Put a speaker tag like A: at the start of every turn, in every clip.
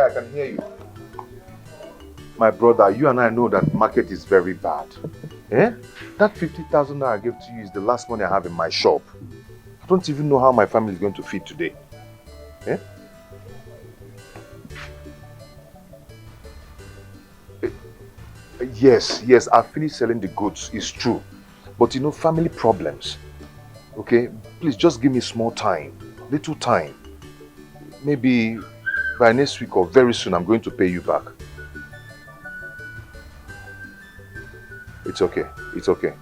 A: Yeah, I can hear you. My brother, you and I know that market is very bad. Eh? That 50,000 I gave to you is the last money I have in my shop. I don't even know how my family is going to feed today. Eh? Yes, I've finished selling the goods, it's true. But you know, family problems. Okay? Please just give me small time, little time. Maybe by next week or very soon, I'm going to pay you back. It's okay, it's okay.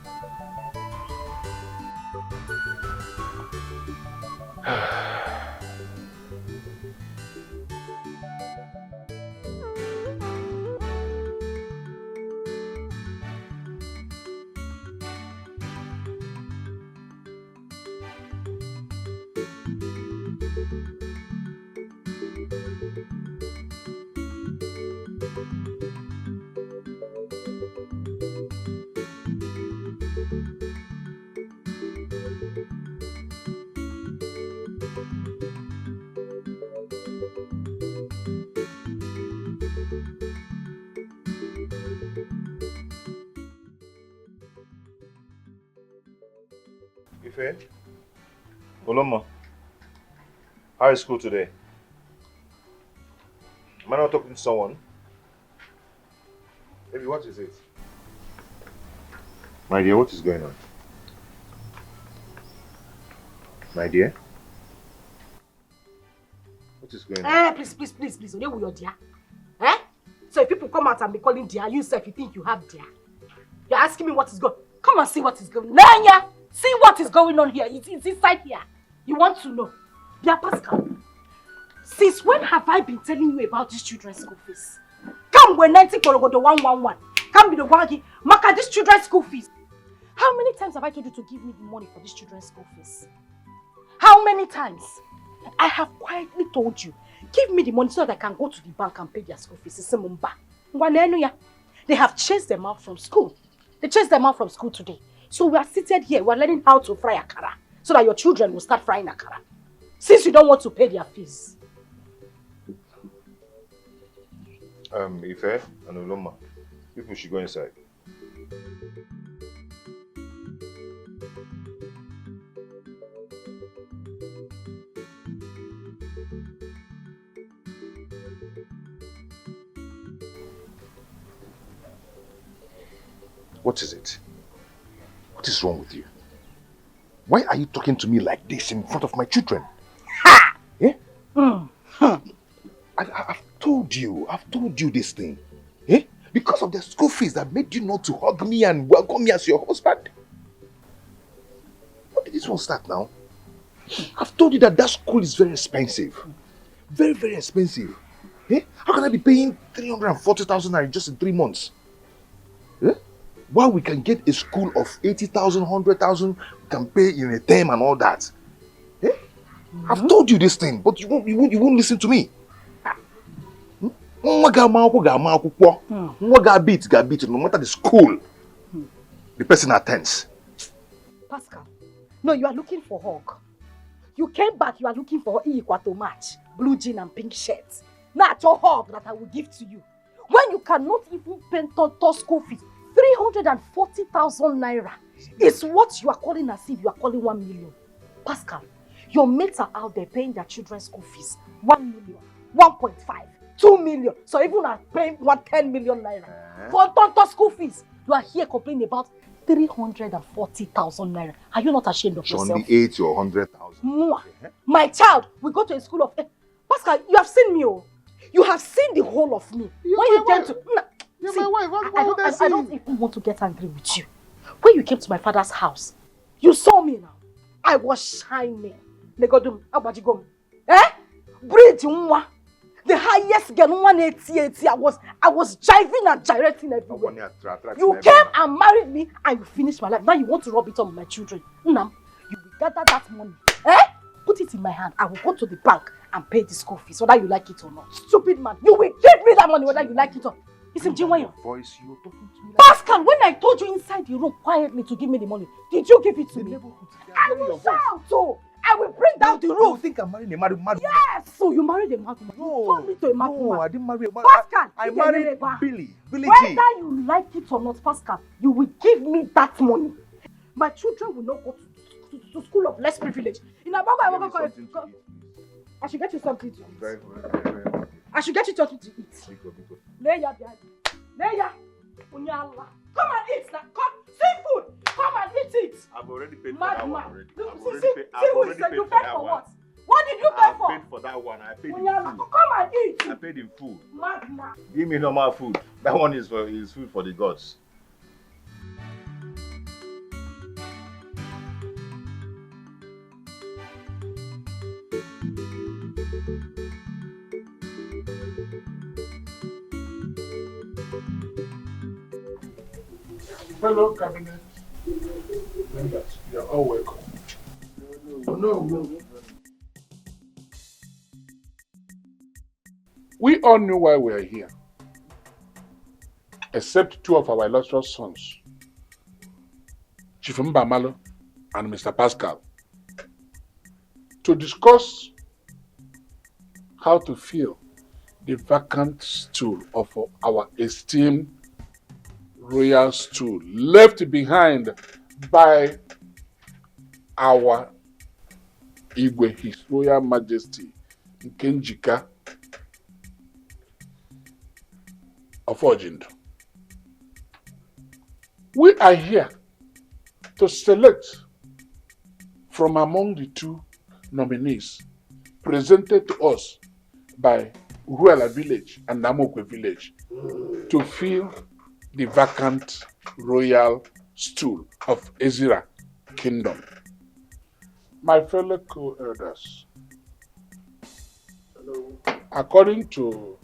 A: Ife? Oloma, how is school today? Am I not talking to someone? Baby, what is it? My dear, what is going on? My dear? What is going on?
B: Please. Only with your dear. Eh? So if people come out and be calling dear, you say if you think you have dear. You're asking me what is going on. Come and see what is going on. Nanya! See what is going on here. It's inside here. You want to know? Dear Pascal, since when have I been telling you about these children's school fees? Come when 90 go to 111. Come be the one mark these children's school fees. How many times have I told you to give me the money for these children's school fees? How many times? I have quietly told you, give me the money so that I can go to the bank and pay their school fees. They have chased them out from school. They chased them out from school today. So we are seated here, we are learning how to fry akara so that your children will start frying akara. Since you don't want to pay their fees.
A: Ife and Oloma, people should go inside. What is it? What is wrong with you? Why are you talking to me like this in front of my children?
B: Ha!
A: Eh? I've told you this thing. Eh? Because of the school fees that made you not to hug me and welcome me as your husband. How did this one start now? I've told you that school is very expensive. Very, very expensive. Eh? How can I be paying 340,000 naira just in 3 months? Eh? While we can get a school of 80,000, 100,000, we can pay in a term and all that. Eh? I've told you this thing, but you won't listen to me. No matter the school the person attends.
B: Pascal, no, you are looking for hug. You came back, you are looking for equal to match, blue jean and pink shirts. Not your hug that I will give to you. When you cannot even pay Tonto school fees, 340,000 naira is what you are calling as if you are calling 1 million. Pascal, your mates are out there paying their children's school fees 1 million, 1.5, 2 million. So even are paying 10 million naira for Tonto school fees. You are here complaining about 340,000 naira. Are you not ashamed of yourself?
A: Only 80 or 100,000.
B: My child, we go to a school of... Pascal, you have seen me. Oh. You have seen the whole of me. When you came to...
A: You're
B: see,
A: my wife.
B: I don't even want to get angry with you. When you came to my father's house, you saw me now. I was shining. Negodum, abajigom. Eh? Bridge unwa. The highest girl, 180. I was jiving and gyrating everywhere. You came and married me and you finished my life. Now you want to rub it on my children. Nam, you will gather that money. Eh? Put it in my hand. I will go to the bank and pay the school fees, whether you like it or not. Stupid man. You will give me that money whether you like it or not. Listen, your
A: voice, you're talking to me like
B: Pascal, when I told you inside the room quietly to give me the money, did you give it to me? I will shout, so I will bring down the roof.
A: You think I'm marrying a mad?
B: Yes! So you married a madman?
A: No,
B: You turned me to a madman?
A: no, I didn't marry a man.
B: Pascal,
A: I married Billy G.
B: Whether you like it or not, Pascal, you will give me that money. My children will not go to school of less privilege. In Abago, I should get you something to eat. I should get you something to eat. Leia, Leia, Unyala. Come and eat now. Come, seafood. Come and eat it.
A: I've already paid for that one already.
B: You paid for what? What did you pay for?
A: I paid for that one. I paid in
B: Unyala,
A: food.
B: come and eat.
A: I paid in food.
B: Magna.
A: Give me normal food. That one is food for the gods.
C: Fellow cabinet members, you are all welcome. No. We all knew why we are here, except two of our illustrious sons, Chief Mbamalo and Mr. Pascal, to discuss how to fill the vacant stool of our esteemed royal stool left behind by our Igwe, His Royal Majesty Nkenjika of Ojindo. We are here to select from among the two nominees presented to us by Uruala Village and Namokwe Village to fill the vacant royal stool of Ezira Kingdom. My fellow co-elders, according to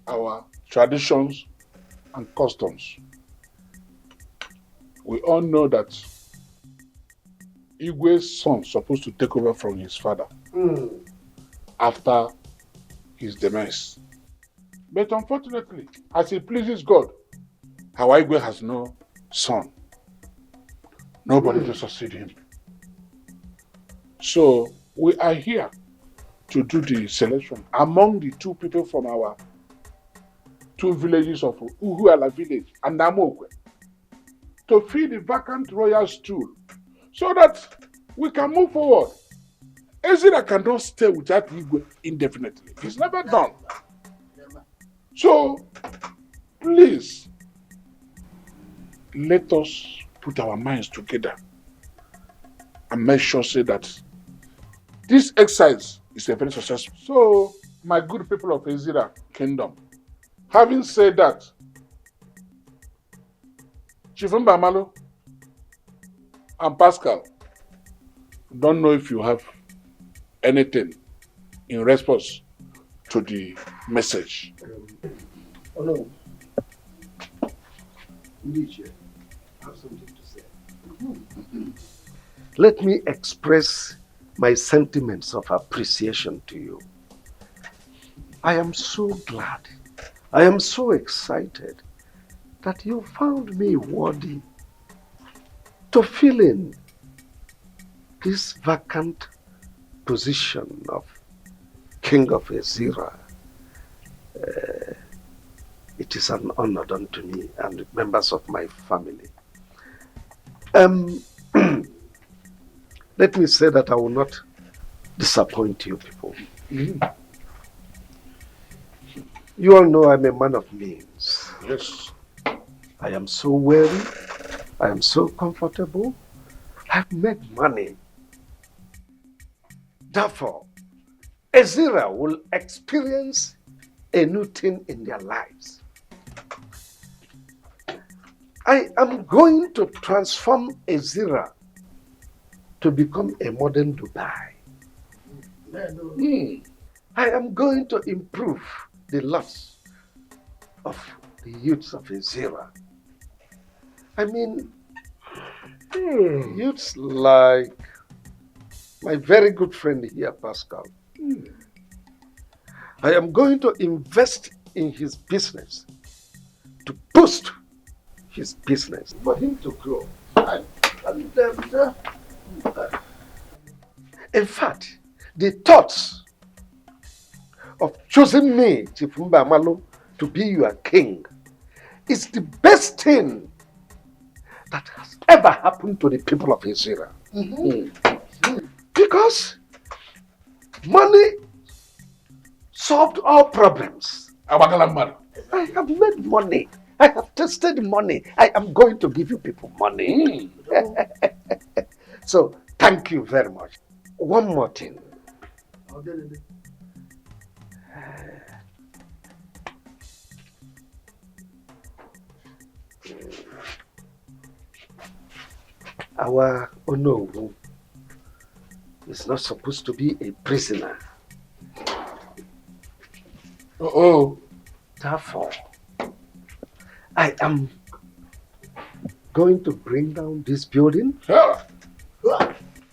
C: our traditions and customs, we all know that Igwe's son is supposed to take over from his father after his demise. But unfortunately, as it pleases God, our Igwe has no son. Nobody to succeed him. So we are here to do the selection among the two people from our two villages of Uhuala village and Namokwe to fill the vacant royal stool so that we can move forward. Ezira cannot stay without Igwe indefinitely. It's never done. So please, let us put our minds together and make sure say that this exercise is a very successful. So, my good people of Ezira Kingdom, having said that, Chief Mbamalo and Pascal, don't know if you have anything in response to the message.
D: No. Indeed, I have something to say. Let me express my sentiments of appreciation to you. I am so glad, I am so excited that you found me worthy to fill in this vacant position of King of Ezira. It is an honor done to me and members of my family. Let me say that I will not disappoint you people. You all know I'm a man of means.
C: Yes.
D: I am so wealthy. I am so comfortable. I've made money. Therefore, Ezira will experience a new thing in their lives. I am going to transform Ezira to become a modern Dubai. I am going to improve the lots of the youths of Ezira. I mean, youths like my very good friend here, Pascal. I am going to invest in his business to boost his business for him to grow. In fact, the thoughts of choosing me, Chief Mbamalu, to be your king is the best thing that has ever happened to the people of Israel. Because money solved all problems. I have made money. I have tasted money. I am going to give you people money. So, thank you very much. One more thing. Our Onowu is not supposed to be a prisoner. Therefore, I am going to bring down this building,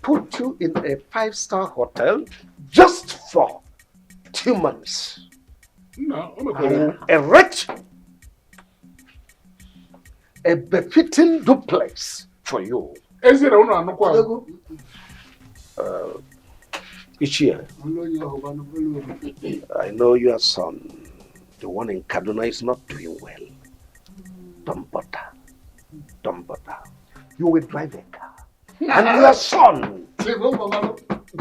D: put you in a 5-star hotel just for 2 months. I will erect a befitting duplex for you. Each year, I know your son, the one in Kaduna, is not doing well. Don't bother. Don't bother. You will drive a car. And your son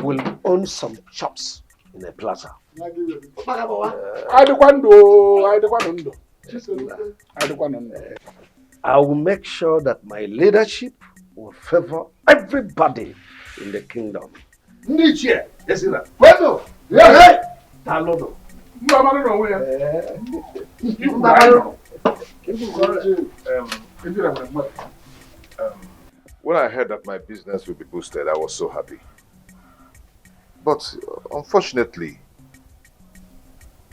D: will own some shops in a plaza. I will make sure that my leadership will favor everybody in the kingdom. Niche, yes, sir. Bueno, yeah, Talono.
A: When I heard that my business will be boosted, I was so happy. But unfortunately,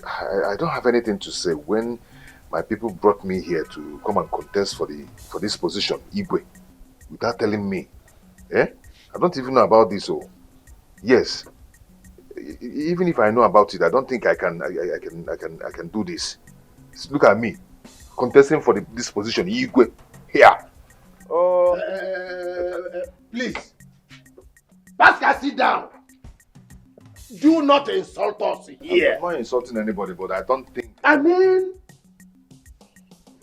A: I don't have anything to say when my people brought me here to come and contest for this position, Igwe, without telling me. I don't even know about this. Oh, yes. Even if I know about it, I don't think I can do this. Look at me, contesting for this position, Igwe, here.
D: Please, Pascal, sit down. Do not insult us here.
A: I'm not insulting anybody, but I don't think.
D: I mean,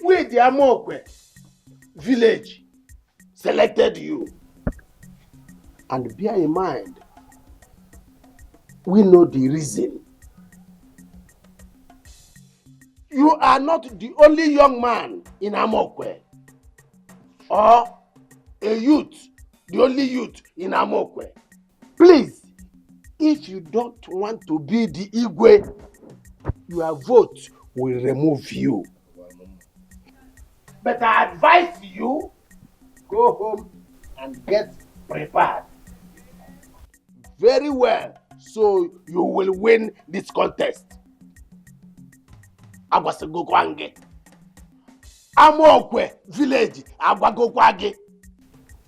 D: we the Amokwe village selected you. And bear in mind, we know the reason. You are not the only young man in Amokwe, or a youth, the only youth in Amokwe. Please, if you don't want to be the Igwe, your vote will remove you. But I advise you, go home and get prepared very well, so you will win this contest. Agwasegokwange. Amokwe village, Agwagokwange.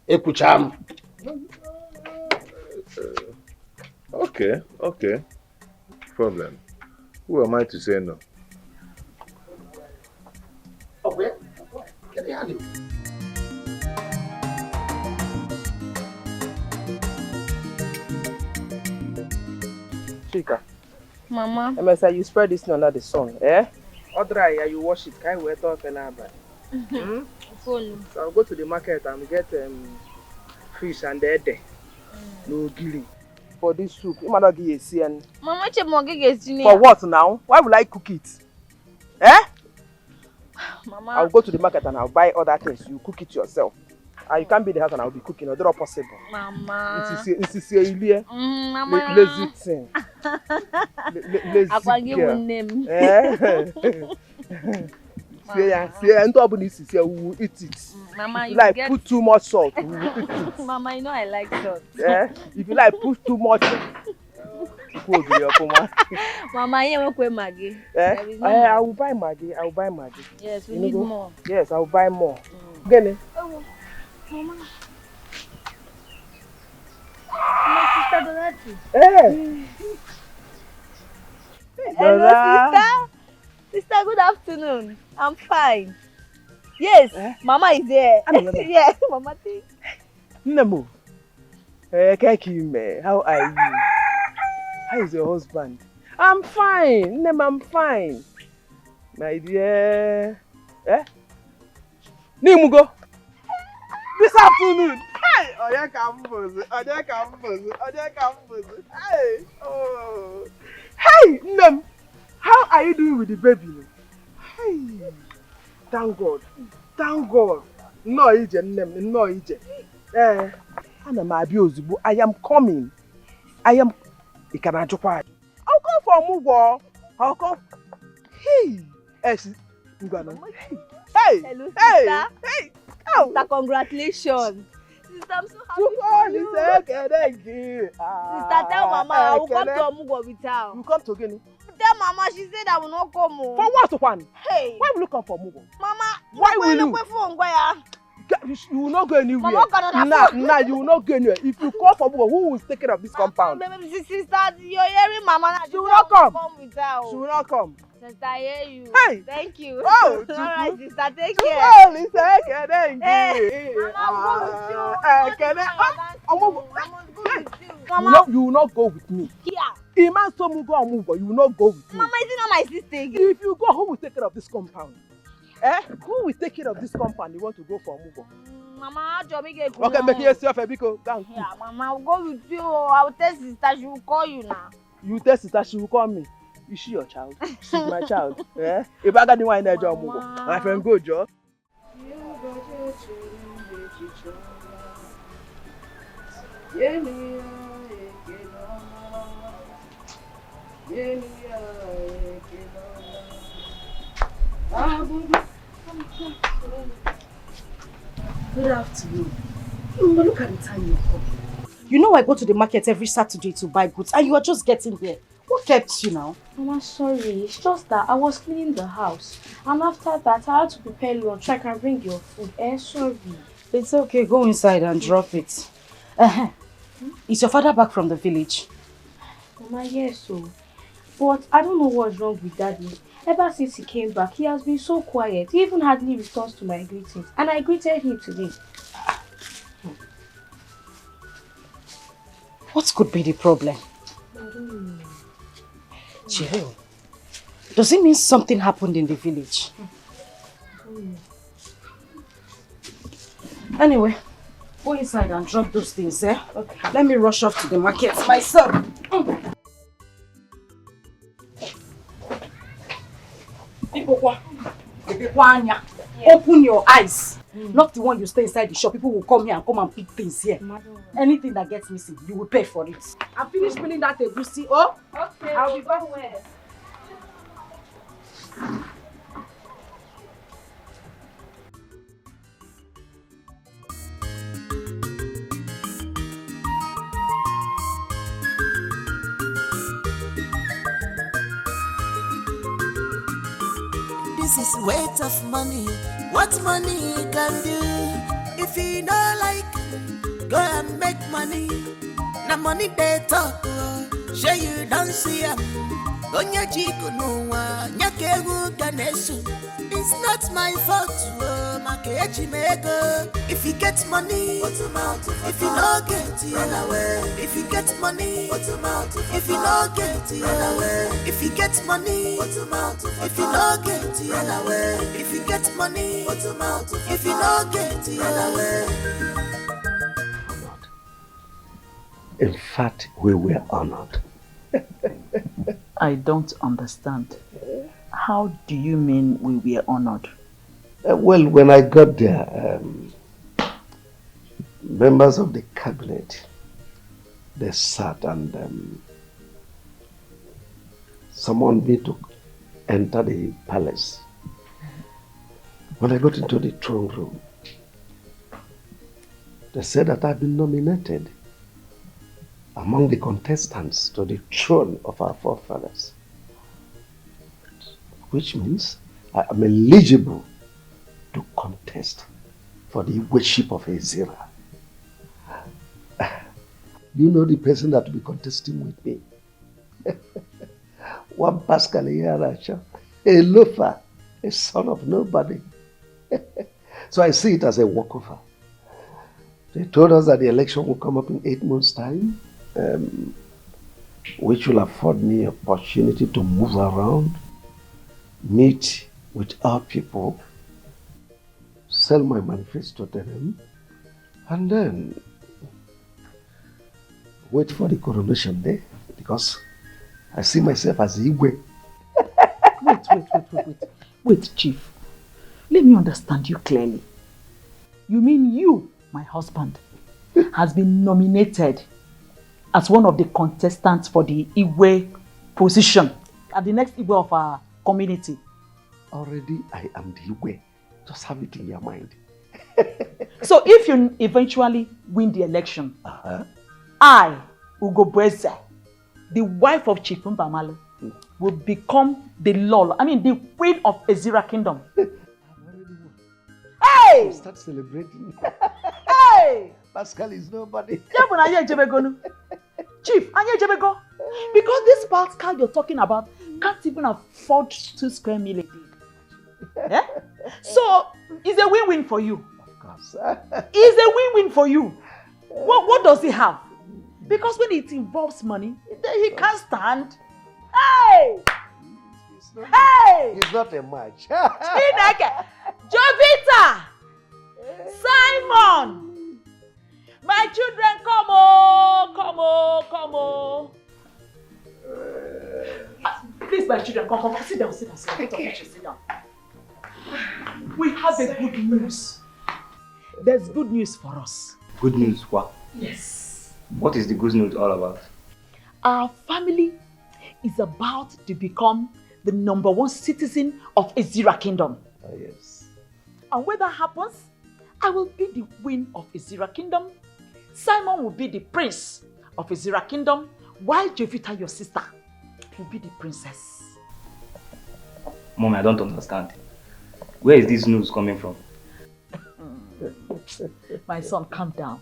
D: Ekucham.
A: Okay. Problem. Who am I to say no?
D: Okay. Get the hand.
E: Chika.
F: Mama.
E: MSI, you spread this under the sun, eh? Or dry, you wash it. Can't wait talk and
F: Follow.
E: So I'll go to the market and get fish and ede. No gilly. For this soup, you might not give a CN.
F: Mama, for
E: for what now? Why would I cook it? Eh?
F: Mama.
E: I'll go to the market and I'll buy other things. You cook it yourself. You can't be in the house and I'll be cooking. It's not possible.
F: Mama.
E: It is a
F: Mama.
E: lazy thing. Lazy
F: girl. Name.
E: We will eat it.
F: Mama,
E: if you like, put too much salt. We will eat it.
F: Mama, you know I like salt.
E: If you like, put too much.
F: Mama, you won't put Maggie.
E: I will buy Maggie.
F: Yes, we need more.
E: Yes, I will buy more. Get it?
F: Oh, Mama. My sister Dorothy.
E: Hello,
F: sister. Sister, good afternoon. I'm fine. Yes, Mama is there. Yes, Mama thinks.
E: Nemo. How are you? How is your husband? I'm fine. Nem, I'm fine. My dear. Eh? Nimugo. This afternoon. Hey! Oya campus. Hey! Oh. Hey, Nem. How are you doing with the baby? Hey. Thank God. No ije, Nem. No ije. Ana m abịa ozugbo. I am coming. Ị ka na-ajụkwa ajụ. I'll come for Mugo. I'll come. Hey. Ngwana. Hey.
F: Hello, sister.
E: Hey. Oh.
F: Sister, congratulations. Sister, I'm so happy for you. Sister, tell Mama I will come to Omugo with her.
E: You come to Guinea?
F: Tell Mama, she said I will not come.
E: For what one?
F: Hey.
E: Why will you come for Mugo?
F: Mama,
E: why will you? You will not go anywhere. Nah, you will not go anywhere. If you come for Mugo, who will take care of this compound?
F: Sister, you're hearing Mama.
E: She will not come.
F: With her.
E: She will not come.
F: Sister, I hear you.
E: Hey.
F: Thank you.
E: Oh,
F: all right, sister, take
E: care.
F: care.
E: Thank you.
F: Hey. Mama, I'm going with you. Mama,
E: you will not go with me.
F: Here.
E: Iman Somugo or Mugo, you will not go with me.
F: Mama, is it not my sister again?
E: If you go, who will take care of this compound? Who will take care of this compound? You want to go for Mugo?
F: Mama, get
E: okay, make yourself a biko.
F: Yeah, Mama, I'll go with you. I'll tell sister, she will call you now.
E: You tell sister, she will call me. Is she your child? She's my child. If I got the one in job, my friend, go, Joe.
B: Good afternoon. Look at the time you're coming. You know I go to the market every Saturday to buy goods and you are just getting here. What kept you now?
G: Mama, sorry. It's just that I was cleaning the house. And after that, I had to prepare lunch. I can bring your food. Sorry.
B: It's okay. Go inside and drop it. Is your father back from the village?
G: Mama, yes, so. But I don't know what's wrong with Daddy. Ever since he came back, he has been so quiet. He even hardly responds to my greetings. And I greeted him today.
B: What could be the problem?
G: I don't know.
B: Jill, does it mean something happened in the village? Anyway, go inside and drop those things, eh? Okay. Let me rush off to the market myself. Open your eyes. Not the one you stay inside the shop. People will come here and come and pick things here. Anything that gets missing, you will pay for it. I'm finished peeling that egusi. Oh,
G: okay.
B: I'll be back. Where?
H: This is weight of money. What money can do? If you don't like, go and make money. Na money they talk. Sure you don't see them. Onya chiku nuwa nyakegu ganesu. It's not my fault. Makechi mego. If you get money, if you don't get it, run away. If you get money, if you don't get it, run away. If you get money, if you don't get it, run away. If you get money, if you don't get it, run away.
D: In fact, we were honored.
I: I don't understand. How do you mean we were honored?
D: Well, when I got there, members of the cabinet, they sat and summoned me to enter the palace. When I got into the throne room, they said that I've been nominated among the contestants to the throne of our forefathers, which means I am eligible to contest for the worship of Ezira. You know the person that will be contesting with me? One Pascal Yaracha, a loafer, a son of nobody. So I see it as a walkover. They told us that the election will come up in 8 months' time. which will afford me opportunity to move around, meet with our people, sell my manifesto to them, and then wait for the coronation day, because I see myself as Igwe.
I: Wait, Chief. Let me understand you clearly. You mean you, my husband, has been nominated as one of the contestants for the Igwe position at the next Igwe of our community?
D: Already I am the Igwe. Just have it in your mind.
I: So if you eventually win the election, I, Ugo Breze, the wife of Chief Mbamalo, will become the the queen of Ezira Kingdom. Hey!
D: Start celebrating.
I: Hey!
D: Pascal is nobody.
I: Chief, because this Pascal you're talking about can't even afford 2 square meals a day. Yeah? So, it's a win-win for you.
D: Of course.
I: It's a win-win for you. What does he have? Because when it involves money, he can't stand. Hey!
D: It's not a match.
I: Chineke! Jovita! Simon! My children, come on. Please, my children, come. Sit down. Okay. Sit down. We have a good news. There's good news for us.
J: Good news, what?
I: Yes.
J: What is the good news all about?
I: Our family is about to become the #1 citizen of Ezira Kingdom.
D: Oh, yes.
I: And when that happens, I will be the queen of Ezira Kingdom. Simon will be the prince of Ezira Kingdom, while Jovita, your sister, will be the princess.
J: Mom, I don't understand. Where is this news coming from?
I: My son, calm down.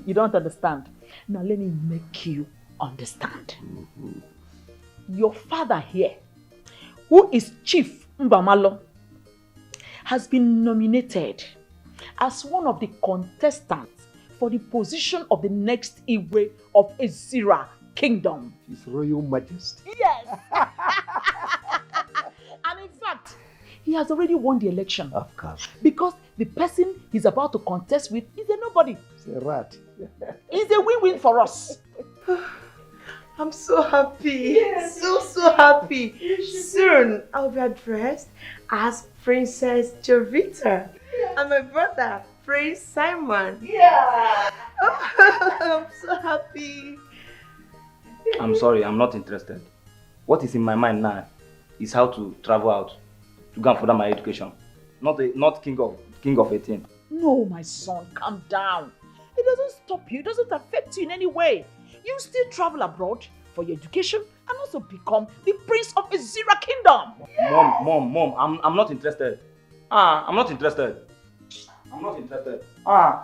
I: You don't understand. Now let me make you understand. Your father here, who is Chief Mbamalo, has been nominated as one of the contestants for the position of the next Igwe of Ezira Kingdom.
D: His Royal Majesty.
I: Yes! And in fact, he has already won the election.
D: Of course.
I: Because the person he's about to contest with is a nobody.
D: It's a rat.
I: It's a win-win for us.
F: I'm so happy. Yes. So happy. Soon I'll be addressed as Princess Jovita. And my brother, Prince Simon.
I: Yeah.
F: I'm so happy.
J: I'm sorry, I'm not interested. What is in my mind now is how to travel out to go and further my education. Not king of 18.
I: No, my son, calm down. It doesn't stop you. It doesn't affect you in any way. You still travel abroad for your education and also become the prince of Ezira Kingdom.
J: Yeah. Mom, I'm not interested. I'm not interested.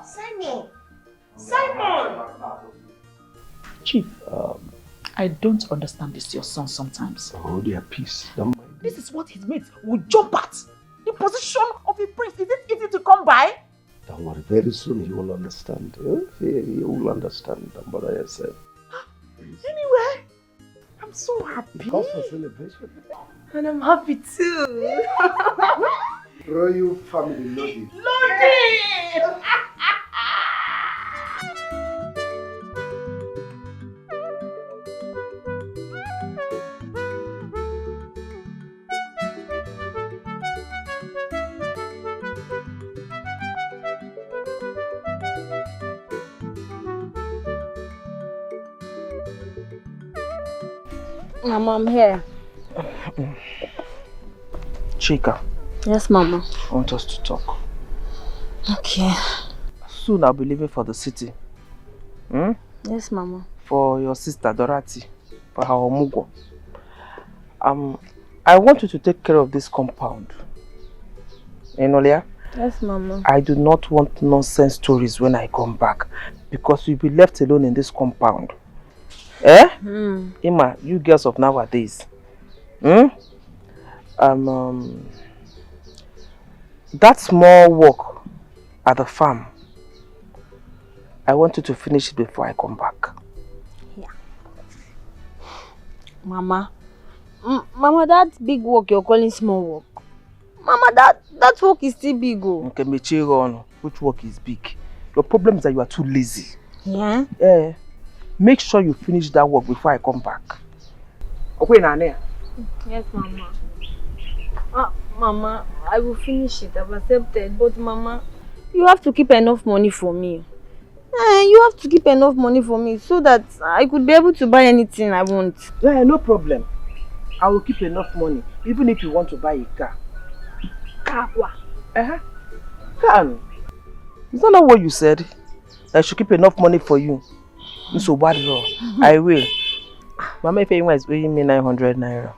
F: Simon!
I: Chief, I don't understand this, your son, sometimes.
D: Hold your peace. Don't mind.
I: This is what his mates would jump at. The position of a prince. Is it easy to come by?
D: Don't worry, very soon you will understand. You will understand. Don't bother yourself.
I: Anyway, I'm so happy.
D: Cause for celebration.
F: And I'm happy too.
D: Royal family loaded.
I: Loaded!
F: Mama, I'm here.
K: Chika.
F: Yes, Mama.
K: I want us to talk.
F: Okay.
K: Soon I'll be leaving for the city.
F: Yes, Mama.
K: For your sister Dorothy, for her omugo. I want you to take care of this compound. Enolia?
F: Yes, Mama.
K: I do not want nonsense stories when I come back, because you'll be left alone in this compound. Eh? Emma, you girls of nowadays. That small work at the farm, I want you to finish it before I come back.
F: Yeah.
G: Mama. Mama, that big work you're calling small work. Mama, that work is still big. Oh.
K: Okay, Mechiron, which work is big? Your problem is that you are too lazy.
G: Yeah?
K: Make sure you finish that work before I come back. Okay, Nane?
G: Yes, Mama. Mama, I will finish it. I've accepted. But Mama, you have to keep enough money for me. You have to keep enough money for me so that I could be able to buy anything I want.
K: Yeah, no problem. I will keep enough money, even if you want to buy a car.
G: Car?
K: Car? Is that not what you said? I should keep enough money for you. So bad, I will. Mama Ifeanyi is owing me 900 naira.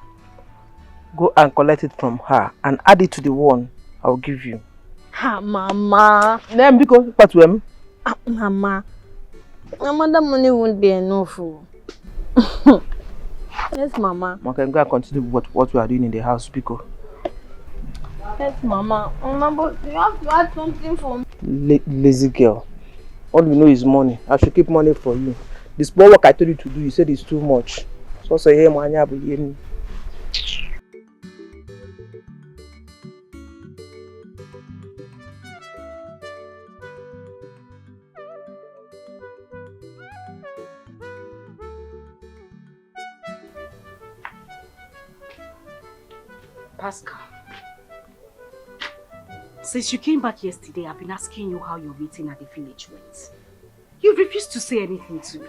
K: Go and collect it from her and add it to the one I will give you.
G: Mama.
K: Then because what to him?
G: Mama, that money won't be enough. Yes, Mama.
K: Okay, go and continue what we are doing in the house, because.
G: Yes, Mama. Mama, but you have to add something for me.
K: Lazy girl. All you know is money. I should keep money for you. The small work I told you to do, you said it's too much. So say, hey, man, you be
B: Pascal, since you came back yesterday, I've been asking you how your meeting at the village went. You refused to say anything to me.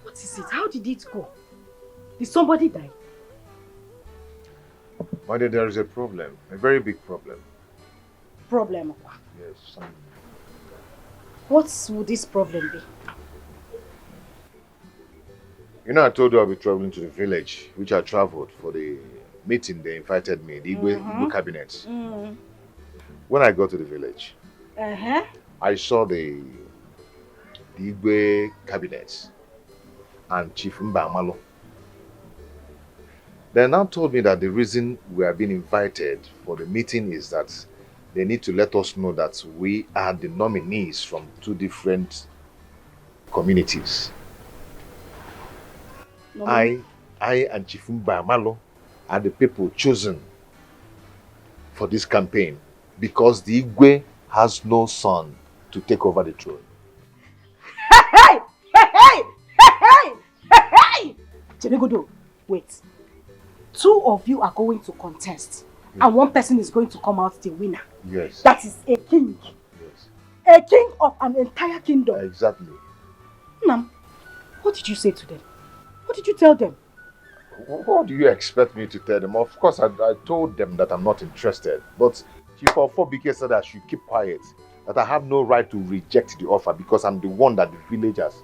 B: What is it? How did it go? Did somebody die?
A: My dear, there is a problem. A very big problem.
B: Problem?
A: Yes.
B: What would this problem be?
A: You know, I told you I'll be traveling to the village, which I traveled for the meeting. They invited me, the Igwe cabinet. When I got to the village, I saw the Igwe cabinet and Chief Mbamalo. They now told me that the reason we are being invited for the meeting is that they need to let us know that we are the nominees from 2 different communities. I and Chief Mbamalo are the people chosen for this campaign because the Igwe has no son to take over the throne.
B: Jenegodo, wait. 2 of you are going to contest, and 1 person is going to come out the winner.
A: Yes.
B: That is a king.
A: Yes.
B: A king of an entire kingdom.
A: Exactly.
B: Nam, what did you say to them? What did you tell them?
A: What do you expect me to tell them? Of course, I told them that I'm not interested. But Chief Ofobike said I should keep quiet. That I have no right to reject the offer because I'm the one that the village has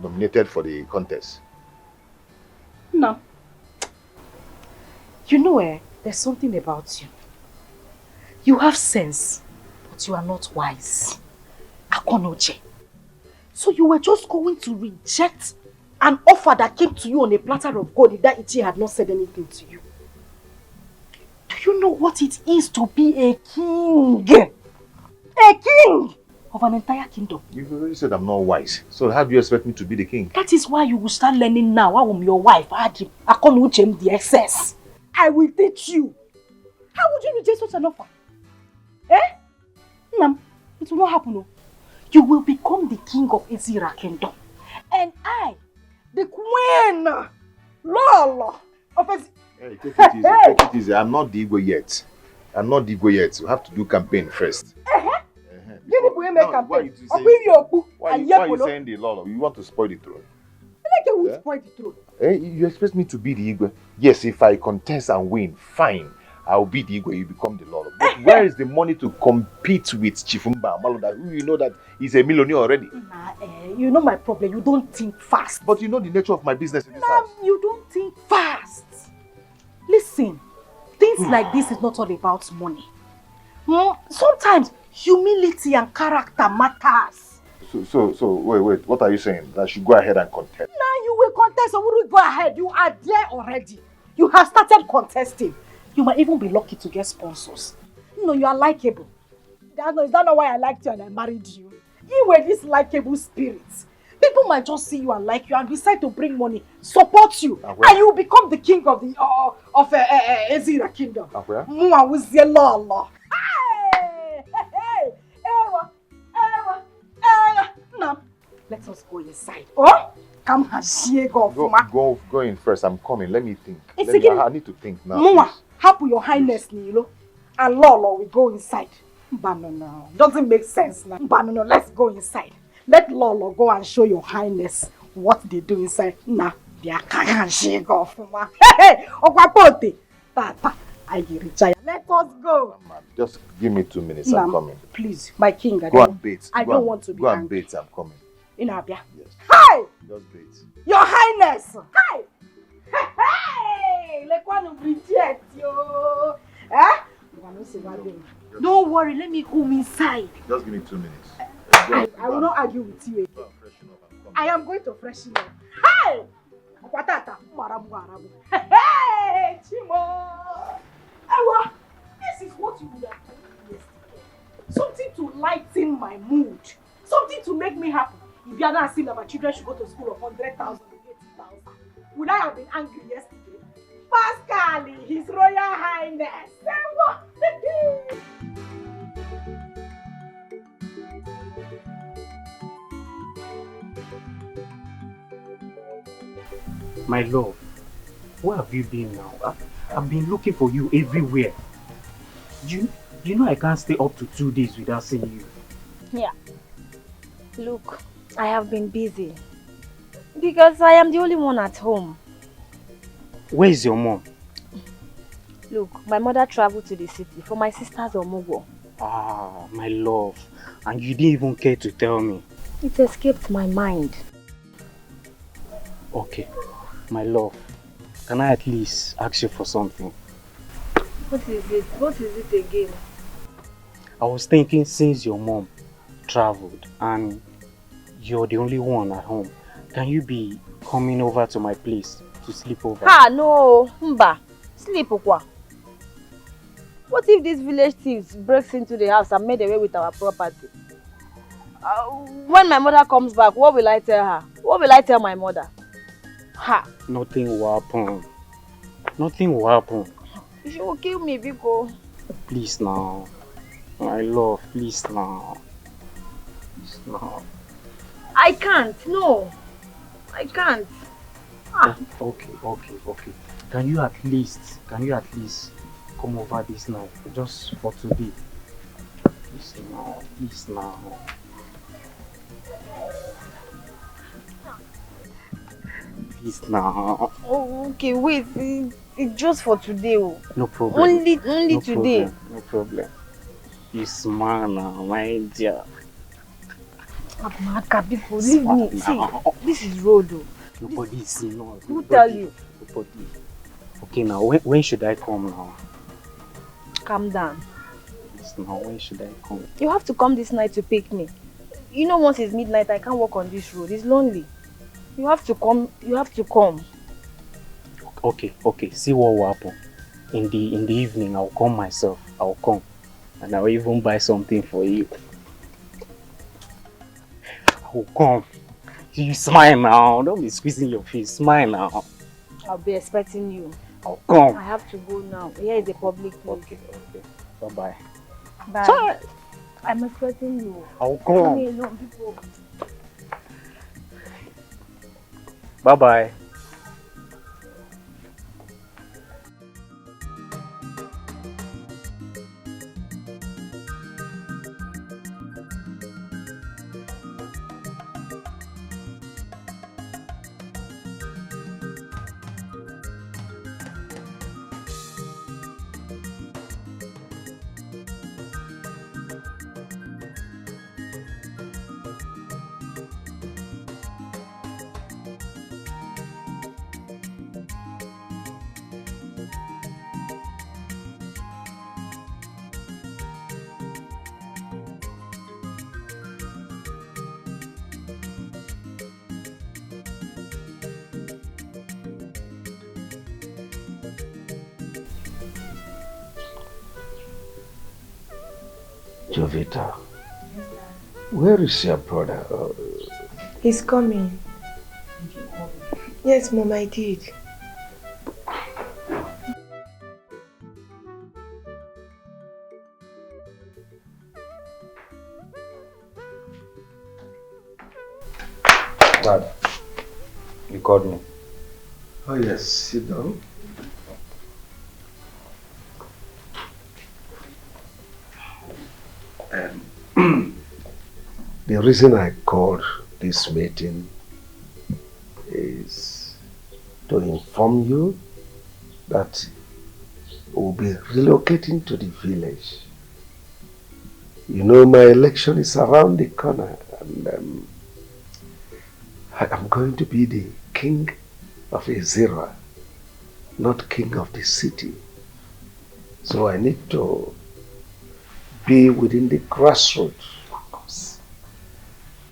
A: nominated for the contest.
B: No. You know, there's something about you. You have sense, but you are not wise. Akonoje. So you were just going to reject an offer that came to you on a platter of gold if that Ichi had not said anything to you. Do you know what it is to be a king? A king of an entire kingdom.
A: You've already said I'm not wise. So how do you expect me to be the king?
B: That is why you will start learning now. I'm your wife. Akonuchem the excess. I will teach you. How would you reject such an offer? Nam, it will not happen. No. You will become the king of Ezira Kingdom. And I, the queen, Lolo, of Ezira.
A: Hey, take it easy, take it easy. I'm not the Igwe yet. I'm not the Igwe yet. We have to do campaign first.
B: Why
A: are you saying the law? You want to spoil the throne?
B: Spoil the throne.
A: You expect me to be the Igwe? Yes, if I contest and win, fine. I'll be the Igwe, you become the Lord. But where is the money to compete with Chief Mbamalo, that you know that he's a millionaire already?
B: You know my problem, you don't think fast.
A: But you know the nature of my business in this house.
B: You don't think fast. Listen, things like this is not all about money. Sometimes humility and character matters.
A: So wait, what are you saying? That I should go ahead and contest?
B: Now you will contest, or will you go ahead? You are there already. You have started contesting. You might even be lucky to get sponsors. No, you are likable. Is that not why I liked you and I married you? You were this likable spirit. People might just see you and like you and decide to bring money, support you,
A: Where?
B: and you will become the king of the Ezira kingdom.
A: Where?
B: Mua with the law. Hey! Ewa! Now, let us go inside. Oh? Come and share
A: Go in first. I'm coming. Let me think.
B: It's
A: I need to think now.
B: Mua, happen your highness, Nilo. And Lolo will go inside. No. Doesn't make sense now. No, let's go inside. Let Lolo go and show your highness what they do inside. Nah, they are can't shake off. Hey, Okwapote. Tata, I get retired. Let us go.
A: Just give me 2 minutes. I'm coming.
B: Please, my king.
A: Go and bait.
B: I don't want to be
A: Go and
B: angry.
A: bait. I'm coming.
B: In Abia.
A: Yes.
B: Hi!
A: Just bait.
B: Your highness. Hi! Hey! Like one of reject yo. Eh? Don't worry, let me come inside.
A: Just give me 2 minutes.
B: I will not argue with you again. I am going to freshen up. Hey! Kwatata, marabu. Hey, Chimo! Ewa, this is what you would have done yesterday. Something to lighten my mood. Something to make me happy. If you are not saying that my children should go to school of 100,000 or 80,000, would I have been angry yesterday? Pascal, His Royal Highness.
L: My love, where have you been now? I've been looking for you everywhere. You know I can't stay up to 2 days without seeing you.
G: Yeah. Look, I have been busy. Because I am the only one at home.
L: Where is your mom?
G: Look, my mother traveled to the city for my sister's omugo.
L: Ah, my love. And you didn't even care to tell me.
G: It escaped my mind.
L: Okay, my love. Can I at least ask you for something?
G: What is it? What is it again?
L: I was thinking, since your mom traveled and you're the only one at home, can you be coming over to my place to sleep over?
G: Ah, no. Mba. Sleep okwa. What if these village thieves breaks into the house and made away with our property? When my mother comes back, what will I tell her? What will I tell my mother? Ha!
L: Nothing will happen. Nothing will happen.
G: She will kill me, Biko.
L: Please now. My love, please now. Please now.
G: I can't. No. I can't. Ah.
L: Okay. Can you at least come over this night? Just for today. Please now. Please now.
G: Oh, okay, wait. It's just for today. Oh.
L: No problem.
G: Only
L: no
G: today.
L: Problem. No problem. You smile now, my dear.
G: Amaka, people, leave me. See, this is road. Oh.
L: Nobody is not.
G: Who tell you?
L: Nobody. Okay, now when should I come now?
G: Calm down.
L: Yes, now when should I come?
G: You have to come this night to pick me. You know, once it's midnight, I can't walk on this road. It's lonely. You have to come. You have to come.
L: Okay. See what will happen. In the evening, I'll come myself. I'll come, and I'll even buy something for you. I will come. You smile now. Don't be squeezing your face. Smile now.
G: I'll be expecting you.
L: I'll come.
G: I have to go now. Here is the public place.
L: Okay. Bye.
G: Bye.
L: Sorry.
G: I'm expecting you.
L: I'll come.
G: Leave me alone, people.
L: Bye.
D: Jovita, where is your brother?
F: He's coming. Yes, Mom, I did.
J: Dad, you called me.
D: Oh yes, sit down. The reason I called this meeting is to inform you that we'll be relocating to the village. You know, my election is around the corner, and I am going to be the king of Ezira, not king of the city. So I need to be within the grassroots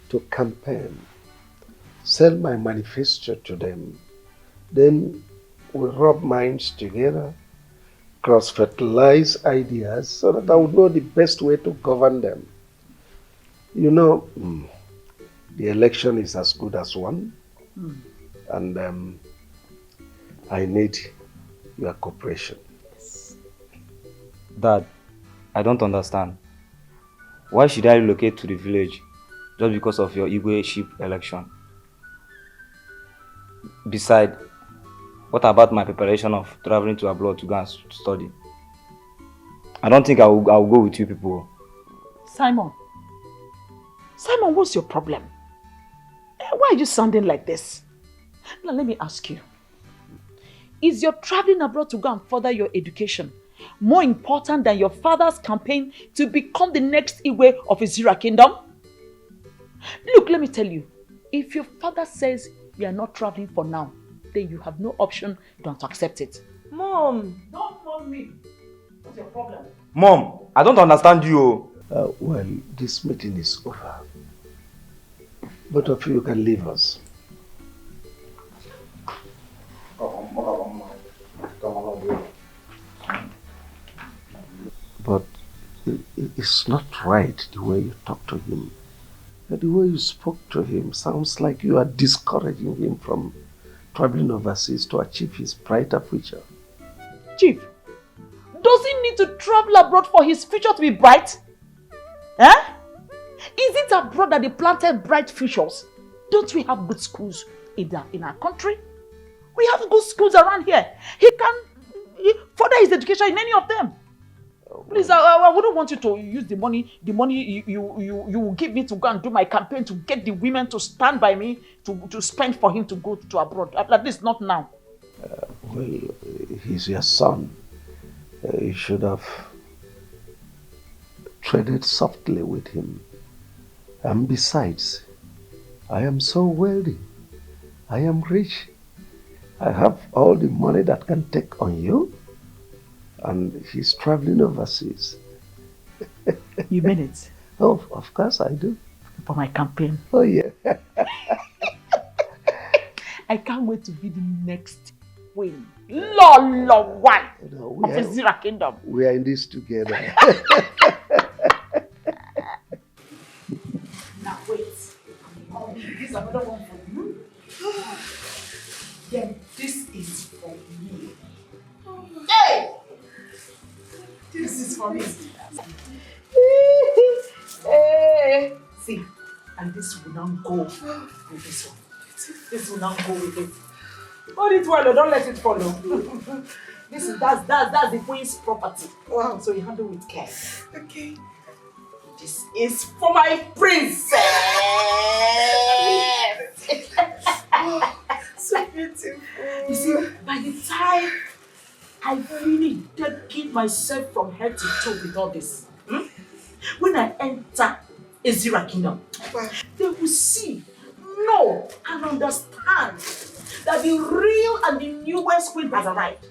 D: to campaign, sell my manifesto to them, then we'll rub minds together, cross-fertilize ideas so that I would know the best way to govern them. You know, the election is as good as one, and I need your cooperation.
J: Dad, I don't understand. Why should I relocate to the village just because of your Igwe sheep election? Besides, what about my preparation of traveling to abroad to go and study? I don't think I will go with you people.
I: Simon, what's your problem? Why are you sounding like this? Now let me ask you. Is your traveling abroad to go and further your education more important than your father's campaign to become the next Igwe of Ezira Kingdom? Look, let me tell you. If your father says you are not traveling for now, then you have no option than to accept it.
F: Mom!
I: Don't mom me. What's your problem?
J: Mom, I don't understand you.
D: Well, this meeting is over. Both of you can leave us. But it's not right the way you talk to him. The way you spoke to him sounds like you are discouraging him from traveling overseas to achieve his brighter future.
I: Chief, does he need to travel abroad for his future to be bright? Eh? Is it abroad that they planted bright futures? Don't we have good schools in our country? We have good schools around here. He can further his education in any of them. Please, I wouldn't want you to use the money you will give me to go and do my campaign to get the women to stand by me to spend for him to go to abroad. At least not now.
D: Well, he's your son. You should have treaded softly with him. And besides, I am so wealthy. I am rich. I have all the money that can take on you. And he's traveling overseas.
I: You mean it?
D: Oh, of course I do.
I: For my campaign.
D: Oh, yeah.
I: I can't wait to be the next queen. Lolo one of Ezira Kingdom.
D: We are in this together.
I: Now wait. This is another one for you. Then this is for me. Hey! This is for me. Hey! See, and this will now go with this one. This will now go with it. Hold it well, don't let it follow. That's the queen's property. Wow. So you handle with care.
F: Okay.
I: This is for my princess.
F: Oh, so beautiful.
I: You see, by the time I really dedicate myself from head to toe with all this, when I enter Ezira Kingdom, they will see, know, and understand that the real and the newest queen has arrived.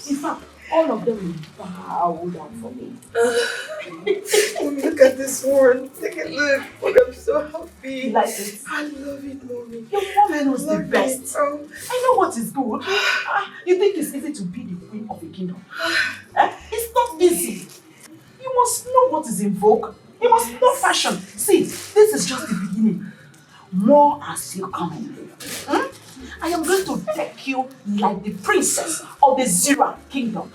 I: In fact, all of them will bow down for me.
F: Look at this one. Take a look. I'm so happy.
I: You like it?
F: I love it, Mommy.
I: Your mom knows the best.
F: Oh.
I: I know what is good. You think it's easy to be the queen of a kingdom? It's not easy. You must know what is in vogue. You must know fashion. See, this is just the beginning. more as you come in. I am going to deck you like the princess of the Zira kingdom.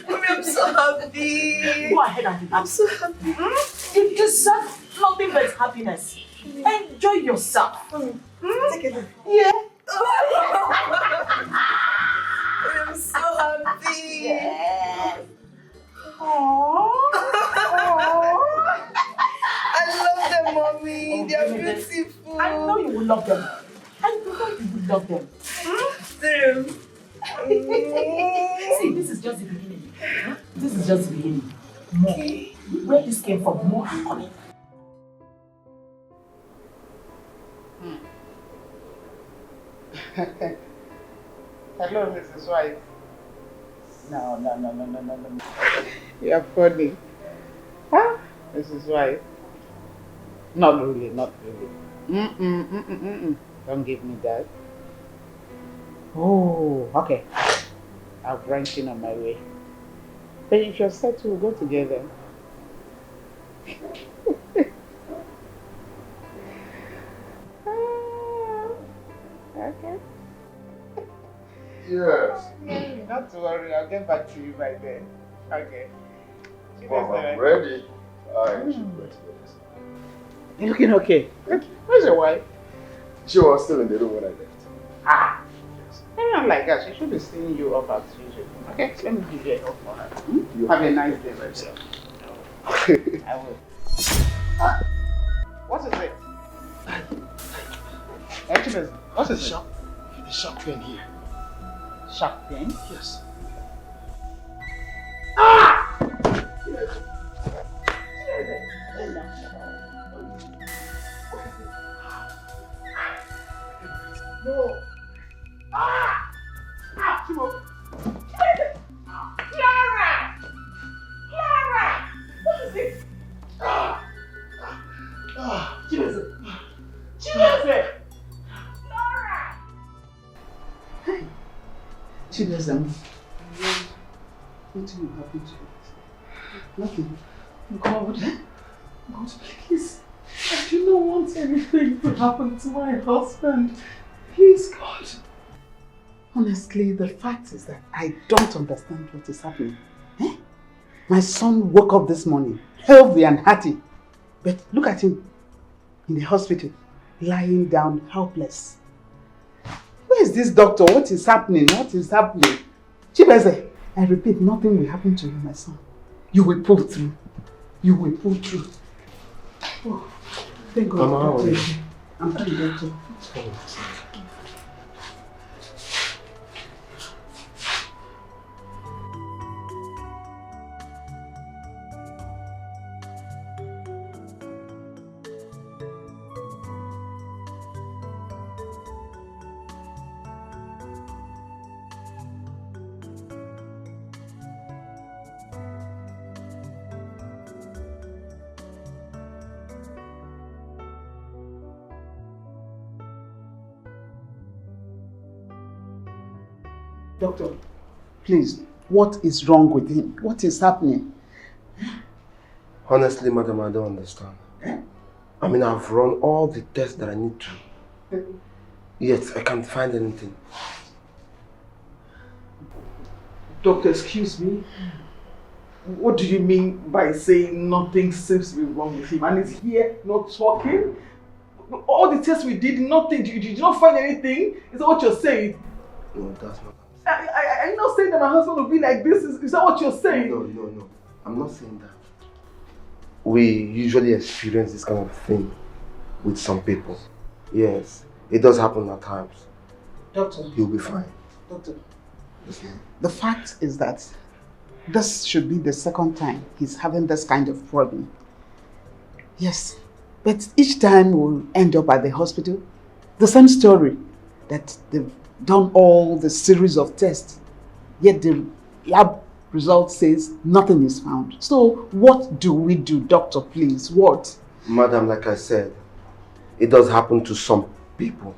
F: Mommy, I'm so happy.
I: Go ahead and do that.
F: I'm so happy.
I: You deserve nothing but happiness. Enjoy yourself.
F: Take it.
I: Yeah.
F: I'm so happy.
I: Yes.
F: I love them, Mommy. They are beautiful.
I: I know you will love them. I know you will love them. See, this is just the beginning. This is just the beginning. More. Where this came from, more are coming.
M: Hello, Mrs. White. No. You're funny. Huh? Mrs. White? Not really. Don't give me that. Oh, okay. I'll branch in on my way. But if you're set, we'll go together. Okay.
A: Yes.
M: Not to worry, I'll get back to you by then. Okay.
A: Well, I'm ready.
M: You're looking okay. Where's your wife?
A: She was still in the room when I left.
M: Ah. Anyone like that, she should be seeing you up as usual. Okay, let me give you a hug for her. Have a nice day, my dear. I will. What is it? Actually, what is it?
A: The sharp pain here.
M: Sharp pain?
A: Yes.
M: No. Timo. Clara! What is it? Chibeze! Laura! Hey! Chibeze, what will happen to you? Nothing. God, please. I do not want anything to happen to my husband. Please, God. Honestly, the fact is that I don't understand what is happening. My son woke up this morning, healthy and hearty. But look at him in the hospital, lying down helpless. Where is this doctor? What is happening? Chibeze, I repeat, nothing will happen to you, my son. You will pull through. Oh, thank God.
A: Mama, how are you?
M: I'm fine, doctor. Doctor, please, what is wrong with him? What is happening?
D: Honestly, madam, I don't understand. I mean, I've run all the tests that I need to. Yet, I can't find anything.
M: Doctor, excuse me. What do you mean by saying nothing seems to be wrong with him? And he's here not talking? All the tests we did, nothing. You did not find anything? Is that what you're saying?
D: No, that's not.
M: Are you not saying that my husband will be like this? Is that what you're saying?
D: No. I'm not saying that. We usually experience this kind of thing with some people. Yes, it does happen at times.
M: Doctor.
D: He'll be fine.
M: Doctor. The fact is that this should be the second time he's having this kind of problem. Yes, but each time we'll end up at the hospital, the same story, that they've done all the series of tests, yet the lab result says nothing is found. So what do we do, doctor, please? What?
D: Madam, like I said, it does happen to some people,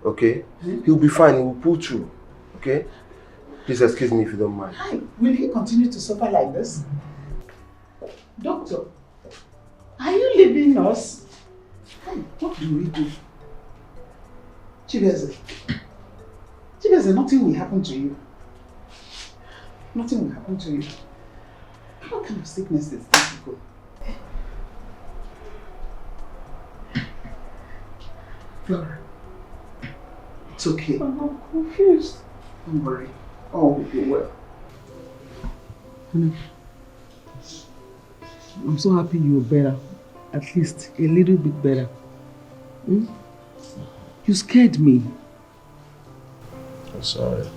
D: okay? He'll be fine, he will pull through, okay? Please excuse me if you don't mind.
M: Hi, will he continue to suffer like this? Doctor, are you leaving us? What do we do? Chibeze, nothing will happen to you. Nothing will happen to you. What kind of sickness is this people? Flora, it's okay. I'm confused. Don't worry. All will be well. Honey, I'm so happy you're better. At least a little bit better. Hmm? You scared me.
A: I'm sorry.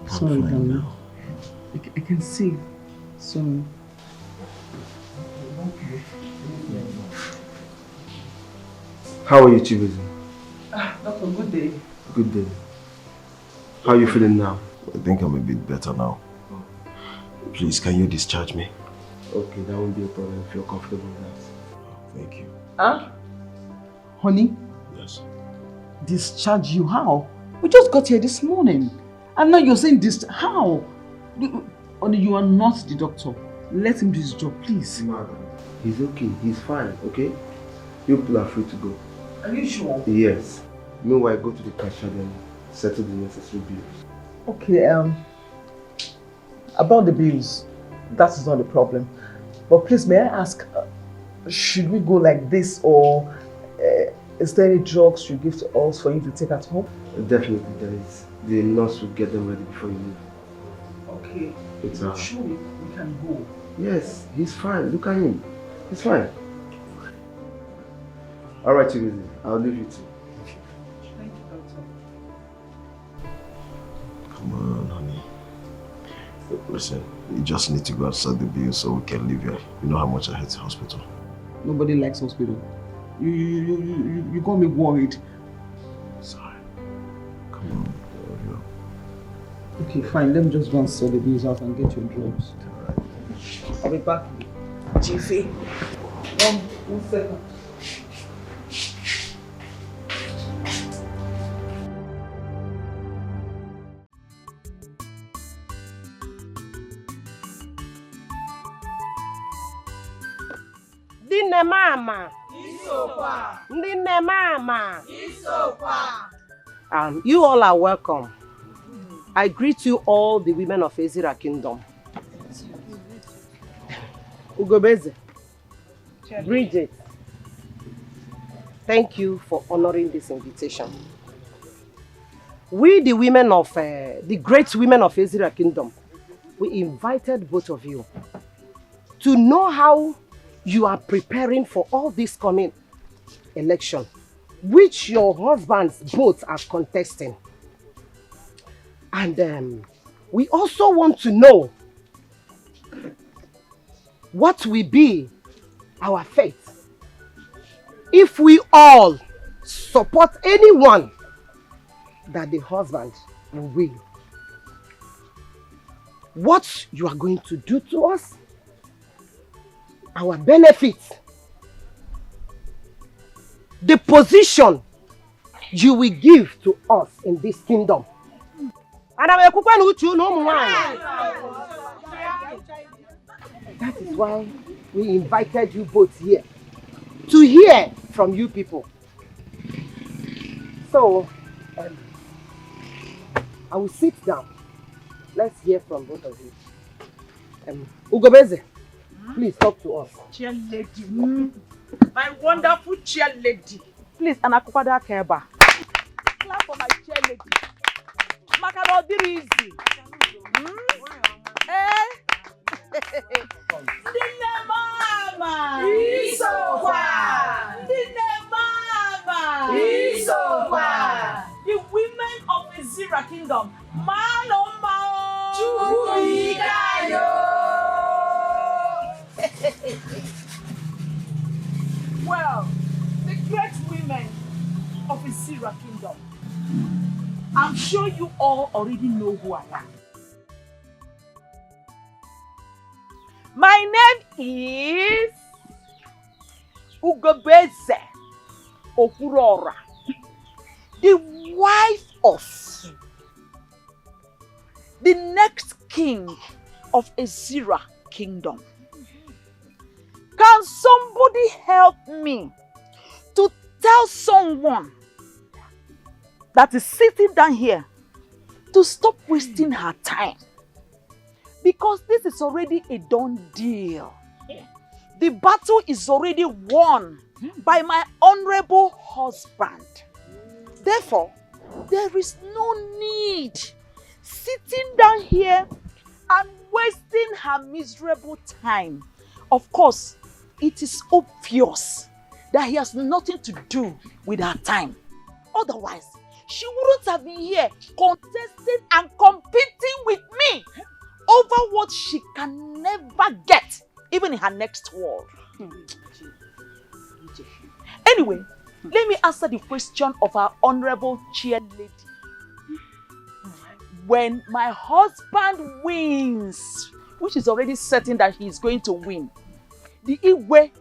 M: Sorry, darling. I can see. Sorry.
D: How are you, Chibuzi?
M: Doctor, good day.
D: Good day. How are you feeling now?
A: I think I'm a bit better now. Please, can you discharge me?
D: Okay, that won't be a problem if you're comfortable with that.
A: Thank you.
M: Huh? Honey?
A: Yes.
M: Discharge you? How? We just got here this morning. And now you're saying this. How? Honey, you are not the doctor. Let him do his job, please.
D: Madam, he's okay. He's fine, okay? You people are free to go.
M: Are you sure?
D: Yes. Meanwhile, go to the cashier and settle the necessary bills.
M: Okay, about the bills, that is not the problem. But please, may I ask, should we go like this, or is there any drugs you give to us for you to take at home?
D: Definitely there is. The nurse will get them ready before you leave.
M: Okay.
D: It's
M: sure we can go.
D: Yes, he's fine. Look at him. He's fine. Alright, Chibuzi, I'll leave you too.
M: Thank you, doctor.
A: Come on, honey. Listen, you just need to go outside the bill so we can leave here. You know how much I hate the hospital.
M: Nobody likes hospital. You got me worried.
A: Sorry. Come on.
M: Okay, fine. Let me just go and sort the bills out and get your drugs. I'll be back. Jiffy. One second.
E: Ndine mama. Isokwa. Ndine mama. Isokwa. You all are welcome. I greet you all, the women of Ezira Kingdom. Ugobeze, Bridget, thank you for honoring this invitation. We, the women of, the great women of Ezira Kingdom, we invited both of you to know how you are preparing for all this coming election, which your husbands both are contesting. And we also want to know what will be our fate if we all support anyone that the husband will win. What you are going to do to us, our benefits, the position you will give to us in this kingdom. And that is why we invited you both here, to hear from you people. So, I will sit down. Let's hear from both of you. Ugobeze, please talk to us.
I: Chair lady, my wonderful chair lady. Please, Anakupada Keba. Clap for my chair lady. Makano Dirizi. Dine mama. Isokwa. Dine mama. Isokwa. The women of Ezira Kingdom. Mano mao. Chuikayo. Well, the great women of Ezira Kingdom. I'm sure you all already know who I am. My name is Ugobeze Okurora, the wife of the next king of Ezira Kingdom. Can somebody help me to tell someone that is sitting down here to stop wasting her time? Because this is already a done deal. The battle is already won by my honorable husband. Therefore, there is no need sitting down here and wasting her miserable time. Of course, it is obvious that he has nothing to do with her time. Otherwise, she wouldn't have been here contesting and competing with me over what she can never get, even in her next world. Anyway, let me answer the question of our honorable chair lady. When my husband wins, which is already certain that he is going to win, the Igwe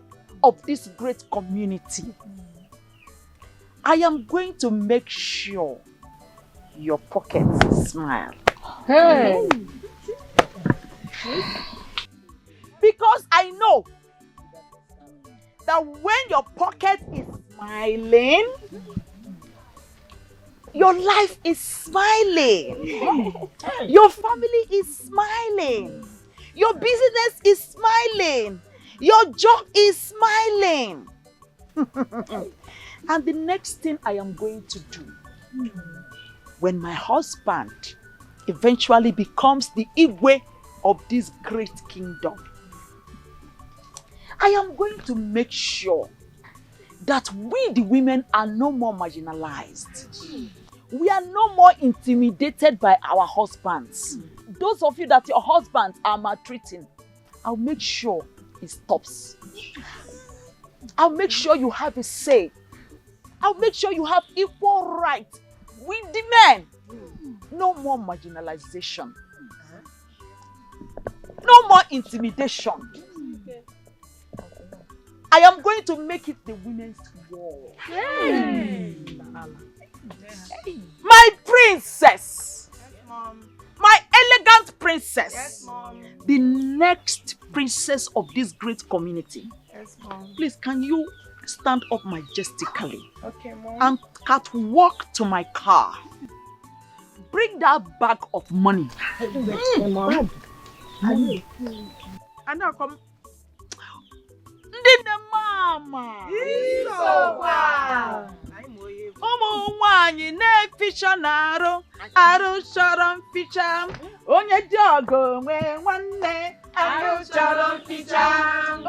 I: of this great community, I am going to make sure your pockets smile. Hey! Because I know that when your pocket is smiling, your life is smiling. Your family is smiling. Your business is smiling. Your job is smiling. And the next thing I am going to do, when my husband eventually becomes the Igwe of this great kingdom, I am going to make sure that we the women are no more marginalized. We are no more intimidated by our husbands. Those of you that your husbands are maltreating, I'll make sure it stops. I'll make sure you have a say. I'll make sure you have equal rights with the men. No more marginalization. No more intimidation. I am going to make it the women's war. Hey. My princess.
F: Yes, Mom.
I: My elegant princess.
F: Yes, Mom.
I: The next princess of this great community.
F: Yes, Mom.
I: Please, can you stand up majestically?
F: Okay, Mom.
I: And catwalk to my car. Bring that bag of money.
F: Mom.
I: And now come. Ndine mama. Ụmụ nwanyị na-eficha n'arụ, arụ chọrọ mficha. Onye dị ọgọ nwee nwanne, arụ chọrọ mficha.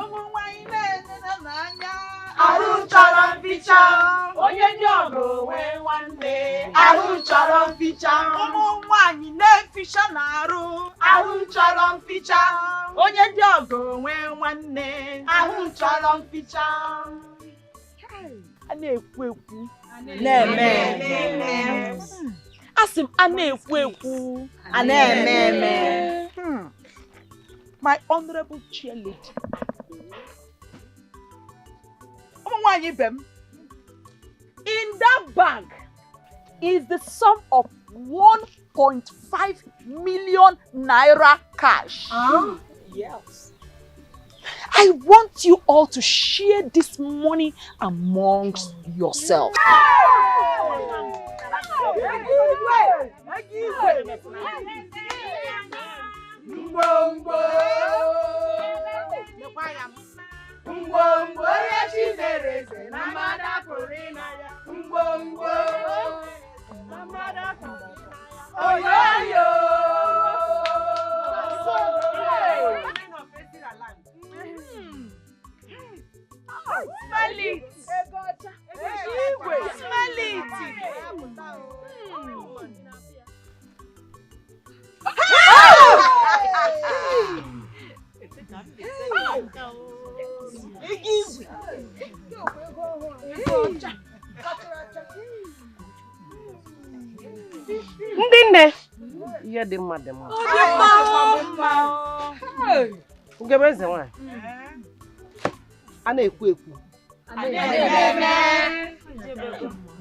I: Ụmụ nwanyị na-enene n'anya, arụ chọrọ mficha. Onye dị ọgọ nwee nwanne, arụ chọrọ mficha. Ụmụ nwanyị na-eficha n'arụ, arụ chọrọ mficha. Onye dị ọgọ nwee nwanne, arụ chọrọ mficha. A na-ekwu ekwu.
F: Na-eme.
I: Asị m a na-ekwu ekwu.
F: A na-eme.
I: My honorable chair lady. Ụmụ nwanyị ibe m. In that bag is the sum of 1.5 million naira cash. Yes. I want you all to share this money amongst yourselves. Smell it. Smell it.
K: Ndị nne, ihe dị mma dị mma. Ugebe eze nwanyị. A na-ekwu ekwu.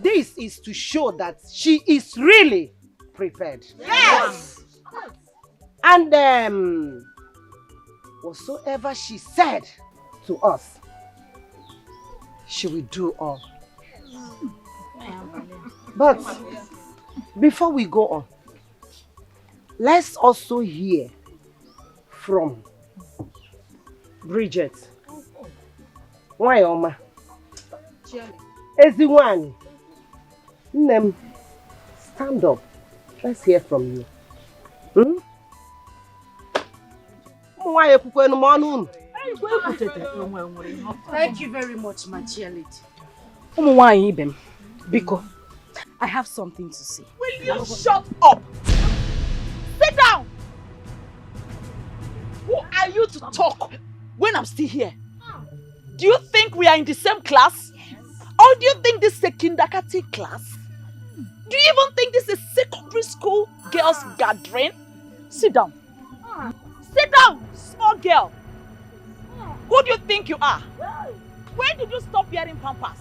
K: This is to show that she is really prepared.
F: Yes.
K: And whatsoever she said
E: to us, she will do all. But before we go on, let's also hear from Bridget. Why, Oma? Eziwani. Nem, stand up. Let's hear from you.
B: Thank you very much, my dear lady. Biko, I have something to say.
I: Will you shut up? Sit down! Who are you to talk when I'm still here? Do you think we are in the same class? Or do you think this is a kindergarten class? Do you even think this is secondary school girls gathering? Sit down. Sit down, small girl. Who do you think you are? When did you stop wearing pampers?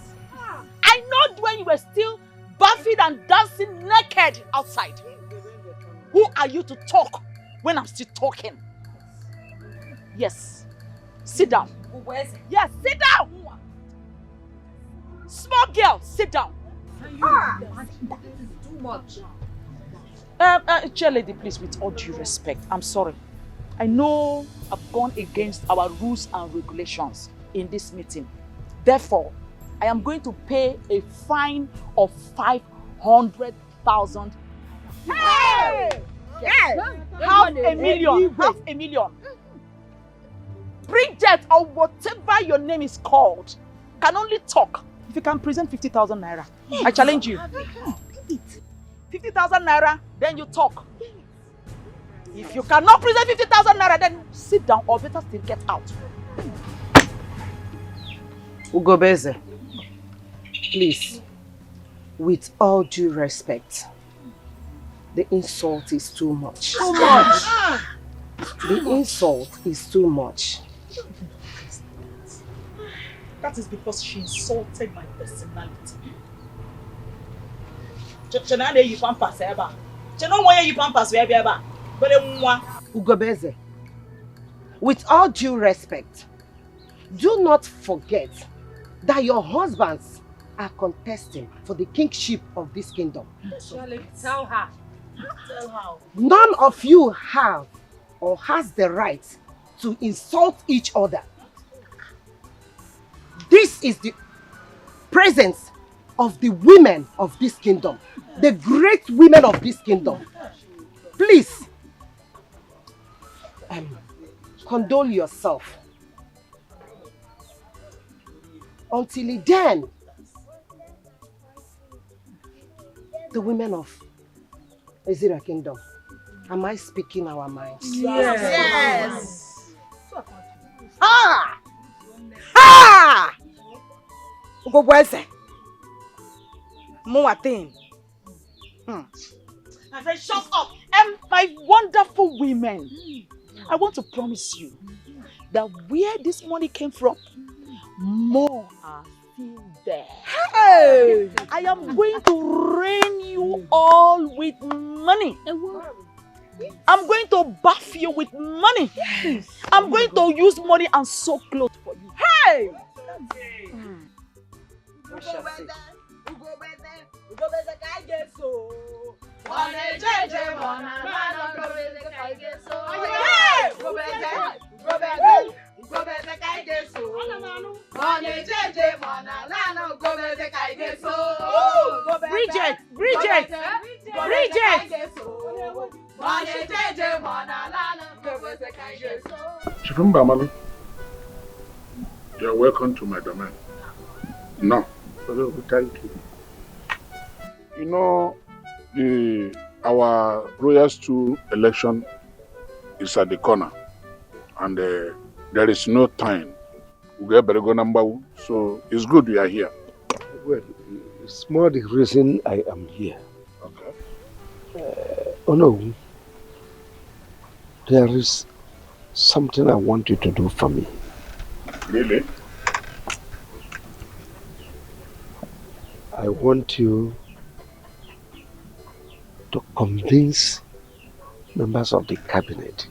I: I know when you were still bathing and dancing naked outside. Who are you to talk when I'm still talking? Yes. Sit down. Yes, sit down. Small girl, sit down.
B: Too much.
I: Chair lady, please, with all due respect, I'm sorry. I know I've gone against our rules and regulations in this meeting. Therefore, I am going to pay a fine of 500,000.
B: Hey!
I: Yes. Half a million. Bridget, or whatever your name is called, can only talk if you can present 50,000 naira. I challenge you. 50,000 naira, then you talk. If you cannot present 50,000 naira, then sit down or better still get out.
E: Ugobeze, please, with all due respect, the insult is too much.
B: Too much.
E: The insult is too much.
I: That is because she insulted my personality.
E: Ugobeze, with all due respect, do not forget that your husbands are contesting for the kingship of this kingdom.
B: Tell her. Tell her.
E: None of you have or has the right to insult each other. This is the presence of the women of this kingdom, the great women of this kingdom. Please, condole yourself. Until then, the women of Ezira Kingdom, am I speaking our minds?
B: Yes.
E: Ha! Ha! Ugobweze. Muatin.
I: I said, shut up! And my wonderful women, I want to promise you that where this money came from, more are still there.
E: Hey!
I: I am going to rain you all with money. I'm going to bath you with money. I'm going to use money and sew clothes for you. Hey!
E: Bridget!
C: Chifumba Mami, you are welcome to my domain. No.
D: Thank you.
C: You know, our Royal Stool election is at the corner, and there is no time. We get better go number one, so it's good we are here.
D: Well, it's more the reason I am here.
C: Okay.
D: Oh no, there is something I want you to do for me.
C: Really?
D: I want you to convince members of the cabinet,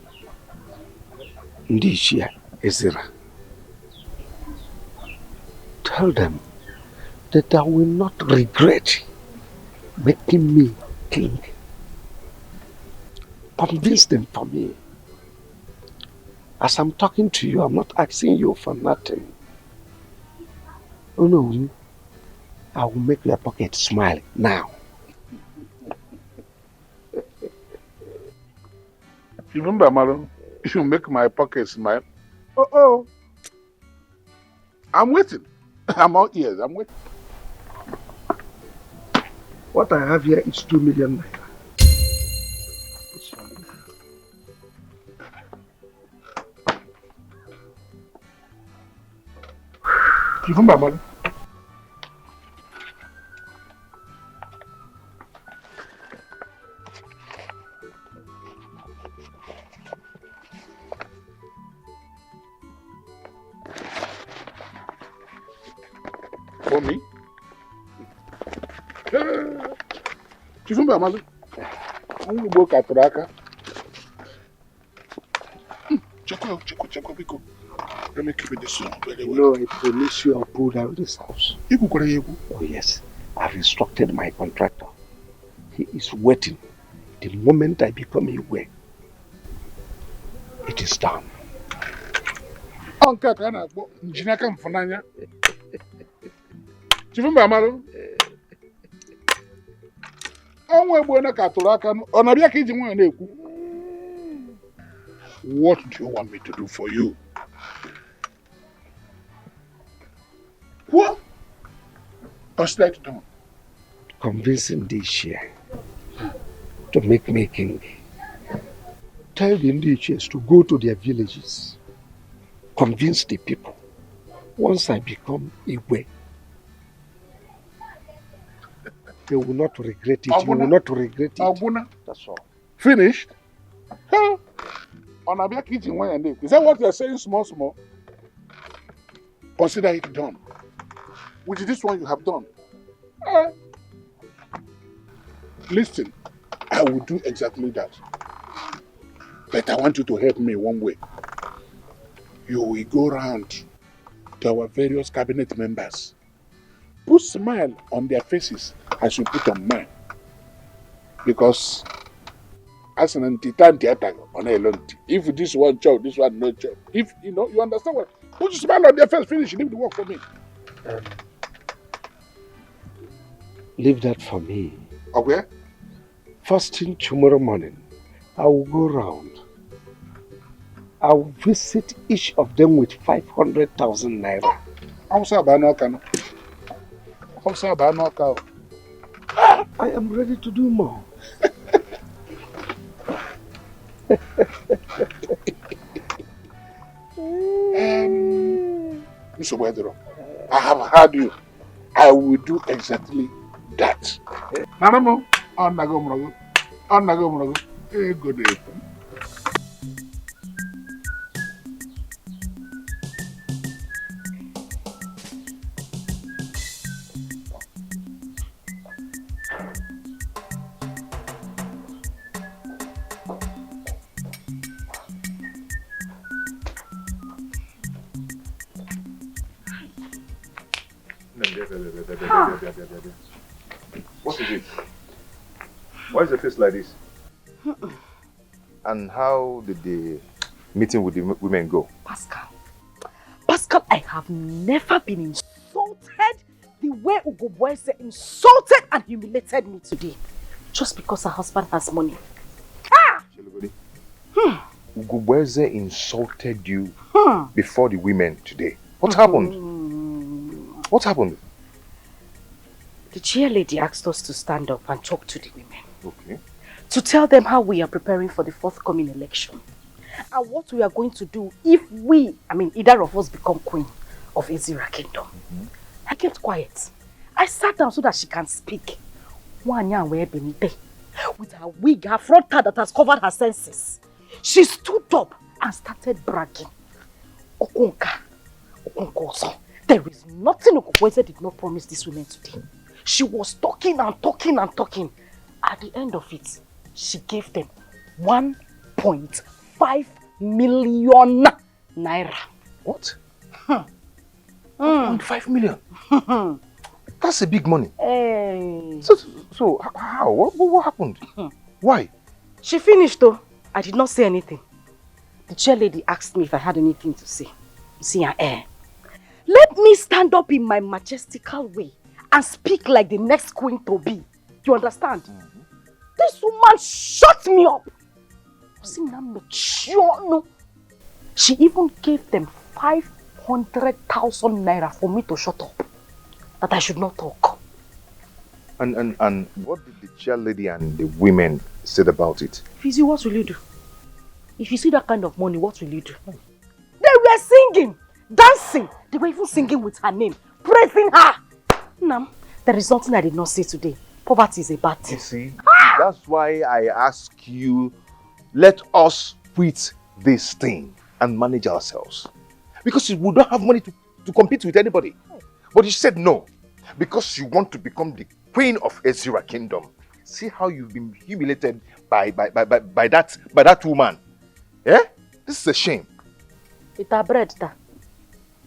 D: Ndishia Ezira, tell them that I will not regret making me king. Convince them for me. As I'm talking to you, I'm not asking you for nothing. Oh no, I will make your pocket smile now.
C: You remember, Marlon? You make my pocket smile. Oh. I'm waiting. I'm all ears. I'm waiting.
D: What I have here is 2 million naira.
C: You remember, Marlon? For me? Chifumba Amalu. I'm going to Katraka. Check, Biko. Let me keep it this one.
D: No, I promise you I'll pull down this house. Oh yes, I've instructed my contractor. He is waiting. The moment I become aware, it is done.
C: Uncle Kana, Jinaka Mfananya. Chifumba Amalu. What do you want me to do for you? What? What's that done?
D: Convincing this year to make me king. Tell the indigenous to go to their villages. Convince the people. Once I become aware, they will not regret it. You will not regret it. That's all.
C: Finished? Huh? Is that what you're saying, small? Consider it done. With this one you have done. Listen, I will do exactly that. But I want you to help me one way. You will go around to our various cabinet members. Put smile on their faces as you put on mine. Because as an anti-theater on a long if this one job, this one no job. If you understand what? Put a smile on their face, finish, leave the work for me.
D: Leave that for me.
C: Okay.
D: First thing tomorrow morning, I will go round. I will visit each of them with 500,000 naira. I am ready to do more.
C: Mr. Wedero, I have heard you. I will do exactly that. Nanamo, on Nago, good day.
A: What is it? Why is the face like this? And how did the meeting with the women go?
B: Pascal, I have never been insulted the way Ugobweze insulted and humiliated me today. Just because her husband has money.
A: Ugobweze insulted you before the women today. What happened? What happened?
B: The chair lady asked us to stand up and talk to the women.
A: Okay.
B: To tell them how we are preparing for the forthcoming election. And what we are going to do if either of us become queen of Ezira Kingdom. I kept quiet. I sat down so that she can speak. With her wig, her front hair that has covered her senses. She stood up and started bragging. Okonka. There is nothing Okonkweze did not promise these women today. She was talking and talking and talking. At the end of it, she gave them 1.5 million naira.
A: What? 1.5 million. That's a big money.
B: Hey.
A: So how? What happened? Why?
B: She finished though. I did not say anything. The chair lady asked me if I had anything to say. You see her air. Let me stand up in my majestical way and speak like the next queen to be. You understand? This woman shut me up. She even gave them 500,000 naira for me to shut up. That I should not talk.
A: And what did the chair lady and the women said about it?
B: Fizi, what will you do? If you see that kind of money, what will you do? They were singing, dancing. They were even singing with her name, praising her. Nam, there is something I did not say today. Poverty is a bad thing.
A: You see, that's why I ask you, let us quit this thing and manage ourselves. Because we don't have money to compete with anybody. But you said no, because you want to become the queen of Ezra Kingdom. See how you've been humiliated by that woman. Yeah? This is a shame.
B: It's a bread, da.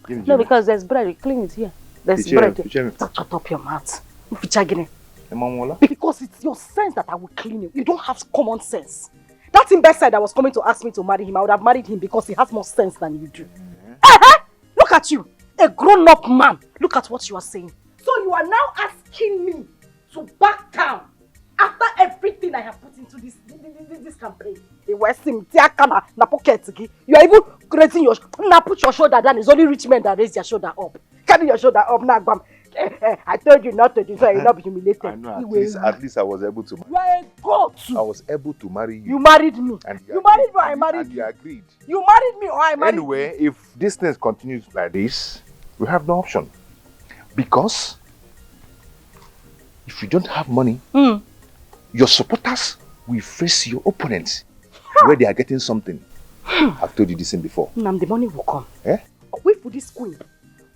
B: No, because there's bread. We clean it here. There's bread. Shut up your mouth. Because it's your sense that I will clean you. You don't have common sense. That imbecile that was coming to ask me to marry him, I would have married him because he has more sense than you do. Look at you. A grown-up man. Look at what you are saying. So you are now asking me to back down after everything I have put into this campaign. You are even raising your now put your shoulder down. It's only rich men that raise their shoulder up. Carry your shoulder up now. I told you not to do so. You'll not be humiliated.
A: I know. At least I was able to.
B: You are a goat.
A: I was able to marry you.
B: You married me.
A: And
B: you married me or I married
A: you. And you agreed.
B: You married me or I married
A: Anyway, if this thing continues like this, we have no option. Because if you don't have money, your supporters will face your opponents where they are getting something. I've told you this thing before.
B: Nam, the money will come.
A: Eh?
B: Wait for this queen.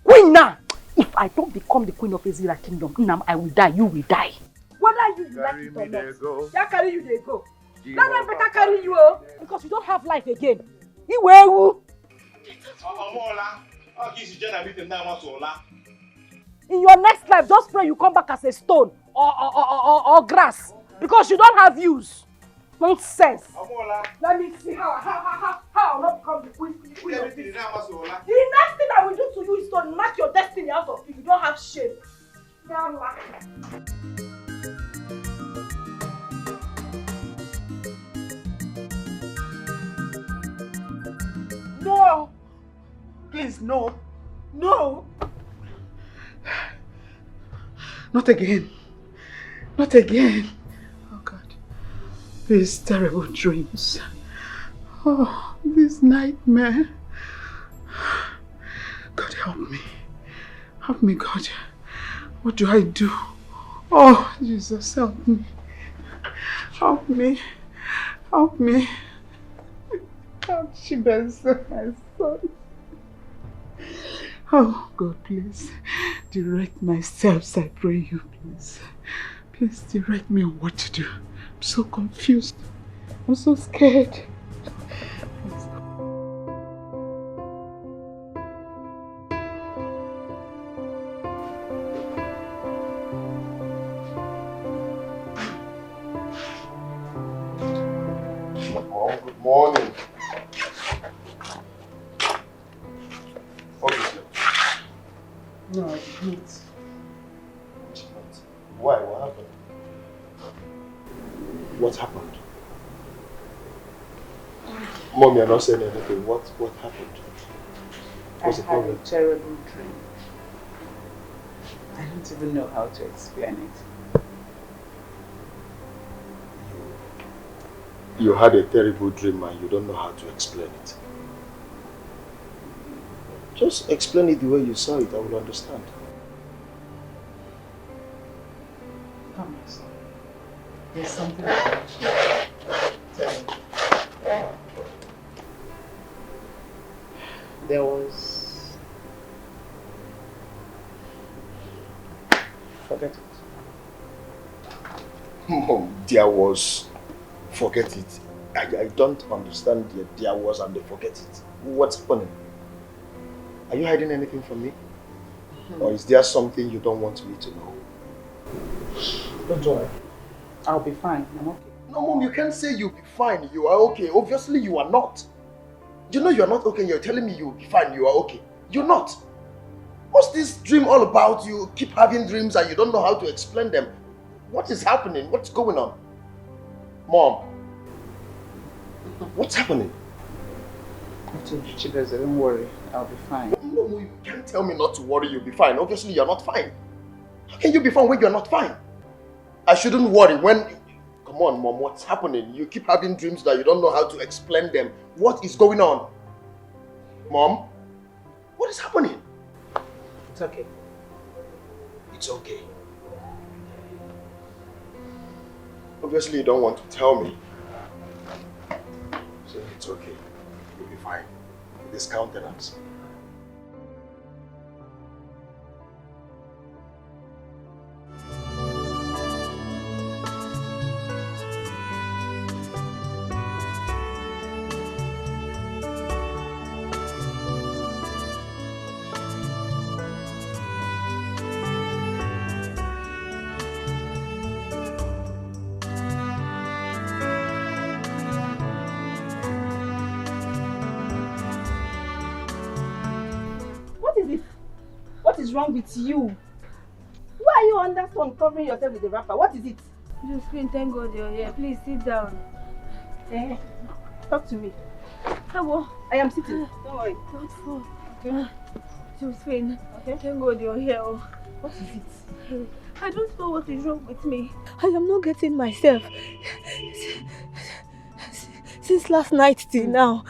B: Queen now! If I don't become the queen of Ezra Kingdom, Nam, I will die, you will die. Whether you like it or not. Yeah, carry you, they go. Let them better carry you, because you don't have life again. You will. In your next life, just pray you come back as a stone or grass, because you don't have use. Nonsense. Let me see how I'll not become the queen of this. The next thing I will do to you is to knock your destiny out of you. You don't have shame.
M: No! Please, no. No! Not again. Not again. Oh God. These terrible dreams. Oh, this nightmare. God help me. Help me, God. What do I do? Oh, Jesus, help me. Help me. Help me. Help Shibes, my son. Oh, God, please. Direct my steps, I pray you, please. Please direct me on what to do. I'm so confused. I'm so scared.
A: Good morning. Obviously.
M: No, I didn't.
A: Why? What happened? What happened? Mom, you're not saying anything. What happened? What's the problem?
M: I had a terrible dream. I don't even know how to explain it.
A: You had a terrible dream and you don't know how to explain it. Just explain it the way you saw it, I will understand.
M: Come on, son. There's something about you. Tell me. There was... Forget it.
A: Mom, there was... Forget it. I don't understand the there was and the forget it. What's happening? Are you hiding anything from me?
D: Or is there something you don't want me to know?
M: Don't worry. I'll be fine. I'm okay.
D: No, Mom, you can't say you'll be fine. You are okay. Obviously, you are not. You know you're not okay. You're telling me you'll be fine. You are okay. You're not. What's this dream all about? You keep having dreams and you don't know how to explain them. What is happening? What's going on? Mom. What's happening?
M: I told you, Chibeze, don't worry. I'll be fine.
D: No, you can't tell me not to worry. You'll be fine. Obviously, you're not fine. How can you be fine when you're not fine? I shouldn't worry when... Come on, Mom, what's happening? You keep having dreams that you don't know how to explain them. What is going on? Mom? What is happening?
M: It's okay.
D: It's okay. Obviously, you don't want to tell me. So it's okay. You'll be fine. This countenance.
G: What is wrong with you? Why are you on that phone covering yourself with a wrapper? What is it?
N: Josephine, thank God you're here. Please sit down.
G: Talk to me.
N: Hello.
G: I am sitting. Don't worry.
N: Don't fall.
G: Okay.
N: Josephine, thank God you're here.
G: What is it?
N: I don't know what is wrong with me. I am not getting myself. Since last night till now,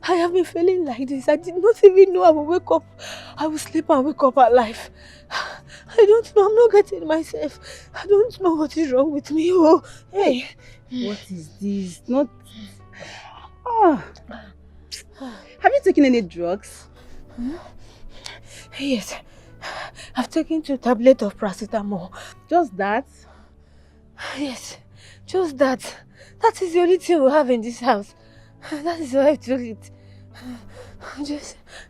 N: I have been feeling like this. I did not even know I would wake up. I will sleep and wake up alive. I don't know. I'm not getting myself. I don't know what is wrong with me. Oh, hey.
G: What is this? Not... Oh. Have you taken any drugs?
N: Yes. I've taken 2 tablets of paracetamol.
G: Just that?
N: Yes. Just that. That is the only thing we have in this house. That is why I took it.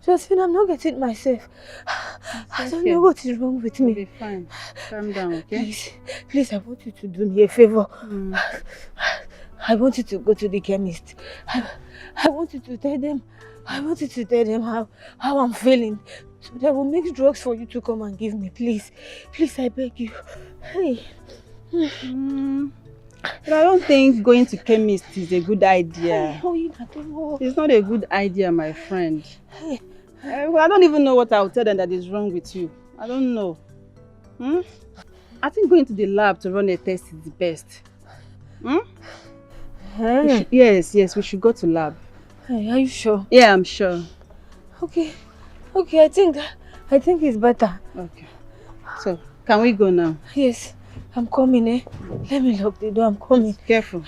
N: Josephine, I'm not getting myself. I don't know what is wrong with me.
G: You'll be fine. Calm down, okay?
N: Please, I want you to do me a favor. I want you to go to the chemist. I want you to tell them. I want you to tell them how I'm feeling. So they will make drugs for you to come and give me. Please. Please, I beg you. Hey.
G: But I don't think going to chemist is a good idea.
N: Hey,
G: it's not a good idea, my friend. Hey. I don't even know what I'll tell them that is wrong with you. I don't know. I think going to the lab to run a test is the best.
N: Hey.
G: Yes, we should go to lab.
N: Hey, are you sure?
G: Yeah, I'm sure.
N: Okay, I think it's better.
G: Okay. So, can we go now?
N: Yes, I'm coming, Let me lock the door, I'm coming.
G: Careful.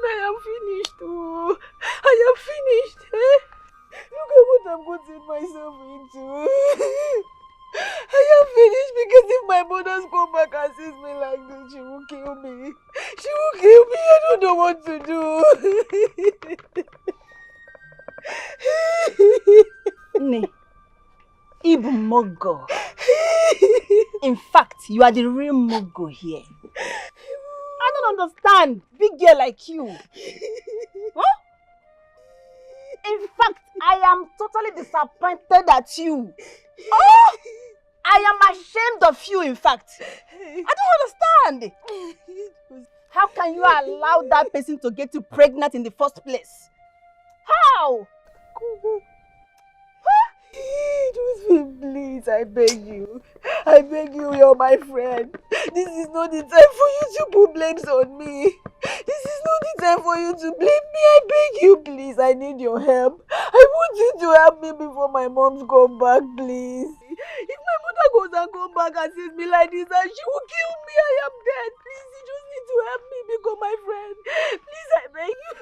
N: I am finished. Oh, I am finished. Look at what I'm putting myself into. I am finished because if my mothers come back and sees me like this, she will kill me. She will kill me. I don't know what to do.
G: Ne. Ibu Mogo. In fact, you are the real Mogo here. I don't understand. Big girl like you. Huh? In fact, I am totally disappointed at you. Oh! I am ashamed of you, in fact. I don't understand. How can you allow that person to get you pregnant in the first place? How?
N: Please, I beg you. I beg you, you're my friend. This is not the time for you to put blames on me. This is not the time for you to blame me. I beg you, please. I need your help. I want you to help me before my mom's come back, please. If my mother goes and come back and sees me like this and she will kill me. I am dead. Please, you just need to help me become my friend. Please, I beg you.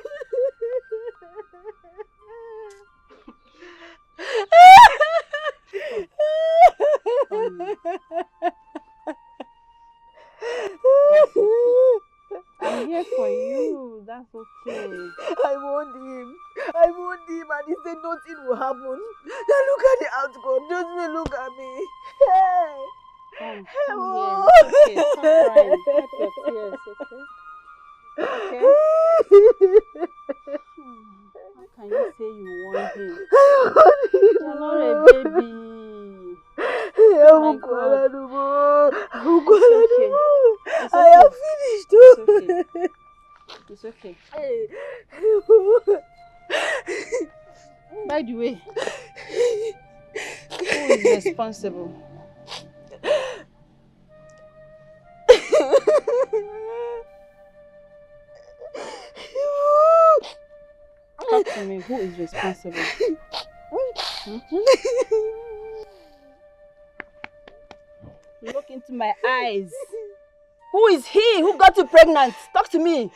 G: I'm here for you. That's okay.
N: I want him. I want him and he said nothing will happen. Now look at the outcome. Just look at me. Hey.
G: Come
N: Oh.
G: here. It's okay. Stop crying. Wipe your tears, okay? Okay? How can you say you want him? You're not a baby. Oh my God. It's okay.
N: I am finished.
G: It's okay. By the way, who is responsible? Talk to me. Who is responsible? Look into my eyes. Who is he? Who got you pregnant? Talk to me.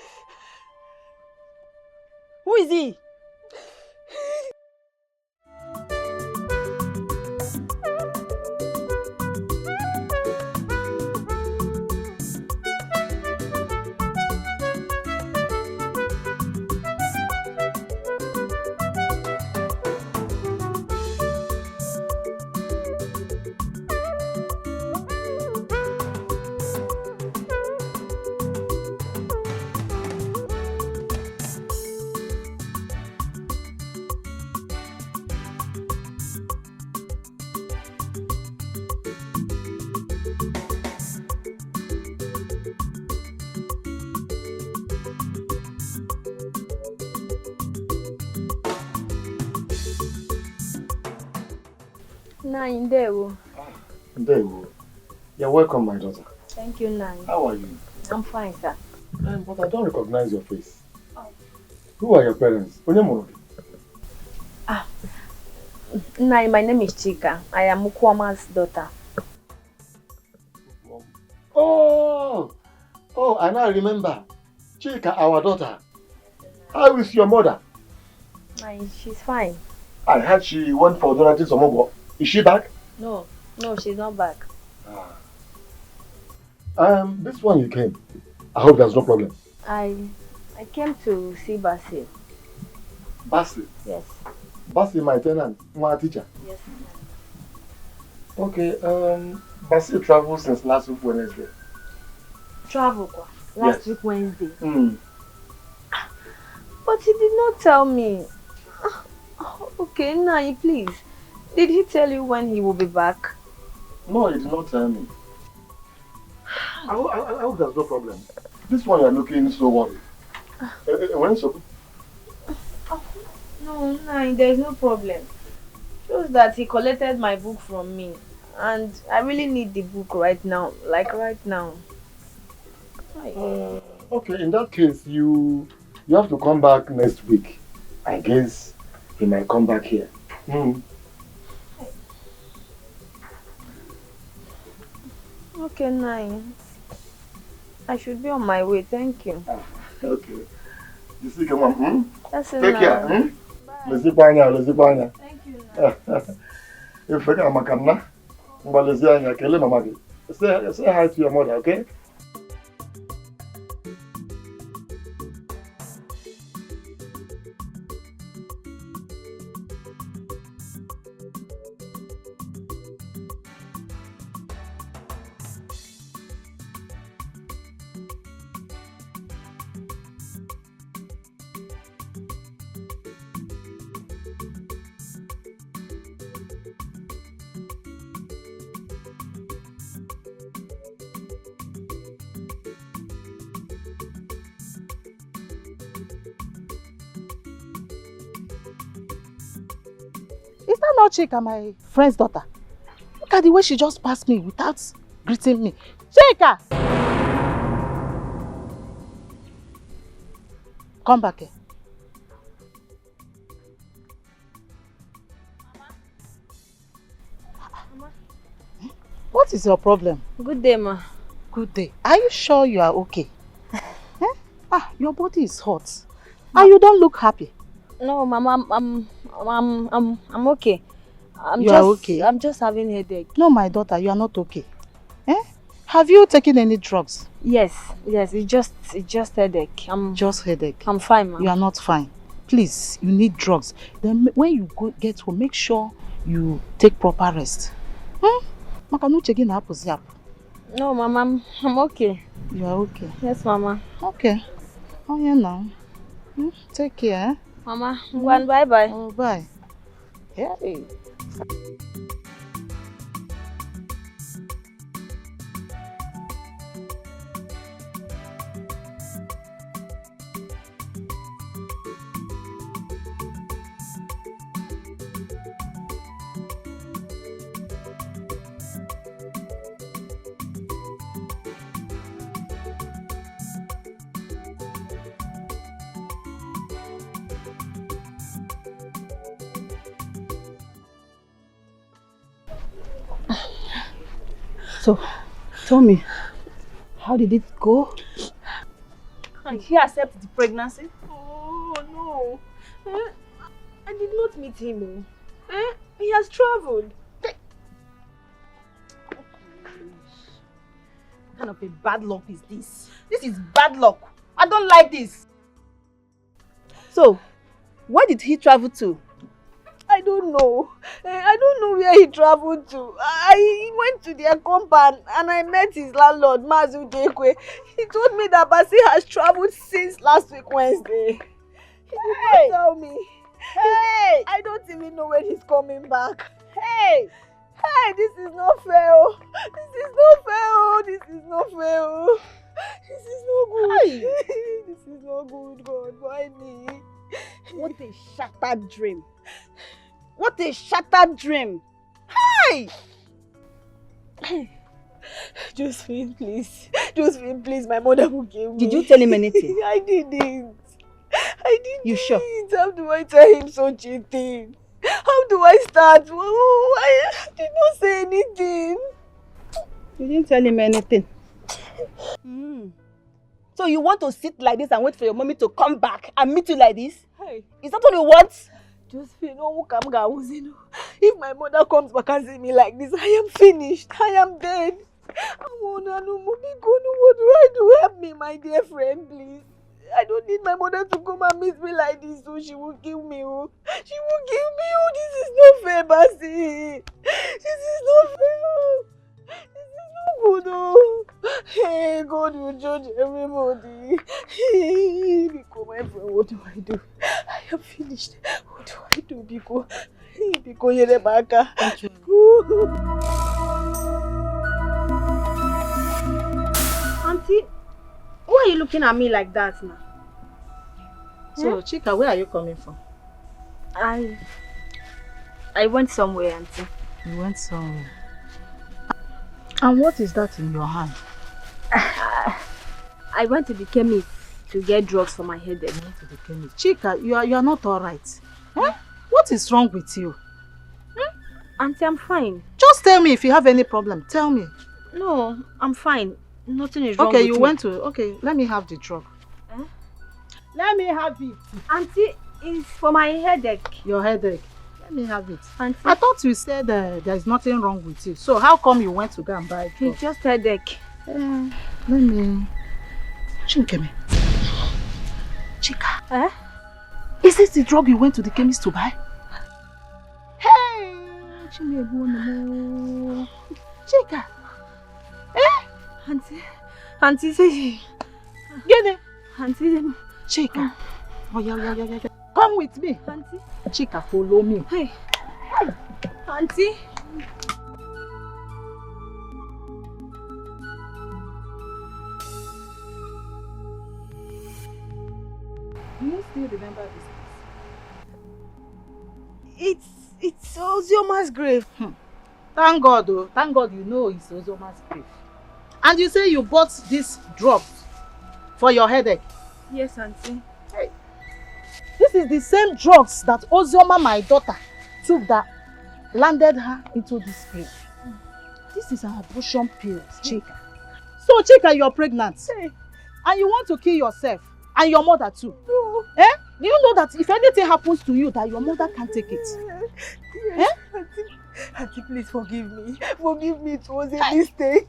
G: Who is he? Nine, there.
A: There you go. You're welcome, my daughter.
G: Thank you, Nine.
A: How are you?
G: I'm fine, sir.
A: But I don't recognize your face. Oh. Who are your parents?
G: Nine, my name is Chika. I am Mukwama's daughter.
A: Oh, I now remember. Chika, our daughter. How is your mother?
G: Nine, she's fine.
A: I heard she went for donating some more. Is she back?
G: No, she's not back.
A: This one you came. I hope there's no problem.
G: I came to see Basil.
A: Basil?
G: Yes.
A: Basil, my tenant, my teacher.
G: Yes.
A: Okay, Basil traveled since last week Wednesday.
G: Travel? Last week Wednesday?
A: Mm.
G: But he did not tell me. Okay, Nai, please. Did he tell you when he will be back?
A: No, he did not tell me. I hope there's no problem. This one you're looking so worried. When so?
G: No, Nai, there's no problem. Just that he collected my book from me. And I really need the book right now. Like right now.
A: Okay, in that case, you have to come back next week. I guess he might come back here. Mm.
G: Okay, Nine. I should be on my way, thank you.
A: Okay. You see, come on.
G: That's
A: Take
G: enough.
A: care.
G: Bye.
A: Let's go.
G: Thank you,
A: If you come, say hi to your mother, okay?
M: Is that not Chika, my friend's daughter? Look at the way she just passed me without greeting me. Chika! Come back here.
G: Mama.
O: What is your problem?
G: Good day, ma.
O: Good day. Are you sure you are okay? Your body is hot. And you don't look happy.
G: No, Mama, I'm okay.
O: You are okay?
G: I'm just having headache.
O: No, my daughter, you are not okay. Have you taken any drugs?
G: Yes, it's just headache.
O: Just headache.
G: I'm fine, Mama.
O: You are not fine. Please, you need drugs. Then when you get home, make sure you take proper rest.
G: No, Mama, I'm okay.
O: You are okay?
G: Yes, Mama.
O: Okay. Oh, yeah, now. Take care.
G: Mama, bye-bye.
O: Oh, bye. Hey. So, tell me, how did it go?
G: And he accepted the pregnancy?
N: Oh, no. I did not meet him. He has traveled.
G: What kind of a bad luck is this? This is bad luck. I don't like this. So, where did he travel to?
N: I don't know. I don't know where he traveled to. I went to their compound and I met his landlord, Mazu Dikeh. He told me that Basi has traveled since last week, Wednesday. He did not tell me. Hey! I don't even know when he's coming back. Hey! Hey, this is not fair. This is not fair. This is not fair. This is not good. This is not good, God. Why me?
G: What a shattered dream. What a shattered dream. Hey!
N: Josephine, please. Josephine, please. My mother will kill me.
G: Did you tell him anything?
N: I didn't. I didn't.
G: You sure?
N: How do I tell him so cheating? How do I start? I did not say anything.
G: You didn't tell him anything?
N: So you want to sit like this and wait for your mommy to come back and meet you like this? Hey. Is that what you want? Josephine, if my mother comes back and see me like this, I am finished. I am dead. What do I do? Help me, my dear friend, please. I don't need my mother to come and meet me like this, so she will kill me. She will kill me. This is not fair, Basi. This is not fair. This is not good. Hey, God will judge everybody. Biko, my friend, what do I do? I am finished. What do I do, Biko? Biko, Yerebaka.
G: Auntie, why are you looking at me like that now?
O: So, Chika, where are you coming from?
G: I went somewhere, Auntie.
O: You went somewhere. And what is that in your hand?
G: I went to the chemist to get drugs for my headache.
O: You went to the chemist. Chika, you are not all right. What is wrong with you?
G: Auntie, I'm fine.
O: Just tell me if you have any problem. Tell me.
G: No, I'm fine. Nothing is wrong with me.
O: Okay, you went to... Okay, let me have the drug. Let me have it.
G: Auntie, it's for my headache.
O: Your headache? Let me have it.
G: Auntie.
O: I thought you said there is nothing wrong with you. So how come you went to go and buy it?
G: It's just headache.
O: Let me... Chinkeme. Chika. Is this the drug you went to the chemist to buy? Hey! Chika.
G: Auntie, say...
O: Get it.
G: Auntie,
O: Chika. Oh, yeah. Come with me.
G: Auntie.
O: Chika, follow me.
G: Hey. Auntie.
O: Do you still remember this place?
N: It's Ozioma's grave.
O: Thank God, though. Thank God you know it's Ozioma's grave. And you say you bought this drugs for your headache?
G: Yes, Auntie.
O: Hey. This is the same drugs that Ozioma, my daughter, took that landed her into this grave. This is an abortion pill, Chika. So, Chika, you're pregnant. And you want to kill yourself. And your mother too.
N: No.
O: Eh? Do you know that if anything happens to you, that your mother can't take it?
N: Yes. Auntie, please forgive me. Forgive me, it was a mistake.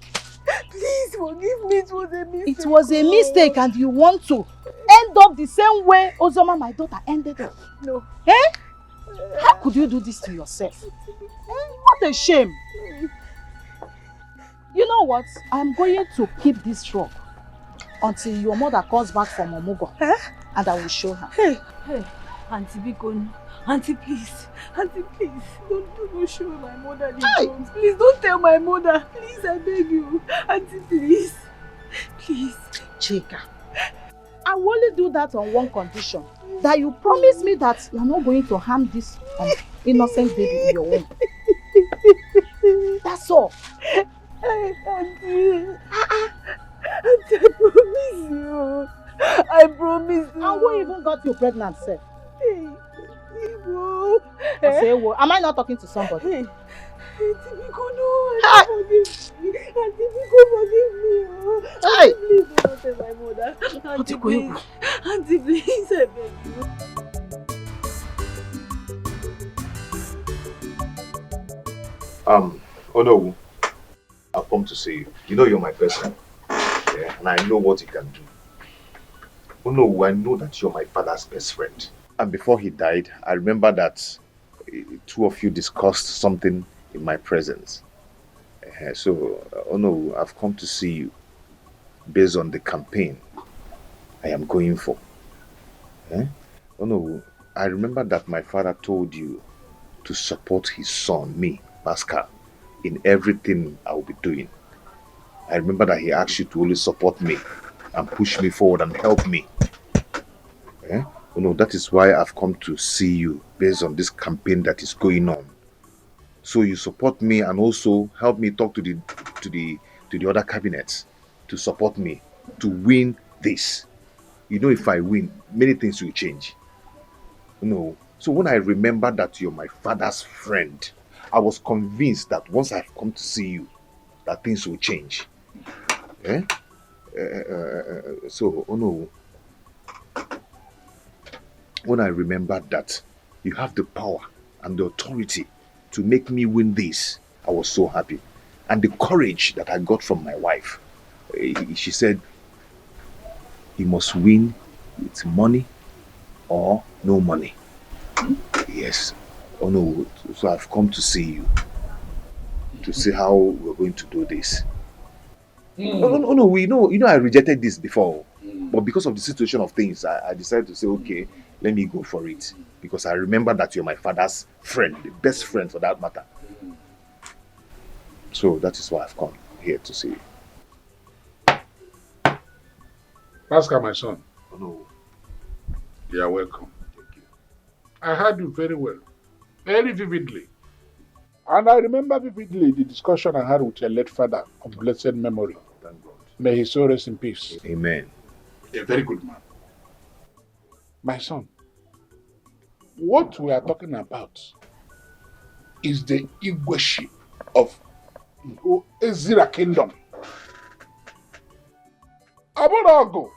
N: Please forgive me, it was a mistake.
O: It was a mistake and you want to end up the same way Ozoma, my daughter, ended up.
N: No.
O: Eh? How could you do this to yourself? What a shame. You know what? I'm going to keep this drug until your mother comes back from Omugo. And I will show her.
N: Hey, Auntie Bikon. Auntie, please. Auntie, please. Don't show my mother the drugs. Please, don't tell my mother. Please, I beg you. Auntie, please. Please.
O: Chika, I will only do that on one condition. That you promise me that you're not going to harm this innocent baby in your womb. That's all.
N: Auntie. Auntie, I promise you. I promise you.
O: And who even got you pregnant, sir?
N: Iwo.
O: Am I not talking to somebody?
N: Auntie Biko, no. Auntie, forgive me. Auntie, please don't tell my mother. Auntie, please. Auntie, please, I beg you.
A: Oh no, I've come to see you. You know you're my best friend. Yeah, and I know what you can do. Oh no, I know that you're my father's best friend. And before he died, I remember that two of you discussed something in my presence. Oh no, I've come to see you based on the campaign I am going for. Oh no, I remember that my father told you to support his son, me, Pascal, in everything I will be doing. I remember that he asked you to only support me and push me forward and help me. Oh no, that is why I've come to see you based on this campaign that is going on. So you support me and also help me talk to the other cabinets to support me to win this. You know, if I win, many things will change. No. So when I remember that you're my father's friend, I was convinced that once I've come to see you, that things will change. So, oh no. When I remembered that you have the power and the authority to make me win this, I was so happy. And the courage that I got from my wife, she said, you must win with money or no money. Yes. Oh no. So I've come to see you to see how we're going to do this. Oh no, you know I rejected this before. But because of the situation of things, I decided to say, okay, let me go for it. Because I remember that you're my father's friend, the best friend for that matter. So that is why I've come here to see you.
C: Pascal, my son.
A: Oh no.
C: You are welcome. Thank you. I heard you very well, very vividly. And I remember vividly the discussion I had with your late father of blessed memory.
A: Thank God.
C: May his soul rest in peace.
A: Amen.
C: A very good man. My son, what we are talking about is the egoship of Ezra Kingdom. Aborago.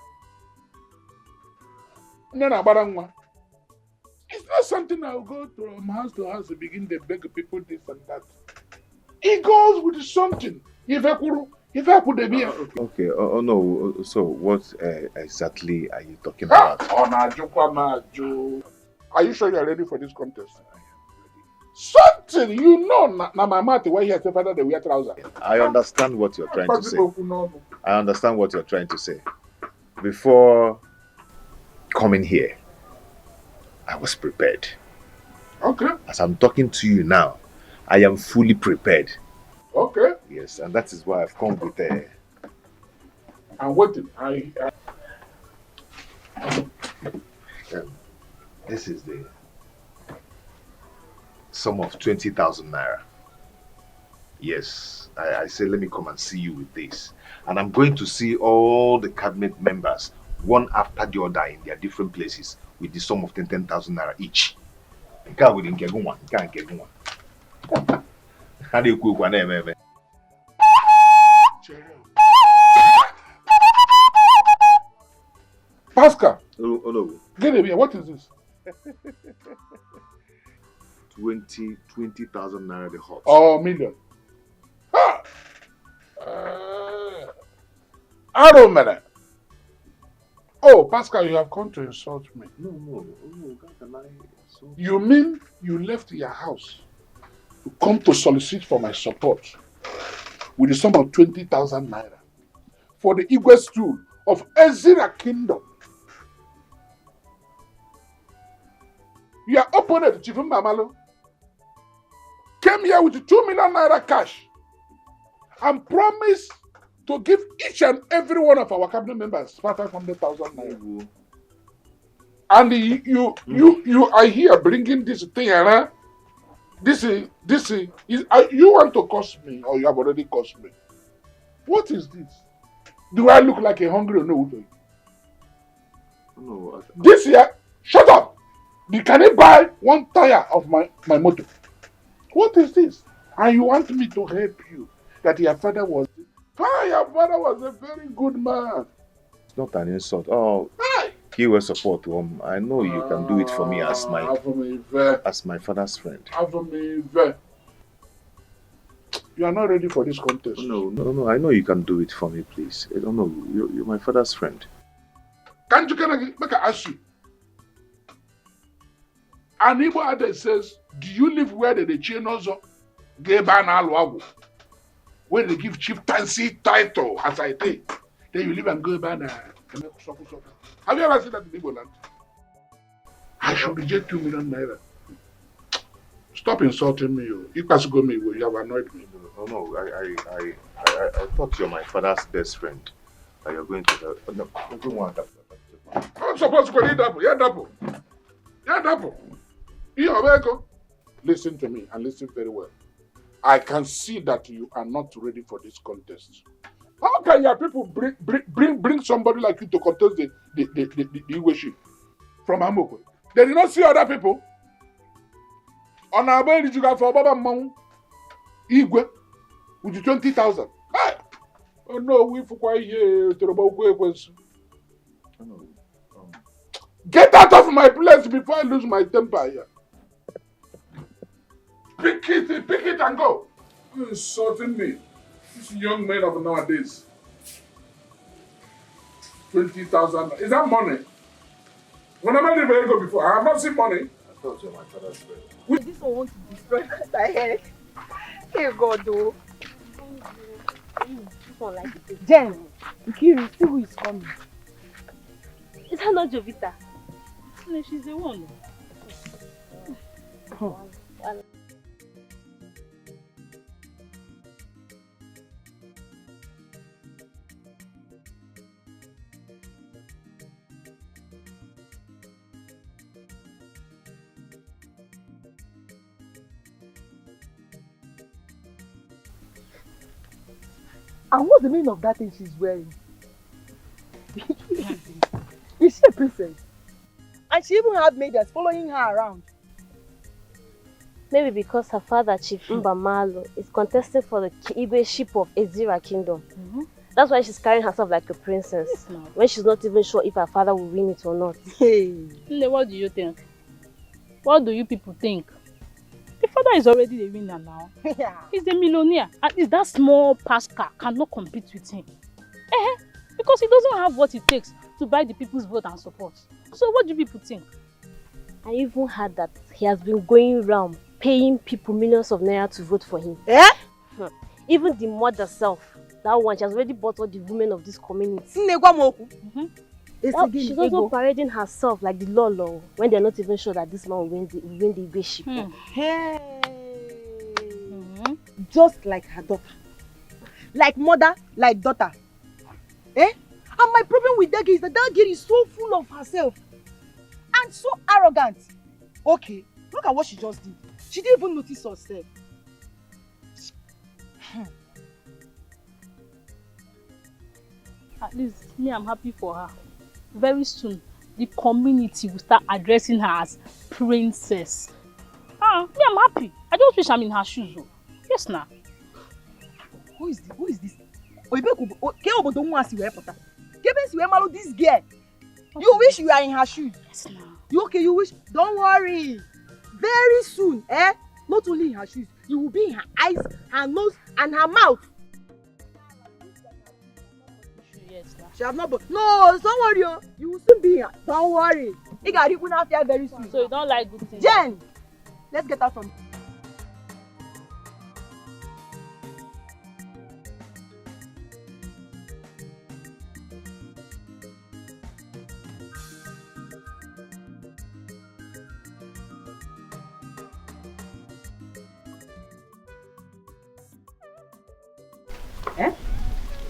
C: It's not something I'll go from house to house and begin to beg people this and that. It goes with something. If I put the beer.
A: Okay, oh no, so what exactly are you talking about?
C: Are you sure you are ready for this contest? Something, you know, na my mouth why he has the father they wear trousers.
A: I understand what you're trying to say. I understand what you're trying to say. Before coming here, I was prepared.
C: Okay.
A: As I'm talking to you now, I am fully prepared.
C: Okay.
A: Yes, and that is why I've come with
C: I'm waiting.
A: This is the sum of 20,000 naira. Yes, I said let me come and see you with this. And I'm going to see all the cabinet members, one after the other in their different places, with the sum of 10,000 naira each. How do you go?
C: Pascal.
A: Oh no.
C: Get here. What is this?
A: 20,000 naira the hot.
C: Oh, million. Ah! I don't matter. Oh, Pascal, you have come to insult me.
A: No, can I
C: You mean you left your house to come to solicit for my support with the sum of 20,000 naira for the Igwe stool of Ezra Kingdom? Your opponent, Chief Mbamalo, came here with 2 million naira cash and promised to give each and every one of our cabinet members 500,000 naira. And you are here bringing this thing around. This is you want to cost me, or you have already cost me? What is this? Do I look like a hungry or no?
A: No.
C: This year, shut up. Can you buy one tire of my motor? What is this? And you want me to help you? That your father was... your father was a very good man.
A: It's not an insult. Oh, he will support him. I know you can do it for me as my father's friend.
C: You are not ready for this contest.
A: No. I know you can do it for me, please. I don't know. You're my father's friend.
C: Can I ask you? An Igbo adage says, do you live where they chain also? Where they give chieftaincy title, as I think. Then you live and go back and have you ever seen that in Igbo land? I should reject 2 million naira. Stop insulting me. You have annoyed me.
A: No, I thought you're my father's best friend. That you're going to help. No, I don't want that.
C: I'm supposed to go double. Yeah, double. Listen to me and listen very well. I can see that you are not ready for this contest. How can your people bring somebody like you to contest the Igwe from Amoko? They did not see other people. On our way, you got for Baba Mount Igwe with 20,000. Hey! Oh no, we for quite here to the Get out of my place before I lose my temper here. Pick it and go. You're insulting me. This young men of nowadays. 20,000. Is that money? When I met the before, I have not seen money.
A: I thought you were my father's friend.
F: This one wants to destroy my head. Hey God, though. This one like it.
N: Jen, Nkiri, see who is coming. Is that not Jovita?
I: No, she's the one.
E: And what's the meaning of that thing she's wearing? Is she a princess? And she even had maidens following her around.
N: Maybe because her father, Chief Mbamalo, is contesting for the Igwe ship of Ezra Kingdom. That's why she's carrying herself like a princess. When she's not even sure if her father will win it or not.
I: Hey, what do you think? What do you people think? The father is already the winner now.
E: Yeah.
I: He's the millionaire. At least that small Pascal cannot compete with him. Because he doesn't have what it takes to buy the people's vote and support. So what do people think?
N: I even heard that he has been going around paying people millions of naira to vote for him. Even the mother herself, that one, she has already bought all the women of this community. Well, she's also parading herself like the Lolo when they're not even sure that this man will win the Igwe ship.
E: Hey. Just like her daughter. Like mother, like daughter. And my problem with that girl is that girl is so full of herself. And so arrogant. Okay, look at what she just did. She didn't even notice herself.
I: At least me, I'm happy for her. Very soon, the community will start addressing her as princess. Me, I'm happy. I just wish I'm in her shoes. Yes, now.
E: Who is this? This girl. You wish you are in her shoes. Yes, you okay? You wish? Don't worry. Very soon, not only in her shoes, you will be in her eyes, her nose, and her mouth. She has not. No, don't worry. You will soon be here. Don't worry. You got it after very soon.
G: So you don't like good things?
E: Jen, let's get out from.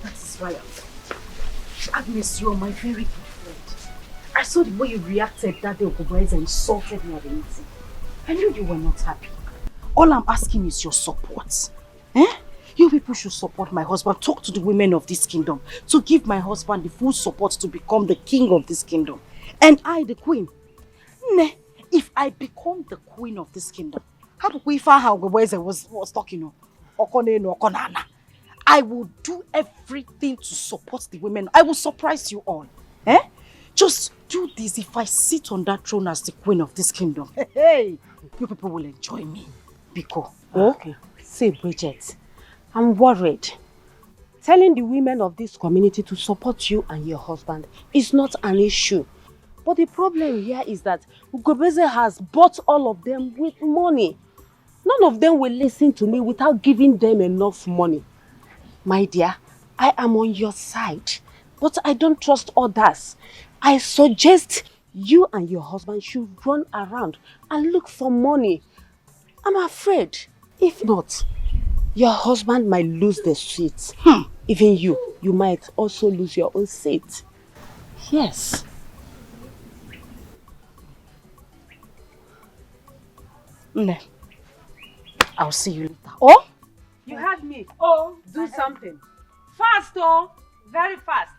E: That's why Agnes, you're my very good friend. I saw the way you reacted that day Ogoboys and insulted me at the meeting. I knew you were not happy. All I'm asking is your support. You people should support my husband. Talk to the women of this kingdom to give my husband the full support to become the king of this kingdom. And I, the queen. If I become the queen of this kingdom, how do we find how Ogoboys was talking? I will do everything to support the women. I will surprise you all. Just do this. If I sit on that throne as the queen of this kingdom, hey, you people will enjoy me. Biko.
P: Okay. See, Bridget, I'm worried. Telling the women of this community to support you and your husband is not an issue. But the problem here is that Ugobeze has bought all of them with money. None of them will listen to me without giving them enough money. My dear, I am on your side, but I don't trust others. I suggest you and your husband should run around and look for money. I'm afraid, if not, your husband might lose the seat. Even you might also lose your own seat. Yes.
E: I'll see you later. Oh?
P: You heard me. Oh, do something. Fast, oh. Very fast.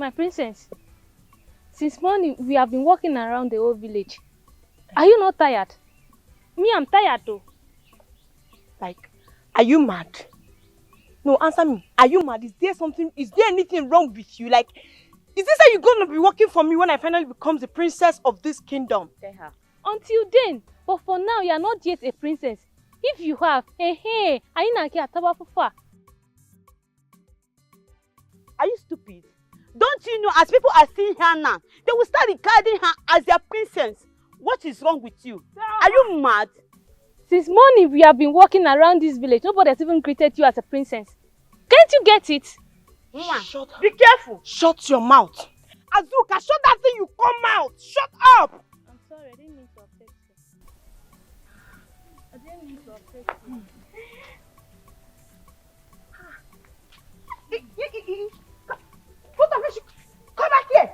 Q: My princess, since morning we have been walking around the whole village. Are you not tired? Me, I'm tired too.
P: Like, are you mad? No, answer me. Are you mad? Is there anything wrong with you? Like, is this how you're gonna be working for me when I finally become the princess of this kingdom?
Q: Until then, but for now you are not yet a princess. If you have, are
P: you stupid? Don't you know, as people are seeing her now, they will start regarding her as their princess. What is wrong with you? Are you mad?
Q: Since morning we have been walking around this village. Nobody has even greeted you as a princess. Can't you get it?
P: Shut up. Be careful. Shut your mouth. Azuka, shut that thing you come out. Shut up.
Q: I'm sorry, I didn't mean to upset you. I didn't mean to upset you.
E: Both of you, come back here.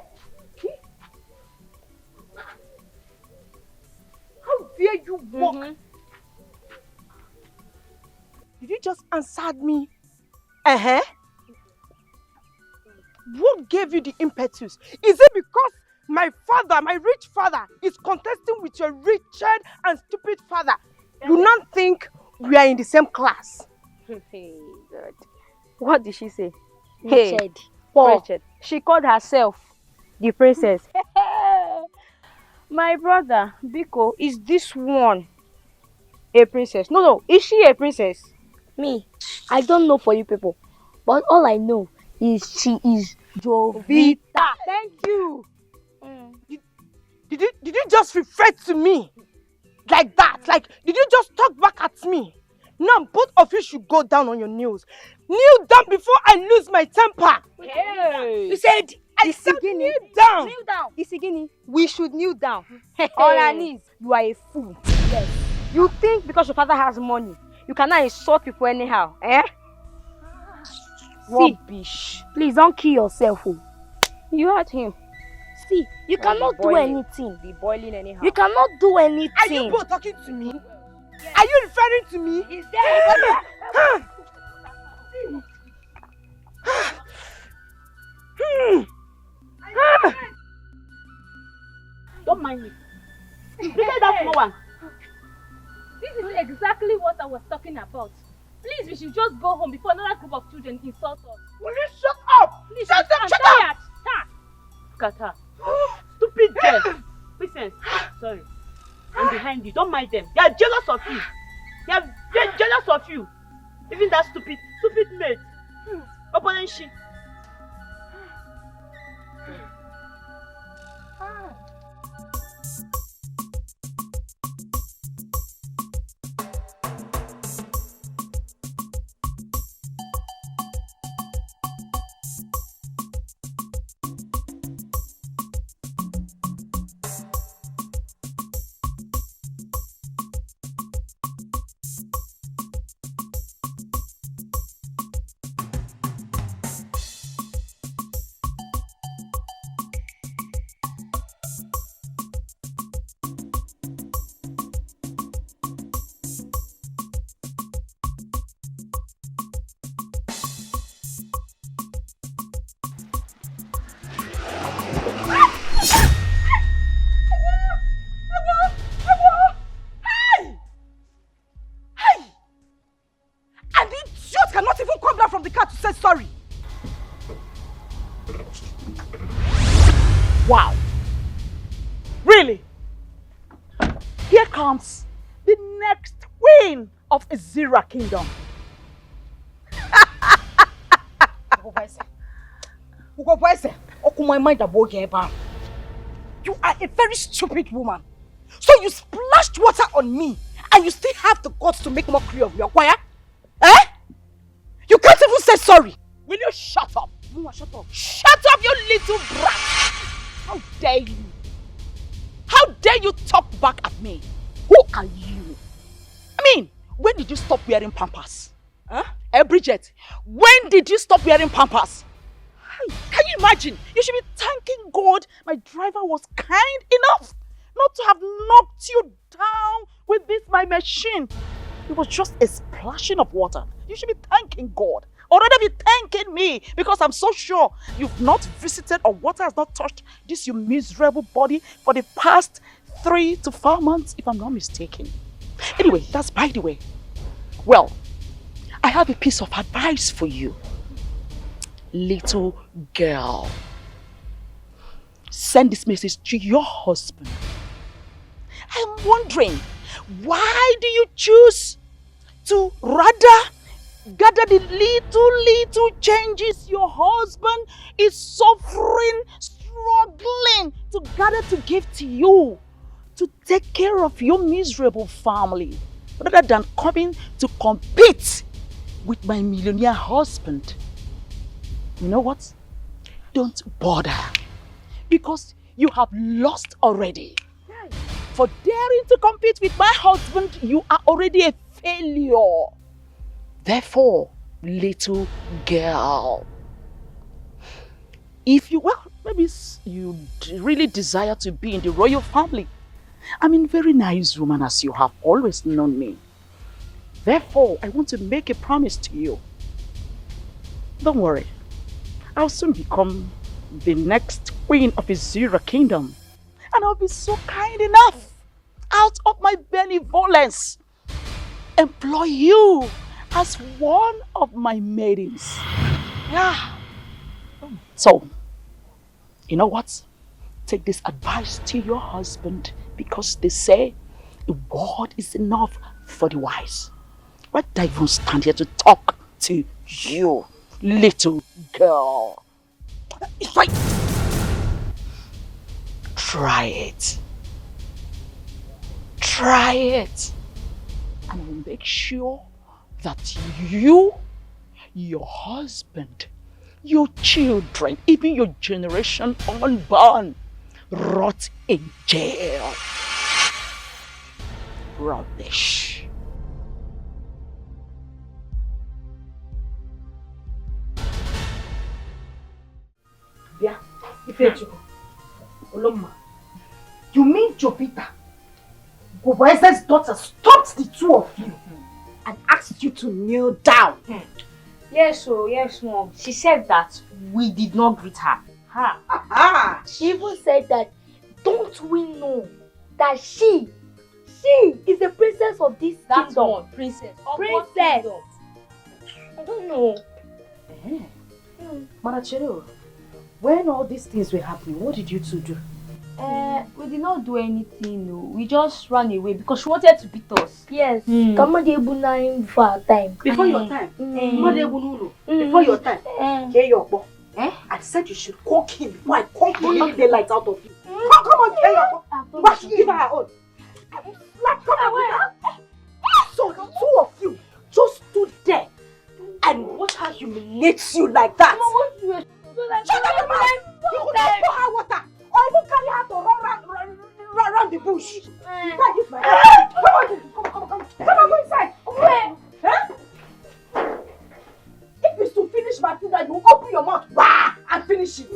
E: How dare you walk?
P: Did you just answer me? What gave you the impetus? Is it because my father, my rich father, is contesting with your wretched and stupid father? You not think we are in the same class?
Q: Hey, God. What did she say?
G: Wretched.
Q: Wretched. She called herself the princess. My brother, Biko, is this one a princess? No, is she a princess?
G: Me, I don't know for you people, but all I know is she is Jovita.
P: Thank you. Did you just refer to me?
E: Like that? Like, did you just talk back at me? Now, both of you should go down on your knees. Kneel down before I lose my temper.
G: Hey.
E: You said, I said kneel down.
G: Kneel down. Isigini, we should kneel down. On our knees. You are a fool. Yes. You think because your father has money, you cannot insult people anyhow, eh? See,
E: rubbish.
G: Please don't kill yourself. Oh. You heard him. See, you cannot do anything.
N: Be boiling anyhow.
G: You cannot do anything.
E: Are you both talking to me? Are you referring to me?
G: Is there
O: Don't mind me. Pretend that's no one.
Q: This is exactly what I was talking about. Please, we should just go home before another group of children insult us.
E: Will you shut up?
Q: Please,
E: Shut
Q: I'm
E: up! Shut
Q: tired.
E: up!
O: Kata. Stupid girl. Listen, sorry. I'm behind you. Don't mind them. They are jealous of you. They're jealous of you. Even that stupid mate. Open she.
E: Sorry. Wow. Really? Here comes the next queen of Azira Kingdom. You are a very stupid woman. So you splashed water on me and you still have the guts to make mockery of your choir? Eh? You can't even say sorry. Will you shut up? Shut up. Shut up, you little brat. How dare you? How dare you talk back at me? Who are you? I mean, when did you stop wearing pampers? Huh? Bridget, when did you stop wearing pampers? Can you imagine? You should be thanking God my driver was kind enough not to have knocked you down with this my machine. It was just a splashing of water. You should be thanking God. Or rather be thanking me because I'm so sure you've not visited or water has not touched this your miserable body for the past 3 to 4 months, if I'm not mistaken. Anyway, that's by the way. Well, I have a piece of advice for you. Little girl. Send this message to your husband. I'm wondering, why do you choose to rather gather the little changes your husband is suffering, struggling to gather to give to you, to take care of your miserable family, rather than coming to compete with my millionaire husband? You know what? Don't bother, because you have lost already. For daring to compete with my husband, you are already a failure. Therefore, little girl, if you, well, maybe you really desire to be in the royal family, I'm a very nice woman as you have always known me. Therefore, I want to make a promise to you. Don't worry, I'll soon become the next queen of Azira Kingdom. And I'll be so kind enough, out of my benevolence, employ you as one of my maidens. Yeah. So, you know what? Take this advice to your husband, because they say a word is enough for the wise. Why do I even stand here to talk to you, little girl? It's like, try it.
I: try it. And I will make sure that you, your husband, your children, even your generation unborn, rot in jail. Rubbish.
B: Yeah, you mean Jovita, Goboeze's daughter, stopped the two of you and asked you to kneel down?
Q: Yes, Mom. She said that we did not greet her.
N: She even said that, don't we know that she is the princess of this kingdom.
Q: One, princess.
N: Princess. I don't know.
B: Marachero, when all these things were happening, what did you two do?
Q: We did not do anything, no. We just ran away because she wanted to beat us.
N: Yes. Come on, before our time.
B: Before your time? Before your time? Get your boy. I said you should cook him before I cook the daylight out of you. Come on, get your boy. Why should you give her her own? Come on. So the two of you just stood there and watch her humiliate you like that. Shut up, man! You could not pour her water or even carry her to run around the bush. Come on, go inside. If it's to finish my food, you open your mouth and finish it.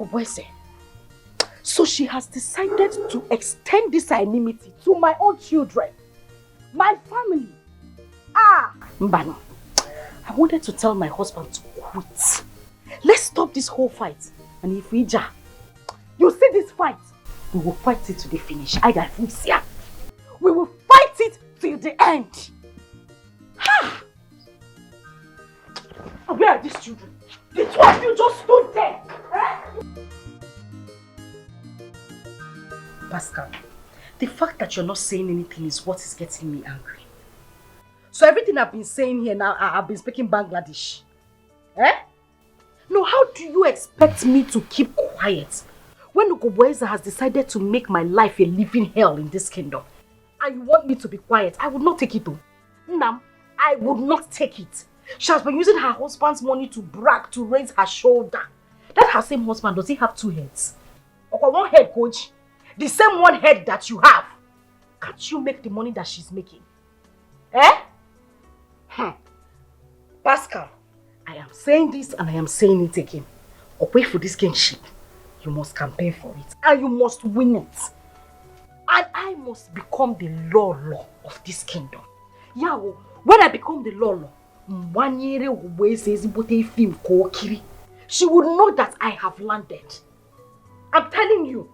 B: Obwese. So she has decided to extend this enmity to my own children, my family. Mbano, I wanted to tell my husband to quit. Let's stop this whole fight. And if we you see this fight, we will fight it to the finish. We will fight it till the end. And where are these children? The two of you just stood there. Pascal, the fact that you're not saying anything is what is getting me angry. So everything I've been saying here now, I've been speaking Bangladesh. No, how do you expect me to keep quiet when Ugoboeza has decided to make my life a living hell in this kingdom? And you want me to be quiet? I would not take it though. Nam, I would not take it. She has been using her husband's money to brag, to raise her shoulder. That her same husband, does he have two heads? Or one head, coach? The same one head that you have. Can't you make the money that she's making? Pascal, I am saying this and I am saying it again. Away for this kingship, you must campaign for it. And you must win it. And I must become the law of this kingdom. Yeah, when I become the law, she would know that I have landed. I'm telling you.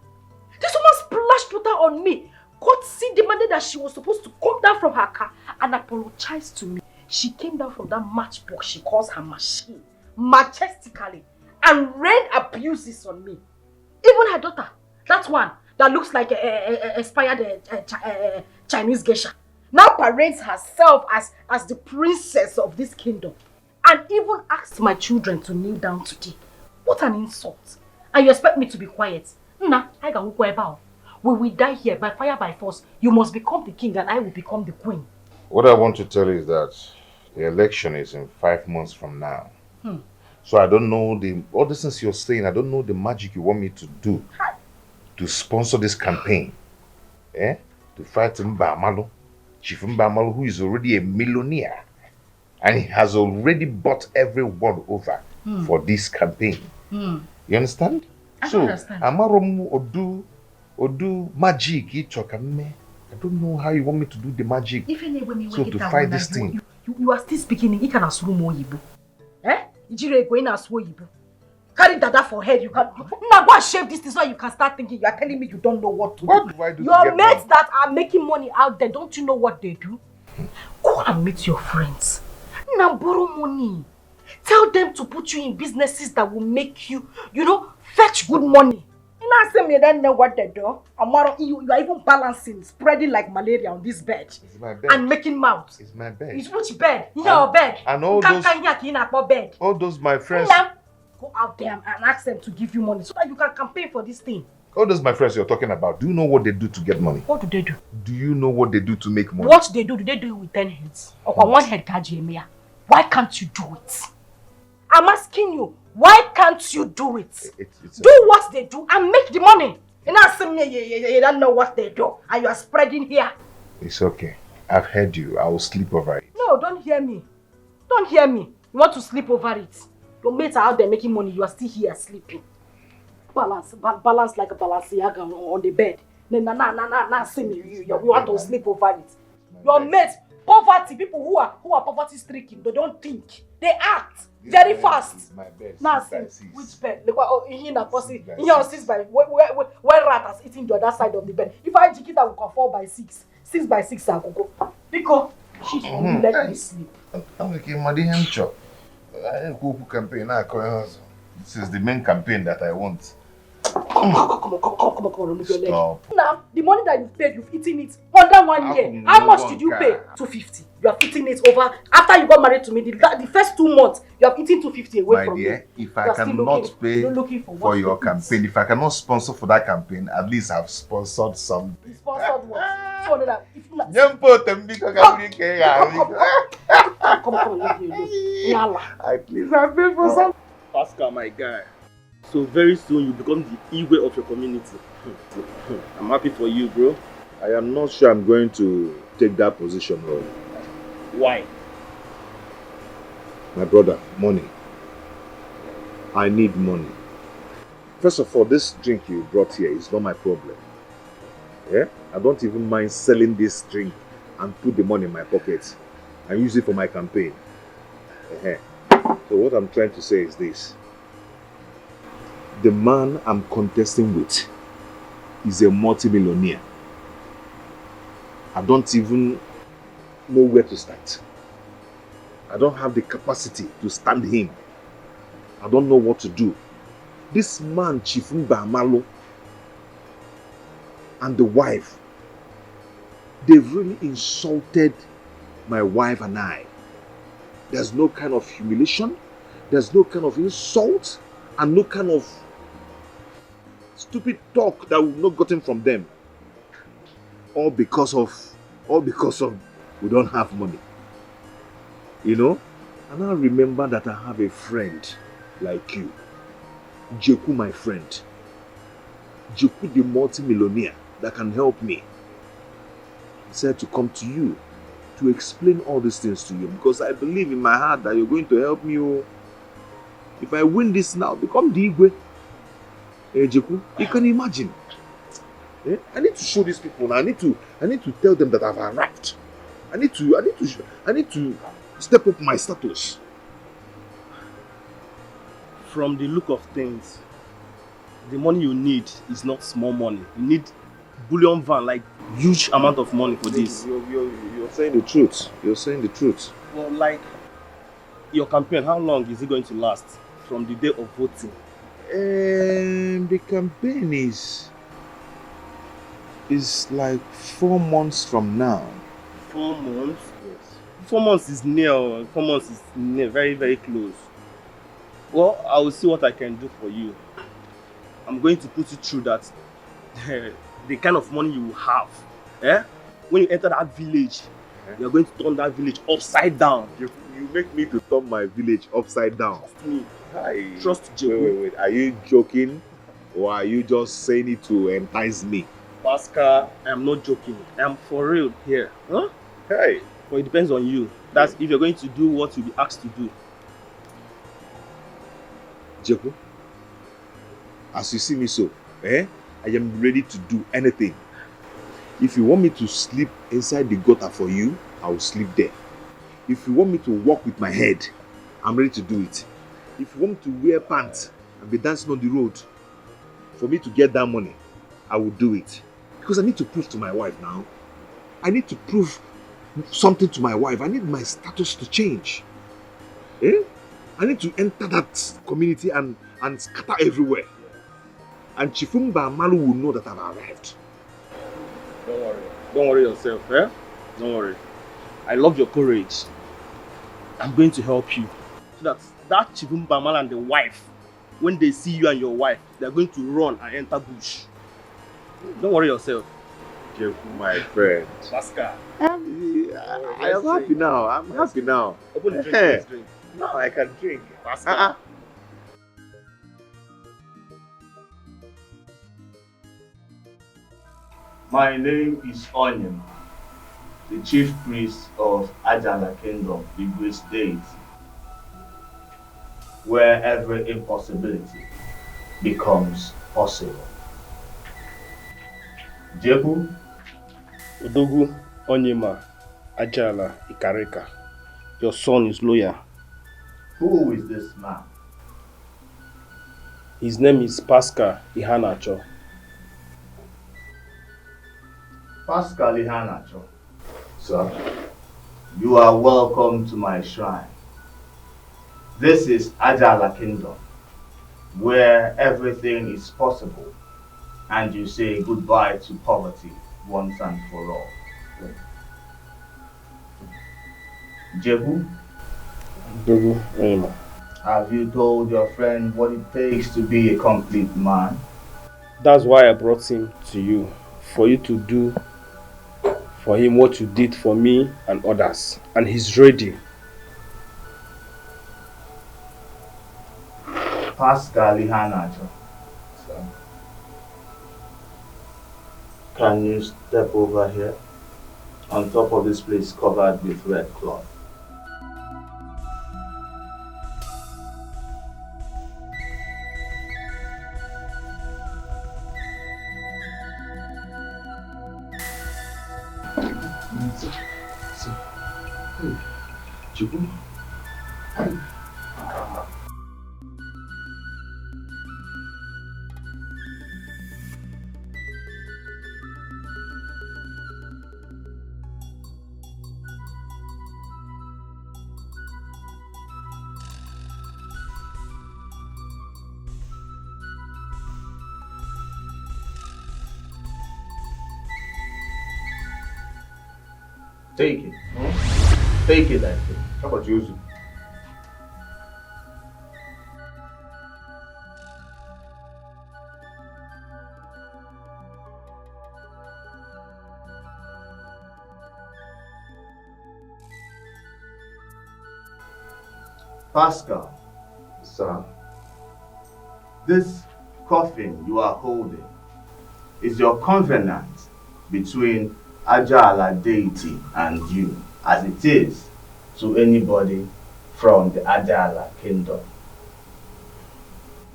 B: This woman splashed water on me. Courtesy demanded that she was supposed to come down from her car and apologize to me. She came down from that matchbox she calls her machine, majestically, and rained abuses on me. Even her daughter, that one that looks like a expired Chinese geisha, now parades herself as the princess of this kingdom, and even asked my children to kneel down today. What an insult! And you expect me to be quiet? Nah, I can go about. We will die here by fire, by force. You must become the king and I will become the queen.
A: What I want to tell you is that the election is in 5 months from now. So I don't know all the things you're saying, I don't know the magic you want me to do to sponsor this campaign. To fight Mbamalo, Chief Mbamalo, who is already a millionaire. And he has already bought everyone over for this campaign. You understand?
B: I understand.
A: Amaromu Odu magic. I don't know how you want me to do the magic. So to fight this thing.
B: You are still speaking in Ikanasurumo Yibu. Ijire going as Yibu. Carry dada for head. You can now go and shave this so you can start thinking. You are telling me you don't know what to do. Your mates that are making money out there, don't you know what they do? Go and meet your friends. Now borrow money. Tell them to put you in businesses that will make you, fetch good money. You know, say me don't know what they do. You are even balancing, spreading like malaria on this bed.
A: It's my bed.
B: And making mouths.
A: It's my bed.
B: It's which bed? Your bed.
A: And all those my friends.
B: go out there and ask them to give you money so that you can campaign for this thing.
A: All those my friends you're talking about, do you know what they do to get money?
B: What do they do?
A: Do you know what they do to make money?
B: What do they do it with 10 heads? Or one head, Kajemia? Why can't you do it? I'm asking you, why can't you do it? Do what they do and make the money. And not say you don't know what they do and you are spreading here.
A: It's okay. I've heard you. I will sleep over it.
B: No, don't hear me. Don't hear me. You want to sleep over it. Your mates are out there making money. You are still here sleeping. Balance like a Balenciaga on the bed. Nah, see me. You want to sleep over it. Your mates, poverty, people who are poverty stricken, they don't think. They act very fast.
A: My bed.
B: Now see, which bed? Look, in a pussy. In your 6 by where rat has eaten the other side of the bed. If I jig it, I will come 4 by 6. 6 by 6 I will go. Because she's let me sleep.
A: I'm like Madi Hemcho. I go campaign now. This is the main campaign that I want.
B: Come on, remove your leg. Now, the money that you've paid, you've eaten it under 1 year. How much did you pay? 250. You have eaten it over. After you got married to me, the first 2 months, you have eaten 250 away from me. My dear,
A: if I cannot pay for your campaign, if I cannot sponsor for that campaign, at least I've sponsored something.
B: Sponsored what? 200. Come on, let me alone.
A: I please, I pay for some.
J: Pascal, my guy. So very soon you become the Igwe of your community. I'm happy for you, bro.
A: I am not sure I'm going to take that position, bro.
J: Why?
A: My brother, money. I need money. First of all, this drink you brought here is not my problem. Yeah? I don't even mind selling this drink and put the money in my pocket and use it for my campaign. So what I'm trying to say is this. The man I'm contesting with is a multi-millionaire. I don't even know where to start. I don't have the capacity to stand him. I don't know what to do. This man, Chifumba Amalo, and the wife, they've really insulted my wife and I. There's no kind of humiliation, there's no kind of insult, and no kind of stupid talk that we've not gotten from them. All because of we don't have money. You know? And I remember that I have a friend like you. Jeku, my friend. Jeku, the multi-millionaire that can help me. He said to come to you to explain all these things to you because I believe in my heart that you're going to help me. Oh. If I win this now, become the Igwe. Jeku, you can imagine. I need to show these people now. I need to tell them that I've arrived. I need to step up my status.
J: From the look of things, the money you need is not small money. You need bullion van, like huge amount of money for this.
A: You're saying the truth. You're saying the truth.
J: Well, like your campaign, how long is it going to last from the day of voting?
A: The campaign is like 4 months from now.
J: 4 months? Yes. 4 months is near. 4 months is near, very, very close. Well, I will see what I can do for you. I'm going to put you through that. The kind of money you will have. When you enter that village, you're going to turn that village upside down.
A: You make me to turn my village upside down.
J: Trust me. Trust Joe.
A: Wait. Are you joking? Or are you just saying it to entice me?
J: Pascal, I'm not joking. I'm for real here. Huh?
A: Hey.
J: But it depends on you. That's if you're going to do what you'll be asked to do.
A: Jeku, as you see me so, I am ready to do anything. If you want me to sleep inside the gutter for you, I will sleep there. If you want me to walk with my head, I'm ready to do it. If you want me to wear pants and be dancing on the road for me to get that money, I will do it. Because I need to prove to my wife now. I need to prove something to my wife. I need my status to change. I need to enter that community and scatter everywhere. And Chifumba Malu will know that I've arrived.
J: Don't worry. Don't worry yourself, Don't worry. I love your courage. I'm going to help you. So that Chifumba Malu and the wife when they see you and your wife, they're going to run and enter bush. Don't worry yourself.
A: My friend.
J: Pascal.
A: I am happy now. I'm happy now.
J: Open the drink. Let's drink.
A: Now I can drink.
J: Pascal.
R: My name is Onion, the chief priest of Ajala Kingdom, the great deity, where every impossibility becomes possible. Jebu,
J: Odogu, Onyema, Ajala, Ikareka. Your son is loyal.
R: Who is this man?
J: His name is Pascal Ihanacho.
R: Pascal Ihanacho. Sir, you are welcome to my shrine. This is Ajala Kingdom, where everything is possible and you say goodbye to poverty once and for all. Jebu, have you told your friend what it takes to be a complete man?
J: That's why I brought him to you, for you to do for him what you did for me and others, and he's ready.
R: Pascal Ihanacho. Sir. Can you step over here? On top of this place covered with red cloth. Take it. Take it, I think.
A: How about you?
R: Pascal.
A: Sir.
R: This coffin you are holding is your covenant between Ajala deity and you, as it is to anybody from the Ajala kingdom.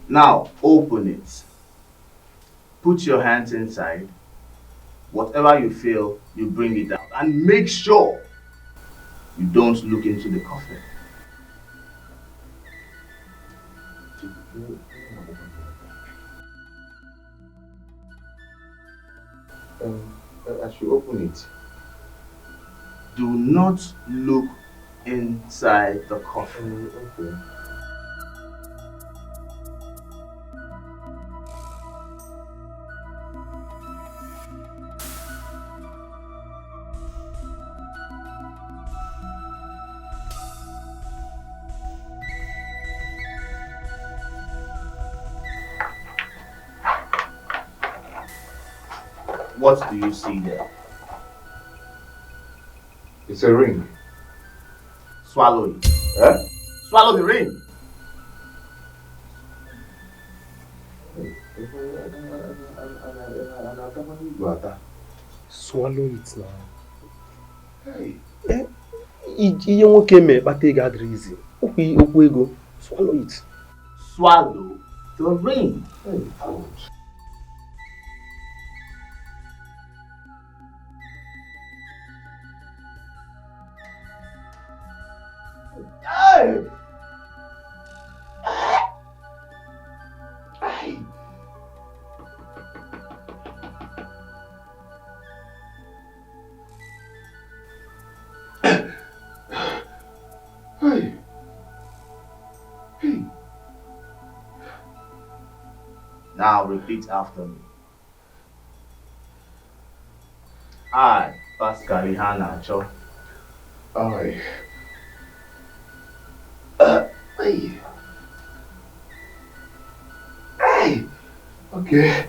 R: Now open it. Put your hands inside. Whatever you feel, you bring it out. And make sure you don't look into the coffin.
A: I should open it.
R: Do not look inside the coffin.
A: Okay.
R: What do you see there?
A: It's a ring.
R: Swallow it.
A: Huh?
R: Swallow the ring.
J: Swallow it now.
A: Hey.
J: Ihe nwoke mee kpata ego adịrị izi. Okwu ego. Swallow it.
R: Swallow the ring.
A: Hey, God.
R: Hey! Hey!
A: Hey! Hey!
R: Now repeat after me. I, Pascal Ihanacho.
A: I. Hey. Hi. Okay.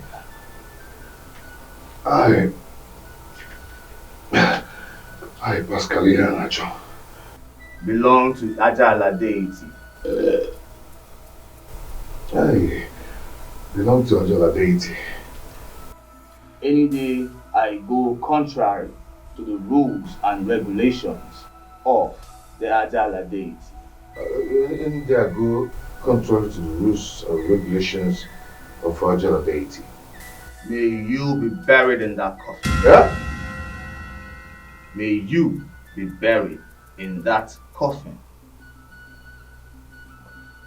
A: I Pascalia Nacho.
R: Belong to Ajala deity.
A: I belong to Ajala deity.
R: Any day I go contrary to the rules and regulations of the Ajala deity.
A: Any day I go contrary to the rules and regulations of Ajala deity.
R: May you be buried in that coffin.
A: Yeah?
R: May you be buried in that coffin.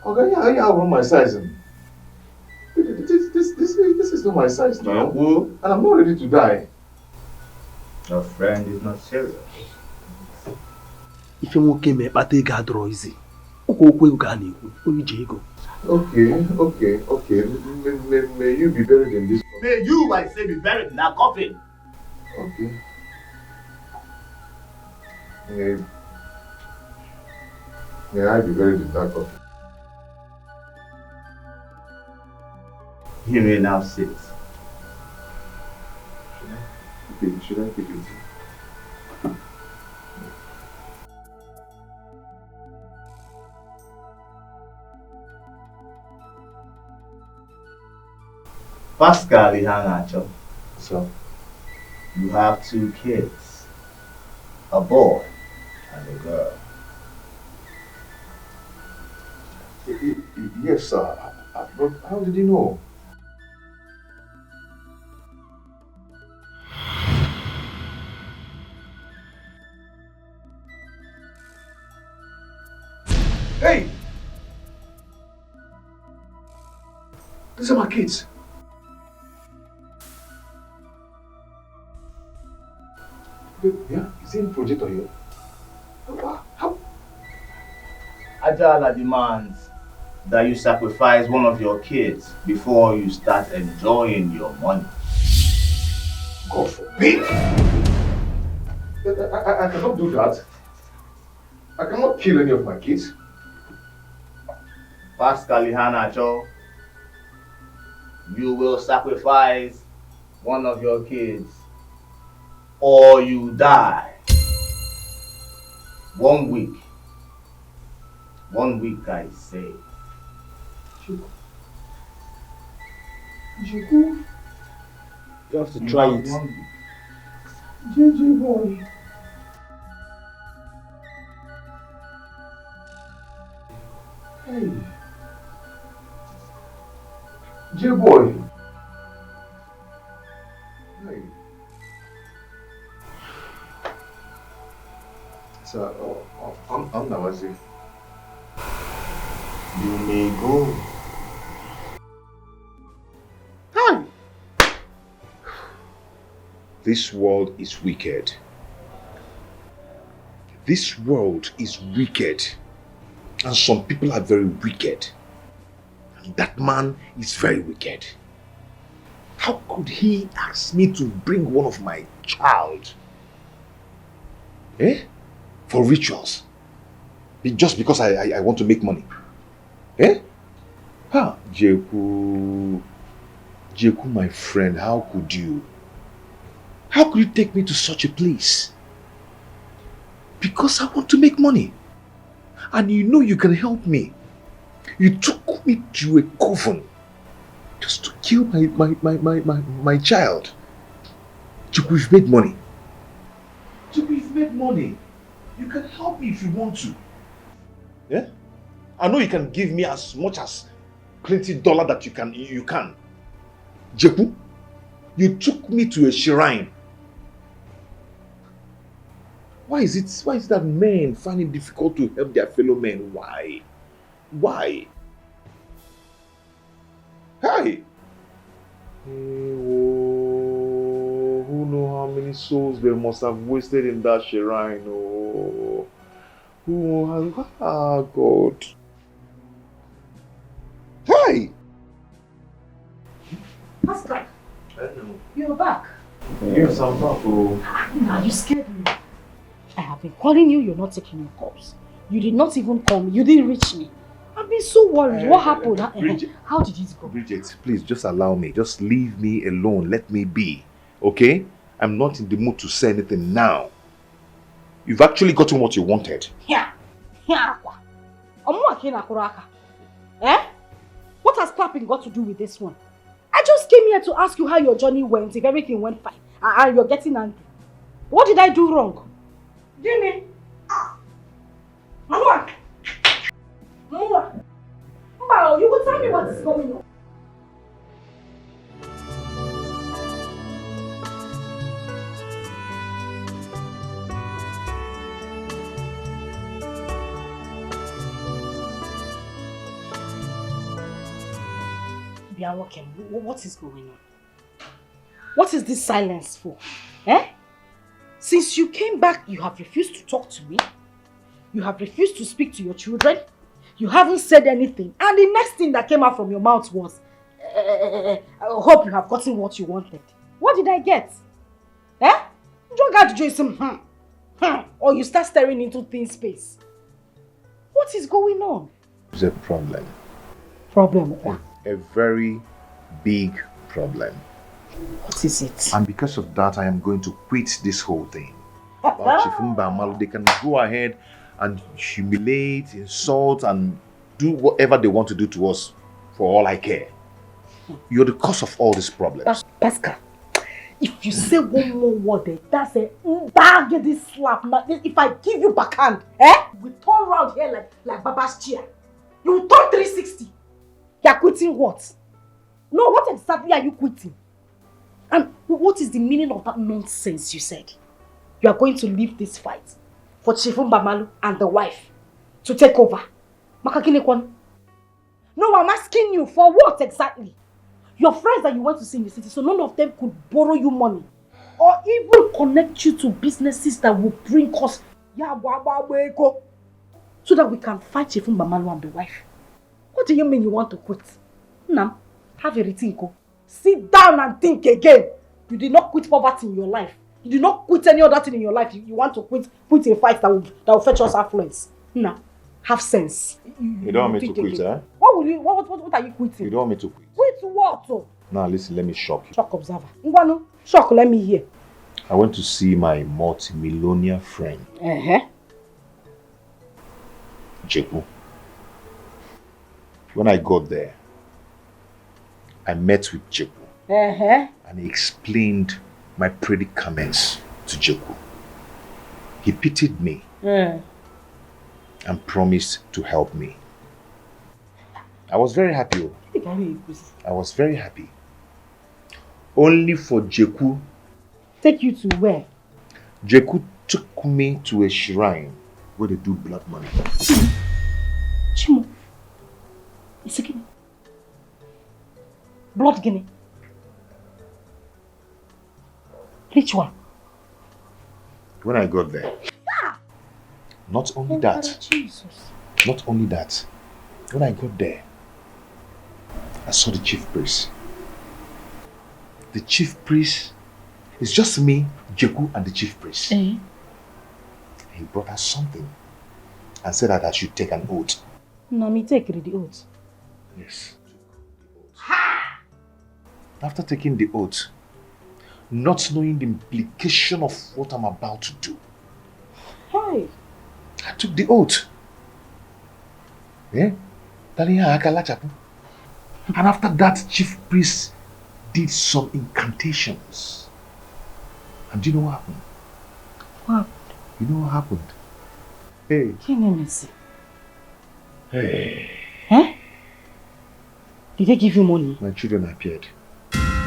A: Okay, yeah, I want my sizing. This is not my size now. And I'm not ready to die.
R: Your friend is not serious.
D: If you want to but they got easy. Okay. May
A: you be buried in this coffin.
R: May you, I say, be buried in that coffin.
A: Okay. May I be buried in that coffin?
R: You may now sit.
A: Should I pick it?
R: Pascal Ihanacho.
A: So?
R: You have 2 kids. A boy and a girl.
A: Yes, sir. But how did you know? Hey! These are my kids. Yeah, is it in projector here? How?
R: Ajala demands that you sacrifice one of your kids before you start enjoying your money.
A: God forbid! I cannot do that. I cannot kill any of my kids.
R: Pascal Ihanacho, you will sacrifice one of your kids or you die. 1 week. 1 week, I say.
J: You have to try it.
A: JJ boy. Hey. J boy. Hey. So, I'm Nawazi.
R: You may go.
A: Hi. This world is wicked. This world is wicked. And some people are very wicked. And that man is very wicked. How could he ask me to bring one of my child? For rituals? Just because I want to make money? Jeku, my friend, how could you? How could you take me to such a place? Because I want to make money. And you know you can help me. You took me to a coven just to kill my child. Jeku, you've made money. Jeku, you've made money. You can help me if you want to. Yeah? I know you can give me as much as plenty $20 that you can. Jeku, you took me to a shrine. Why is it that men find it difficult to help their fellow men? Why? Why? Hey! Who knows how many souls they must have wasted in that shrine? Oh, God. Hey!
B: Pascal, you're back.
A: Yes, I'm back.
B: Now you scared me. I have been calling you, you're not taking your calls. You did not even call me, you didn't reach me. I've been been so worried. What happened?
A: Bridget.
B: How did it go?
A: Bridget, please just allow me. Just leave me alone. Let me be. Okay? I'm not in the mood to say anything now. You've actually gotten what you wanted.
B: Yeah. Eh? What has clapping got to do with this one? I just came here to ask you how your journey went, if everything went fine, and you're getting angry. What did I do wrong? Jimmy! Mama! Mama! Mama, you will tell me what is going on. What is going on? What is this silence for? Eh? Since you came back, you have refused to talk to me. You have refused to speak to your children. You haven't said anything. And the next thing that came out from your mouth was, I hope you have gotten what you wanted. What did I get? Eh? You don't got to do some or you start staring into thin space. What is going on?
A: There's a problem.
B: Problem?
A: A very big problem.
B: What is it?
A: And because of that, I am going to quit this whole thing. About Chifumba Malu, they can go ahead and humiliate, insult, and do whatever they want to do to us for all I care. You're the cause of all these problems.
B: Pascal, if you say one more word, that's a bag this slap. If I give you backhand, we turn around here like Baba's chair. You will turn 360. You're quitting what? No, what exactly are you quitting? And what is the meaning of that nonsense you said? You are going to leave this fight for Chifumba Malu and the wife to take over. Makakinekwan. No, I'm asking you for what exactly? Your friends that you went to see in the city, so none of them could borrow you money or even connect you to businesses that will bring us so that we can fight Chifumba Malu and the wife. What do you mean you want to quit? Nam, have a rethink. Sit down and think again. You did not quit poverty in your life. You did not quit any other thing in your life. You want to quit a fight that will fetch us affluence. Now, have sense.
A: You don't want me to quit, eh?
B: What are you quitting?
A: You don't want me to quit?
B: Quit what?
A: Now listen, let me shock you.
B: Shock observer. Ngwanu, shock, let me hear.
A: I went to see my multi-millionaire friend. Jeku. When I got there, I met with Jeku. And he explained my predicaments to Jeku. He pitied me and promised to help me. I was very happy. I was very happy. Only for Jeku.
B: Take you to where?
A: Jeku took me to a shrine where they do blood money.
B: Chimo. It's a guinea. Blood guinea. Ritual.
A: When I got there, not only that, when I got there, I saw the chief priest. The chief priest is just me, Jeku, and the chief priest. He brought us something and said that I should take an oath.
B: No, me take the oath.
A: Yes. After taking the oath, not knowing the implication of what I'm about to do, I took the oath. And after that, chief priest did some incantations. And do you know what happened?
B: What?
A: You know what happened? Hey. Hey.
B: Huh? Did they give you money?
A: My children appeared.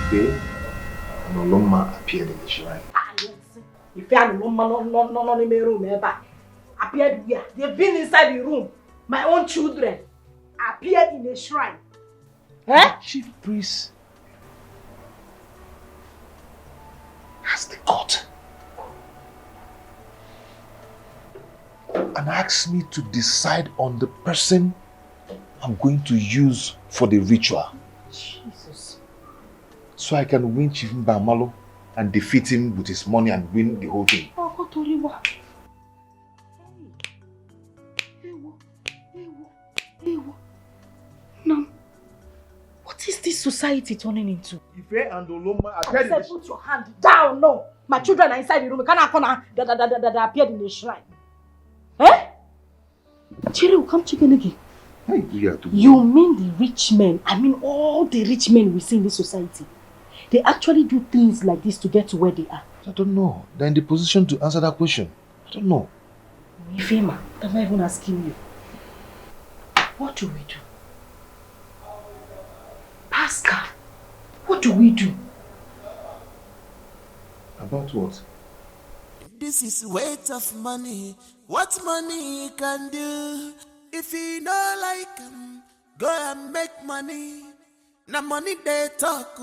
A: They and Oloma appeared in the shrine.
B: If you are not in my room, appeared where? They've been inside the room. My own children appeared in the shrine.
A: The chief priest has the court and asked me to decide on the person I'm going to use for the ritual.
B: Jesus.
A: So I can win Chief Mbamalo and defeat him with his money and win the whole thing.
I: this society turning into?
A: Ife and Oloma,
B: I said, put your hand down. No, my children are inside the room. Can I come that appeared in the shrine? Eh? Cherry will come chicken again. You mean the rich men? I mean all the rich men we see in this society. They actually do things like this to get to where they are.
A: I don't know. They're in the position to answer that question. I don't know.
B: Ifema, I'm not even asking you. What do we do? Pascal, what do we do?
A: About what?
H: This is weight of money. What money can do? If you know like go and make money. Na money they talk.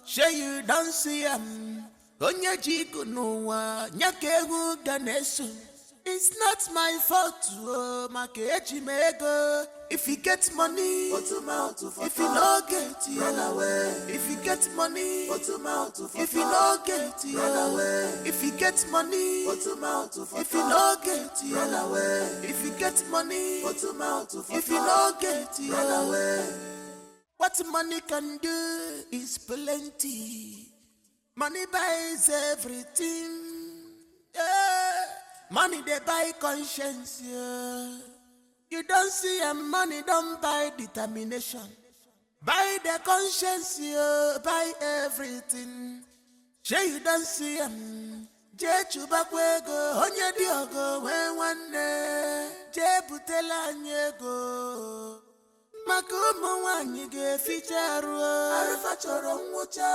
H: Sure you don't see Onye jigo no nyake hu ganesu. It's not my fault, Makechi mego. If you get money, if you no get it, run away. If you get money, if you no get it, run away. If you get money, if you no get it, run away. If you get money, if you no get it, run away. What money can do is plenty. Money buys everything. Yeah. Money they buy conscience, yeah. You don't see a money don't buy determination. Buy the conscience, yeah. Buy everything. Sure you don't see Je chubakwego onye diogo when one day. Je butela nyego. Makumo wanyi ge ficharu. Arifa choro mwocha.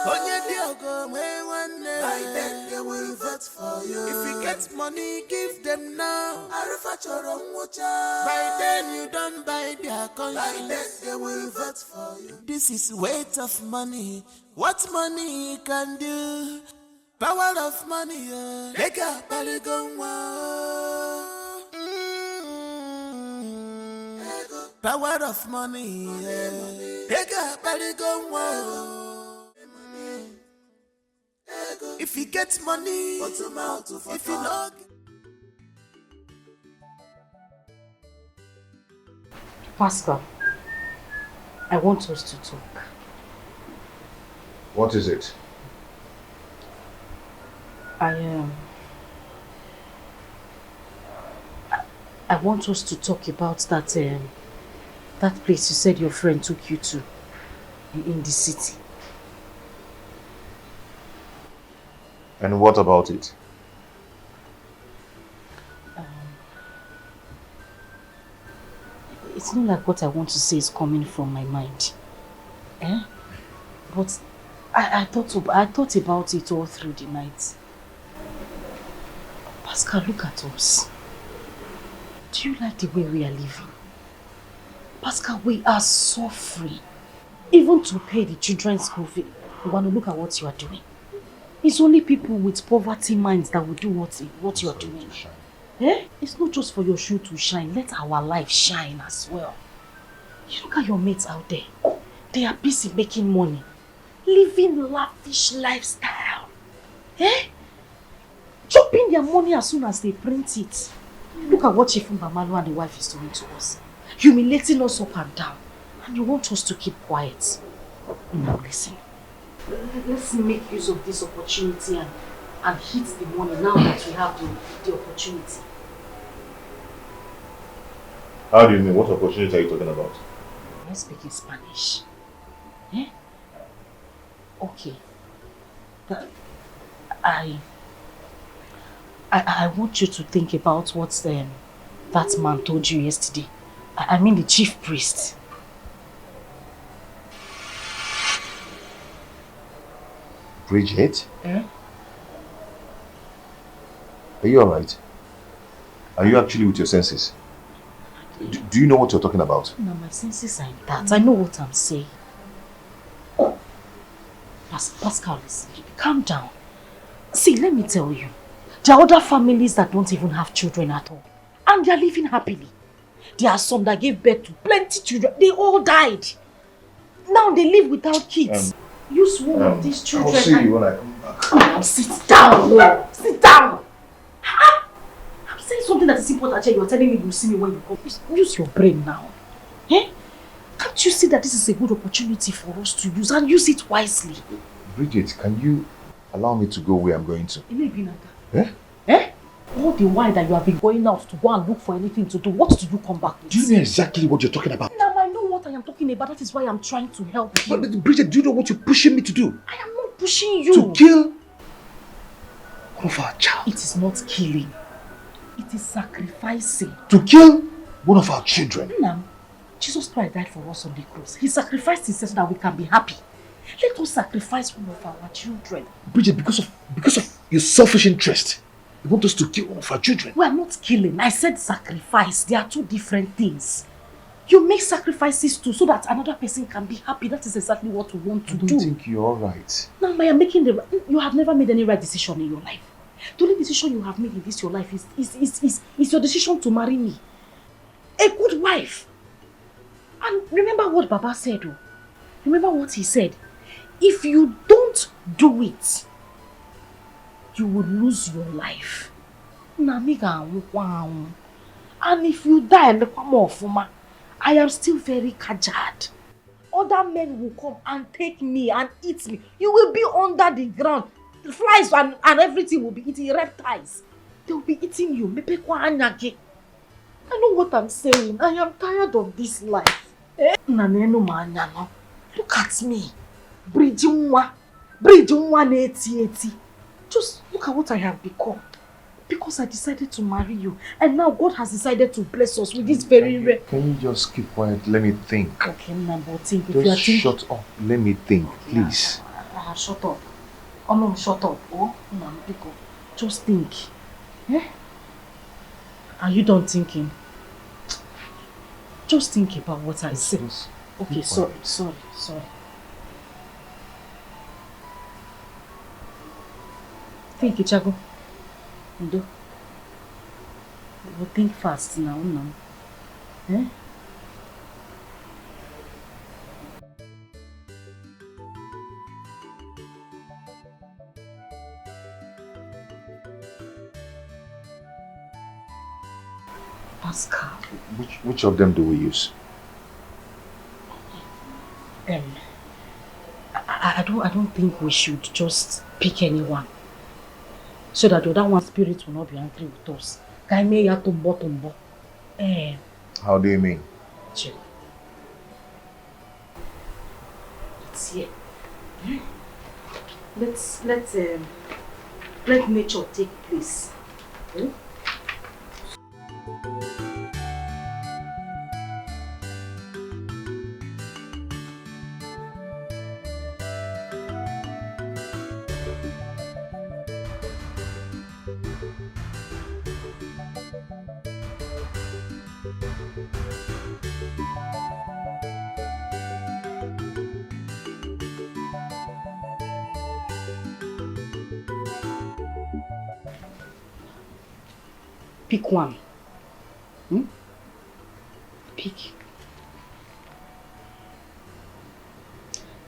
H: Onye diogo when one day. By then they will vote for you. If you get money, give them now. Arifa choro mwocha. By then you don't buy their conscience. By then they will vote for you. This is weight of money. What money can do? Power of money, yeah. Lega baligongwa. Power of money, yeah. Lega baligongwa. If you get money, if you know.
B: Pascal, I want us to talk.
A: What is it?
B: I want us to talk about that place you said your friend took you to in the city.
A: And what about it?
B: It's not like what I want to say is coming from my mind. But I thought about it all through the night. Pascal, look at us. Do you like the way we are living? Pascal, we are suffering. Even to pay the children's school fee. You want to look at what you are doing. It's only people with poverty minds that will do what you are doing. It's not just for your shoe to shine. Let our life shine as well. You look at your mates out there. They are busy making money. Living lavish lifestyle. Chopping their money as soon as they print it. Look at what Chief Mbamalu and the wife is doing to us. Humiliating us up and down. And you want us to keep quiet. Now listen. Let's make use of this opportunity and hit the money now that we have the opportunity.
A: How do you mean? What opportunity are you talking about?
B: Let's speak in Spanish. Okay. I want you to think about what that man told you yesterday. I mean the chief priest.
A: Bridget? Are you alright? Are you actually with your senses? Do you know what you're talking about?
B: No, my senses are in that. I know what I'm saying. Pascal, listen, calm down. See, let me tell you. There are other families that don't even have children at all. And they are living happily. There are some that gave birth to plenty children. They all died. Now they live without kids. Use one of these children.
A: I'll see you when I come back.
B: Come on, sit down. Sit down. I'm saying something that is important. You're telling me you'll see me when you come. Use your brain now.
I: Can't you see that this is a good opportunity for us to use and use it wisely?
A: Bridget, can you allow me to go where I'm going to?
I: Eh? Eh? All the while that you have been going out to go and look for anything to do, what do you come back with?
A: Do you know exactly what you're talking about?
I: Now I know what I am talking about. That is why I'm trying to help you.
A: But Bridget, do you know what you're pushing me to do?
I: I am not pushing you.
A: To kill one of our child.
I: It is not killing. It is sacrificing.
A: To kill one of our children.
I: Nam, Jesus Christ died for us on the cross. He sacrificed himself so that we can be happy. Let us sacrifice one of our children.
A: Bridget, because of your selfish interest, you want us to kill one of our children.
I: We are not killing. I said sacrifice. They are two different things. You make sacrifices too so that another person can be happy. That is exactly what we want to do.
A: I don't think you're alright.
I: Now, I am making the right. You have never made any right decision in your life. The only decision you have made in this your life is your decision to marry me. A good wife. And remember what Baba said. Oh. Remember what he said. If you don't do it, you will lose your life. And if you die, I am still very kajad. Other men will come and take me and eat me. You will be under the ground. The flies and everything will be eating, reptiles. They will be eating you. I know what I'm saying. I am tired of this life. Look at me. Bridging one 80. Just look at what I have become. Because I decided to marry you. And now God has decided to bless us with this very rare.
A: Can you just keep quiet? Let me think.
I: Okay, Nambo, think.
A: Just shut up. Let me think, please.
I: Shut up. Oh no, shut up. Oh, no, just think. Eh? Are you done thinking? Just think about what I said. Okay, sorry. Think, Ichago. Ndo. We'll think fast now. Eh? Pascal.
A: Which of them do we use?
I: I don't think we should just pick anyone. So that the other one's spirit will not be angry with us.
A: How do you mean?
I: Chill. It's here. Let nature take place. Hmm? Pick one. Pick.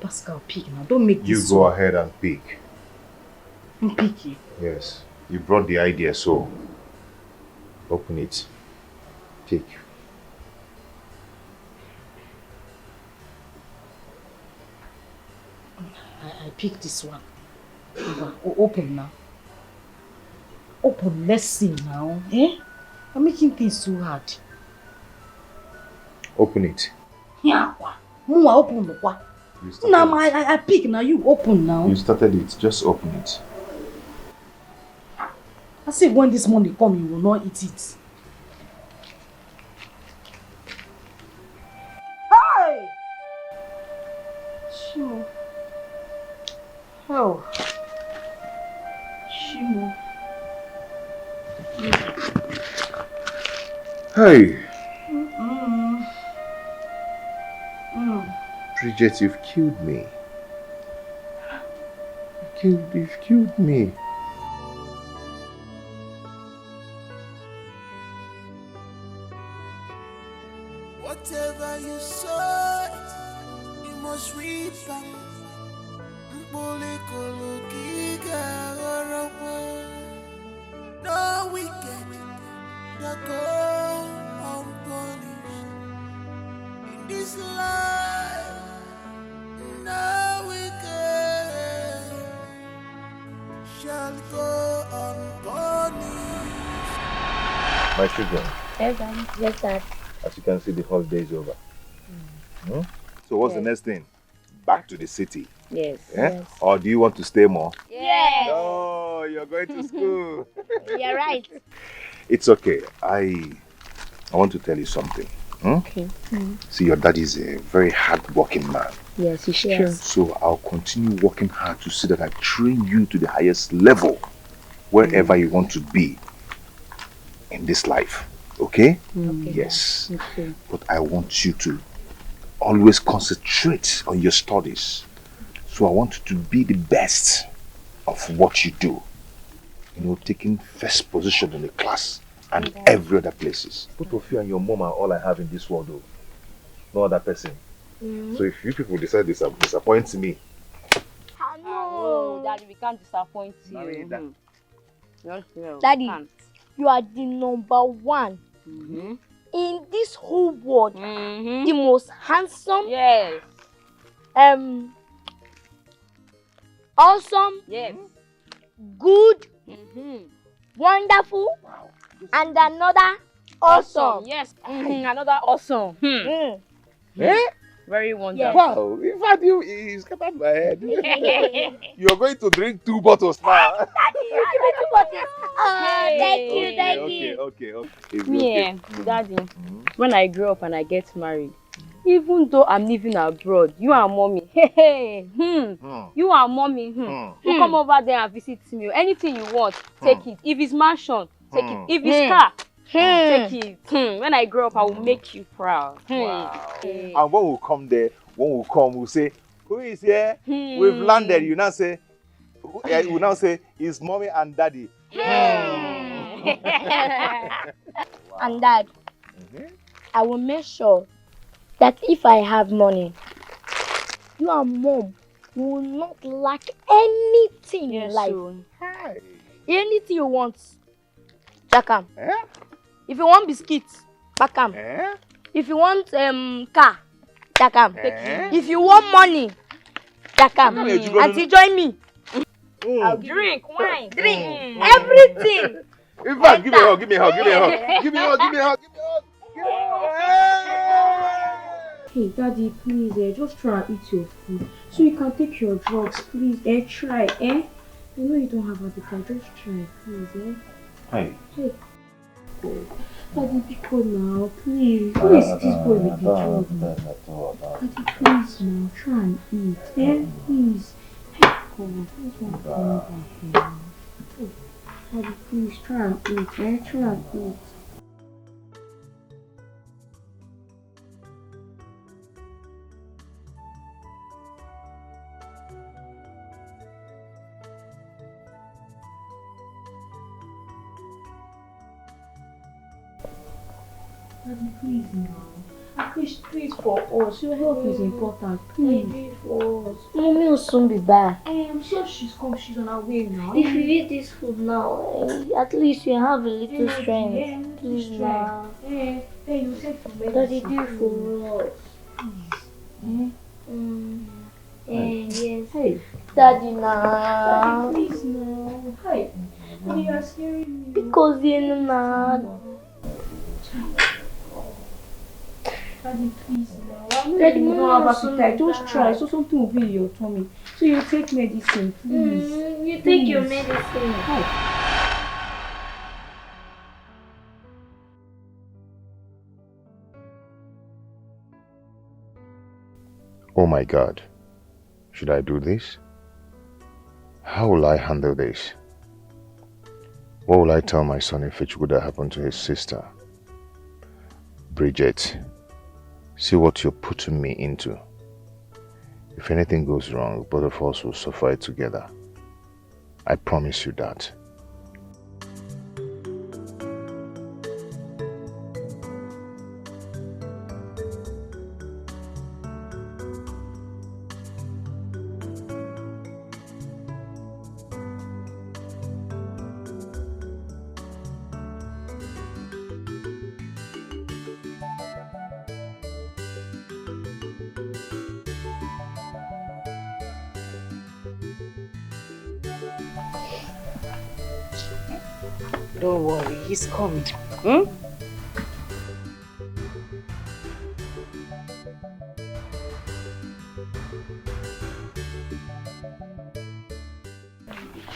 I: Pascal, pick now. Don't make this.
A: You go ahead and pick.
I: I'm picky.
A: Yes. You brought the idea, so open it. Pick.
I: I pick this one. Open now. Open, let's see now. Eh? I'm making things too hard.
A: Open it.
I: Yeah. Open the what? Now I pick now. You open now.
A: You started it. Just open it.
I: I say when this money come, you will not eat it. Hey! Shimo. Oh. Shimo.
A: Hey. Bridget, you've killed me. You've killed me.
H: Whatever you sow, you must reap. No wicked that go unpunished. In this this life, no wicked shall go unpunished.
A: My children,
N: Yes, Dad. Yes, Dad.
A: as you can see, the holiday is over. So what's the next thing? Back to the city.
N: Yes.
A: Yeah?
N: Yes.
A: Or do you want to stay more?
N: Yes.
A: Oh, you're going to school.
N: You're right.
A: It's okay. I want to tell you something.
N: Okay.
A: See, your daddy is a very hard-working man.
N: Yes, it's true.
A: So I'll continue working hard to see that I train you to the highest level wherever you want to be in this life. Okay?
N: Okay.
A: Yes.
N: Okay.
A: But I want you to always concentrate on your studies. So I want you to be the best of what you do. You know, taking first position in the class and every other places. Both of you and your mom are all I have in this world, though. No other person. So if you people decide to disappoint me,
G: No, Daddy, we can't disappoint you.
N: Daddy, you are the number one in this whole world. The most handsome.
G: Yes.
N: Awesome.
G: Yes.
N: Good. Wonderful. And another awesome.
G: Yes. Another awesome. Very wonderful.
A: wow, in fact, you scattered my head. You're going to drink 2 bottles now.
N: Thank you.
A: Okay.
G: Me, Daddy, when I grow up and I get married, even though I'm living abroad, you and mommy, you and mommy, will come over there and visit me. Anything you want, take it. If it's mansion, take it. If it's car, take it. When I grow up, I will make you proud.
A: And when we come there, we'll say, who is here? We've landed. You now say, you now say, it's mommy and daddy.
N: And Dad, I will make sure that if I have money, you and Mom will not lack anything in life. Anything you want, Jakam. If you want biscuits, Bakam. If you want car, Jakam. If you want money, Jakam. Auntie, join me. I'll drink wine, drink everything.
A: In fact, give me a hug. Give me a hug.
S: Hey, Daddy, please, just try and eat your food so you can take your drugs, please. Try, I know you don't have appetite, just try, please,
A: Hey.
S: Hey. Daddy, be cool now, please. Who is this boy with the drug now? Daddy, please now, try and eat, please. Hey, God, please don't come back here. Daddy, please, try and eat, try and eat. Daddy, please now. Please for us. Your health is important. Please for us.
N: Mommy will soon be back.
S: I'm sure she's on her way now.
N: If you eat this food now, at least you have a little strength. Please now.
S: Hey, you take your medicine.
N: Daddy, do for us. Yes.
S: Hey.
N: Daddy now.
S: Daddy, please now. Hey. Daddy, you are scaring me.
N: Because you're not.
S: Daddy, please now. Daddy, you don't have appetite. Just try so something will be in your tummy. So you take medicine, please.
N: You take your medicine.
A: Oh my God. Should I do this? How will I handle this? What will I tell my son if it would have happened to his sister? Bridget, see what you're putting me into. If anything goes wrong, both of us will suffer it together. I promise you that.
P: Don't worry, he's coming. Hmm?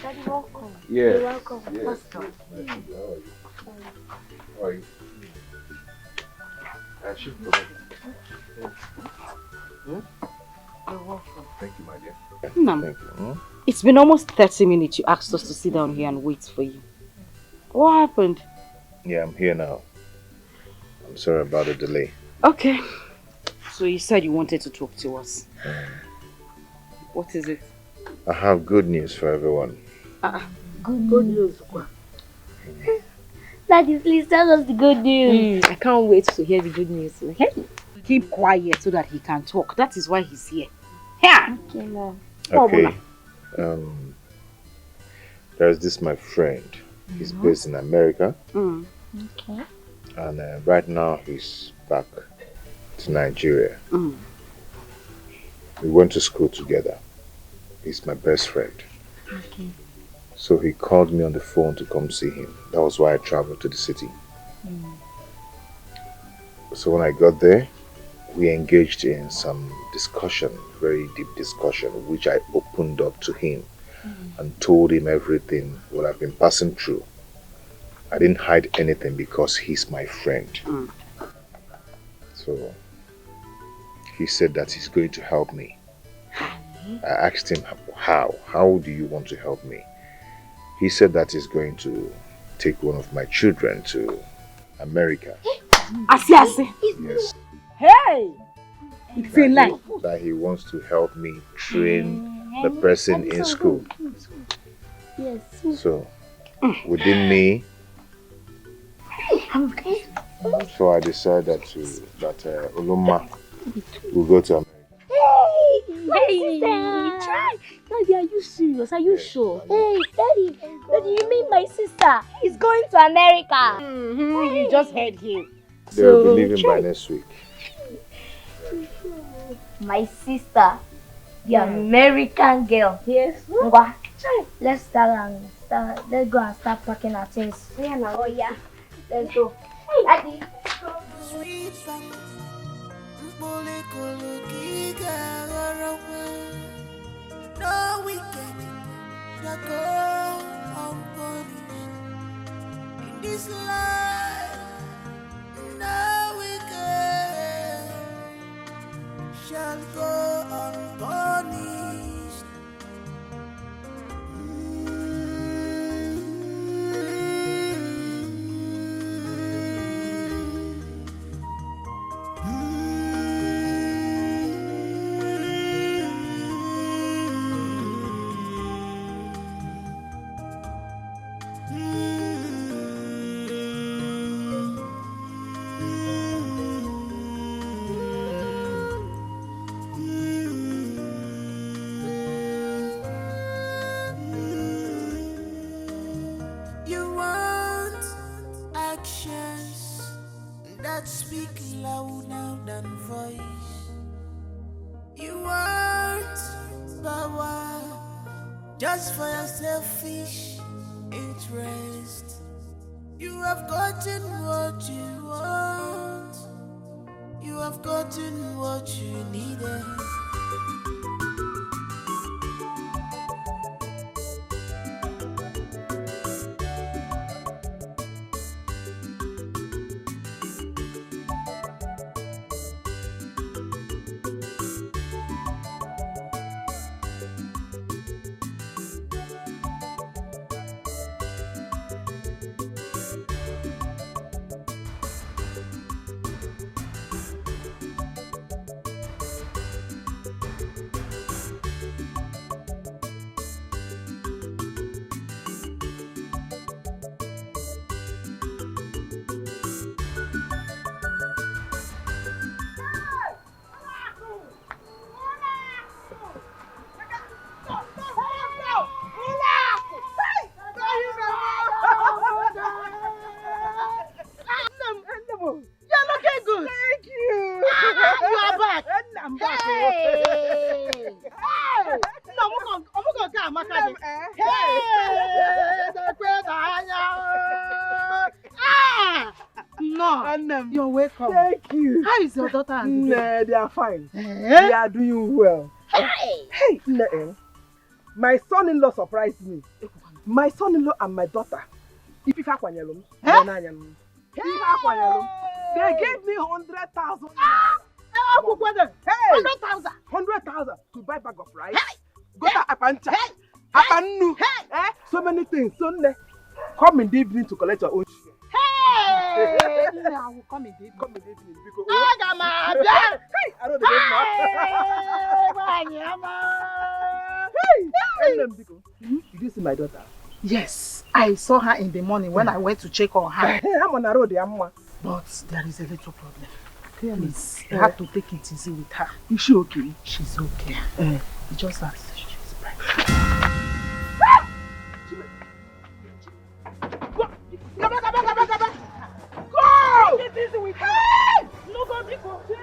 Q: Daddy, welcome.
A: Yeah.
Q: You're welcome.
A: Yeah.
Q: Pastor.
A: How are you? I should go back.
P: You're welcome.
A: Thank you, my dear.
P: Ma'am,
A: Thank you. Hmm?
P: it's been almost 30 minutes you asked us to sit down here and wait for you. What happened?
A: Yeah, I'm here now. I'm sorry about the delay.
P: Okay. So you said you wanted to talk to us. What is it?
A: I have good news for everyone.
Q: Good news. Daddy, please tell us the good news.
P: I can't wait to hear the good news. Okay? Keep quiet so that he can talk. That is why he's here. Here.
Q: Okay, Mom.
A: Okay. There's this my friend. He's based in America.
Q: Okay.
A: And right now he's back to Nigeria. We went to school together. He's my best friend.
Q: Okay.
A: So he called me on the phone to come see him. That was why I traveled to the city. So when I got there, we engaged in some discussion, very deep discussion, which I opened up to him and told him everything what I've been passing through. I didn't hide anything because he's my friend. So he said that he's going to help me. I asked him how do you want to help me? He said that he's going to take one of my children to America.
P: Asi.
A: Yes.
P: Hey! It's a lie.
A: That he wants to help me train the person in school.
Q: Yes.
A: So within me, so I decided that Oloma will go to America.
Q: Hey, try. Daddy, are you serious? Are you sure? Hey, Daddy, you mean my sister is going to America?
P: You just heard him.
A: They'll be leaving by next week.
Q: My sister, the American girl. Yes. Let's go and start packing our things. Oh yeah. Let's go. Hey, Daddy.
H: No weekend that go unpunished in this life. No weekend shall go unpunished. Speak louder than voice. You want power just for your selfish interest. You have gotten what you want. You have gotten what you needed.
E: Nnem.
M: You're welcome.
E: Thank you.
M: How is your daughter and the baby?
E: They are fine.
M: Eh?
E: They are doing well.
M: Hey!
E: Hey, Nnem. My son-in-law surprised me. My son-in-law and my daughter. If you have one, they gave me 100,000.
M: Hey!
E: 100,000 to buy bag of rice. Go to Apancha. Apanu. So many things. Sunday, come in the evening to collect your own share.
M: Hey! I will come in the evening.
E: Come in the evening because
M: I
E: don't know. Did you see my daughter?
M: Yes, I saw her in the morning when I went to check on her.
E: I'm on the road,
M: But there is a little problem. Please, you have to take it easy with her.
E: Is she okay?
M: She's okay. It's just that she's pregnant.
E: Go!
M: Take it easy with her. No, go, Biko. No,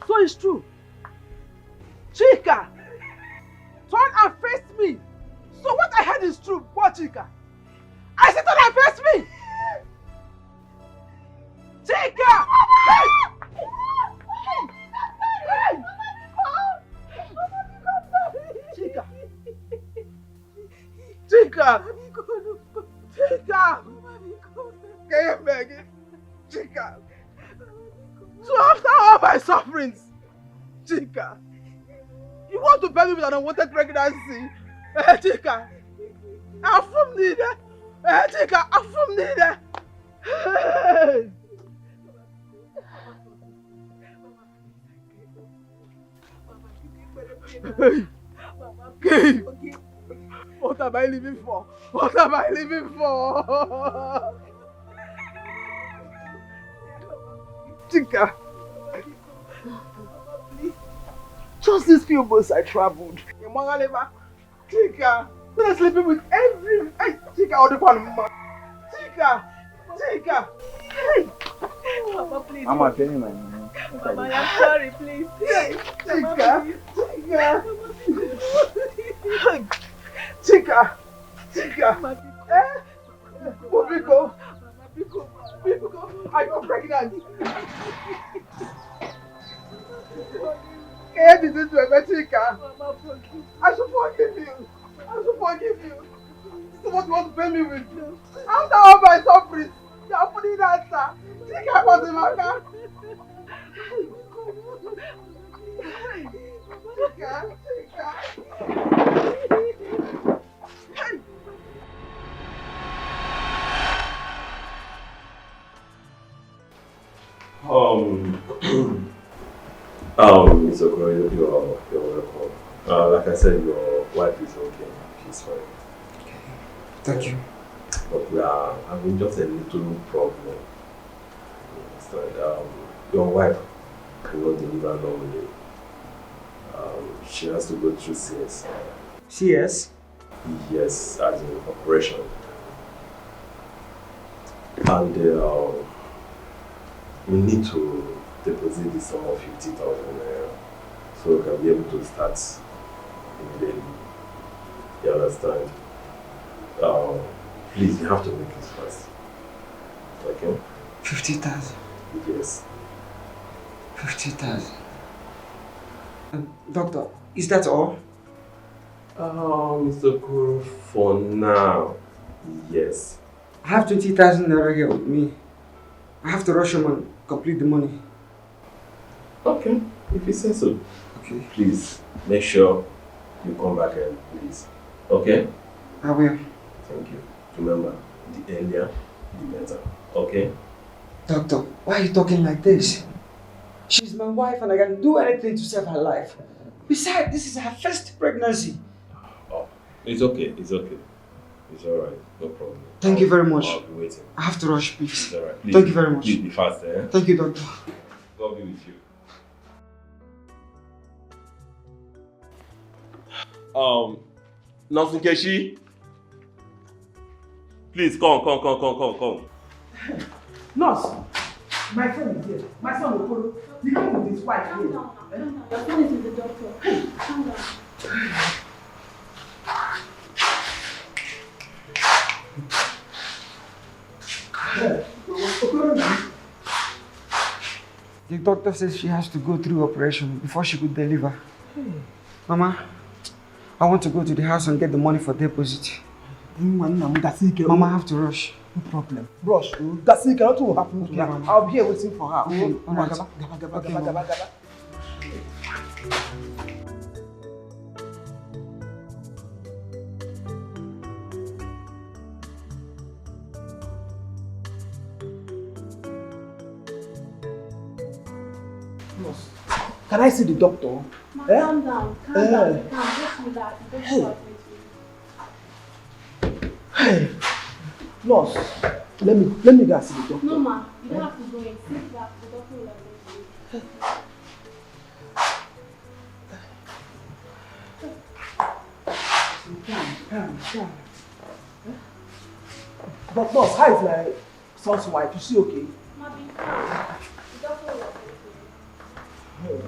E: So it's true. Chika, turn and face me. So what I heard is true. What, Chika? I said turn and face me. Chika! Chika! Chika! Chika! Can you beg it? Chika! So after all my sufferings, Chika, you want to bury me with an unwanted pregnancy? Chika, I'm from neither. Chika, I'm from neither. Hey, what am I living for? What am I living for? Chika, just these few months I traveled. Chika, I'm sleeping with every. Hey, Chika, all the one. Chika, Chika. Hey,
T: Mama, please. Mama, tell me my name.
O: Mama, I'm sorry, please.
E: Chika, Chika. Chika, Chika. Biko, I got pregnant. Can you do this to me, Chika? I should forgive you. I should forgive you. This is what you want to pay me with. After all my sufferings, you are putting that answer. Chika, what's in my car? Chika,
J: Mr. Okoro, you're welcome. Like I said, your wife is okay. She's fine.
T: Okay. Thank you.
J: But we are having just a little problem. You understand? Your wife cannot deliver normally. She has to go through CS.
T: CS?
J: Yes, as an operation. And we need to deposit the sum of 50,000 naira so we can be able to start immediately. You understand? Please, you have to make it fast. Okay?
T: 50,000?
J: Yes.
T: 50,000. Doctor, is that all?
J: Mr. Kuro, for now, yes.
T: I have 20,000 naira here with me. I have to rush home and complete the money.
J: Okay, if you say so.
T: Okay.
J: Please, make sure you come back and please. Okay?
T: I will.
J: Thank you. Remember, the earlier, the better. Okay?
T: Doctor, why are you talking like this? She's my wife and I can do anything to save her life. Besides, this is her first pregnancy.
J: Oh, it's okay, it's okay. It's alright, no problem.
T: Thank you very much.
J: I'll be waiting.
T: I have to rush, please.
J: It's alright.
T: Thank you very much.
J: Please be fast, eh?
T: Thank you, doctor.
J: God be with you. Nurse Nkechi, please come.
E: Nurse, my friend is here. My son Okoro. He came with his wife here.
S: Calm down. Your friend is with the doctor. Calm down.
T: The doctor says she has to go through operation before she could deliver. Mama, I want to go to the house and get the money for deposit. Mama, I have to rush.
E: No problem. Rush. That's it. Nothing will happen to her.
T: Mama.
E: I'll be here waiting for her.
T: Okay, all right.
E: Okay, Mama. Can I see the doctor?
S: Calm down. Calm down. Just relax. Don't
E: Hey, nurse, let me go and see the doctor.
S: No, ma. You don't have to go in. Sit back. The doctor will attend to you.
E: Calm. But nurse, how is my son's wife? Is she okay?
S: Ma, be calm. The doctor will attend to you.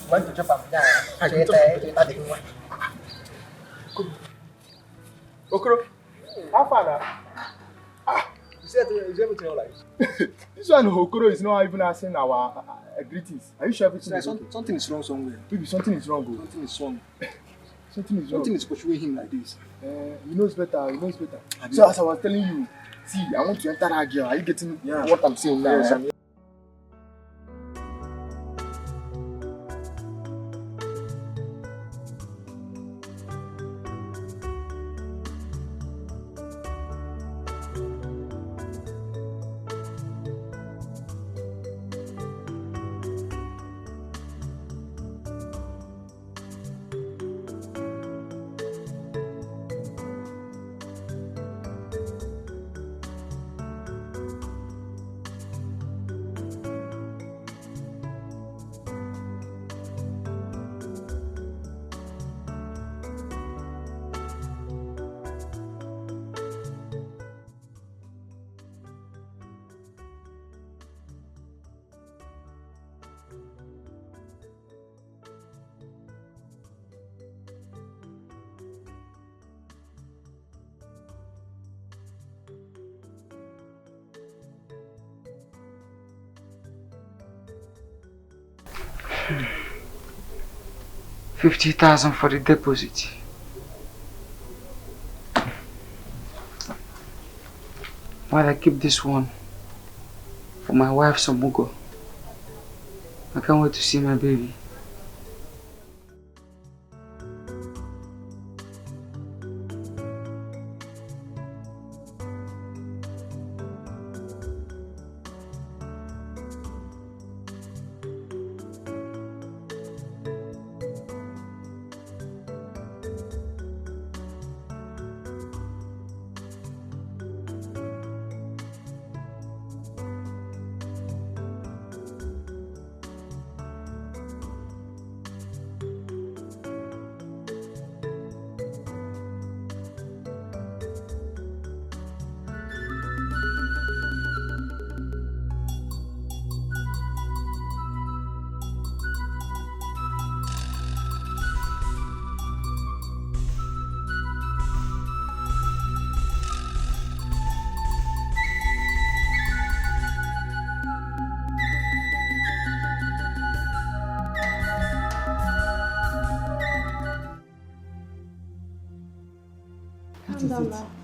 E: Went to jump up there. Okoro, how far now? Is everything alright?
U: This one, Okoro, is not even asking our greetings. Are you sure everything is okay?
E: Something is wrong somewhere.
U: Maybe something is wrong.
E: Something is wrong.
U: Something is
E: pursuing him like this.
U: He knows better. So as I was telling you, see, I want to enter that girl. Are you getting what I'm saying now?
E: Yes,
T: $50,000 for the deposit. While I keep this one for my wife Samugo. I can't wait to see my baby.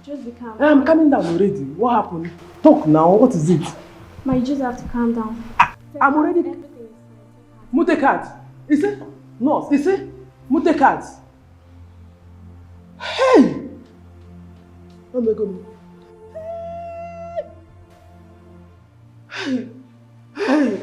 S: Just be calm.
E: I'm calming down already. What happened? Talk now. What is it?
S: Ma, you just have to calm down.
E: I'm already. Mutekat. Is it? No. Is it? Mutekat. Hey! Oh my God.
T: Hey! Hey!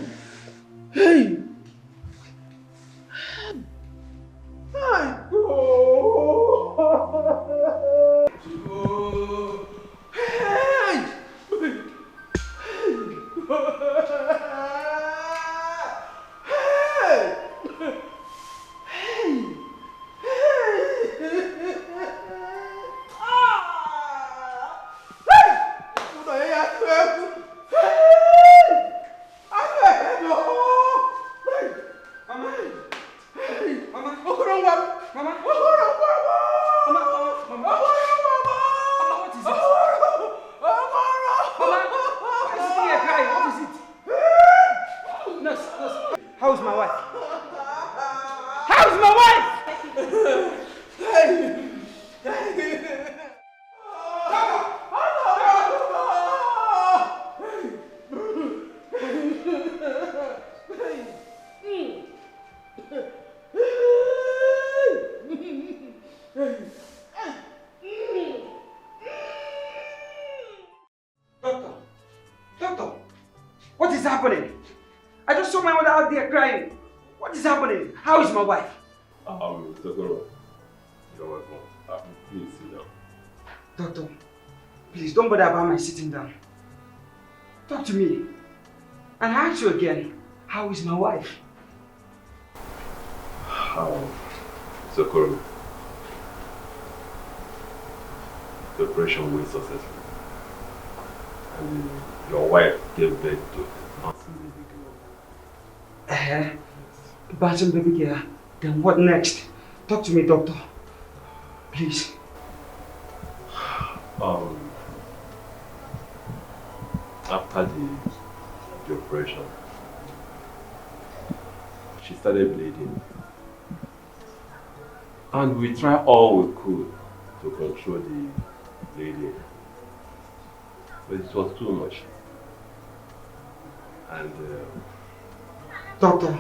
T: Don't bother about my sitting down. Talk to me. And I ask you again, how is my wife?
L: Sokoro, the operation went successfully. And your wife gave birth to a bouncing baby girl.
T: Bouncing baby girl? Then what next? Talk to me, doctor. Please.
L: After the operation, she started bleeding. And we tried all we could to control the bleeding. But it was too much. And
T: Doctor,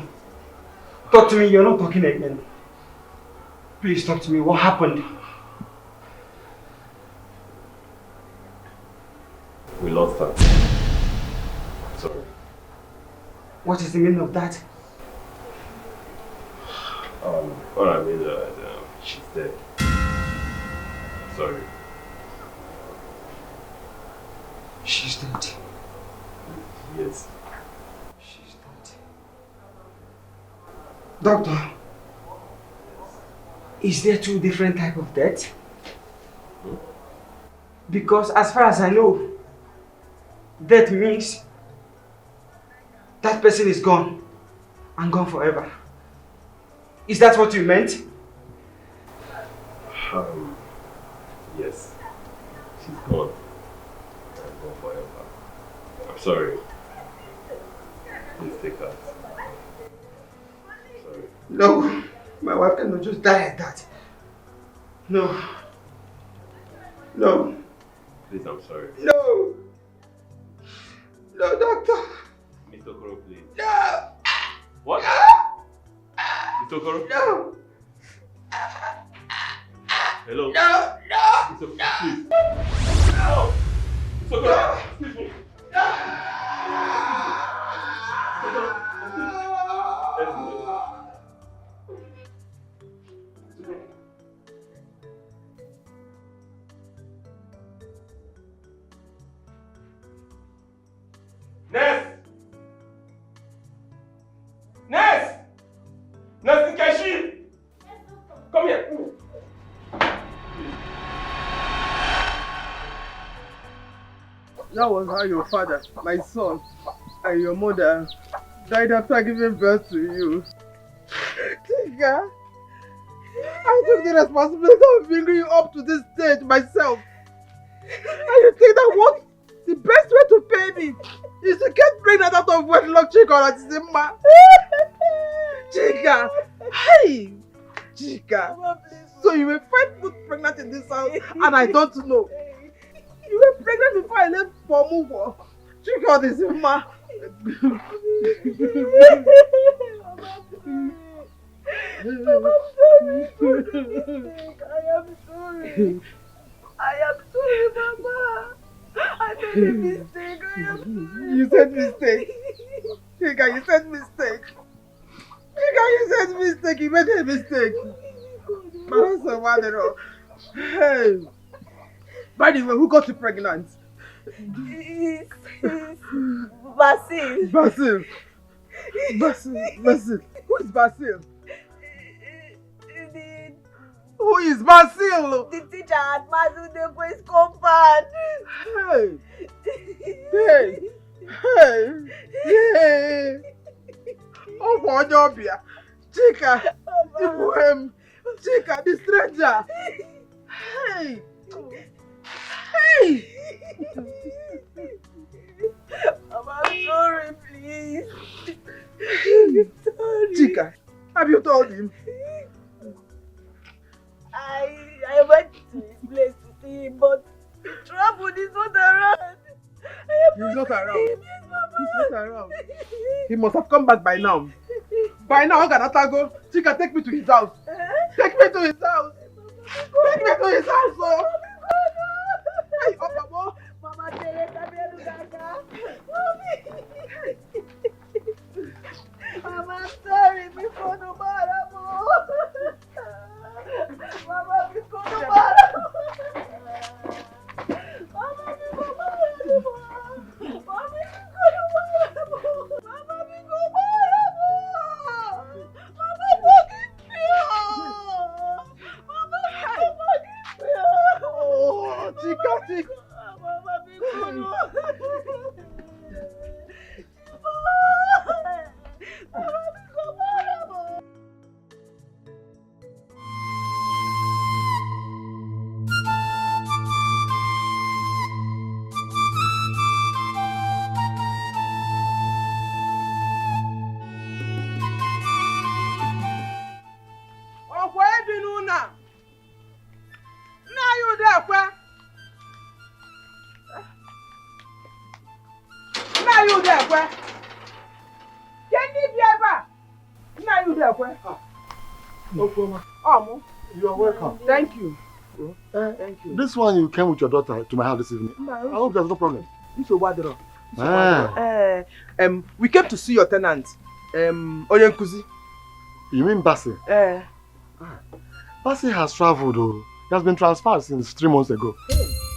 T: talk to me, you're not talking again. Please talk to me, what happened?
L: We lost her. Sorry.
T: What is the meaning of that?
L: What I mean is she's dead. Sorry.
T: She's dead?
L: Yes.
T: She's dead. Doctor, is there two different types of death? Because as far as I know, death means that person is gone and gone forever. Is that what you meant?
L: Yes. She's gone. And gone forever. I'm sorry. Please take her. Sorry.
T: No, my wife cannot just die like that. No. No.
L: Please, I'm sorry.
T: No. No, doctor.
L: Mr. Okoro, please.
T: No.
L: What? No. Mr. Okoro?
T: No.
L: Hello?
T: No, no.
L: Mr. Okoro,
T: no.
L: please.
T: No.
L: Mr. Okoro, excuse me.
V: Nurse! Nurse! Nurse Nkechi! Come here.
E: That was how your father, my son, and your mother died after giving birth to you. Dikeh, I took the responsibility of bringing you up to this stage myself. And you think that what the best way to pay me is to get pregnant out of wedlock, Chika, Zimma. Dikeh, hey, Dikeh. So you were 5 months pregnant in this house and I don't know. You were pregnant before I left for Mugo. Chika, Zimma.
N: I am sorry, Mama. I made a mistake. I
E: You said mistake. Chika, you said mistake. Chika, you said mistake. You made a mistake. Hey. By the way, who got you pregnant?
P: Basil.
E: Basil. Who is Basil? Who is Basil?
P: The teacher at Mazudekwe's compound.
E: Hey. Oh, my job here. Chika, the poem. Chika, the stranger. Hey.
P: Mama, I'm sorry, please. Sorry.
E: Chika, have you told him?
P: I went to his place to see him, but trouble is not around.
E: He's not around. He's not around. He must have come back by now. By now, how can I go? Chika, take me to his house. Take me to his house. Take me to his house, oh. Hey, Mama.
P: Mama, Teresa, Mama, I'm sorry, before the Maramo. Mama, before the Maramo. Mama, before Maramo. Mama, before Maramo. Mama, forgive me. Mama, forgive me.
E: Oh, Chika.
P: Mama, before
U: You are welcome.
E: Thank you.
U: Thank you. This one you came with your daughter to my house this evening. I hope there's no problem.
E: We came to see your tenant. Onyenkuzi.
U: You mean Basil? Basil has traveled. Oh. He has been transferred since 3 months ago.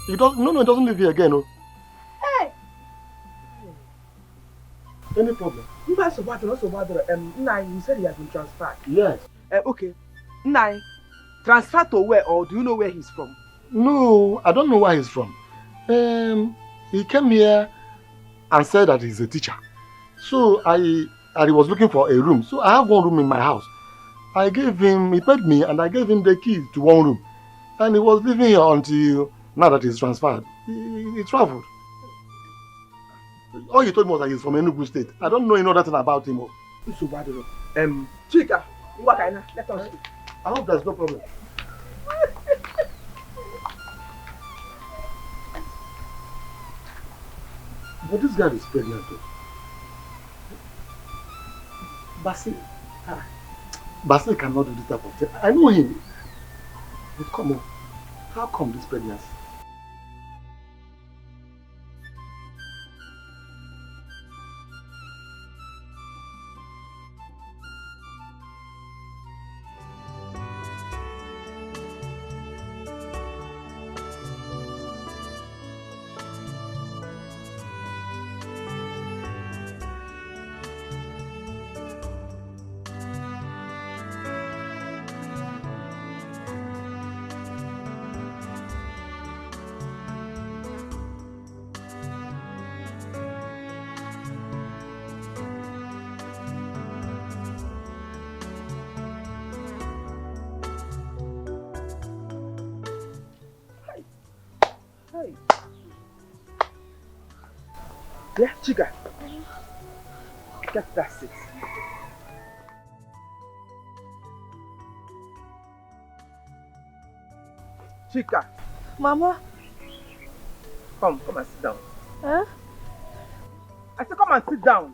U: He doesn't live here again. Oh. Any problem?
E: You said he has been transferred.
U: Yes.
E: Okay. Nai, transferred to where, or do you know where he's from?
U: No, I don't know where he's from. He came here and said that he's a teacher. So he was looking for a room. So I have one room in my house. He paid me and I gave him the key to one room. And he was living here until now that he's transferred. He traveled. All he told me was that he's from Enugu State. I don't know any other thing about him.
E: Chika, let us speak.
U: I hope there's no problem. But this girl is pregnant too. Basil cannot do this type of thing. I know him. But come on. How come this pregnancy?
E: Yeah, Chika. Get that seat. Chika.
N: Mama.
E: Come and sit down.
N: Huh?
E: I said come and sit down.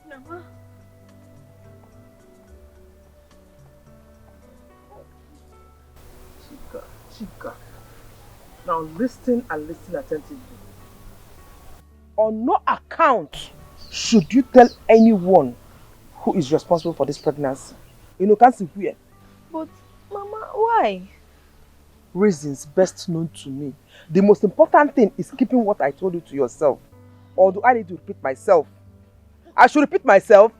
N: Mama.
E: Chika, now listen and listen attentively. On no account should you tell anyone who is responsible for this pregnancy. You know, can't see where.
N: But, Mama, why?
E: Reasons best known to me. The most important thing is keeping what I told you to yourself. Or do I need to repeat myself? I should repeat myself?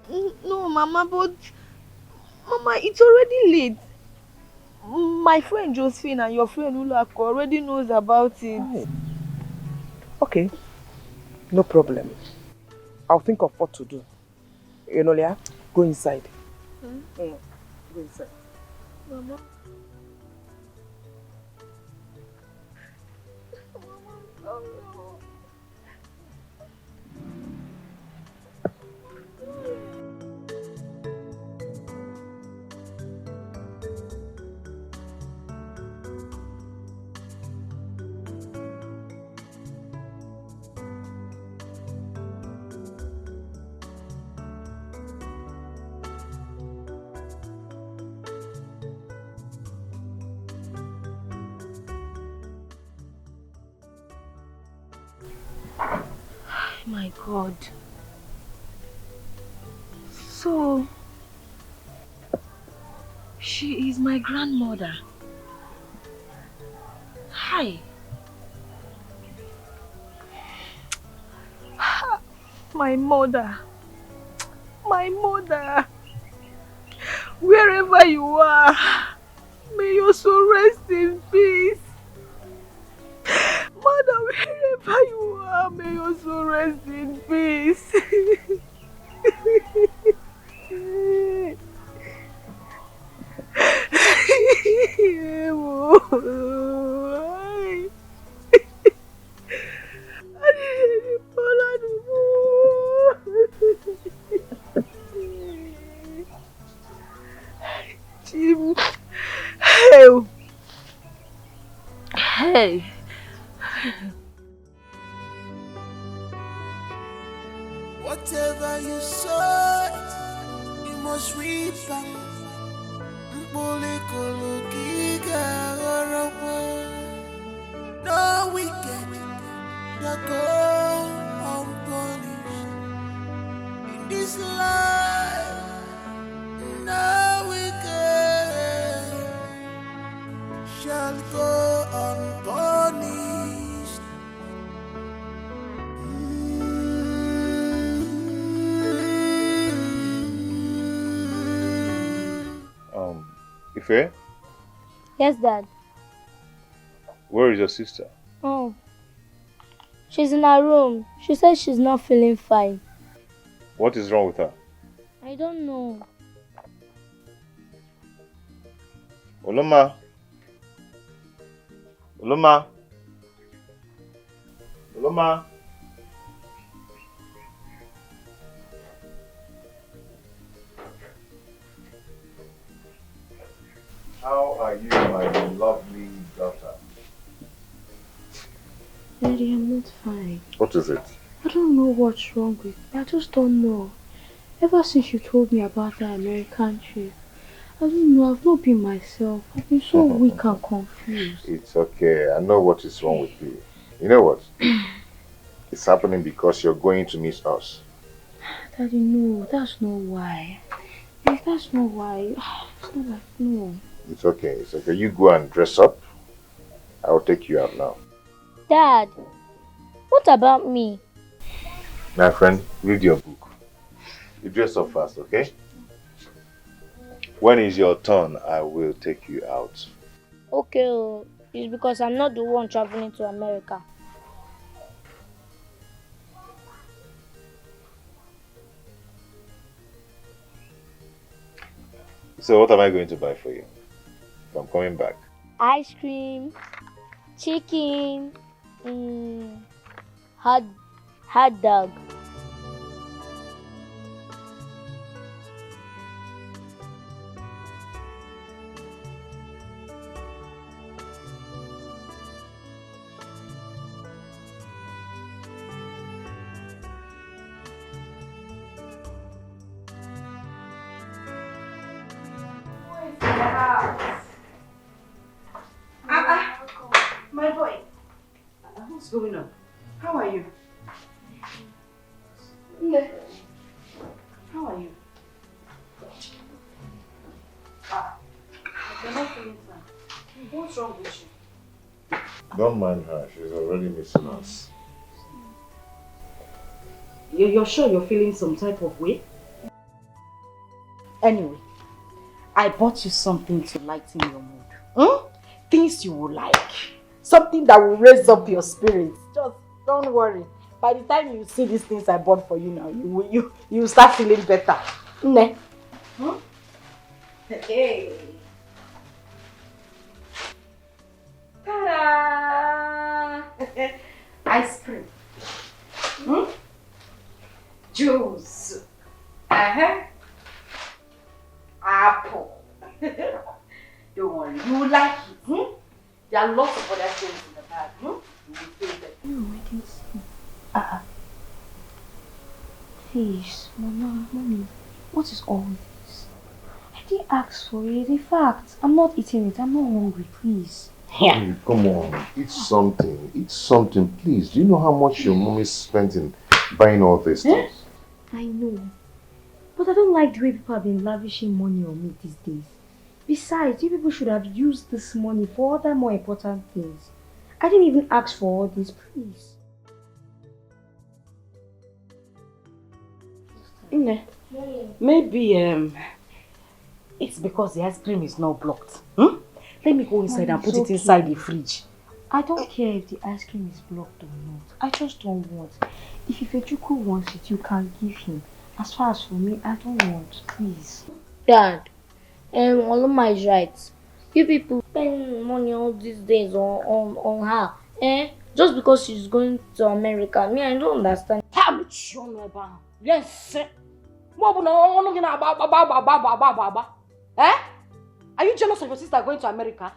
N: No, Mama, but... Mama, it's already late. My friend Josephine and your friend Ulako already knows about it.
E: Oh. Okay. No problem. I'll think of what to do. You know, Leah, go inside. Go inside.
N: Mama. My God. So, she is my grandmother. Hi. My mother. My mother. Wherever you are, may your soul rest in peace. Mother, wherever you are, may your soul rest in peace. Hey.
H: Whatever you sow, you must reap back. No wicked shall go unpunished in this life. No wicked shall go unpunished.
A: Ife,
Q: Yes, Dad.
A: where is your sister?
Q: Oh. She's in her room. She says she's not feeling fine.
A: What is wrong with her?
Q: I don't know.
A: Uloma. Uloma. Uloma. How are you, my lovely daughter?
S: Daddy, I'm not fine.
A: What is it?
S: I don't know what's wrong with me. I just don't know. Ever since you told me about that American trip, I don't know, I've not been myself. I've been so weak and confused.
A: It's okay. I know what is wrong with you. You know what? It's happening because you're going to miss us.
S: Daddy, no, that's not why. Like, that's not why. It's not like, no.
A: It's okay. It's okay. You go and dress up. I'll take you out now.
Q: Dad, what about me?
A: My friend, read your book. You dress up fast, okay? When is your turn, I will take you out.
Q: Okay, it's because I'm not the one traveling to America.
A: So what am I going to buy for you? If I'm coming back.
Q: Ice cream, chicken, hot dog.
P: going on? How are you? How are you? You're not feeling fine. What's wrong with you?
A: Don't mind her. She's already missing us.
P: You're sure you're feeling some type of way? Anyway, I bought you something to lighten your mood. Things you will like. Something that will raise up your spirits. Just don't worry. By the time you see these things I bought for you now, you will start feeling better. Ne? Hey. Ta-da! Ice cream. Juice. Apple. Don't worry, you will like it. There are lots of other things in the bag. You will feel better.
S: No, I can see. Please, Mama, Mommy, what is all this? I didn't ask for it. In fact, I'm not eating it. I'm not hungry, please.
A: Hey, come on, eat something. Eat something, please. Do you know how much your mommy spent in buying all these things?
S: I know. But I don't like the way people have been lavishing money on me these days. Besides, you people should have used this money for other more important things. I didn't even ask for all this, please.
P: Maybe it's because the ice cream is not blocked. Let me go inside and put it inside the fridge.
S: I don't care if the ice cream is blocked or not. I just don't want. If Ifechuku wants it, you can give him. As far as for me, I don't want. Please.
Q: Dad, Oloma is right. You people spend money all these days on her. Just because she's going to America. Me, I don't understand.
B: Yes. Are you jealous of your sister going to America?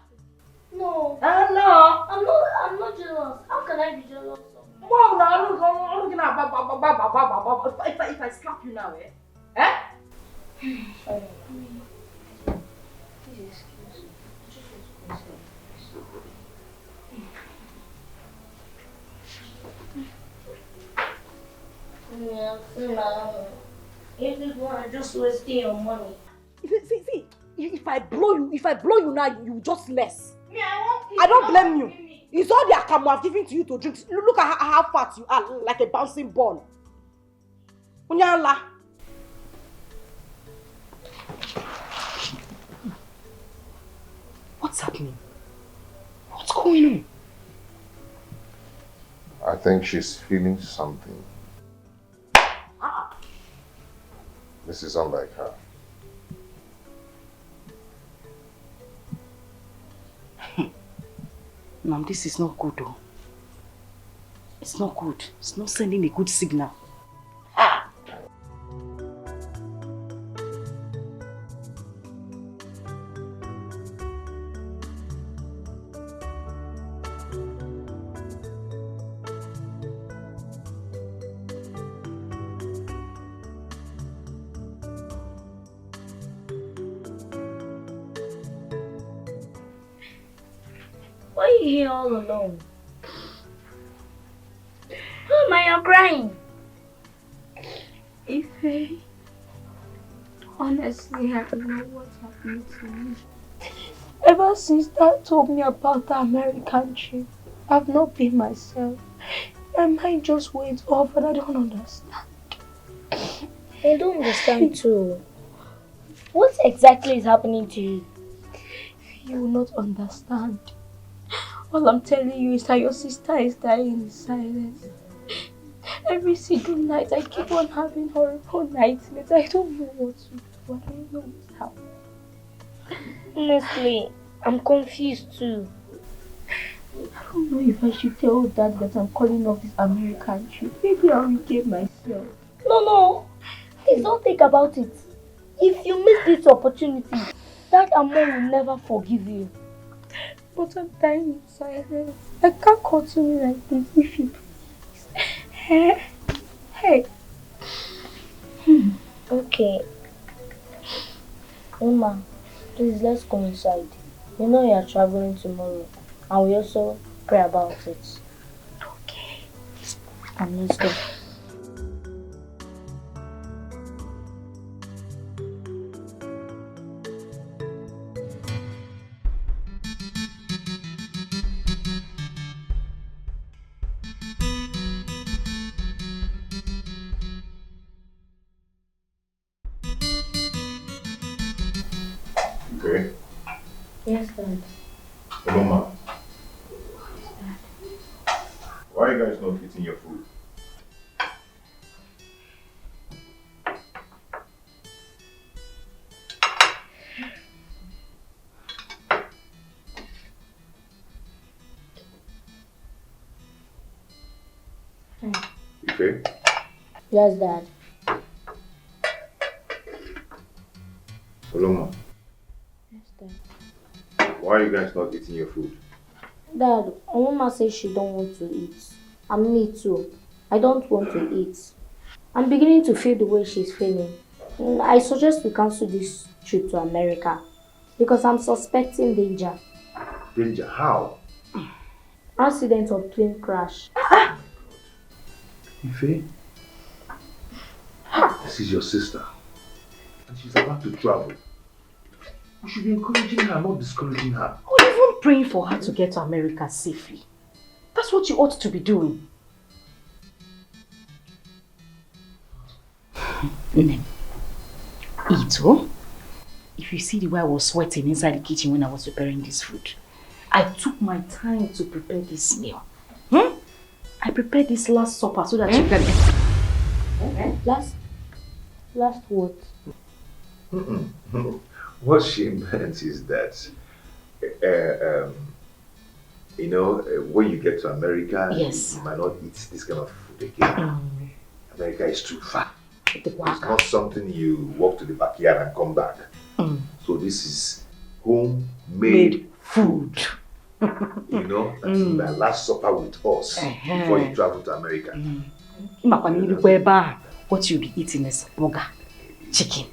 Q: No.
B: No.
Q: I'm not jealous. How can I be jealous of
B: If I slap you now,
Q: Sorry.
S: Please excuse me.
Q: If this one just wasting your money.
B: See, if I blow you now, you just less.
Q: Me, I
B: I don't blame you. It's all the akamu I've given to you to drink. Look at how fat you are, like a bouncing ball. Unyala. What's happening? What's going on?
A: I think she's feeling something. This is unlike her.
P: Mom, this is not good though. It's not good. It's not sending a good signal.
Q: Why are you here all alone? Oh my, you're crying.
S: Ife, honestly, I don't know what's happening to me. Ever since Dad told me about the American trip, I've not been myself. My mind just went off and I don't understand.
Q: I don't understand too. What exactly is happening to you?
S: You will not understand. All I'm telling you is that your sister is dying in silence. Every single night I keep on having horrible nightmares. I don't know what to do. I don't know what's happening.
Q: Honestly, I'm confused too.
S: I don't know if I should tell Dad that I'm calling off this American trip. Maybe I'll regain myself.
Q: No. Please don't think about it. If you miss this opportunity, Dad and Mom will never forgive you.
S: But I'm dying in silence. I can't continue like this if you please. Hey.
Q: Okay. Mama, please let's go inside. You know you are traveling tomorrow. And we also pray about it.
S: Okay.
Q: Come, let's go.
A: Okay.
Q: Yes, Dad.
A: Mama. Why are you guys not eating your food? Okay.
Q: Yes, Dad.
A: Oloma,
Q: Yes, Dad.
A: why are you guys not eating your food?
Q: Dad, Mama says she don't want to eat. And me too. I don't want to eat. I'm beginning to feel the way she's feeling. I suggest we cancel this trip to America because I'm suspecting danger.
A: Danger? How?
Q: Accident or plane crash.
A: Ife, this is your sister. And she's about to travel. You should be encouraging her, not discouraging her.
I: Or even praying for her to get to America safely. That's what you ought to be doing. Ito, if you see the way I was sweating inside the kitchen when I was preparing this food, I took my time to prepare this meal. I prepared this last supper so that you can...
Q: Last what?
A: What she meant is that, you know, when you get to America,
I: yes,
A: you might not eat this kind of food again. America is too far. It's not something you walk to the backyard and come back. So this is homemade food. You know, that's the last supper with us before you travel to America.
I: What you'll be eating is burger, chicken.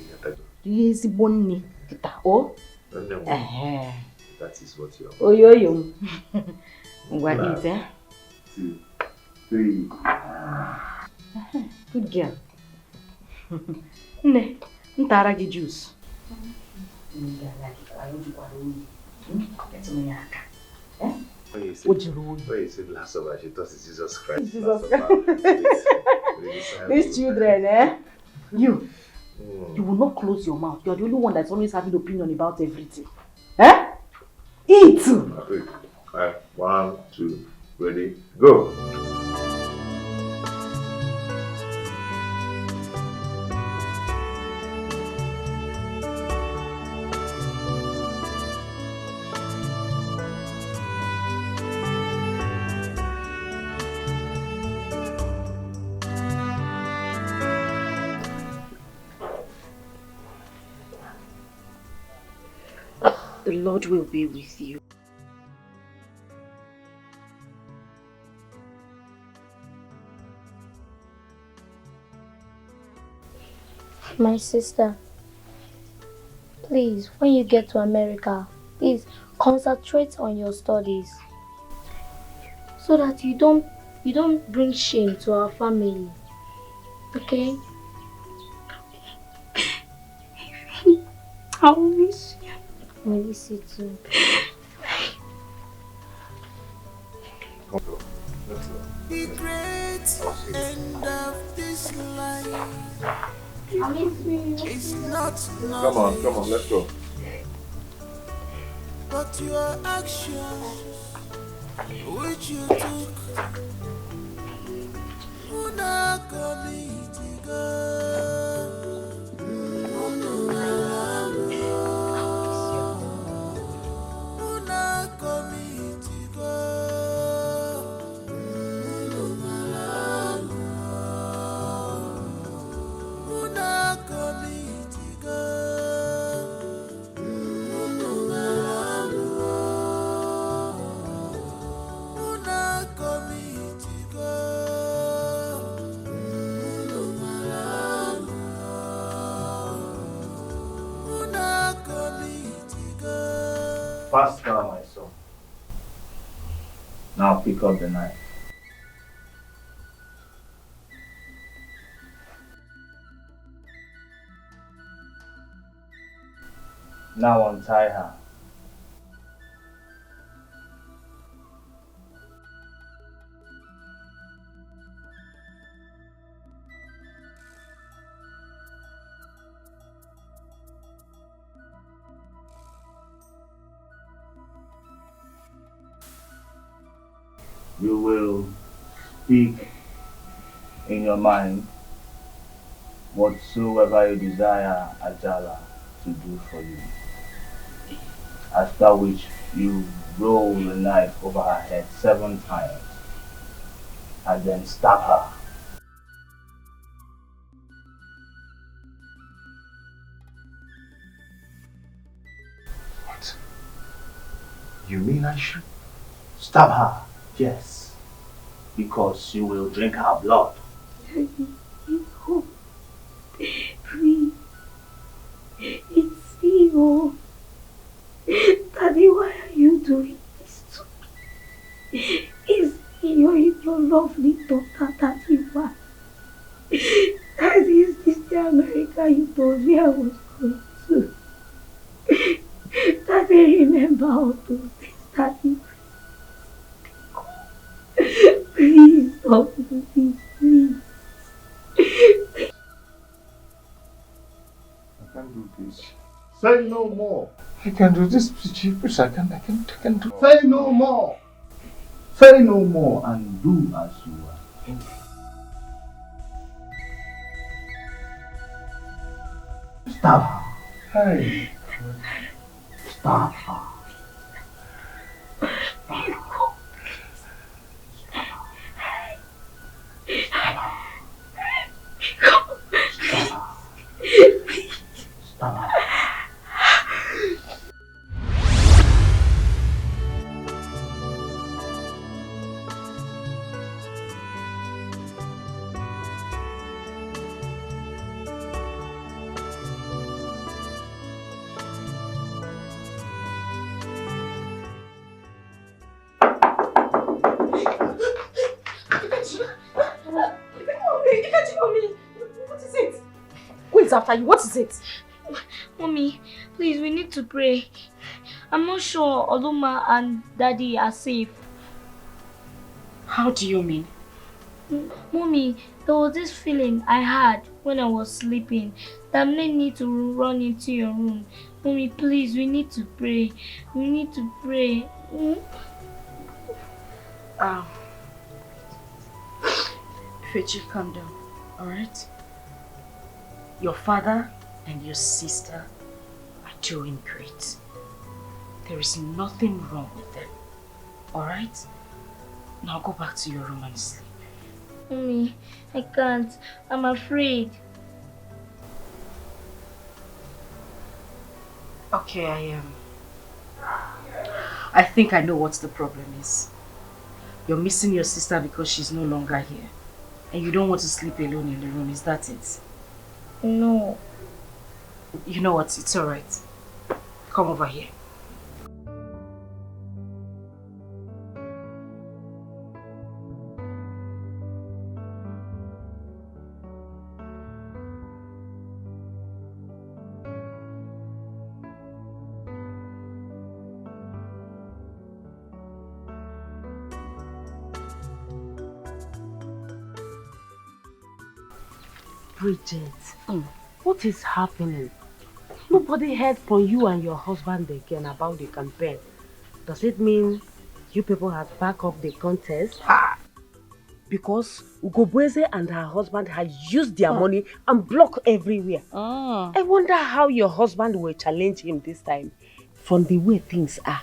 I: Yes, bone. Oh,
A: that is what you're.
I: Oh, yo. What eat, eh?
A: 2, 3.
I: Good girl. Ne, ntara gi juice.
A: When you said last supper, she thought it's Jesus Christ.
I: Jesus Christ. These children, eh? You will not close your mouth. You're the only one that's always having opinion about everything. Eh? Eat!
A: 1, 2, ready, go!
I: The Lord will be with you.
Q: My sister, please, when you get to America, please concentrate on your studies so that you don't bring shame to our family. Okay?
S: I will miss you.
Q: I miss you too.
H: The great end of this life.
Q: I miss you.
H: It's not
A: Come on, let's go.
H: But your actions, which you took, would not commit to go.
R: Faster, my son. Now pick up the knife. Now untie her. You will speak in your mind whatsoever you desire Ajala to do for you. After which you roll the knife over her head 7 times and then stab her.
A: What? You mean I should?
R: Stab her, yes. Because you will drink her blood.
S: Please. It's you. Daddy, why are you doing this to me? It's your lovely daughter that you are. Daddy, is this the America you told me I was going to? Daddy, remember all those things, Daddy. Please don't do this, please.
A: I can't do this. Say no more. I can do this, please. I can do. Say no more.
R: Say no more and do as you are. Stab her.
A: Hey.
R: Stab her.
B: After you, what is it?
Q: Mommy, please, we need to pray. I'm not sure Oluma and Daddy are safe.
B: How do you mean?
Q: Mommy, there was this feeling I had when I was sleeping that made me to run into your room. Mommy, please, we need to pray. We need to pray.
B: Fechi, calm down, alright? Your father and your sister are doing great. There is nothing wrong with them. Alright? Now go back to your room and sleep.
Q: Mommy, I can't. I'm afraid.
B: Okay, I think I know what the problem is. You're missing your sister because she's no longer here. And you don't want to sleep alone in the room, is that it?
Q: No.
B: You know what? It's alright. Come over here.
P: Bridget, what is happening? Nobody heard from you and your husband again about the campaign. Does it mean you people have backed up the contest? Because Ugobweze and her husband had used their money and blocked everywhere. I wonder how your husband will challenge him this time. From the way things are,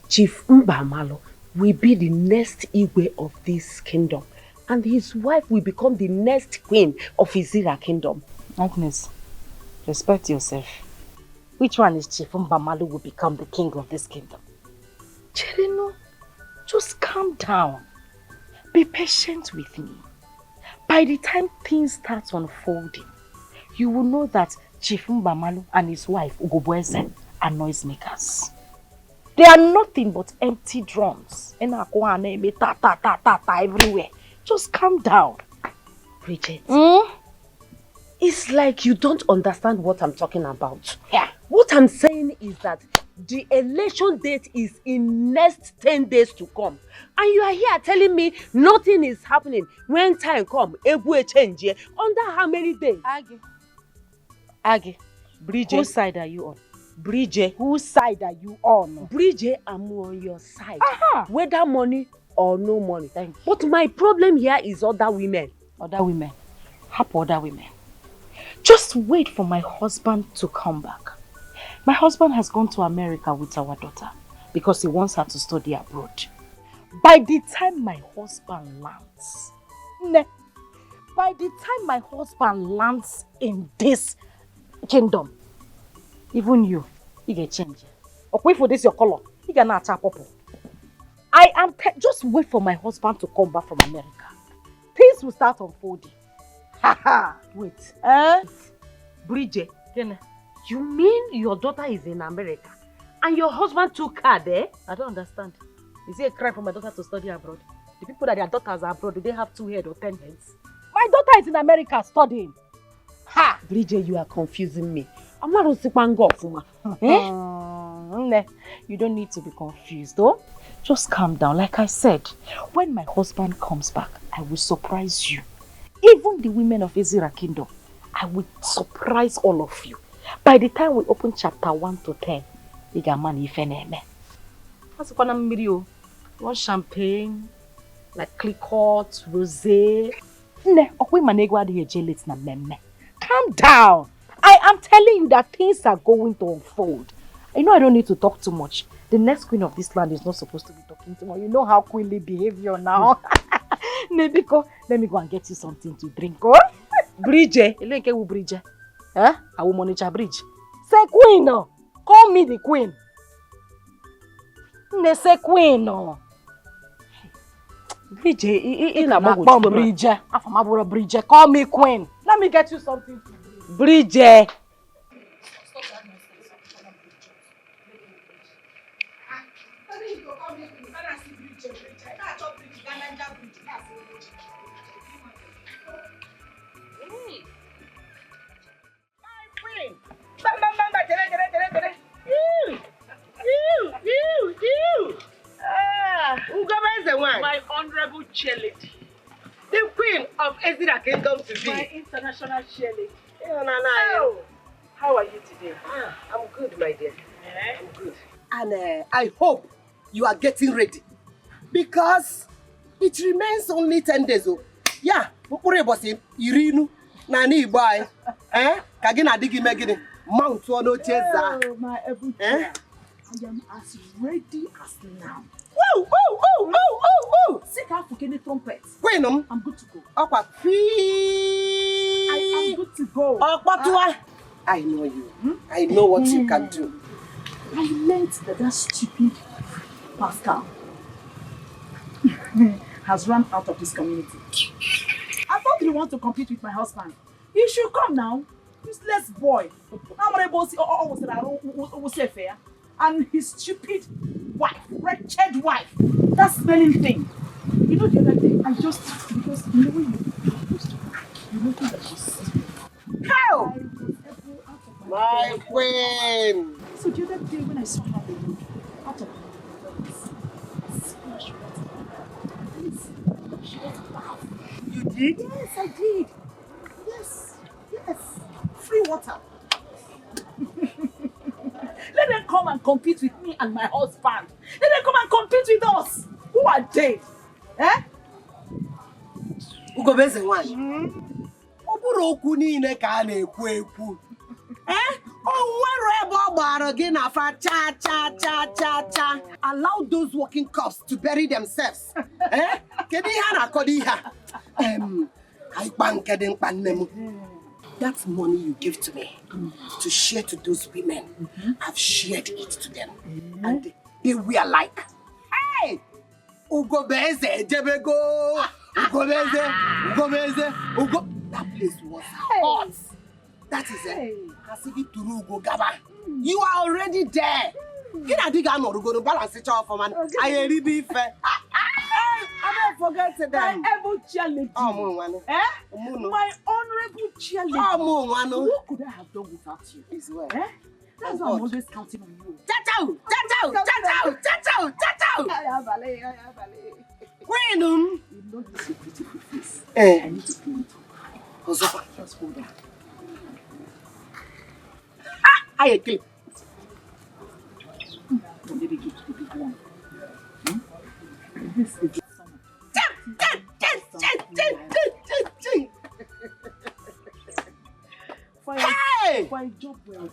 P: Chief Mbamalo will be the next Igwe of this kingdom. And his wife will become the next queen of Izira kingdom.
B: Agnes, respect yourself. Which one is Chief Mbamalu will become the king of this kingdom? Cherino, just calm down. Be patient with me. By the time things start unfolding, you will know that Chief Mbamalu and his wife Ugobweze are noisemakers. They are nothing but empty drums.
P: Everywhere. Just calm down. Bridget, It's like you don't understand what I'm talking about. Yeah. What I'm saying is that the election date is in next 10 days to come. And you are here telling me nothing is happening. When time comes, it will change. Under how many days? Agi. Bridget. Whose side are you on? Bridget. Whose side are you on? Bridget, I'm on your side. Whether money or no money. Thank you. But my problem here is other women.
B: Other women? Happy other women. Just wait for my husband to come back. My husband has gone to America with our daughter because he wants her to study abroad. By the time my husband lands, in this kingdom, even you get change. Okay, for this your color, you can not tap purple. I am just wait for my husband to come back from America. Things will start unfolding.
P: Wait. Bridget, you mean your daughter is in America and your husband took her there?
B: I don't understand. Is it a crime for my daughter to study abroad? The people that their daughters are abroad, do they have 2 heads or 10 heads? My daughter is in America studying.
P: Ha! Bridget, you are confusing me. I'm not
B: You don't need to be confused, though. Just calm down. Like I said, when my husband comes back, I will surprise you. Even the women of Ezra Kingdom, I will surprise all of you. By the time we open chapter 1 to 10, you got money if any. What's the one champagne, like Clicquot, rosé. Calm down. I am telling you that things are going to unfold. I know I don't need to talk too much. The next queen of this land is not supposed to be talking too much. You know how queenly behavior now. Nebiko, let me go and get you something to drink. Oh?
P: Bridget.
B: Bridget. I will monitor Bridge. Say queen, no. Call me the queen. Say queen, no.
P: Bridget,
B: Bridget, call me queen. Let me get you something to drink.
P: Bridget.
F: My honorable cheerleader, the queen of Ezra Kingdom to be.
B: My international cheerleader.
F: Oh, how are you today? I'm good, my dear. I'm good.
C: And I hope you are getting ready because it remains only 10 days. Yeah, Irinu, Nani boy. Kagina digi megini. Mount one cheza.
B: Oh, my every chair. I am as ready as now.
C: Woo, woo, woo, woo, woo, woo.
B: Seek out for any trumpets.
C: Queen,
B: I'm good to go.
C: I
B: am good to go.
C: I know you. I know what you can do.
B: I learned that stupid Pascal has run out of this community. I thought you want to compete with my husband. You should come now. Useless boy. And his stupid wife, wretched wife. That smelling thing. You know the other day, I just, because you know when you know that was
C: how? My queen.
B: So the other day when I saw her out of the splash water, she was bath.
C: You did?
B: Yes, I did. Yes. Free water. Let them come and compete with me and my husband. Let them come and compete with us. Who are they?
C: Ugobeze one. Oburu okwu niile ka a na-ekwu ekwu. Allow those working cops to bury themselves. That money you give to me to share to those women, I've shared it to them. And they were like, hey! Ugobeze, Jebego! Ugobeze, that place was hot. That is it. You are already there. You know, I dig no go to balance it off, man. I really be fair. forget them.
I: My able chair lady. My honorable chair lady. What could I have done without you? That's why I'm always counting on you.
C: Chachao! When
I: you know this is a beautiful face. I need to clean it up. Just hold on.
C: I agree.
I: Maybe give to the big one. This is the summer. For a job well done.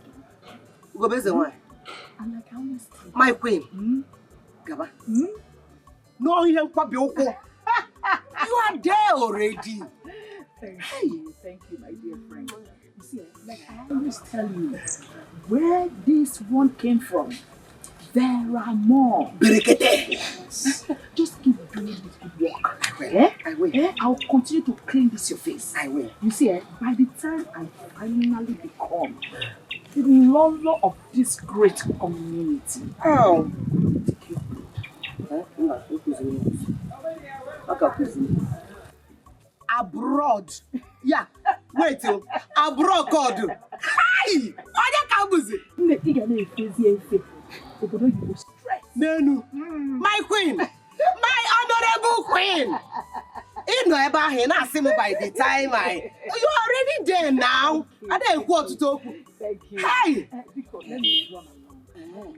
C: Go base one.
I: And like honesty.
C: My queen. Gaba. No, you ain't quite You are there already.
I: Thank you, my dear friend. You see, like I always tell you, where this one came from, there are more. Yes. Just keep doing this good work.
C: I will.
I: I'll continue to clean this your face.
C: I will.
I: You see, by the time I finally become the ruler of this great community.
C: Oh. Abroad. Yeah. Wait till abroad God. Hi! Nenu. My queen. My honorable queen. You know about him. I see me by the time you are already there now. I don't want to talk.
I: Thank you.
C: Hi!
I: Let me run along.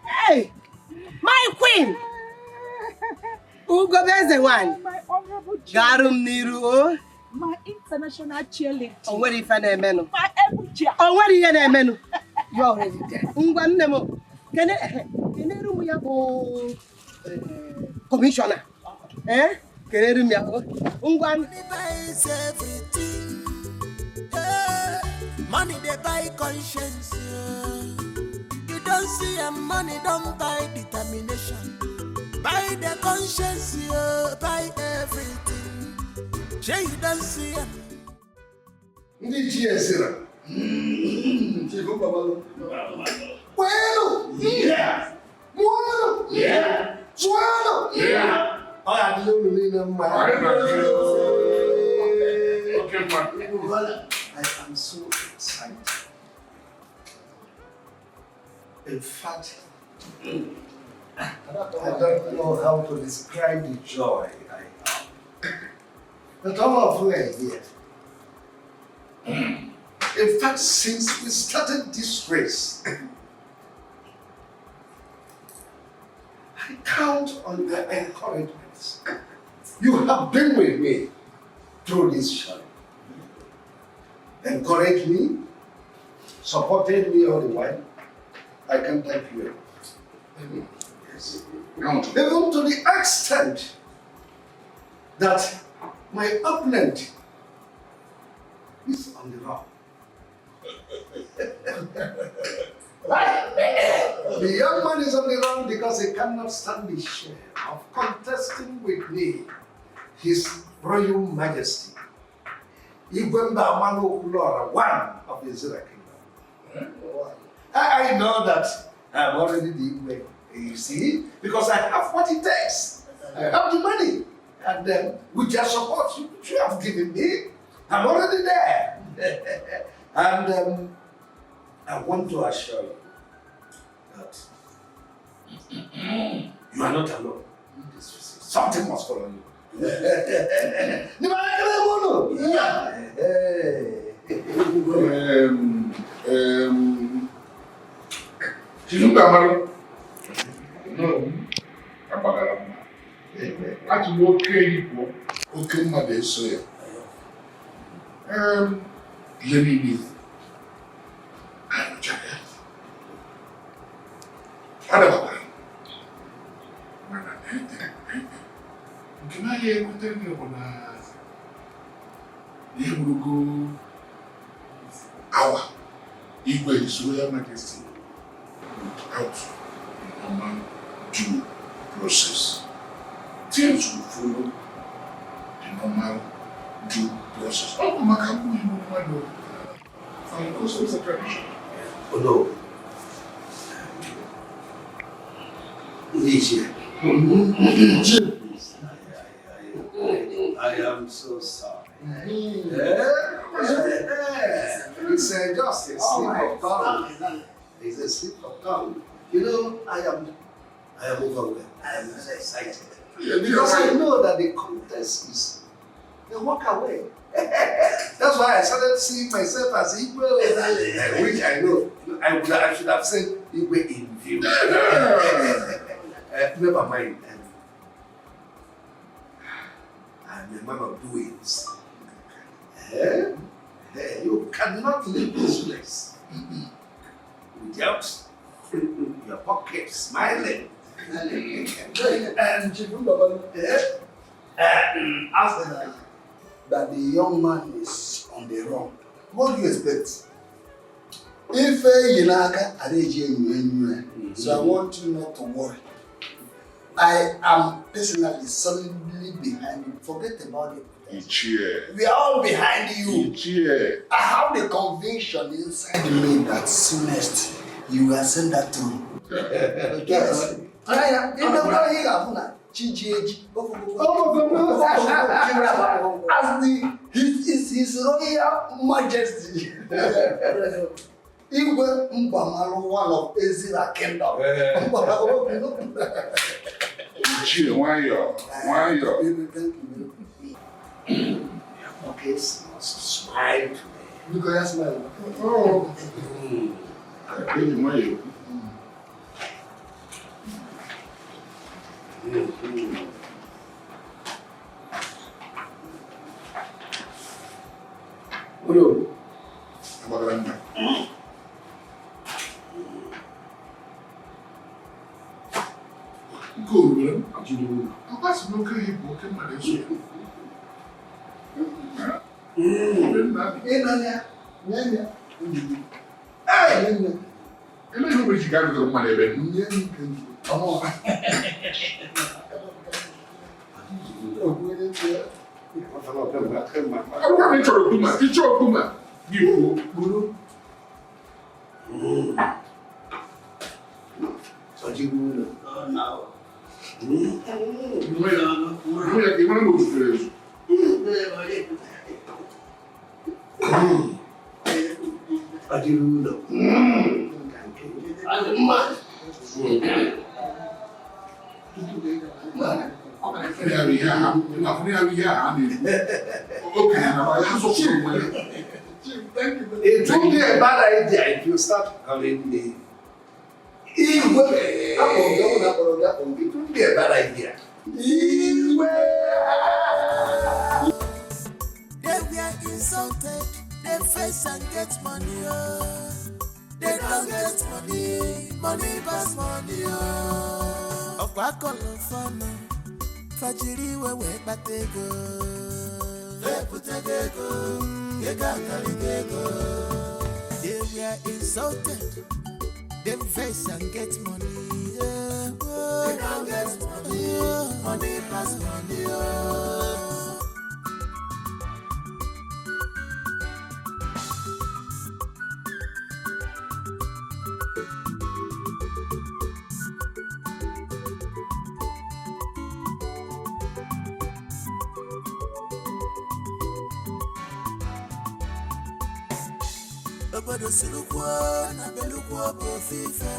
C: Hey! My queen! Who go best the one?
I: My honorable
C: Garum Niru.
I: My international cheerleader.
C: Oh, where if I menu?
I: My able chair.
C: Oh, where is your menu? You already there. Nemo. Can you commissioner? Can you me?
H: Money they buy conscience. You don't see a money, don't buy determination. Buy the conscience, buy everything. Say you don't see it.
U: Bueno, yeah. Bueno, yeah. Suelo, yeah. I am so excited. In fact, I don't know how to describe the joy I have. But all of you are here. In fact, since we started this race, I count on the encouragements. You have been with me through this journey. Encouraged me, supported me all the while. I can thank you. Yes. Even to the extent that my opponent is on the run. The young man is on the run because he cannot stand the shame of contesting with me His Royal Majesty, Igwemba Amano Ulora, one of the Zira Kingdom. I know that I'm already the Igwe, you see, because I have what it takes. I have the money, and then with your support you have given me, I'm already there. And I want to assure you that you are not alone. Something must follow you. Our Igwe His Royal Majesty without the normal due process. Things will follow the normal due process. Oh, Makamu, you know, and also it's a tradition. Although,
D: I am so sorry.
K: It's just a slip of tongue. It's a slip of tongue. You know, I am overwhelmed. I am excited. Because I know that the contest is a walk away. That's why I started seeing myself as equal, which I know I should have said equal in view. Never mind. I'm a man of doings. You cannot leave this place without your pocket smiling. And after that the young man is on the run, what do you expect? If so I want you not to worry. I am personally solidly behind you. Forget about it. We are all behind you. I have the conviction inside me that soonest you will send that through. Yes. I am. As his Royal Majesty. Igwe Mbamalu, one of Ezra Kingdom.
D: Why you?
K: Okay, smile today. Look at smile. Oh.
D: Why
K: Hello.
D: Go, man. What you doing? What's no good? Walking my legs.
K: It would be a bad idea if you start calling me. It would be a bad idea.
H: They were insulted, they face and get money. They don't get money, money pass money. Of what color fun? Fajiri we batego. They put a go, they got a go. They were insulted, they face and get money. They don't get money, money pass money. Obodo sulukwo na belukwo bofife.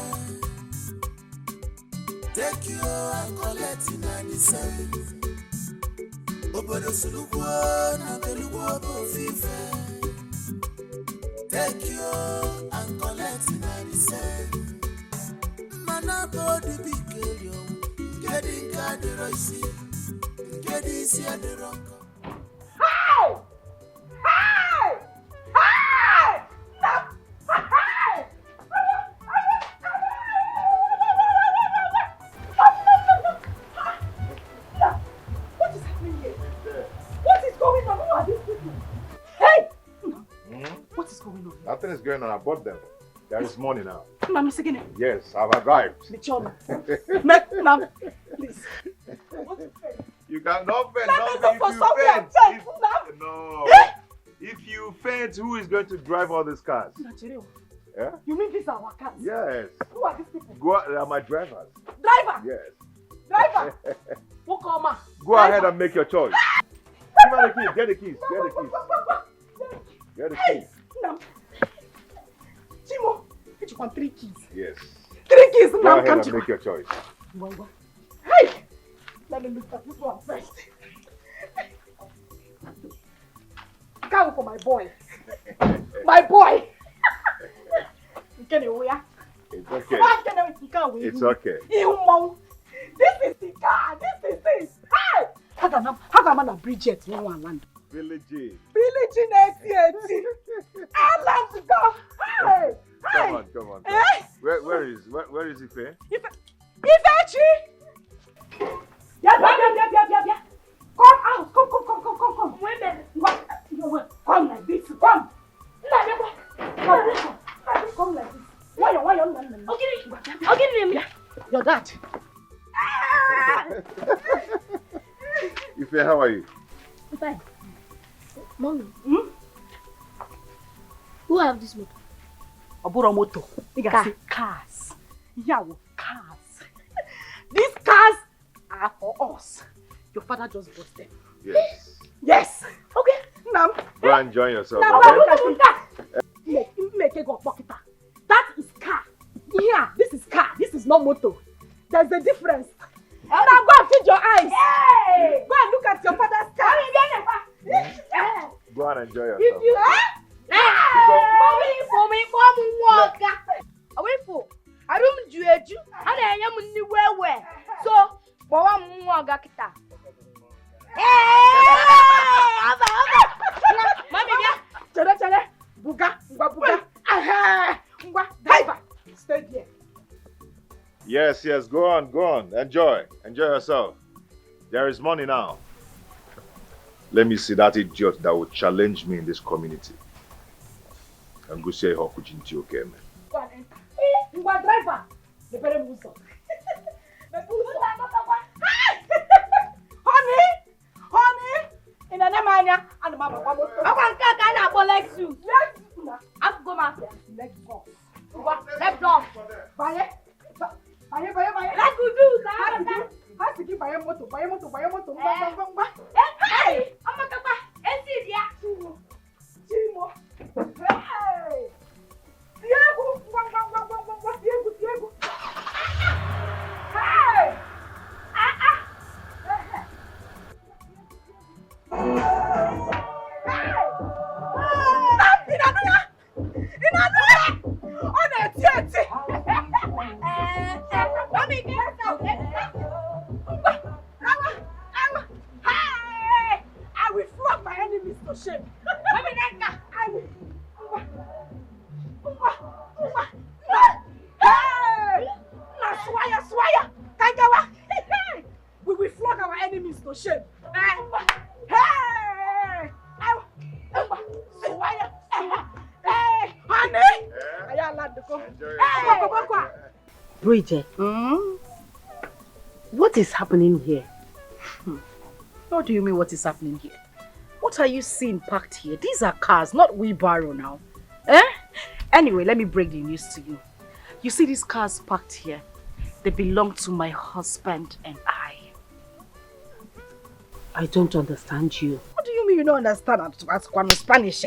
H: Take you and collect in the same. Obodo sulukwo na belukwo bofife. Take you and collect in the same. Mana body big girl, getting card roisi, getting easy at the rock.
B: How? How? How? What is happening here? What is going on? Who are these people? Hey! What is going on?
A: Nothing is going on. I bought them. There is money now.
B: Mami, again.
A: Yes, I've arrived.
B: Michona. Ma'am, please. What is it?
A: You cannot faint.
B: Let me go for somewhere.
A: No. If you faint, who is going to drive all these cars?
B: Nigeria.
A: Yeah?
B: You mean these are our cars?
A: Yes.
B: Who are these people?
A: They are my drivers.
B: Driver!
A: Yes.
B: Driver! Wokoma!
A: Go ahead and make your choice. Give her the keys. Get the keys. Get the keys. Get the keys.
B: Nam. Chimo, you want 3 keys?
A: Yes.
B: 3 keys,
A: Go
B: Nam.
A: ahead and make your choice.
B: Hey! Let me look at this one first. Go for my boy. My boy!
A: It's okay. It's okay.
B: This is the car. This is it. Hey! How come I'm Bridget? No one land.
A: Billie Jean.
B: Billie Jean, I love to go. Hey!
A: Come on, come on.
B: Eh?
A: Where is Ife?
B: Ifechi! Yeah. Come out. Come. Wait a minute. Come like this. Come. Come like this. Why you? I'll give him. Your dad.
A: Ife, how are you?
S: I'm fine. Mommy. Who have this motor?
B: Obura moto. You can say cars. Yeah, cars. These cars are for us. Your father just bought them.
A: Yes.
B: Yes. Okay. Now.
A: Go and enjoy yourself.
B: Now,
A: Okay?
B: make a go pocket. That is car. Yeah, this is car. This is not motor. There's a difference. Now go and feed your eyes. Hey! Go and look at your father's car.
A: Go and enjoy yourself.
B: If you mommy walk.
S: Away for. I don't do it. I am in the way. So, Bawa Muaga Kita.
B: Mommy, yeah. Buga. Driver, stay there.
A: Yes, go on. Enjoy yourself. There is money now. Let me see that idiot that will challenge me in this community. And go say how could you okay, man.
B: Go on, enter. Driver. The very muso. Honey. In an amania and mama.
S: I can't collect you. I'm going to
B: Let's go.
S: Let's go.
B: Buy.
S: Let's do that.
B: Has to keep buy a motor. Hey, I'm not going to Chimo. Hey. Diego. Hey. I will flog my enemies to shame. I will. Swire. Kangawa. We will flog our enemies to shame. Hey! Honey!
P: Bridget, what is happening here?
B: What do you mean what is happening here? What are you seeing packed here? These are cars, not wheelbarrow now. Anyway, let me break the news to you. You see these cars parked here? They belong to my husband and I.
P: I don't understand you.
B: What do you mean you don't understand Spanish?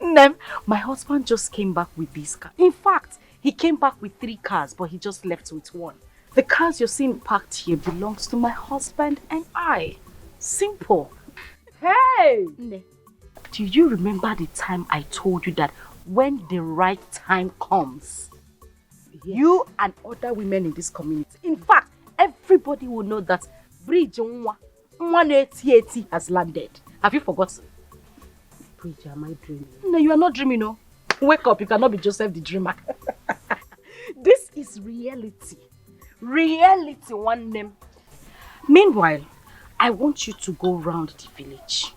B: Nem, my husband just came back with these cars. In fact, he came back with 3 cars, but he just left with 1. The cars you're seeing parked here belongs to my husband and I. Simple. Hey! Ne, do you remember the time I told you that when the right time comes, you and other women in this community, in fact, everybody will know that Bridge 180 has landed. Have you forgotten?
P: Bridge, am I dreaming?
B: No, you are not dreaming, no. Wake up, you cannot be Joseph the dreamer. This is reality. Reality, one name. Meanwhile, I want you to go round the village.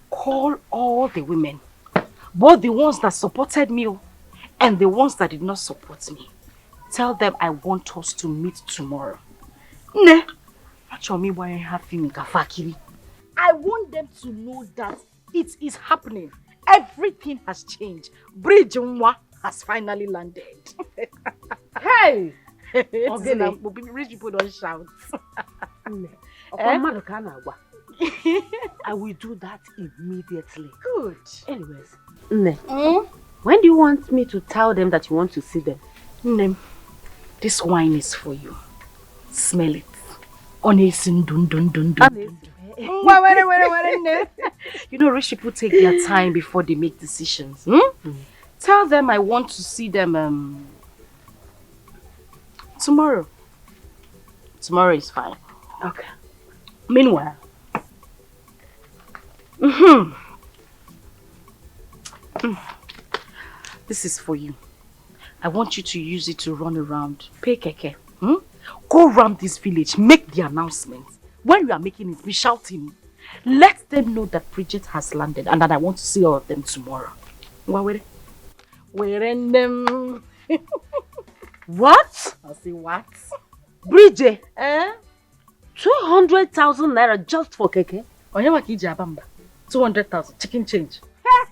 B: Call all the women. Both the ones that supported me and the ones that did not support me. Tell them I want us to meet tomorrow. Ne? I want them to know that it is happening. Everything has changed. Bridge has finally landed. Hey! Rich people don't shout.
P: I will do that immediately.
B: Good.
P: Anyways, when do you want me to tell them that you want to see them?
B: This wine is for you. Smell it. Honestly, dun. You know, rich people take their time before they make decisions. Tell them I want to see them tomorrow. Tomorrow is fine.
P: Okay.
B: Meanwhile, this is for you. I want you to use it to run around. Pay keke. Go around this village. Make the announcement. When you are making it, be shouting. Let them know that Bridget has landed and that I want to see all of them tomorrow. Where in them?
P: What?
B: I say what?
P: Bridget? 200,000 naira just for keke?
B: 200,000 chicken change. What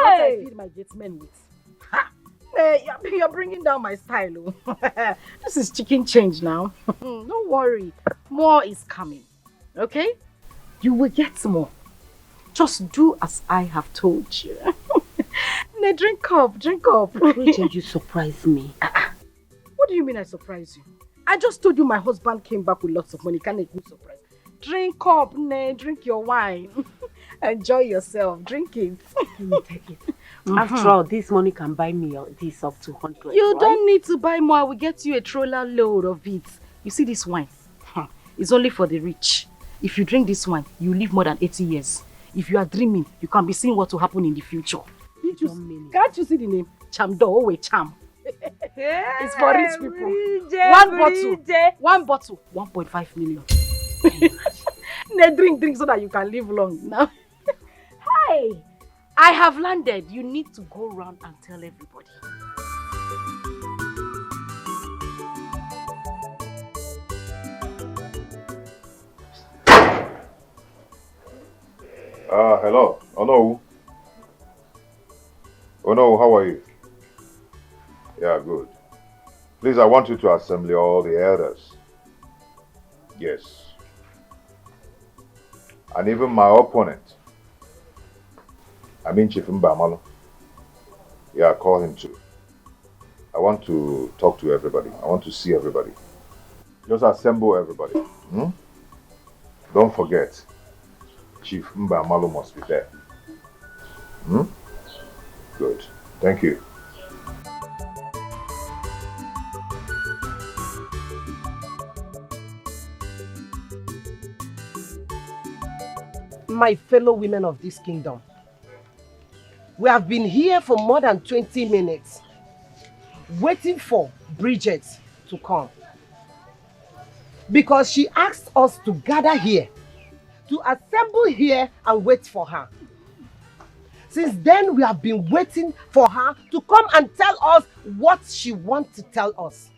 B: I feed my gatemen with. Hey, you're bringing down my style. This is chicken change now. Don't worry. More is coming. Okay? You will get more. Just do as I have told you. Drink up.
P: Bridget, you surprise me.
B: What do you mean I surprise you? I just told you my husband came back with lots of money. Can't make me surprise. Drink up, drink your wine. Enjoy yourself. Drink it.
P: Let me take it. After all, this money can buy me this up to 100.
B: You don't need to buy more. I will get you a troller load of it. You see this wine? It's only for the rich. If you drink this wine, you live more than 80 years. If you are dreaming, you can be seeing what will happen in the future. Can't you see the name? Chamdo, Cham. It's for rich people. One bottle, 1.5 million. Drink so that you can live long. Now, hey, I have landed. You need to go around and tell everybody.
A: Hello. Oh no, how are you? Yeah, good. Please, I want you to assemble all the elders. Yes. And even my opponent. I mean Chief Mbamalo. Yeah, call him too. I want to talk to everybody. I want to see everybody. Just assemble everybody. Don't forget, Chief Mbamalo must be there. Good. Thank you.
C: My fellow women of this kingdom, we have been here for more than 20 minutes waiting for Bridget to come because she asked us to gather here, to assemble here and wait for her. Since then, we have been waiting for her to come and tell us what she wants to tell us.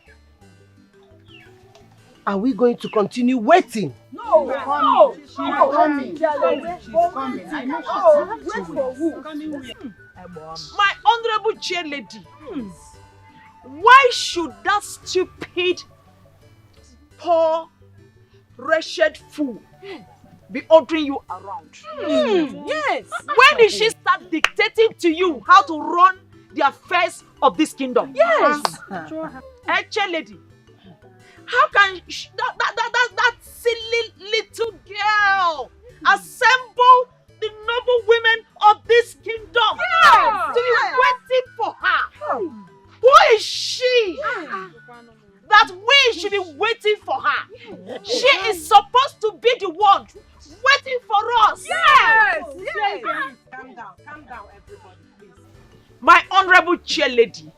C: Are we going to continue waiting?
B: No,
C: She's
B: coming.
C: I know she's
B: Wait for who?
I: My honorable chair lady, why should that stupid, poor, wretched fool be ordering you around?
B: Yes.
I: When did she start dictating to you how to run the affairs of this kingdom?
B: Yes.
I: Chair lady, how can that silly little girl assemble the noble women of this kingdom to be waiting for her? Who is she that we should be waiting for her? She is supposed to be the one waiting for us.
B: Yes.
C: Calm down, everybody, please.
I: My honorable chair lady,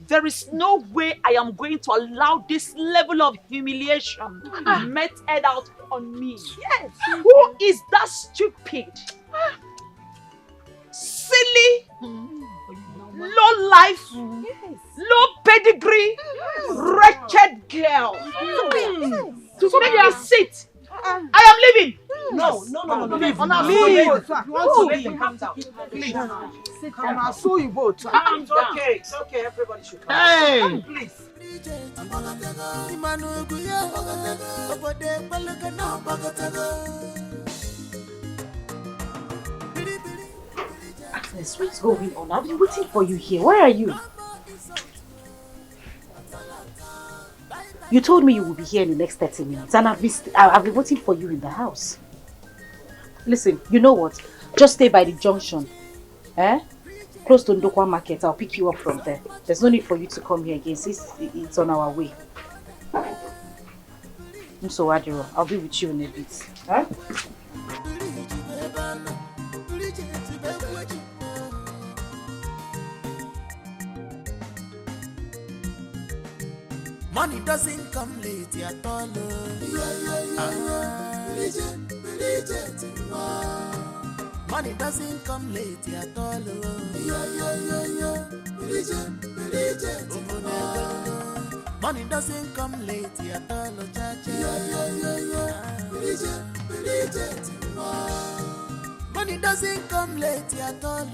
I: there is no way I am going to allow this level of humiliation meted out on me.
B: Yes.
I: Who is that stupid, silly, low life, low pedigree, wretched girl? To make me sit. I am leaving.
C: No.
E: Please. Come on, so you both. It's okay, everybody should come.
U: Hey!
E: Please.
P: Agnes, what's going on? I've been waiting for you here. Where are you? You told me you will be here in the next 30 minutes and I've been waiting for you in the house. Listen, you know what? Just stay by the junction. Close to Ndokwa Market. I'll pick you up from there. There's no need for you to come here again since it's on our way. So Adiro, I'll be with you in a bit. Huh?
H: Money doesn't come late at all. Money doesn't come late at all. Money doesn't come late at all. Money doesn't come late at all.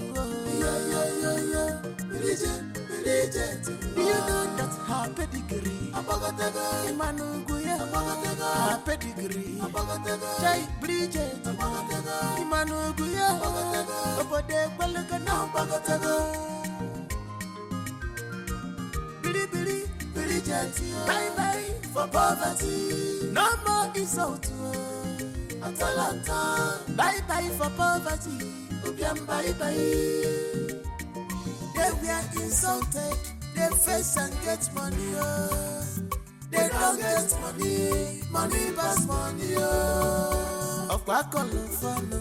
H: You know that's her pedigree. Imanuguya, her pedigree. Jai Bridget, Imanuguya, Obode Balagana, Bagatago. Bridget, bye bye for poverty. No more insult. Atalanta, bye bye for poverty. Obiam bye bye. They were insulted, they face and get money, they don't get money, money pass money, of Quackle Fano,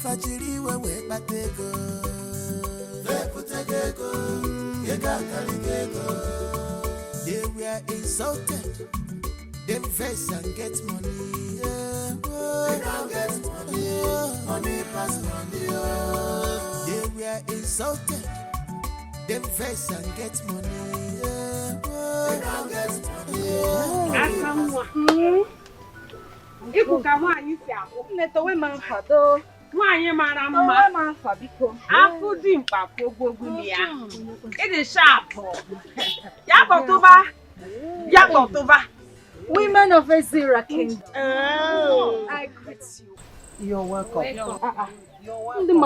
H: Fajiri we but they go, they put a gecko, you got Caligego. They were insulted, they face and get money, they don't get money, money pass money, they were insulted. Them face and get money. They don't get money.
B: Iku kama anyisia. Netowe manfado. Nwanye mara mma. Towe manfa biko. Afu di mpafo gbogbo ya. It is sharp. Yakotoba. Women of Ezira Kingdom. Oh. I greet you.
E: You're welcome.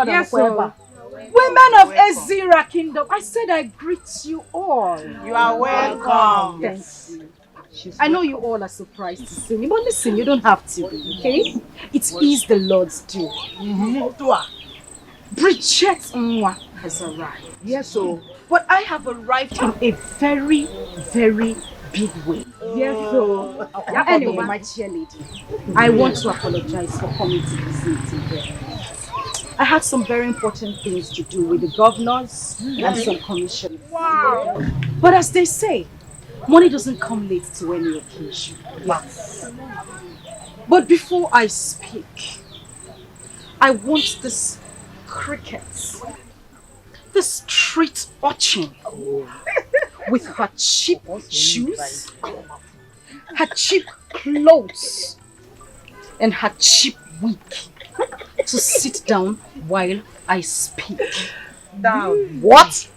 B: Yes, sir. Women of Ezira Kingdom, I said I greet you all.
E: You are welcome.
B: Thank you. I know you all are surprised to see me, but listen, you don't have to be, okay? It is the Lord's due. Bridget Nwa has arrived.
E: Yes, so.
B: But I have arrived in a very, very big way. Yes, so. Anyway, my cheerleader, I want to apologize for coming to this meeting here. I had some very important things to do with the governors and some commissioners. Wow! But as they say, money doesn't come late to any occasion. Yes. But before I speak, I want this cricket, the street urchin, with her cheap shoes, her cheap clothes, and her cheap wig, to sit down while I speak.
E: Down.
B: What?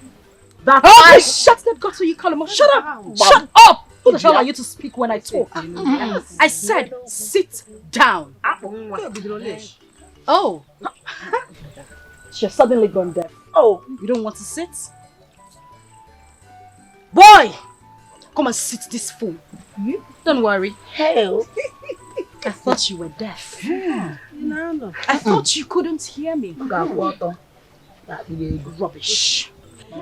B: Oh, shut that gutter, you call him. Shut up! Shut up! Who the hell are you to speak when I talk? I said, sit down. Oh. She's suddenly gone deaf. Oh, you don't want to sit? Boy! Come and sit this fool. Don't worry. Hell. I thought you were deaf. I thought you couldn't hear me. Rubbish.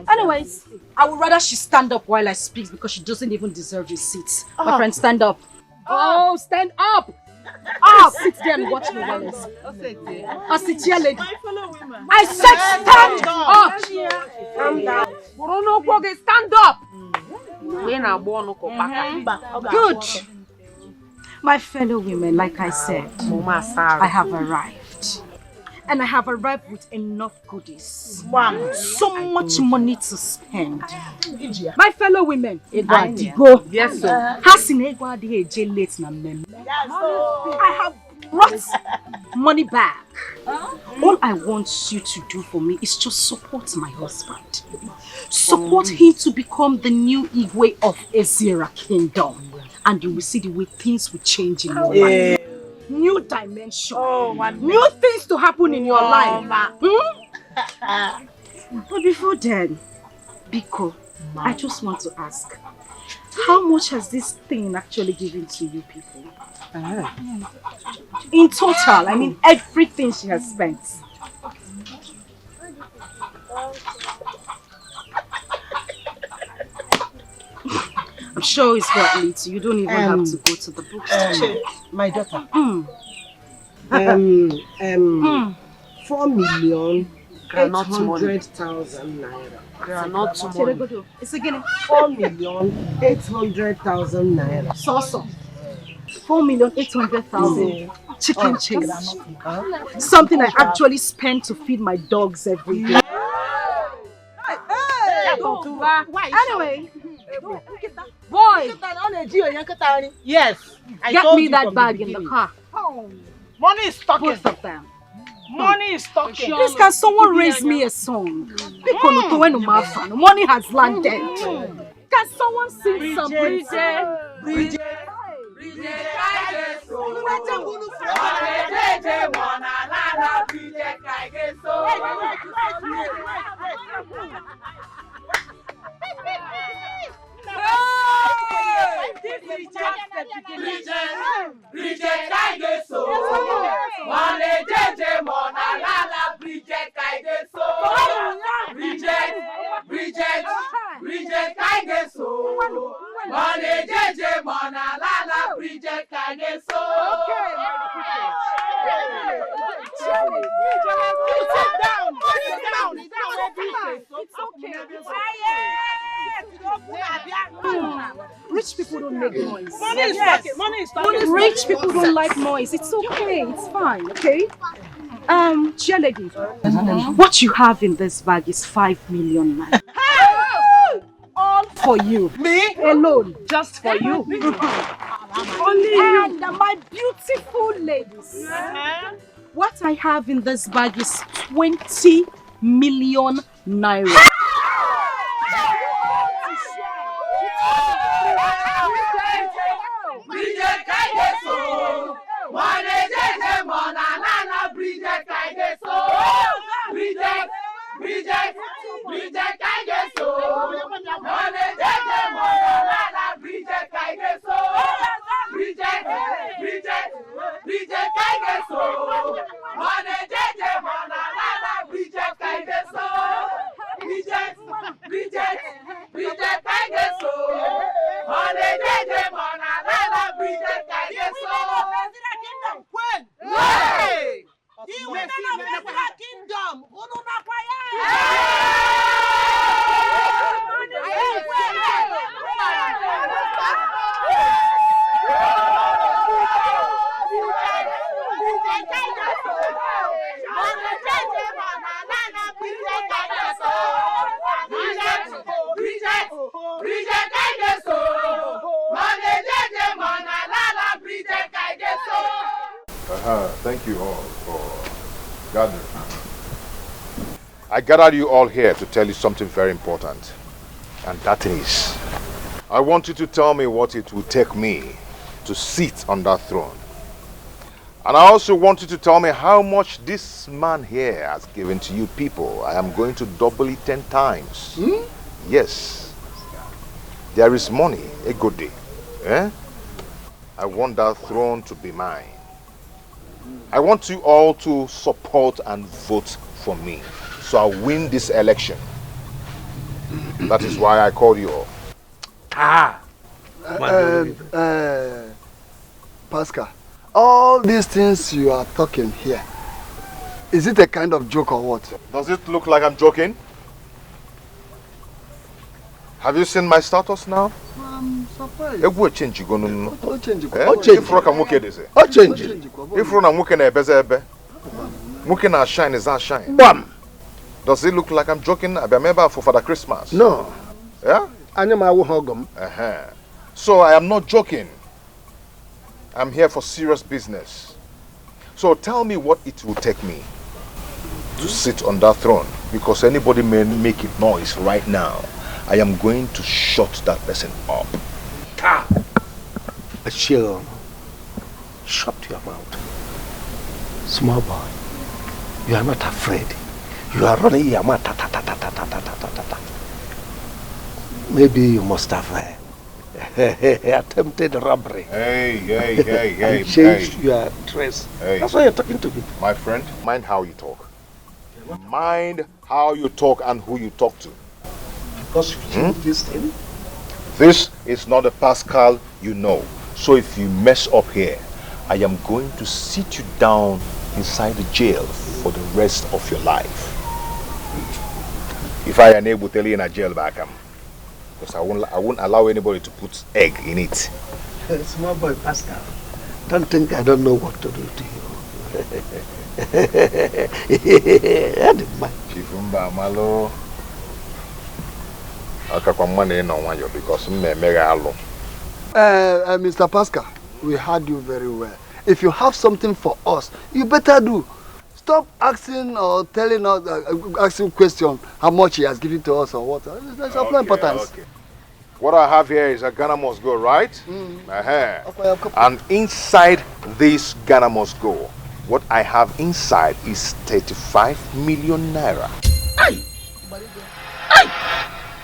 B: Anyways, I would rather she stand up while I speak because she doesn't even deserve a seat. My friend, stand up. Oh, stand up! Up! Sit there and watch me while I speak. I'll sit here, lady. I said stand up! Calm down. Stand up! Good. My fellow women, like I said, I have arrived. And I have arrived with enough goodies. Wow. So much money to spend. My fellow women, go. Yes, sir. I have What? Money back. All I want you to do for me is just support my husband. Support him to become the new Igwe of Ezira Kingdom. And you will see the way things will change in your life. New dimension. New things to happen in your life. But before then, Biko, I just want to ask, how much has this thing actually given to you people? In total, I mean everything she has spent. I'm sure it's got little. You don't even have to go to the bookstore.
C: My daughter. 4,800,000 naira.
B: Granot money. It's again
C: 4,800,000 naira.
B: So. 4,800,000 chicken change. Something I actually spend to feed my dogs every day. Anyway, boy,
O: yes,
B: get me that bag in the car.
O: Money is talking.
B: Both of them.
O: Money is talking.
B: Please, can someone raise me a song? Money has landed. Can someone sing some Bridget? Rich people don't make noise.
O: Money is talking. Money is talking.
B: Rich people don't like noise. It's okay. It's fine. Okay. Chair lady, what you have in this bag is 5 million naira. All for you.
O: Me?
B: Alone. Just for you.
O: Only you.
B: And my beautiful ladies. What I have in this bag is 20 million naira.
A: Thank you all for gathering. I gathered you all here to tell you something very important. And that is, I want you to tell me what it will take me to sit on that throne. And I also want you to tell me how much this man here has given to you people. I am going to double it 10 times. Yes. There is money, a good day. I want that throne to be mine. I want you all to support and vote for me, so I'll win this election. That is why I called you all.
U: Pascal, all these things you are talking here, is it a kind of joke or what?
A: Does it look like I'm joking? Have you seen my status now?
U: I'm surprised.
A: If we change, you go no.
U: Change.
A: If rock and muke this.
U: Change.
A: If rock and muke na ebeze ebe. Muke na shine is that shine. Bam. Does it look like I'm joking? I remember for Father Christmas.
U: No.
A: Yeah? So I am not joking. I'm here for serious business. So tell me what it will take me to sit on that throne, because anybody may make it noise right now. I am going to shut that person up.
K: Chill. Shut your mouth. Small boy, you are not afraid. You are running your mouth. Maybe you must have attempted robbery.
A: Hey.
K: Changed your dress.
A: Hey.
K: That's why you're talking to me.
A: My friend, mind how you talk. Mind how you talk and who you talk to.
K: Because you changed this thing.
A: This is not a Pascal you know. So if you mess up here, I am going to sit you down inside the jail for the rest of your life. If I am able to tell you in a jail back, because I won't allow anybody to put egg in it.
K: Small boy Pascal, don't think I don't know what to do to you.
A: Chifumba Malo. Because
U: Mr. Pascal, we heard you very well. If you have something for us, you better do. Stop asking or telling us, asking questions how much he has given to us or what. That's of no importance.
A: Okay. What I have here is a Ghana must go, right? And inside this Ghana must go, what I have inside is 35 million naira.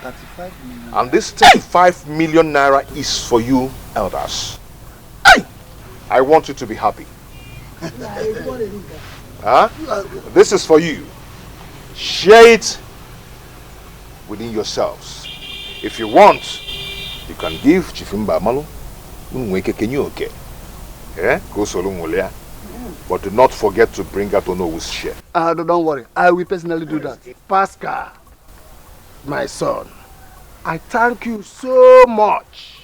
U: 35 million.
A: And this 35 million naira is for you elders. I want you to be happy. This is for you. Share it within yourselves. If you want, you can give Chifimba Malo. But do not forget to bring out Ono's share.
U: Don't worry, I will personally do that. Pascal, my son, I thank you so much.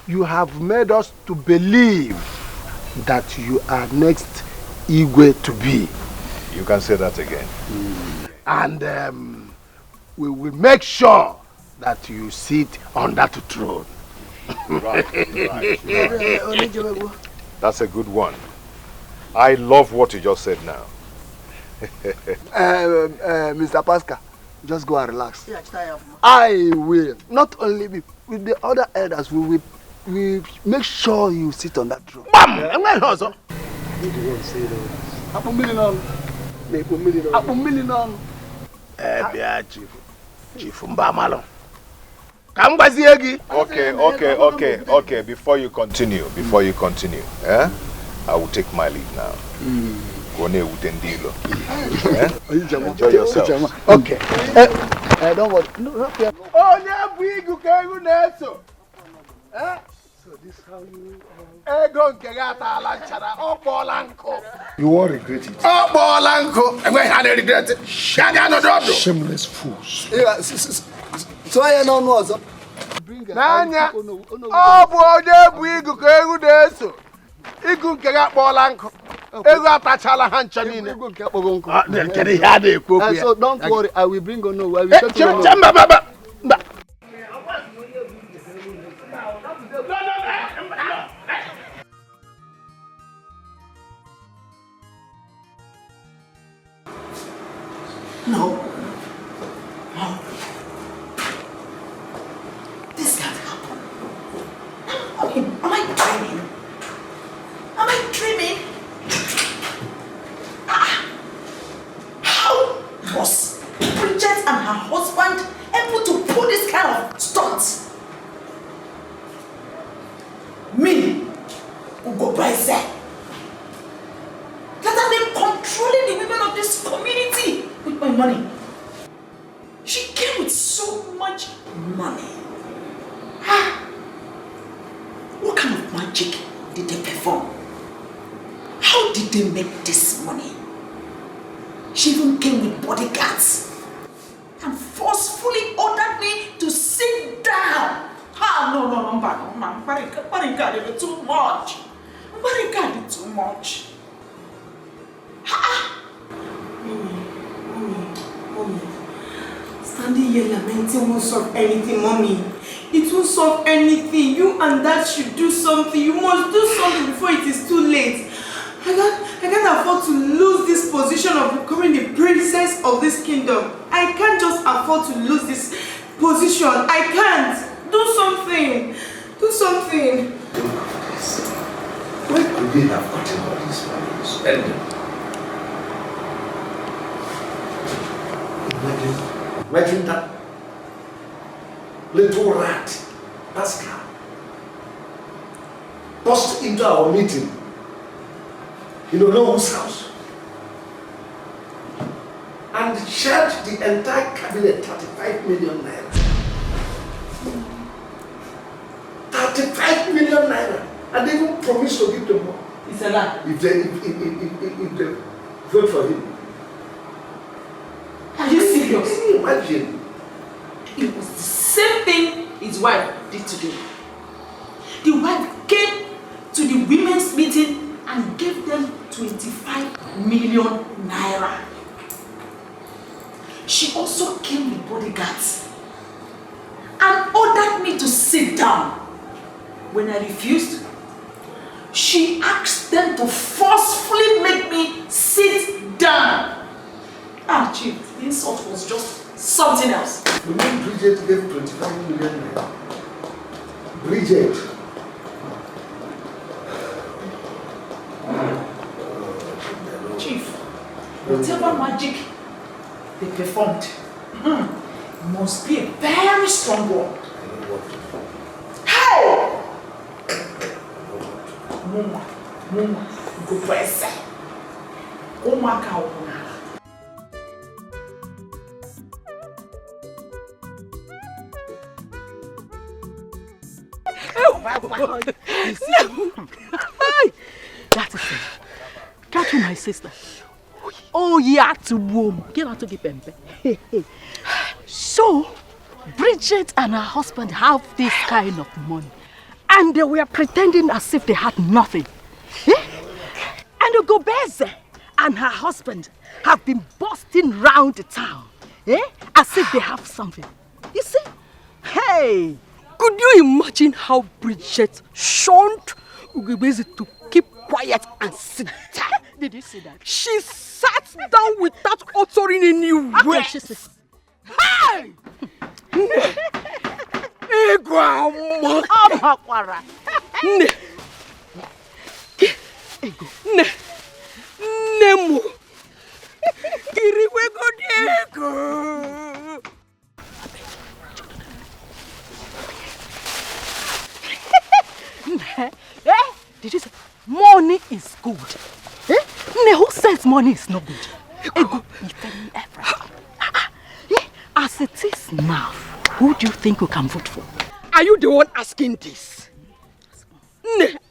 U: You have made us to believe that you are next Igwe to be.
A: You can say that again.
U: And we will make sure that you sit on that throne.
A: Right. That's a good one. I love what you just said now.
U: Mr. Pascal, just go and relax. I will, not only me, with the other elders, we make sure you sit on that throne. Bam!
A: Okay. Before you continue, I will take my leave now. Enjoy yourself.
U: Okay. Don't worry. So this is how
K: you won't regret it. Shameless fools.
U: So I know also.
K: Nanya.
U: So don't worry, I will bring Ono. I will take
H: No. This can't happen. Am I dreaming? Am I dreaming? How was Bridget and her husband able to pull this kind of stunts? Me, Ugo Bryce, that I've been controlling the women of this community with my money. She came with so much money. What kind of magic did they perform? How did they make this money? She even came with bodyguards and forcefully ordered me to sit down. No, Barricade too much. Barricade too much. Mommy. Standing here lamenting won't solve anything, Mommy. It won't solve anything. You and Dad should do something. You must do something before it is too late. I
F: I can't afford to lose this position of becoming the princess of this kingdom. I can't just afford to lose this position. I can't. Do something. Do something.
K: Where could they have gotten all this money to spend it? Imagine that little rat, Pascal, burst into our meeting. You know whose house? And charged the entire cabinet 35 million naira. 35 million naira. And they even promised to give them more.
I: It's a lie.
K: If they vote for him.
I: Are you serious?
K: Can you imagine?
I: It was the same thing his wife did today. The wife came to the women's meeting and gave them 25 million naira. She also came with bodyguards and ordered me to sit down. When I refused, she asked them to forcefully make me sit down. Ah, Chief, the insult was just something else.
K: You mean Bridget gave 25 million naira? Bridget.
I: Chief, whatever magic they performed must be a very strong one. Hey! Muma, go press. That is it. Catch you, my sister. Oh, yeah, to womb. Give her to the pempe. So, Bridget and her husband have this kind of money. And they were pretending as if they had nothing. And Ugobeze and her husband have been busting round the town. As if they have something. You see? Hey! Could you imagine how Bridget shunned Ugobeze to keep quiet and sit down? Did you see that? She sat down without uttering any word. Hey! Nemo. Did you say money is good? Who says money is not good? As it is now, who do you think we can vote for? Are you the one asking this?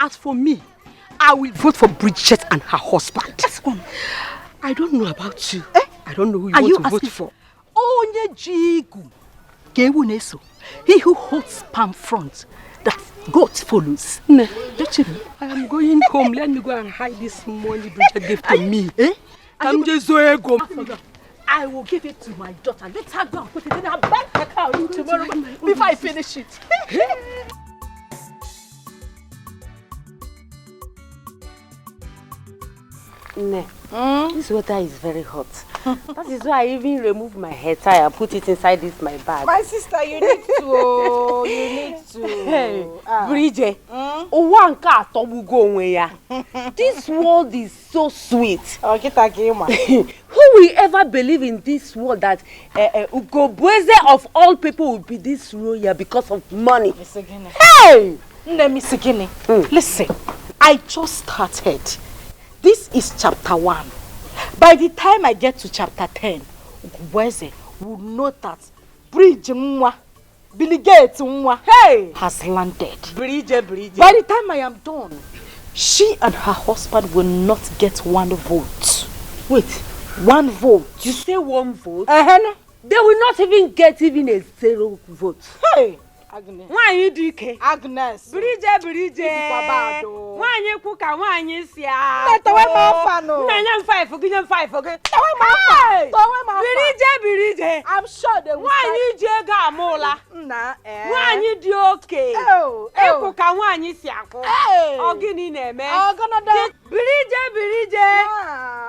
I: As for me, I will vote for Bridget and her husband. I don't know about you. I don't know who you want to vote for. Onye Jigu. Gewuneso. He who holds palm front, that goat follows. Don't you know? I am going home. Let me go and hide this money Bridget gave to me. I will give it to my daughter. Let her go and put it in her bank account tomorrow before I finish it.
P: This water is very hot. That is why I even remove my hair tie and put it inside this my bag.
N: My sister, you need to. You need to.
P: Hey, Bridget. This world is so sweet. Who will ever believe in this world that Ugobeze of all people will be this royal because of money? Hey!
B: Listen, I just started. This is chapter 1. By the time I get to chapter 10, Ugobeze will know that Bridget Billy Gates has landed.
P: Bridget.
B: By the time I am done, she and her husband will not get one vote.
P: Wait,
B: 1 vote.
P: You say 1 vote? They will not even get even a 0 vote.
B: Hey!
P: Agnes. Why you Dikeh?
B: Bridget.
P: Why you cook and why you see?
B: Let the way my fan.
P: No, 5 okay.
B: Bridget. I'm sure they will.
P: Nwanyi ji ego amụla. Nwanyi dị oke. Ịkwụ ka nwanyi si akwụ. Ọ gịnị na-eme? Birije.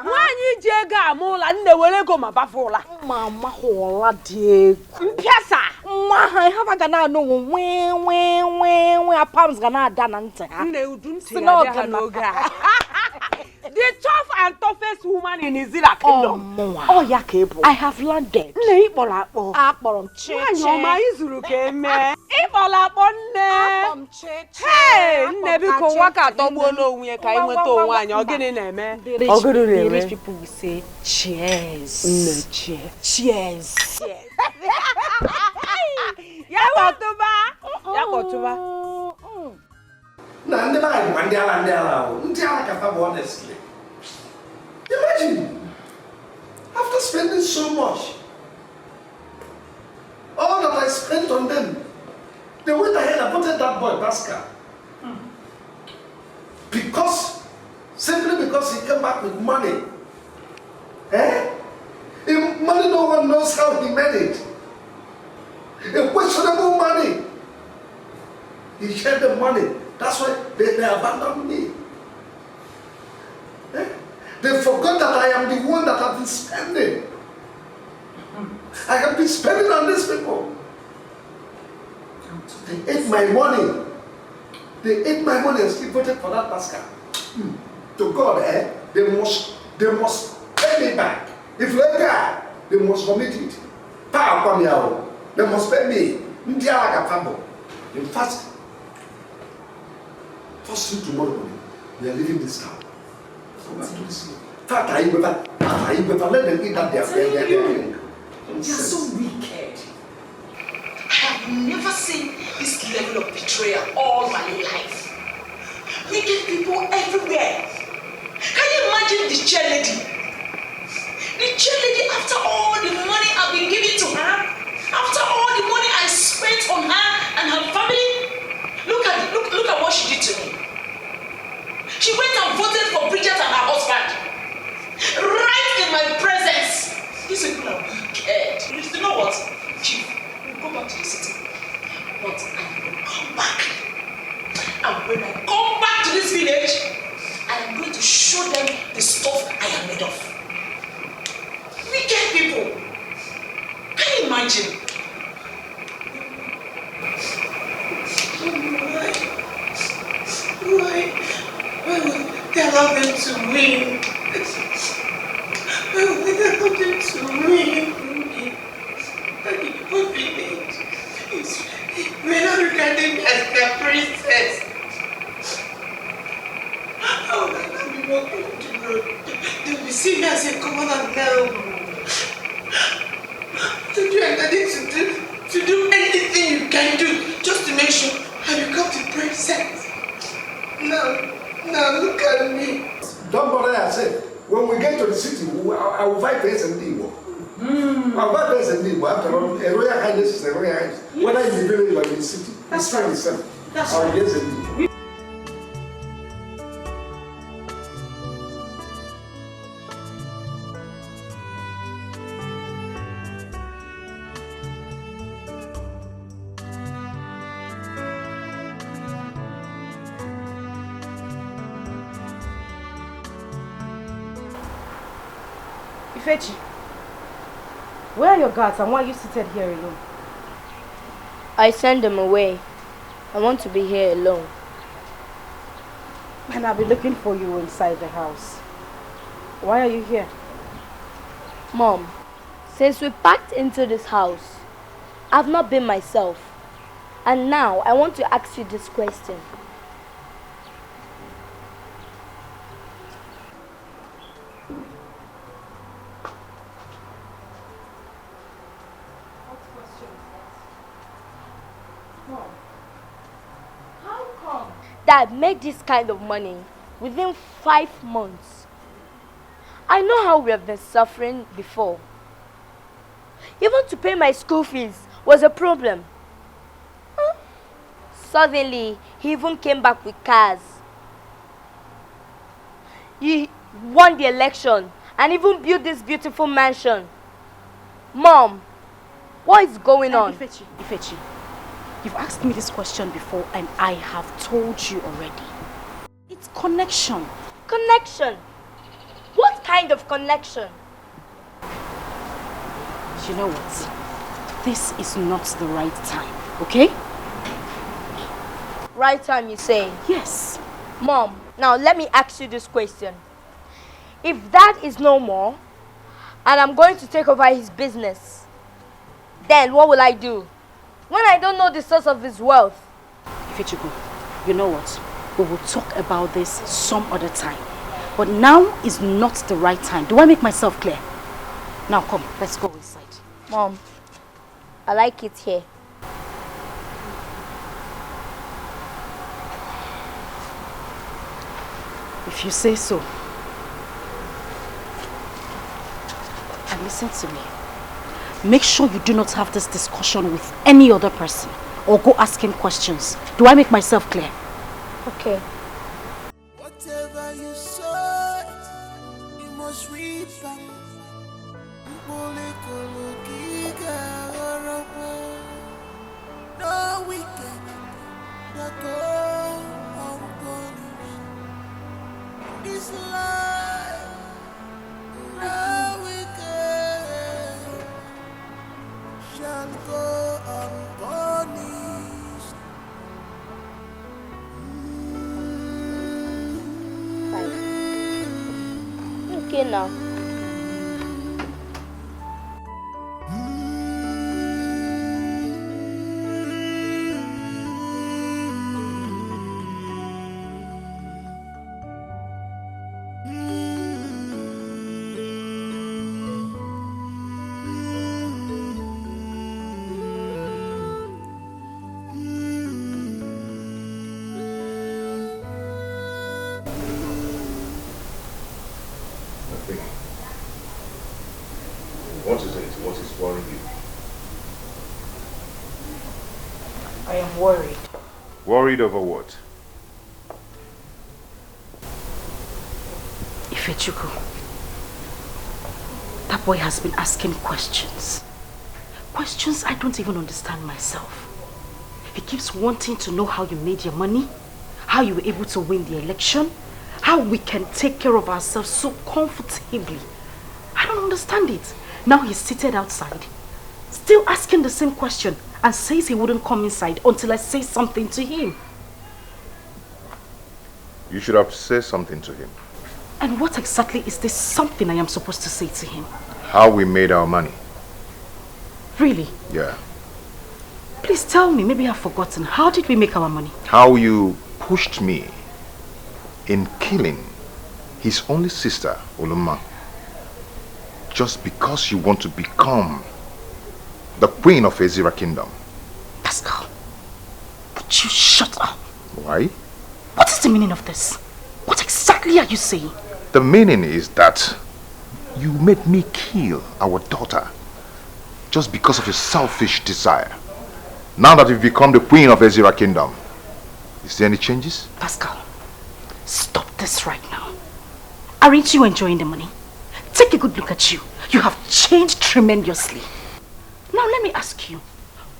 P: Nwanyi ji ego amụla nne were ego ma bafụla.
B: Mama hụla dị egwu.
P: Mpịasa.
B: Nwa ha ihe ga na-anụ nwe palms ga na-ada na ntị ha.
P: Nne udu ntị ga ha n'oge a. The tough and toughest woman in Izira kingdom.
B: Oh ya ka ebu. I have landed.
P: Nne ịkpọrọ akpọ.
B: Akpọrọ m chiche.
P: Nwaanyị ọma izuru ka eme. Ịkpọrọ akpọ nne.
B: Akpọrọ m chiche.
P: Hey, nne biko nwa ka atọgbuo n'onwe ya ka anyị nweta onwe anyị. Ọ gịnị na-eme? Ọ gịnị na-eme?
B: The rich people will say cheers.
P: Nne cheers.
B: Cheers.
P: Ya kọtụba. Ya kọtụba.
K: Now, ndị ala ka fa honestly. Imagine, after spending so much, all that I spent on them, they went ahead and voted that boy, Pascal. Simply because he came back with money. Money no one knows how he made it. A questionable money. He shared the money. That's why they abandoned me. They forgot that I am the one that have been spending. I have been spending on these people. They ate my money. They ate my money and still voted for that Pascal. To God, they must pay me back. If they die, they must commit it. They must pay me. In fact, first thing tomorrow morning, we are leaving this town. Go back to the sea. Let them eat that
G: they are so wicked. I have never seen this level of betrayal all my life. Wicked people everywhere. Can you imagine the cheerleader? The cheerleader, after all the money I've been giving to her, after all the money I spent on her and her family, look at what she did to me. She went and voted for Bridget and her husband. Right in my presence. These people are wicked. You know what? Chief, we'll go back to the city. But I will come back. And when I come back to this village, I am going to show them the stuff I am made of. Wicked people. Can you imagine? Why would they allow them to win? Why would they allow them to win? What we need is we're not regarding me as their princess. How would I not be walking on the road? They will see me as a common girl. Don't you have nothing to do anything you can do just to make sure I become the princess? No, look at me.
K: Don't bother yourself. When we get to the city, I will fight face and deal. I'll fight face and deal. After all, a royal highness is a royal highness. Whether in the village or in the city, it's fine itself.
G: That's
K: I will get and deal.
B: Fechi, where are your guards and why are you seated here alone?
Q: I sent them away. I want to be here alone.
B: And I'll be looking for you inside the house. Why are you here?
Q: Mom, since we packed into this house, I've not been myself. And now I want to ask you this question. Dad, make this kind of money within 5 months. I know how we have been suffering before. Even to pay my school fees was a problem. Suddenly, he even came back with cars. He won the election and even built this beautiful mansion. Mom, What is going on?
B: Ifechi, you've asked me this question before and I have told you already. It's connection.
Q: Connection? What kind of connection?
B: You know what? This is not the right time, okay?
Q: Right time, you say?
B: Yes.
Q: Mom, now let me ask you this question. If Dad is no more, and I'm going to take over his business, then what will I do? When I don't know the source of his wealth?
B: Ifechuku, you know what? We will talk about this some other time. But now is not the right time. Do I make myself clear? Now come, let's go inside.
Q: Mom, I like it here.
B: If you say so. And listen to me. Make sure you do not have this discussion with any other person or go asking questions. Do I make myself clear?
Q: Okay.
H: Whatever you sow, you must reap. No wicked, no go unpunished. This life, no wicked shall go unpunished.
Q: Okay now.
A: What is it? What is worrying you?
B: I am worried.
A: Worried over what?
B: Ifechuku, that boy has been asking questions. Questions I don't even understand myself. He keeps wanting to know how you made your money, how you were able to win the election, how we can take care of ourselves so comfortably. I don't understand it. Now he's seated outside, still asking the same question and says he wouldn't come inside until I say something to him.
A: You should have said something to him.
B: And what exactly is this something I am supposed to say to him?
A: How we made our money.
B: Really?
A: Yeah.
B: Please tell me, maybe I've forgotten. How did we make our money?
A: How you pushed me in killing his only sister, Oluma. Just because you want to become the queen of Ezira Kingdom.
B: Pascal, would you shut up?
A: Why?
B: What is the meaning of this? What exactly are you saying?
A: The meaning is that you made me kill our daughter just because of your selfish desire. Now that you've become the queen of Ezira Kingdom, is there any changes?
B: Pascal, stop this right now. Aren't you enjoying the money? Take a good look at you. You have changed tremendously. Now let me ask you,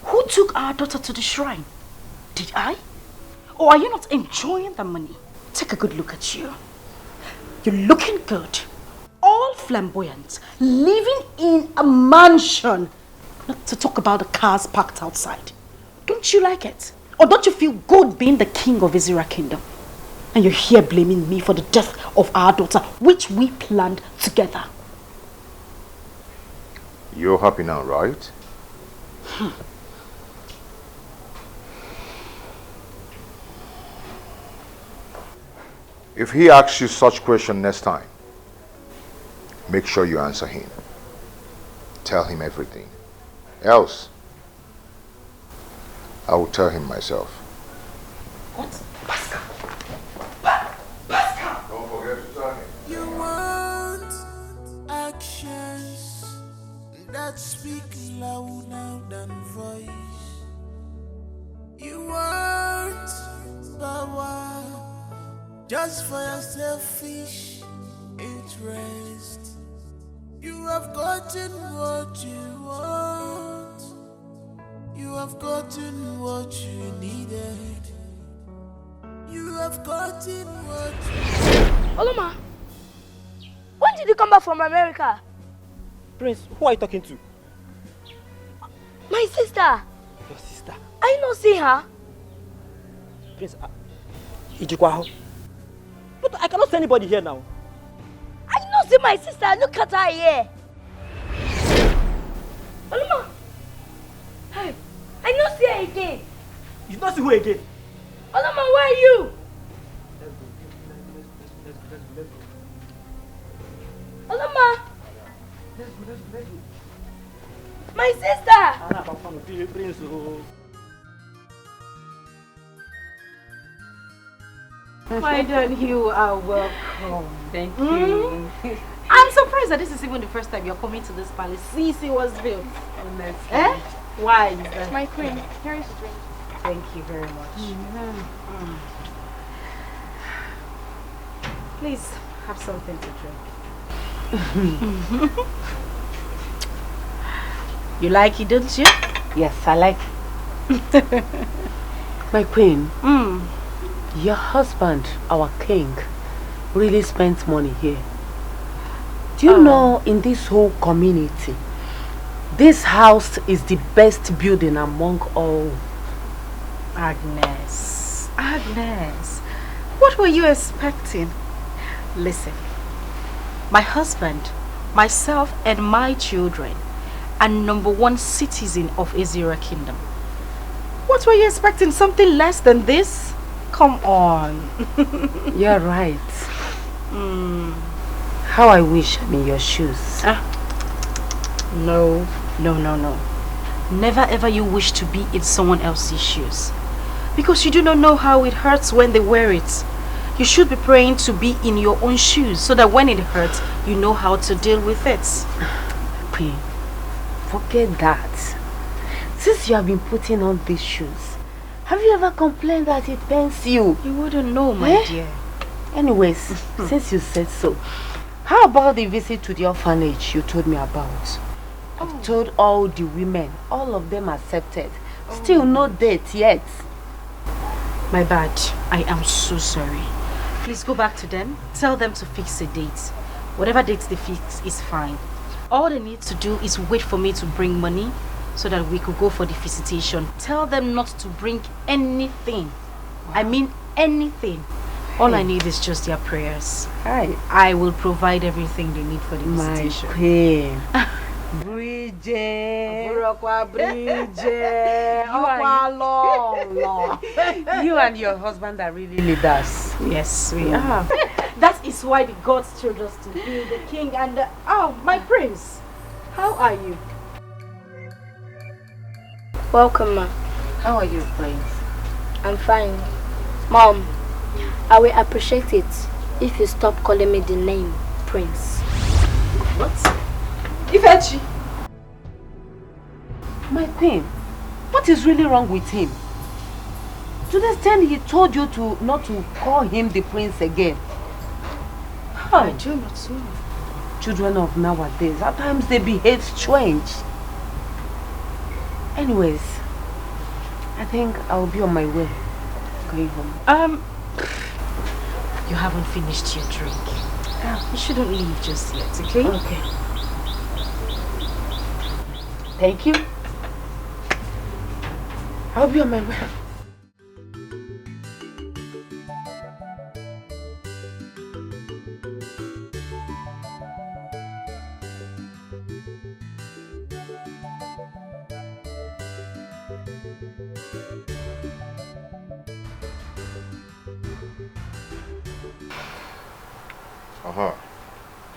B: who took our daughter to the shrine? Did I? Or are you not enjoying the money? Take a good look at you. You're looking good. All flamboyant. Living in a mansion. Not to talk about the cars parked outside. Don't you like it? Or don't you feel good being the king of Ezira Kingdom? And you're here blaming me for the death of our daughter, which we planned together.
A: You're happy now, right? If he asks you such question next time, make sure you answer him. Tell him everything. Else, I will tell him myself.
B: What? Pascal.
A: Don't forget to tell him.
H: You want actions that speak louder than voice. You want power just for your selfish interest. You have gotten what you want. have gotten what you needed. You have gotten what you...
Q: Oloma, when did you come back from America?
J: Prince, who are you talking to?
Q: My sister.
J: Your sister?
Q: I not see her.
J: Prince, Ijikwaho. But I cannot see anybody here now.
Q: I not see my sister. Look at her here. Oloma. Hey, I not see her again.
J: You not see who again?
Q: Oloma, where are you? Oloma.
J: Let's go.
Q: My sister.
J: Prince.
M: My dear, you are welcome.
O: Thank you.
M: I'm surprised that this is even the first time you're coming to this palace. Sisi was built.
O: Honestly.
M: Eh? Why is that?
Q: My queen, here is drink.
M: Thank you very much. Please have something to drink. You like it, don't you?
P: Yes, I like it. My queen, your husband, our king, really spends money here. Do you know, in this whole community, this house is the best building among all?
M: Agnes, what were you expecting? Listen, my husband, myself and my children are #1 citizen of Azira Kingdom. What were you expecting? Something less than this? Come on.
P: You're right. How I wish I'm in your shoes.
M: No. Never ever you wish to be in someone else's shoes. Because you do not know how it hurts when they wear it. You should be praying to be in your own shoes so that when it hurts, you know how to deal with it.
P: Queen, forget that. Since you have been putting on these shoes, have you ever complained that it pains you?
M: You wouldn't know, my dear.
P: Anyways, since you said so, how about the visit to the orphanage you told me about? I've told all the women, all of them accepted. Still no date yet.
M: My bad. I am so sorry. Please go back to them. Tell them to fix a date. Whatever date they fix is fine. All they need to do is wait for me to bring money so that we could go for the visitation. Tell them not to bring anything. I mean anything. All I need is just their prayers. I will provide everything they need for the visitation.
P: My queen. Bridget. You and your husband are really leaders.
M: Yes, we are. That is why the gods chose us to be the king and the... Oh, my prince. How are you?
Q: Welcome, ma.
P: How are you, prince?
Q: I'm fine. Mom, I will appreciate it if you stop calling me the name Prince.
M: What? Ifechi.
P: My queen, what is really wrong with him? To the extent he told you to not to call him the prince again.
M: I do not know.
P: Children of nowadays, at times they behave strange. Anyways, I think I'll be on my way. Going home.
M: You haven't finished your drink. You shouldn't leave just yet, okay?
P: Okay. Thank you. I'll be on my way.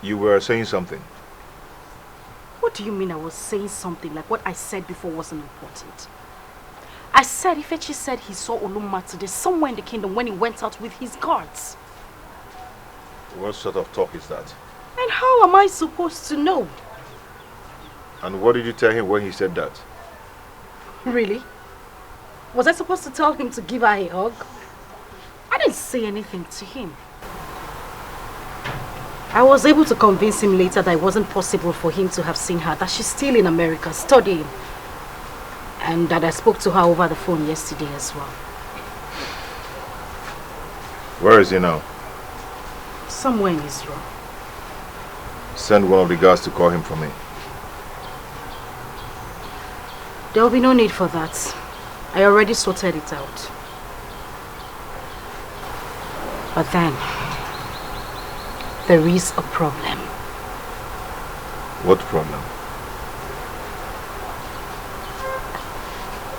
A: You were saying something.
M: What do you mean I was saying something like what I said before wasn't important? I said Ifechi said he saw Oluma today somewhere in the kingdom when he went out with his guards.
A: What sort of talk is that?
M: And how am I supposed to know?
A: And what did you tell him when he said that?
M: Really? Was I supposed to tell him to give her a hug? I didn't say anything to him. I was able to convince him later that it wasn't possible for him to have seen her, that she's still in America studying. And that I spoke to her over the phone yesterday as well.
A: Where is he now?
M: Somewhere in Israel.
A: Send one of the guards to call him for me.
M: There will be no need for that. I already sorted it out. But then, there is a problem.
A: What problem?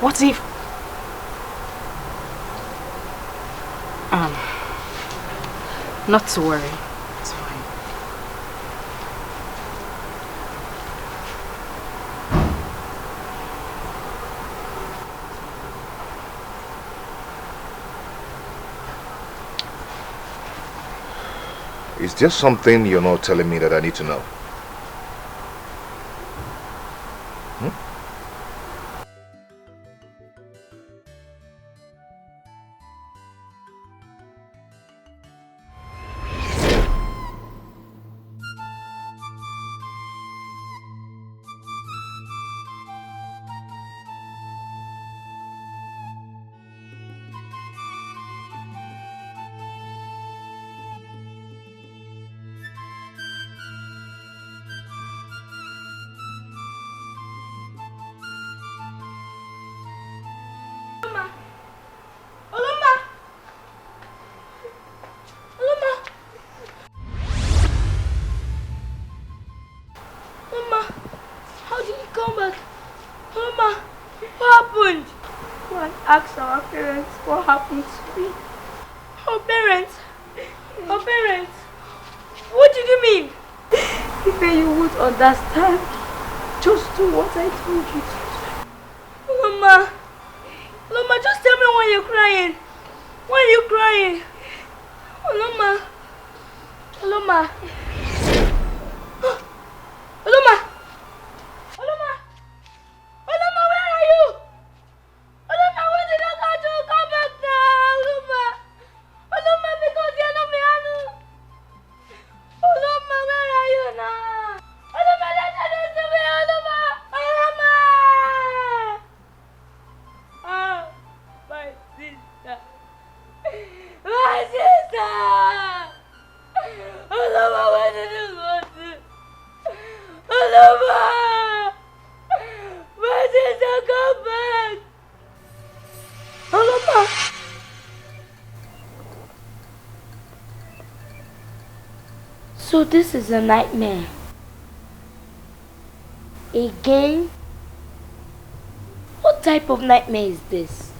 M: What if... not to worry. It's fine.
A: Is there something you're not telling me that I need to know?
Q: Ask our parents what happened to me. Our parents? What did you mean? If you would understand, just do what I told you to. Loma, just tell me why you're crying. Why are you crying? Loma. Loma, where are you? Oloma, what did I got to come back now? Oloma, because you're not me, Anu. Oloma, where are you now? Oloma, let us listen to me, Oloma. Oh, my sister. My sister. Oloma, where did you go to? Oloma. My sister, come back. Oloma. So this is a nightmare. Again? What type of nightmare is this?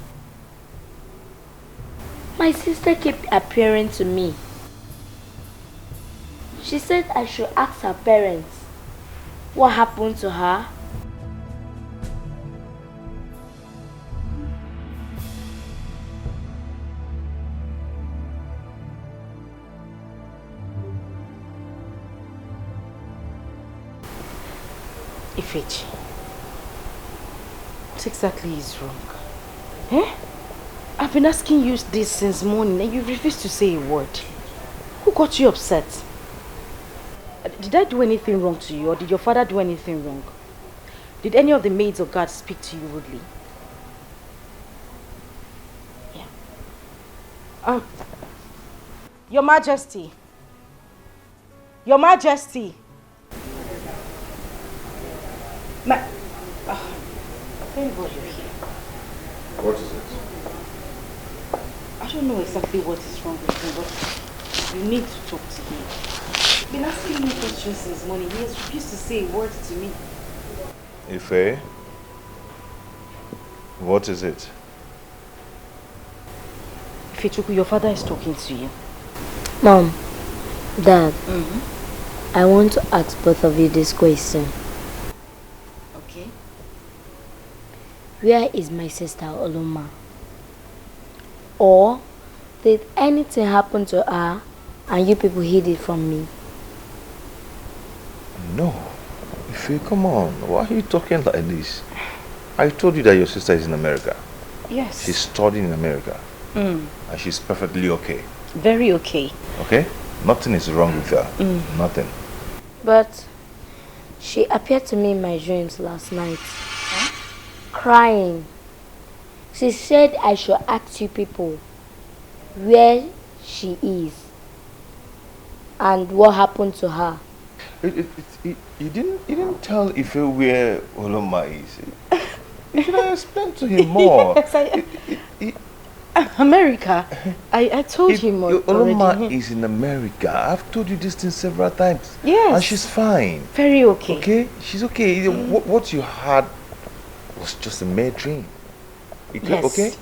Q: My sister kept appearing to me. She said I should ask her parents what happened to her.
M: Ifechi, what exactly is wrong? Eh? I've been asking you this since morning and you refused to say a word. Who got you upset? Did I do anything wrong to you, or did your father do anything wrong? Did any of the maids or guards speak to you rudely? Yeah. Your Majesty. Your Majesty. Thank God you're here.
A: What is it?
M: I don't know exactly what is wrong with him, but you need to talk to him. He's been asking me questions since morning. He has refused to say a word to me.
A: Ife? What is it?
M: Ifechuku, your father is talking to you.
Q: Mom, Dad, I want to ask both of you this question.
M: Okay.
Q: Where is my sister Oloma? Or did anything happen to her and you people hid it from me?
A: No. Ife, come on. Why are you talking like this? I told you that your sister is in America.
M: Yes.
A: She's studying in America. And she's perfectly okay.
M: Very okay.
A: Okay? Nothing is wrong with her. Nothing.
Q: But she appeared to me in my dreams last night, crying. She said I should ask you people where she is and what happened to her.
A: You didn't tell Ife where Oloma is. You should have explained to him more.
P: Yes, America. I told him already.
A: Oloma is in America. I've told you this thing several times.
P: Yes.
A: And she's fine.
P: Very okay.
A: Okay? She's okay. What you had was just a mere dream.
P: Yes.
A: Okay?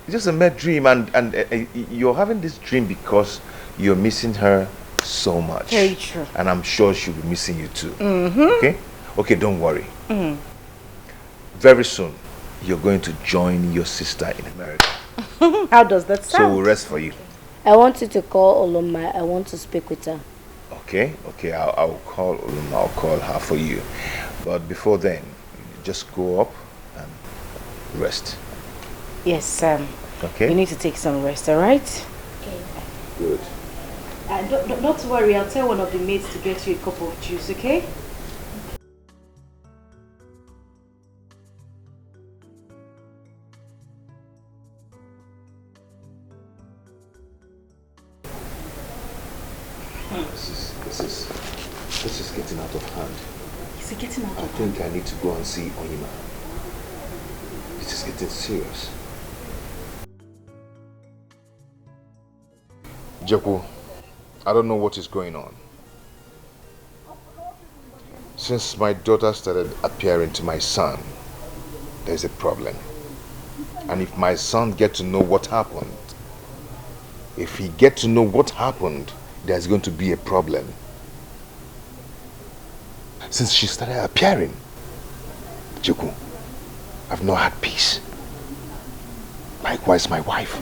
A: It's just a mere dream, and you're having this dream because you're missing her so much.
P: Very true.
A: And I'm sure she'll be missing you too.
P: Mm-hmm.
A: Okay, don't worry. Very soon you're going to join your sister in America.
P: How does that sound?
A: So we'll rest for you.
Q: I want you to call Oloma. I want to speak with her.
A: Okay, I'll call Oloma. I'll call her for you. But before then, just go up and rest.
P: Yes,
A: Okay.
P: You need to take some rest, alright?
Q: Okay.
A: Good.
P: Don't worry, I'll tell one of the maids to get you a cup of juice, okay?
A: This is getting out of hand.
P: Is it getting out of hand?
A: I think I need to go and see Onyema. This is getting serious. Jeku, I don't know what is going on. Since my daughter started appearing to my son, there's a problem. And if my son gets to know what happened, there's going to be a problem. Since she started appearing, Jeku, I've not had peace. Likewise, my wife.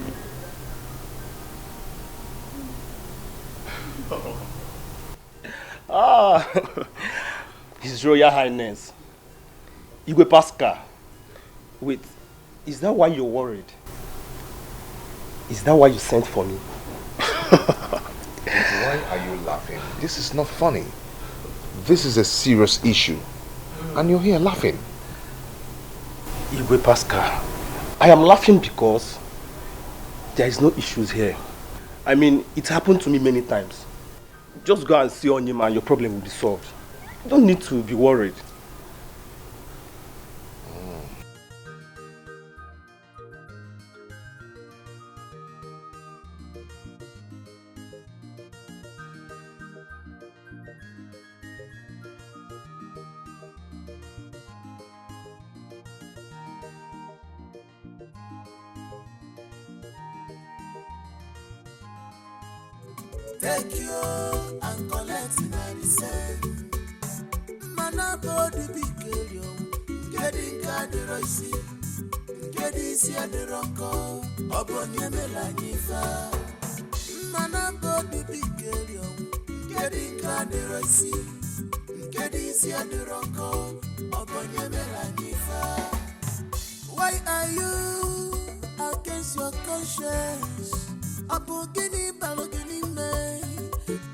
J: His Royal Highness, Igwe Pascal. Wait, is that why you're worried? Is that why you sent for me?
A: Why are you laughing? This is not funny. This is a serious issue. And you're here laughing.
J: Igwe Pascal, I am laughing because there is no issues here. I mean, it happened to me many times. Just go and see Onyema and your problem will be solved. You don't need to be worried.
H: Take you and collect in the same. Mana body big girl, getting Royce, getting the Ronco, Obonye Melanifa. Mana body big girl, getting Royce, getting the Ronco, Obonye Melanifa. Why are you against your conscience? Abogini balogini me,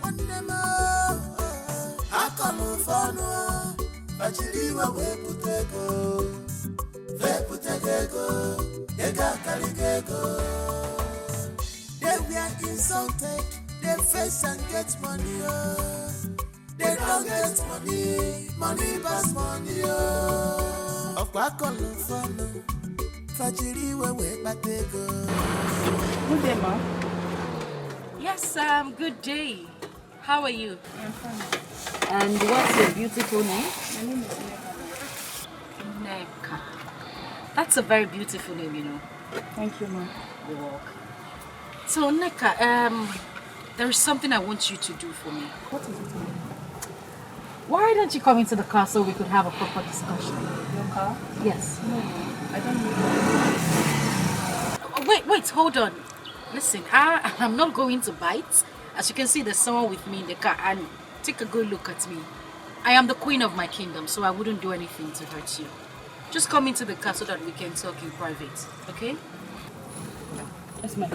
H: one demo. Akalu fano, bachiliwa weputego, ega kaligego. They were insulted, they face and get money. They don't get money, money pass money. Of akalu fano, bachiliwa weputego.
P: Good day, ma.
M: Yes, good day. How are you?
P: I'm fine. And what's your beautiful name?
M: My name is Neka. That's a very beautiful name, you know.
P: Thank you, ma.
M: You're welcome. So, Neka, there is something I want you to do for me.
P: What is it, ma?
M: Why don't you come into the car so we could have a proper discussion?
P: Your car?
M: Yes.
P: No, I don't need that.
M: Wait, hold on. Listen, I'm not going to bite. As you can see, there's someone with me in the car, and take a good look at me. I am the queen of my kingdom, so I wouldn't do anything to hurt you. Just come into the car so that we can talk in private, okay?
P: Yes, ma'am.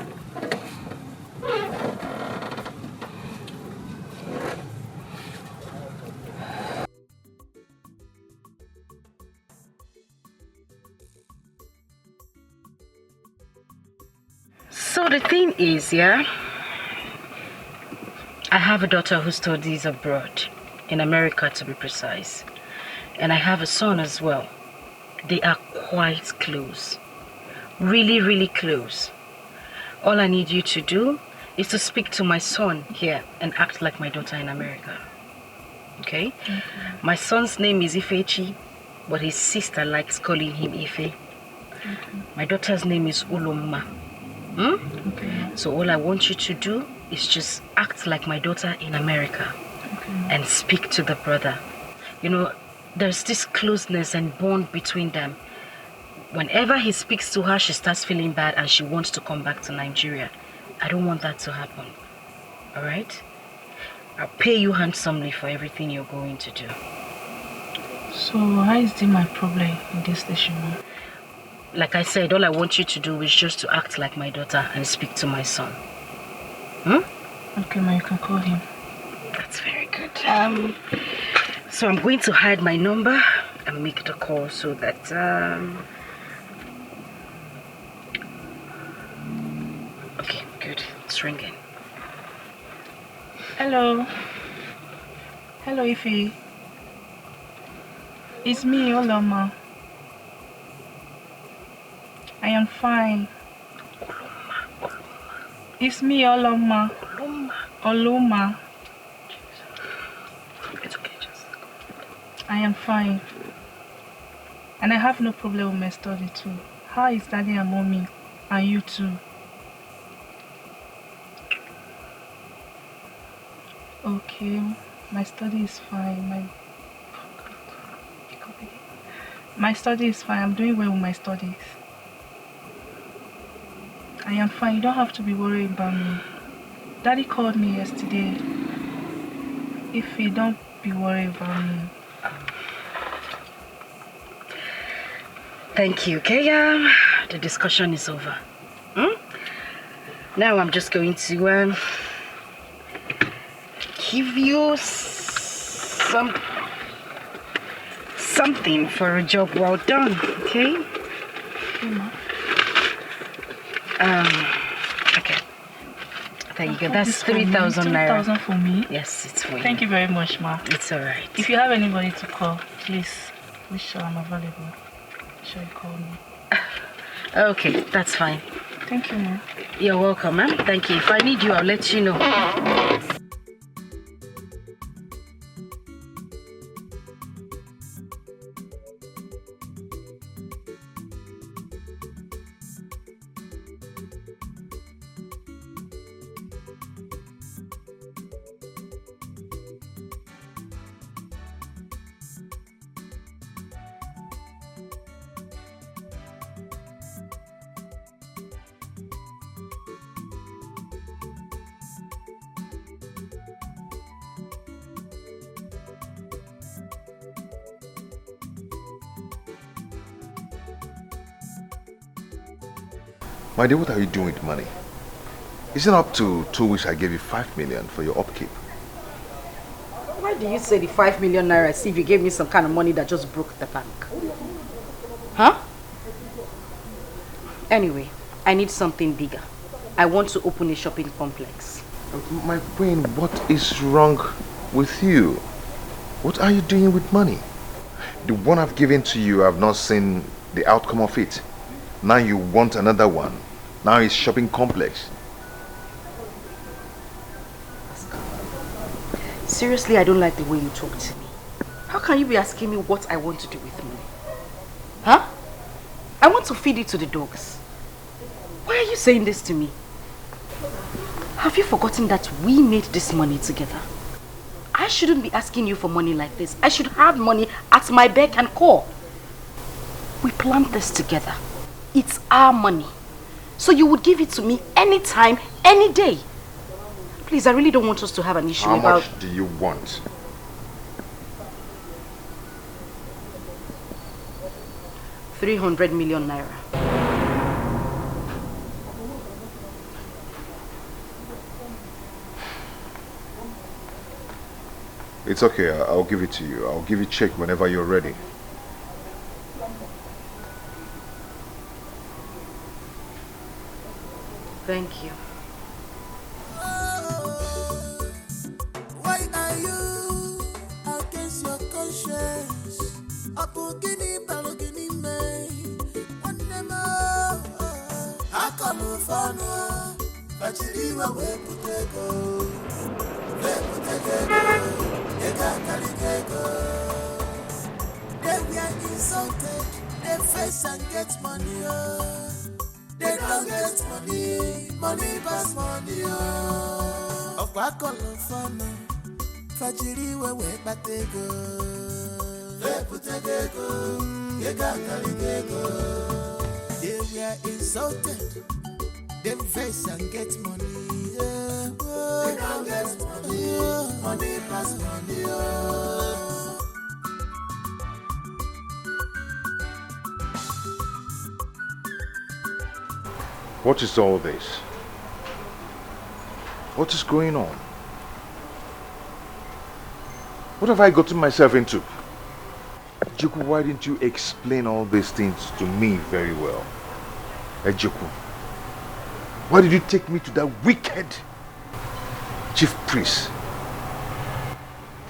M: So the thing is, yeah, I have a daughter who studies abroad, in America to be precise. And I have a son as well. They are quite close. Really, really close. All I need you to do is to speak to my son here and act like my daughter in America. Okay? My son's name is Ifechi, but his sister likes calling him Ife. My daughter's name is Uloma. So all I want you to do is just act like my daughter in America and speak to the brother. You know, there's this closeness and bond between them. Whenever he speaks to her, she starts feeling bad and she wants to come back to Nigeria. I don't want that to happen. Alright? I'll pay you handsomely for everything you're going to do.
S: So how is this my problem in this station?
M: Like I said, all I want you to do is just to act like my daughter and speak to my son.
S: Okay, ma, you can call him.
M: That's very good. So I'm going to hide my number and make the call so that okay, good. It's ringing.
S: Hello. Hello, Ife. It's me, Oloma. I am fine. It's me, Oloma. Oloma.
M: It's okay, just
S: I am fine. And I have no problem with my study too. How is Daddy and Mommy? And you too? Okay, my study is fine. My study is fine. I'm doing well with my studies. I am fine. You don't have to be worried about me. Daddy called me yesterday. If you don't be worried about me.
M: Thank you, okay? The discussion is over. Now I'm just going to give you something for a job well done, okay? Okay. There you go. That's 3,000 naira.
S: 3,000 for me?
M: Yes, it's for you.
S: Thank you very much, ma.
M: It's alright.
S: If you have anybody to call, please be sure I'm available. Be sure you call me.
M: Okay, that's fine.
S: Thank you, ma.
M: You're welcome, ma'am. Thank you. If I need you, I'll let you know.
A: My dear, what are you doing with money? Isn't up to 2 weeks I gave you 5 million for your upkeep?
B: Why do you say the 5 million naira as if you gave me some kind of money that just broke the bank? Huh? Anyway, I need something bigger. I want to open a shopping complex.
A: My queen, what is wrong with you? What are you doing with money? The one I've given to you, I've not seen the outcome of it. Now you want another one. Now it's shopping complex.
B: Seriously, I don't like the way you talk to me. How can you be asking me what I want to do with money? Huh? I want to feed it to the dogs. Why are you saying this to me? Have you forgotten that we made this money together? I shouldn't be asking you for money like this. I should have money at my beck and call. We planned this together. It's our money. So you would give it to me anytime, any day. Please, I really don't want us to have an issue about...
A: How much do you want?
B: $300 million.
A: It's okay, I'll give it to you. I'll give you a check whenever you're ready.
M: Thank you.
H: Why are you against your conscience? Apogini balogini me. Onema. Akalu fano. Bachiriwa weputego. Weputego. Ega kaligego. They were insulted. They face and get money. They don't get money. Money pass money. Okwakola fana. Fajiriwe wepatego. Weputego. Ega kaligego. They were insulted. They face and get money. They don't get money. Money pass money.
A: What is all this? What is going on? What have I gotten myself into? Ejiku, why didn't you explain all these things to me very well? Ejiku, why did you take me to that wicked chief priest?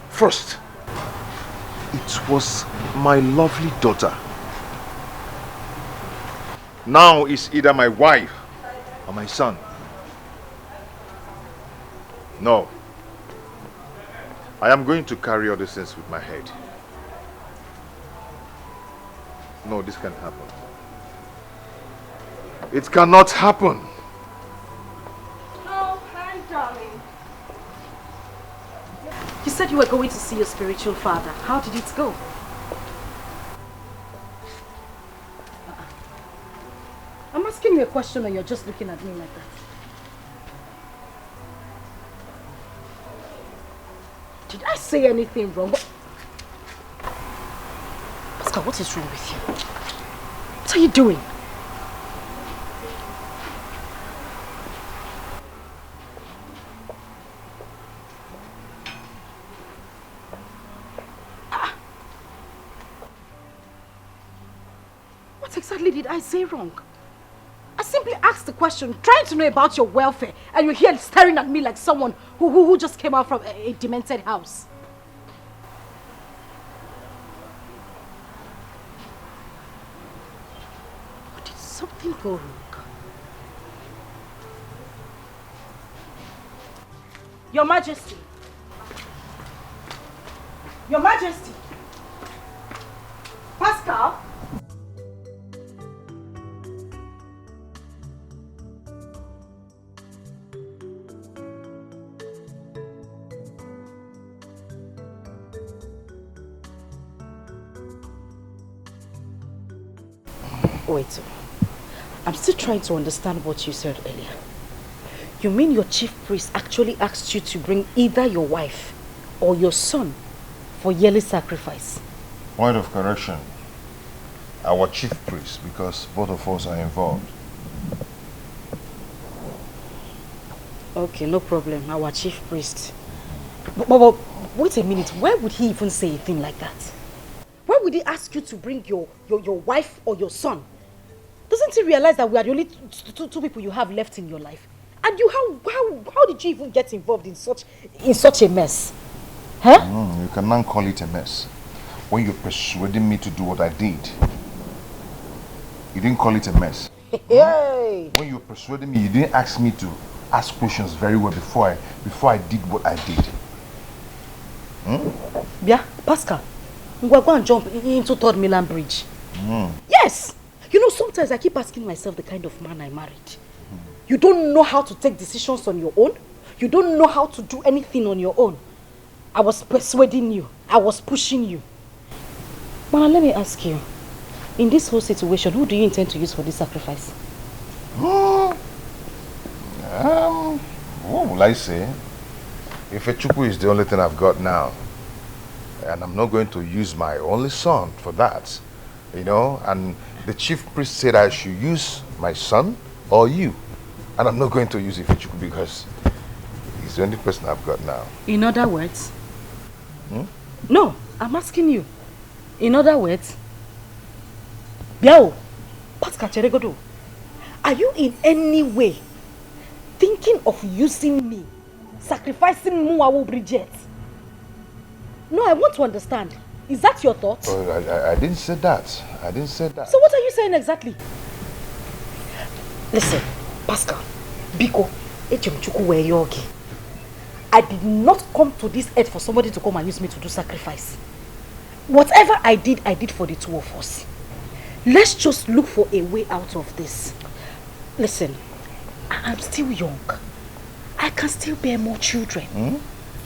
A: First, it was my lovely daughter. Now it's either my wife or my son. No. I am going to carry all these things with my head. No, this can't happen. It cannot happen.
B: Oh, hi, darling.
M: You said you were going to see your spiritual father. How did it go? I'm asking you a question and you're just looking at me like that. Did I say anything wrong? Pascal, what is wrong with you? What are you doing? What exactly did I say wrong? I simply asked the question, trying to know about your welfare, and you're here staring at me like someone who just came out from a demented house. Or did something go wrong? Your Majesty. Your Majesty. Pascal. Wait, I'm still trying to understand what you said earlier. You mean your chief priest actually asked you to bring either your wife or your son for yearly sacrifice?
A: Point of correction. Our chief priest, because both of us are involved.
M: Okay, no problem. Our chief priest. But wait a minute. Why would he even say a thing like that? Why would he ask you to bring your wife or your son? Doesn't he realize that we are the only two people you have left in your life? And you, how did you even get involved in such a mess? Huh?
A: You cannot call it a mess. When you persuaded me to do what I did, you didn't call it a mess.
M: Hey.
A: When you persuaded me, you didn't ask me to ask questions very well before I did what I did.
M: Yeah, Pascal, we're going to jump into Third Milan Bridge.
A: Mm.
M: Yes! You know, sometimes I keep asking myself the kind of man I married. You don't know how to take decisions on your own. You don't know how to do anything on your own. I was persuading you. I was pushing you. But let me ask you, in this whole situation, who do you intend to use for this sacrifice?
A: What will I say? If Chukwu is the only thing I've got now, and I'm not going to use my only son for that, you know, and the chief priest said I should use my son or you, and I'm not going to use Ifechukwu because he's the only person I've got now.
M: In other words? No, I'm asking you. In other words, Biao, Pascal Cheregodo, are you in any way
B: thinking of using me, sacrificing Muawu Bridget. No, I want to understand. Is that your thought?
A: Oh, I didn't say that. I didn't say that.
B: So what are you saying exactly? Listen, Pascal, Biko, I did not come to this earth for somebody to come and use me to do sacrifice. Whatever I did for the two of us. Let's just look for a way out of this. Listen, I'm still young. I can still bear more children.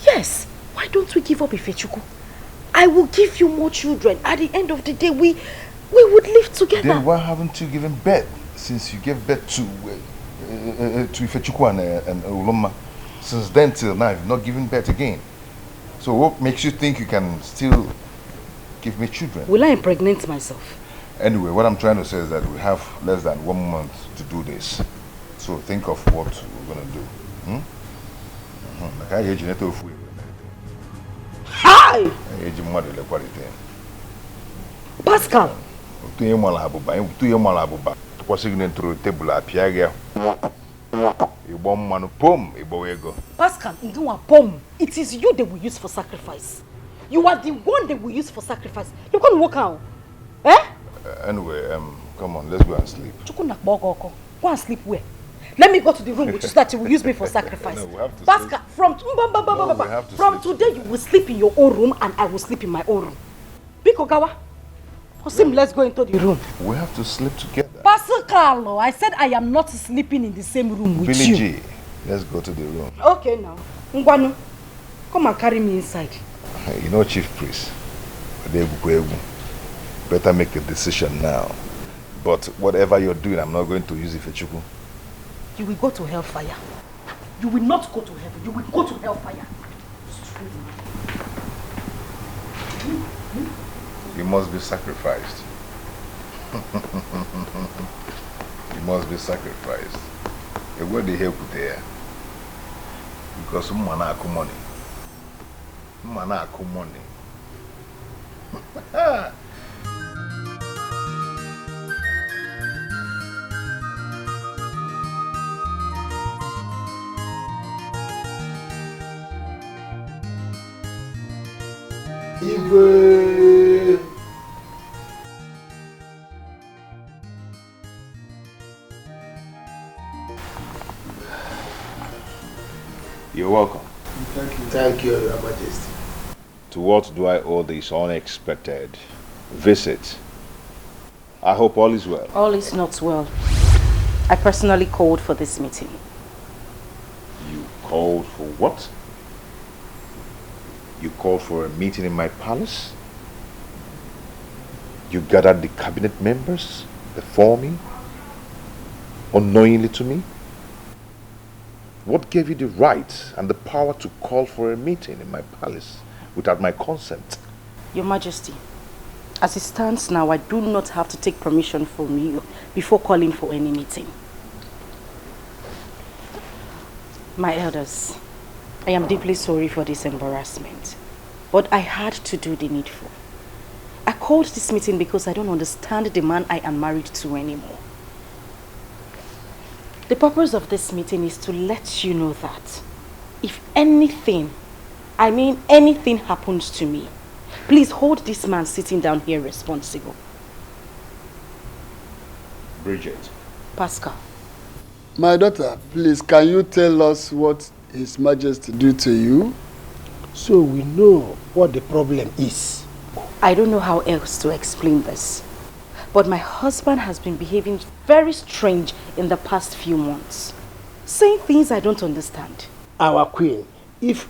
B: Yes, why don't we give up Ifechuku? I will give you more children. At the end of the day, we would live together.
A: Then why haven't you given birth since you gave birth to Ifechuku and Uloma? Since then till now, you've not given birth again. So what makes you think you can still give me children?
B: Will I impregnate myself?
A: Anyway, what I'm trying to say is that we have less than 1 month to do this. So think of what we're going to do.
B: Hi! Pascal! Pascal, it is you they will use for sacrifice. You are the one they will use for sacrifice. You're going to walk out. Eh?
A: Anyway, come on, let's go and sleep.
B: Go and sleep where? Let me go to the room which is that you will use me for sacrifice.
A: No, we have to
B: Pascal, from today you will sleep in your own room and I will sleep in my own room. Biko Gawa, let's go into the room.
A: We have to sleep together.
B: Pascal, I said I am not sleeping in the same room with
A: Billy
B: you.
A: G, let's go to the room.
B: Okay now. Ngwanu, come and carry me inside.
A: You know, Chief Priest, better make a decision now. But whatever you're doing, I'm not going to use Ifechuku.
B: You will go to hellfire. You will not go to heaven. You will go to hellfire.
A: You must be sacrificed. You must be sacrificed. You go to help there. Because someone has money. Someone has money. You're welcome.
K: Thank you, Your Majesty.
A: To what do I owe this unexpected visit? I hope all is well.
M: All is not well. I personally called for this meeting.
A: You called for what? You called for a meeting in my palace? You gathered the cabinet members before me? Unknowingly to me? What gave you the right and the power to call for a meeting in my palace without my consent?
M: Your Majesty, as it stands now, I do not have to take permission from you before calling for any meeting. My elders, I am deeply sorry for this embarrassment, but I had to do the needful. I called this meeting because I don't understand the man I am married to anymore. The purpose of this meeting is to let you know that if anything, I mean anything happens to me, please hold this man sitting down here responsible.
A: Bridget.
M: Pascal.
L: My daughter, please, can you tell us what His Majesty did to you?
K: So we know what the problem is.
M: I don't know how else to explain this, but my husband has been behaving very strange in the past few months, saying things I don't understand.
K: Our queen, if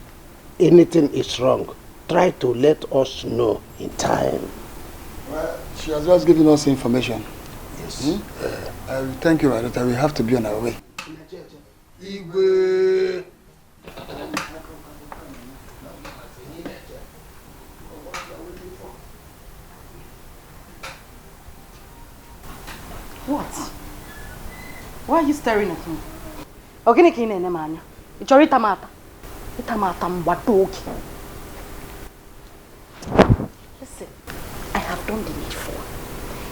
K: anything is wrong, try to let us know in time.
L: Well, she has just given us information.
K: Yes.
L: Thank you, my daughter. We have to be on our way.
K: Igwe.
B: What? Why are you staring at me? Ogini kine ne manya. Ichori tamata. Itamata mbatoki. Listen, I have done the needful.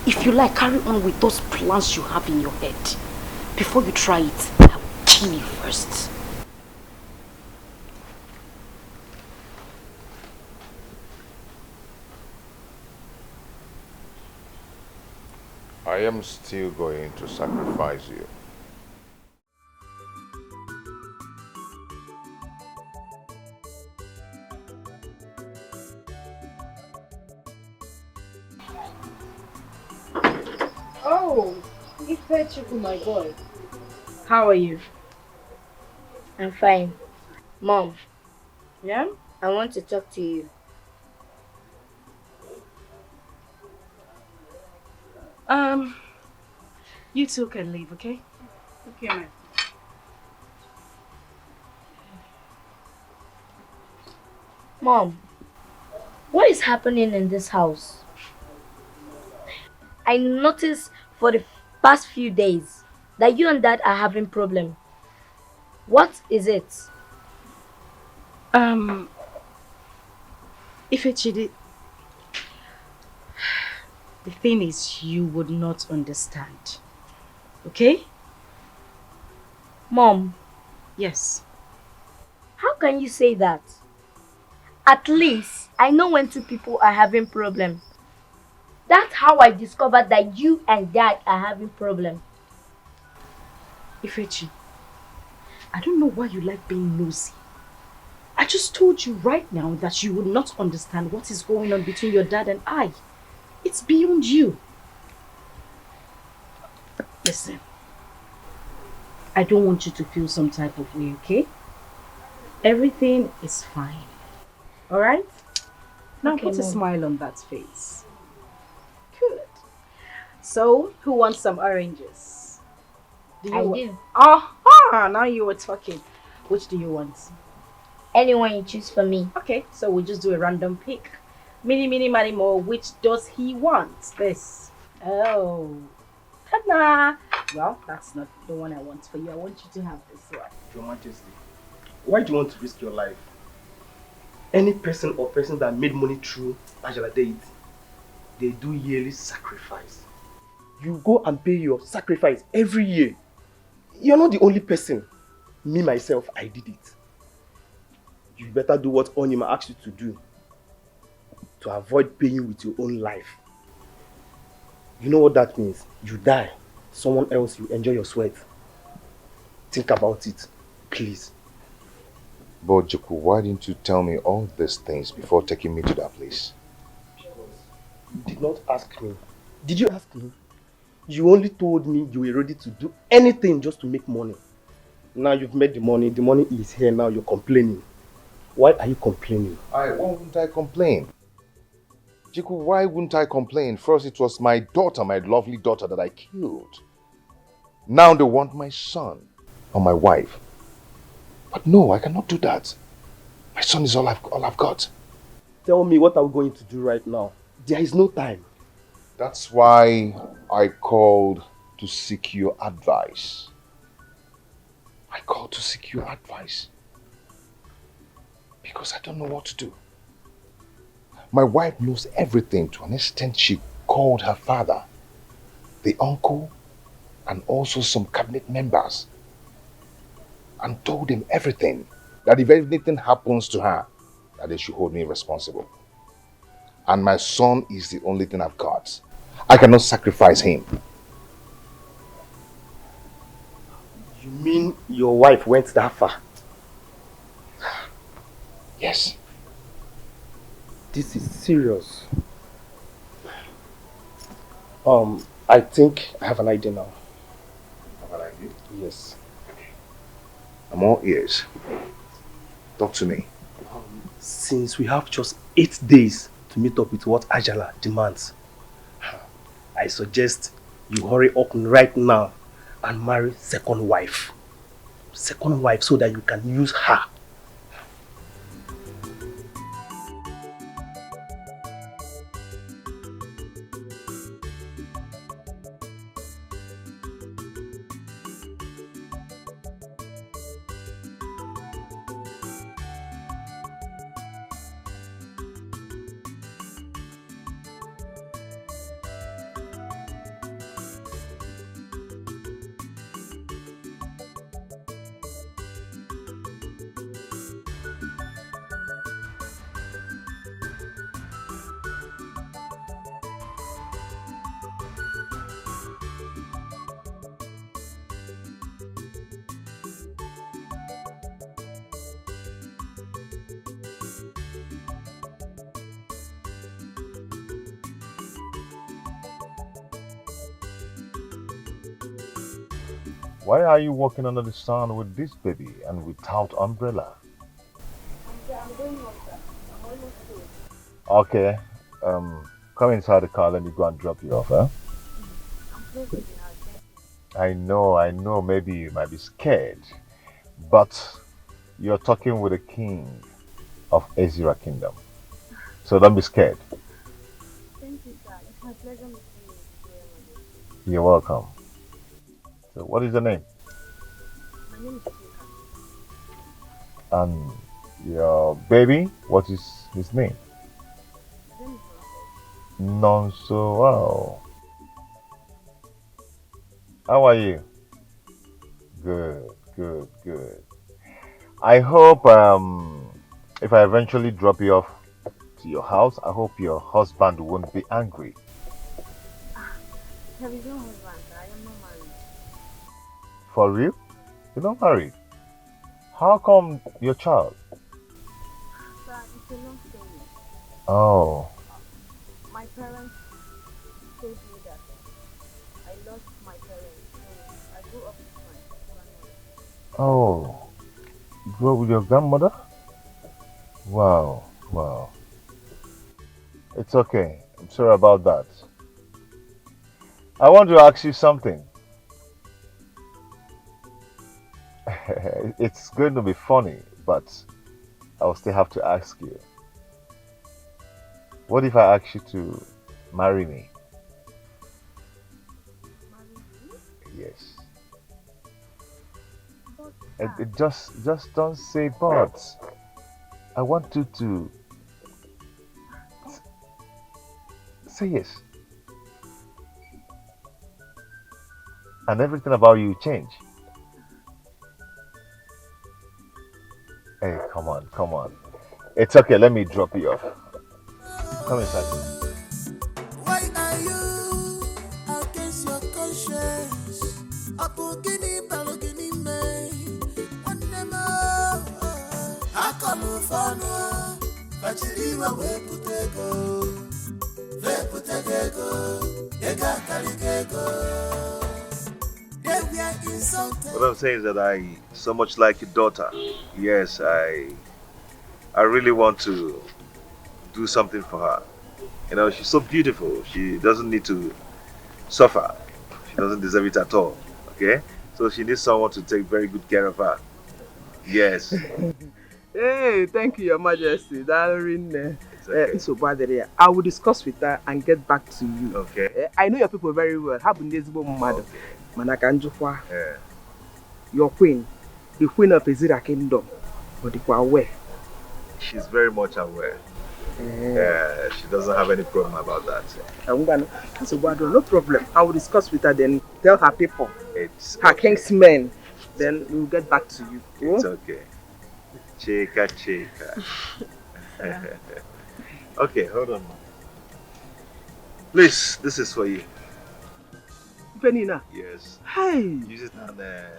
B: If you like, carry on with those plans you have in your head. Before you try it, I will kill
M: kill you first.
A: I am still going to sacrifice you.
B: Oh, Ifechuku, my boy.
M: How are you?
Q: I'm fine. Mom.
M: Yeah?
Q: I want to talk to you.
M: You two can leave, okay? Okay, man.
Q: Mom, what is happening in this house? I noticed for the past few days that you and Dad are having problem. What is it?
M: Ifechidi, the thing is you would not understand. Okay?
Q: Mom.
M: Yes.
Q: How can you say that? At least I know when two people are having problem. That's how I discovered that you and Dad are having problem.
M: Ifechi, I don't know why you like being nosy. I just told you right now that you would not understand what is going on between your dad and I. It's beyond you. Listen, I don't want you to feel some type of way, okay? Everything is fine. Alright? Now
Q: Okay,
M: put a
Q: Mom.
M: smile on that face. Good. So, who wants some oranges?
Q: I do.
M: Aha! Now you were talking. Which do you want?
Q: Anyone you choose for me.
M: Okay, so we'll just do a random pick. Mini, mini, mini, more. Which does he want? This. Oh. Ta-da! Well, that's not the one I want for you. I want you to have this one.
J: Your Majesty, why do you want to risk your life? Any person or person that made money through Ajala deity, they do yearly sacrifice. You go and pay your sacrifice every year. You're not the only person. Me, myself, I did it. You better do what Onyema asked you to do to avoid paying with your own life. You know what that means? You die. Someone else, you enjoy your sweat. Think about it, please.
A: But Juku, why didn't you tell me all these things before taking me to that place?
J: You did not ask me. Did you ask me? You only told me you were ready to do anything just to make money. Now you've made the money is here, now you're complaining. Why are you complaining?
A: Why wouldn't I complain? Jiku, why wouldn't I complain? First it was my daughter, my lovely daughter that I killed. Now they want my son or my wife. But no, I cannot do that. My son is all I've got.
J: Tell me, what are we going to do right now? There is no time.
A: That's why I called to seek your advice. I called to seek your advice. Because I don't know what to do. My wife knows everything to an extent she called her father, the uncle, and also some cabinet members, and told them everything, that if anything happens to her, that they should hold me responsible. And my son is the only thing I've got. I cannot sacrifice him.
J: You mean your wife went that far?
A: Yes.
J: This is serious. I think I have an idea now.
A: Have an idea?
J: Yes.
A: I'm all ears. Talk to me.
J: Since we have just 8 days to meet up with what Ajala demands, I suggest you hurry up right now and marry second wife. Second wife, so that you can use her.
A: Why are you walking under the sun with this baby and without umbrella?
Q: I'm going home, sir. I'm almost through.
A: Okay, come inside the car, let me go and drop you off, huh?
Q: I'm close to the house.
A: I know, maybe you might be scared, but you're talking with the king of Ezra Kingdom. So don't be scared.
Q: Thank you, sir. It's my pleasure meeting you.
A: You're welcome. So what is your name?
Q: My name is Chika.
A: And your baby, what is his name?
Q: His name is
A: Nonso. Wow. How are you? Good. I hope if I eventually drop you off to your house, I hope your husband won't be angry.
Q: There is no husband, sir. I am not married.
A: For real? You're not married? How come your child?
Q: Sir, it's a long story.
A: Oh,
Q: My parents told me that I lost my parents, so I grew up with my grandmother.
A: oh. You grew up with your grandmother? Wow. It's okay. I'm sorry about that. I want to ask you something. It's going to be funny, but I'll still have to ask you. What if I ask you to marry me? Yes. Just don't say but. I want you to say yes. And everything about you change. Hey, come on. It's okay, let me drop you off. Come inside.
H: Why are you against your conscience? Apogini balogini me. Onema. Akalu fano. Bachiriwa weputego. Veputego. Ega kaligego.
A: What I'm saying is that I so much like your daughter. Yes, I really want to do something for her. You know, she's so beautiful. She doesn't need to suffer. She doesn't deserve it at all. Okay? So she needs someone to take very good care of her. Yes.
E: Hey, thank you, Your Majesty. Darling, I will discuss with her and get back to you.
A: Okay.
E: I know your people very well. Have been mother. Manakanjukwa.
A: Yeah.
E: Your queen, the queen of Ezra Kingdom. But you are aware.
A: She's very much aware. Yeah, she doesn't have any problem about that.
E: No problem. I will discuss with her, then tell her people, her king's men. Then we'll get back to you.
A: It's okay. Chika. Okay, hold on. Please, this is for you.
E: Penina.
A: Yes.
E: Hey.
A: Use it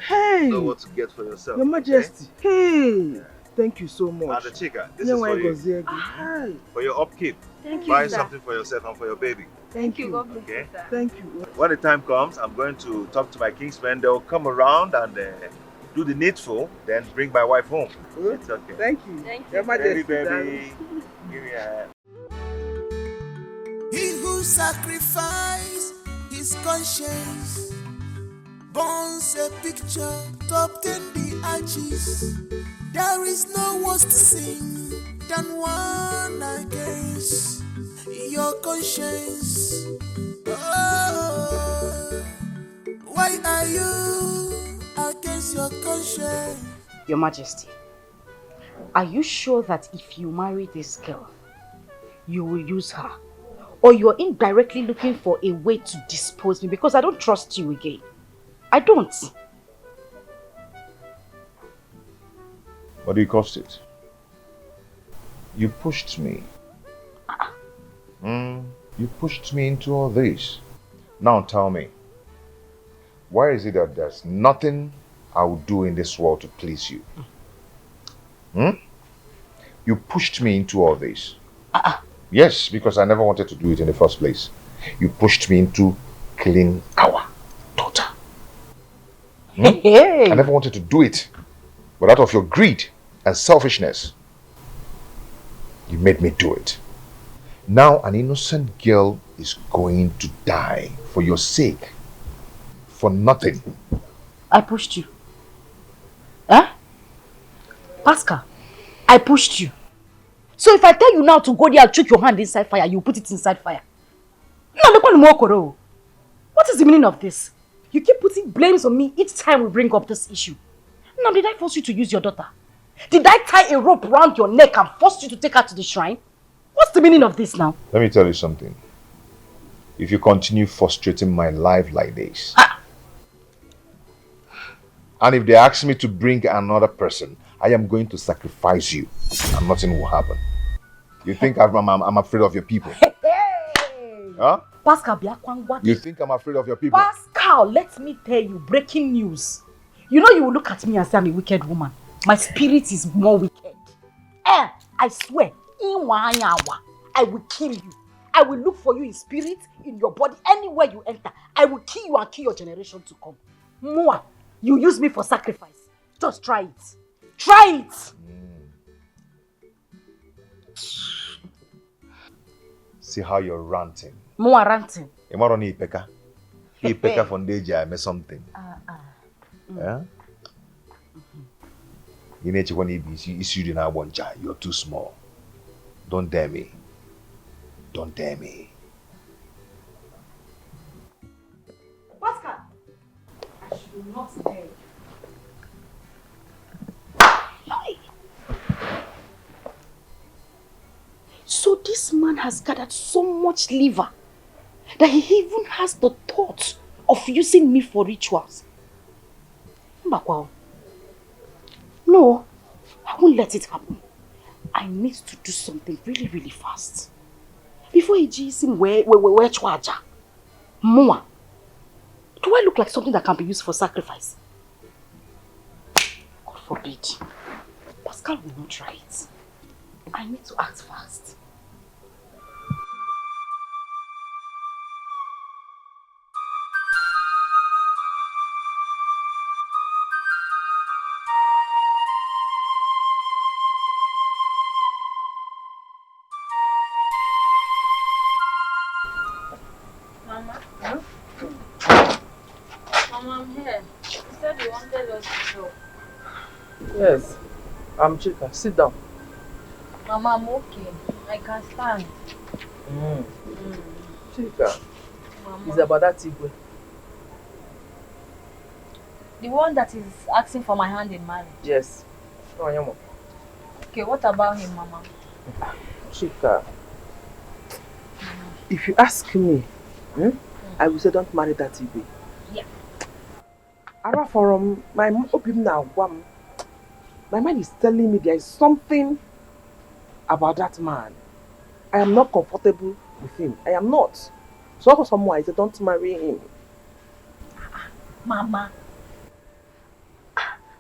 E: Hey.
A: know what to get for yourself.
E: Your Majesty. Okay? Hey. Yeah. Thank you so much.
A: And the chica, this is for you.
E: Hi.
A: For your upkeep.
Q: Thank you,
A: Buy
Q: sir.
A: something for yourself and for your baby.
Q: Thank you.
A: Okay?
E: Thank you.
A: When the time comes, I'm going to talk to my kingsmen. They'll come around and do the needful, then bring my wife home. It's okay.
E: Thank you. Your Majesty.
A: Baby. Give me a hand.
H: He who sacrificed his conscience burns a picture to obtain the arches. There is no worse sin than one against your conscience. Oh, why are you against your conscience?
M: Your Majesty, are you sure that if you marry this girl, you will use her? Or you're indirectly looking for a way to dispose me? Because I don't trust you again. I don't.
A: What do you cost it? You pushed me. You pushed me into all this. Now tell me, why is it that there's nothing I will do in this world to please you? You pushed me into all this. Yes, because I never wanted to do it in the first place. You pushed me into killing our daughter. I never wanted to do it. But out of your greed and selfishness, you made me do it. Now an innocent girl is going to die for your sake. For nothing.
B: I pushed you. Huh? Pascal, I pushed you. So if I tell you now to go there and choke your hand inside fire, you put it inside fire. What is the meaning of this? You keep putting blames on me each time we bring up this issue. Now, did I force you to use your daughter? Did I tie a rope around your neck and force you to take her to the shrine? What's the meaning of this now?
A: Let me tell you something. If you continue frustrating my life like this, and if they ask me to bring another person, I am going to sacrifice you and nothing will happen. You think I'm afraid of your people? Huh?
B: Pascal,
A: you think I'm afraid of your people?
B: Pascal, let me tell you, breaking news. You know you will look at me and say I'm a wicked woman. My spirit is more wicked. I swear, in 1 hour, I will kill you. I will look for you in spirit, in your body, anywhere you enter. I will kill you and kill your generation to come. Mwah, you use me for sacrifice. Just try it. Try it!
A: See how you're ranting.
B: Mwah ranting.
A: Am I on Ipeka? Ipeka from Deja, I made something. Yeah? You need to want to issue in our one child. You're too small. Don't dare me. Don't dare me.
B: Pascal, I should not dare. So this man has gathered so much liver that he even has the thought of using me for rituals. Mbakwa. No, I won't let it happen. I need to do something really, really fast. Before he sees him where chwaja. Mua. Do I look like something that can be used for sacrifice? God forbid. Pascal will not try it. I need to act fast.
E: Yes, I'm Chika. Sit down.
S: Mama, I'm okay. I can stand.
E: Chika,
S: Mama.
E: it's about that Igwe.
S: The one that is asking for my hand in marriage.
E: Yes. No, I am.
S: Okay, what about him, Mama?
E: Chika, if you ask me, I will say don't marry that Igwe.
S: Yeah.
E: Ara from my mind is telling me there is something about that man. I am not comfortable with him. I am not. So for someone I said don't marry him.
S: Mama.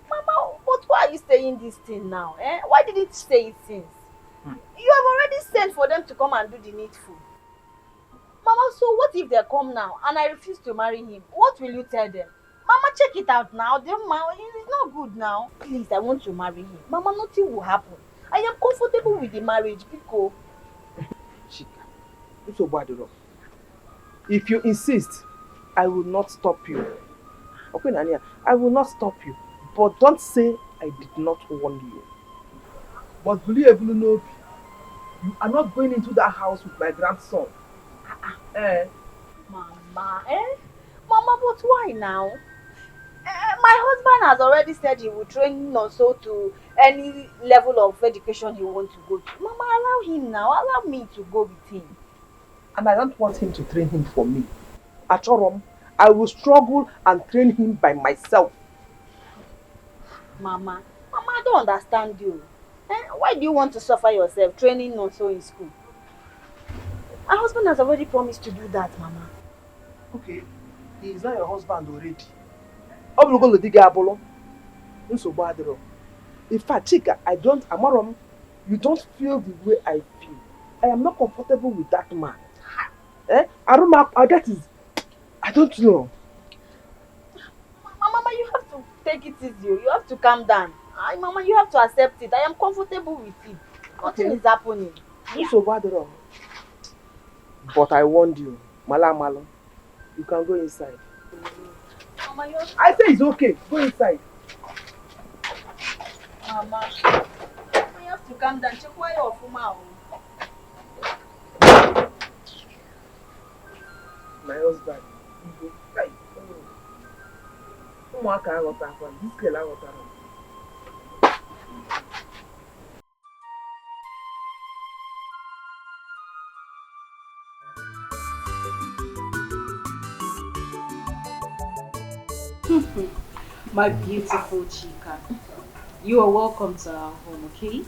S: Mama, but why are you saying this thing now? Why did it say it since? You have already sent for them to come and do the needful. Mama, so what if they come now and I refuse to marry him? What will you tell them? Mama, check it out now. It's not good now. Please, I want to marry him. Mama, nothing will happen. I am comfortable with the marriage because...
E: Chika, it's so bad. If you insist, I will not stop you. Okay, Nania, I will not stop you. But don't say I did not warn you. But will you ever know you are not going into that house with my grandson?
S: Mama, Mama, but why now? My husband has already said he will train Nonso to any level of education he wants to go to. Mama, allow him now. Allow me to go with him.
E: And I don't want him to train him for me. At Chorom, I will struggle and train him by myself.
S: Mama, I don't understand you. Why do you want to suffer yourself training Nonso in school? My husband has already promised to do that, Mama.
E: Okay, he is not your husband already. In fact, Chika, Amarom, you don't feel the way I feel. I am not comfortable with that man. I don't know.
S: Mama, you have take it easy. You have to calm down. Mama, you have to accept it. I am comfortable with it. Nothing is happening.
E: So bad wrong. But I warned you, Malo, you can go inside.
S: Mama,
E: I say it's okay. Go inside.
S: Mama, you have to calm down. Check why you're Fuma.
E: My husband. This girl I got
M: My beautiful chica, you are welcome to our home, okay?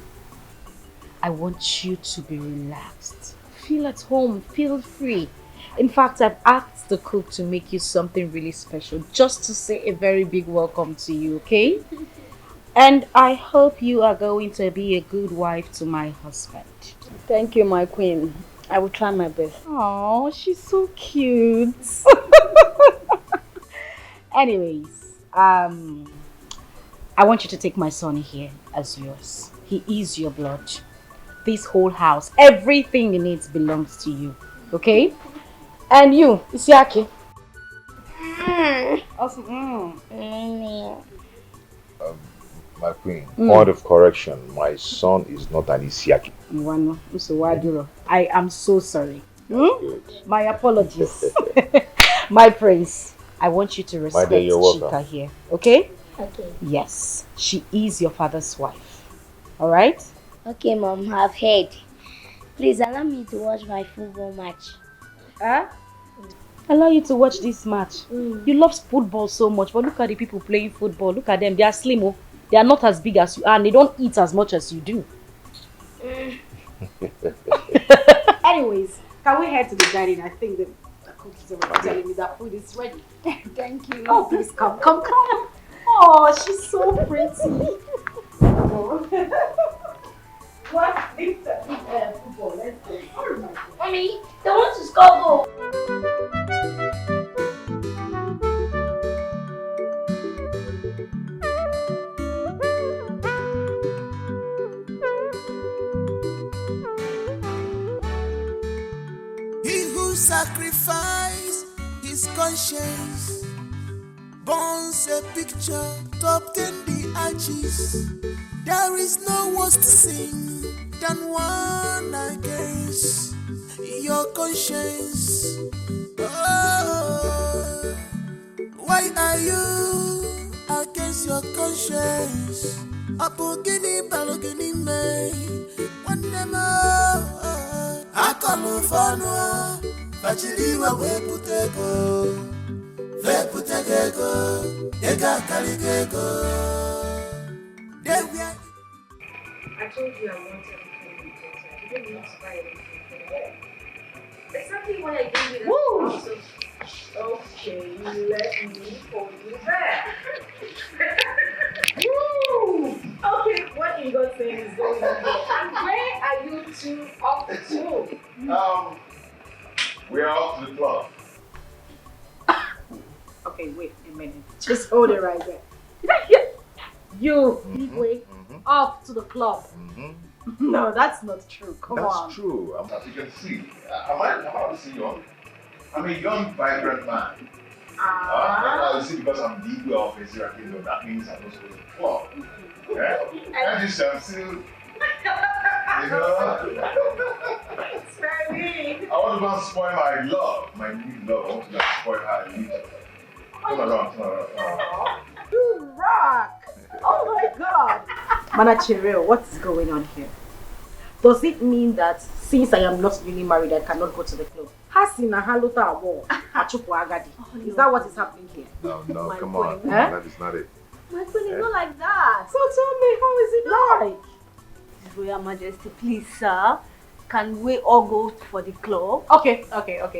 M: I want you to be relaxed. Feel at home, feel free. In fact, I've asked the cook to make you something really special just to say a very big welcome to you, okay? And I hope you are going to be a good wife to my husband.
S: Thank you, my queen. I will try my best.
M: Oh, she's so cute. Anyways, I want you to take my son here as yours. He is your blood. This whole house, everything in it belongs to you, okay? And you, Isiaki. Awesome.
A: My queen, point of correction, my son is not an Isiaki.
M: I am so sorry. My apologies. My praise. I want you to respect Chika here, okay?
Q: Okay.
M: Yes, she is your father's wife. All right?
Q: Okay, Mom, I've heard. Please allow me to watch my football match.
M: Huh? Allow you to watch this match. You love football so much, but look at the people playing football. Look at them. They are slim. Oh. They are not as big as you are, and they don't eat as much as you do. Anyways, can we head to the dining? I think the cook is already telling me that food is ready.
S: Thank you.
M: Oh, please come. Oh, she's so pretty. What? Leave football. Let's go.
Q: Mommy, they want to score goal.
H: He who sacrificed his conscience burns a picture to obtain the arches. There is no worse sin than one against your conscience. Oh, why are you against your conscience? Apogini balogini me, one more. I call for no, but you leave away putego, veputego, ega caligego.
B: I told you I wanted everything with daughter. You didn't need to buy anything for them. Exactly what I gave you. Woo! Okay, let me hold you back. Woo! Okay, what in God's name is going on here? And where are you two off to?
A: We're off to the club.
B: Okay, wait a minute. Just hold it right there. Did I hear you, Midway, off to the club? No, that's not true. Come on.
A: That's true. As you can see, am I see young? I'm a young, vibrant man. You see, because I'm the Igwe of Ezra Kingdom, that means I'm also in the club. Yeah? And you shall still, you know.
B: It's very mean.
A: I want to go and spoil my love, my new love. I want to go and spoil her immediately. Come around.
B: You rock! Oh my God! Manachireo, what's going on here? Does it mean that since I am not really married, I cannot go to the club? Is that what is happening here?
A: No, come
B: queen.
A: on. That is not it.
S: My queen is not like that.
B: So tell me, how is it like?
S: His Royal Majesty, please, sir. Can we all go for the club?
B: Okay.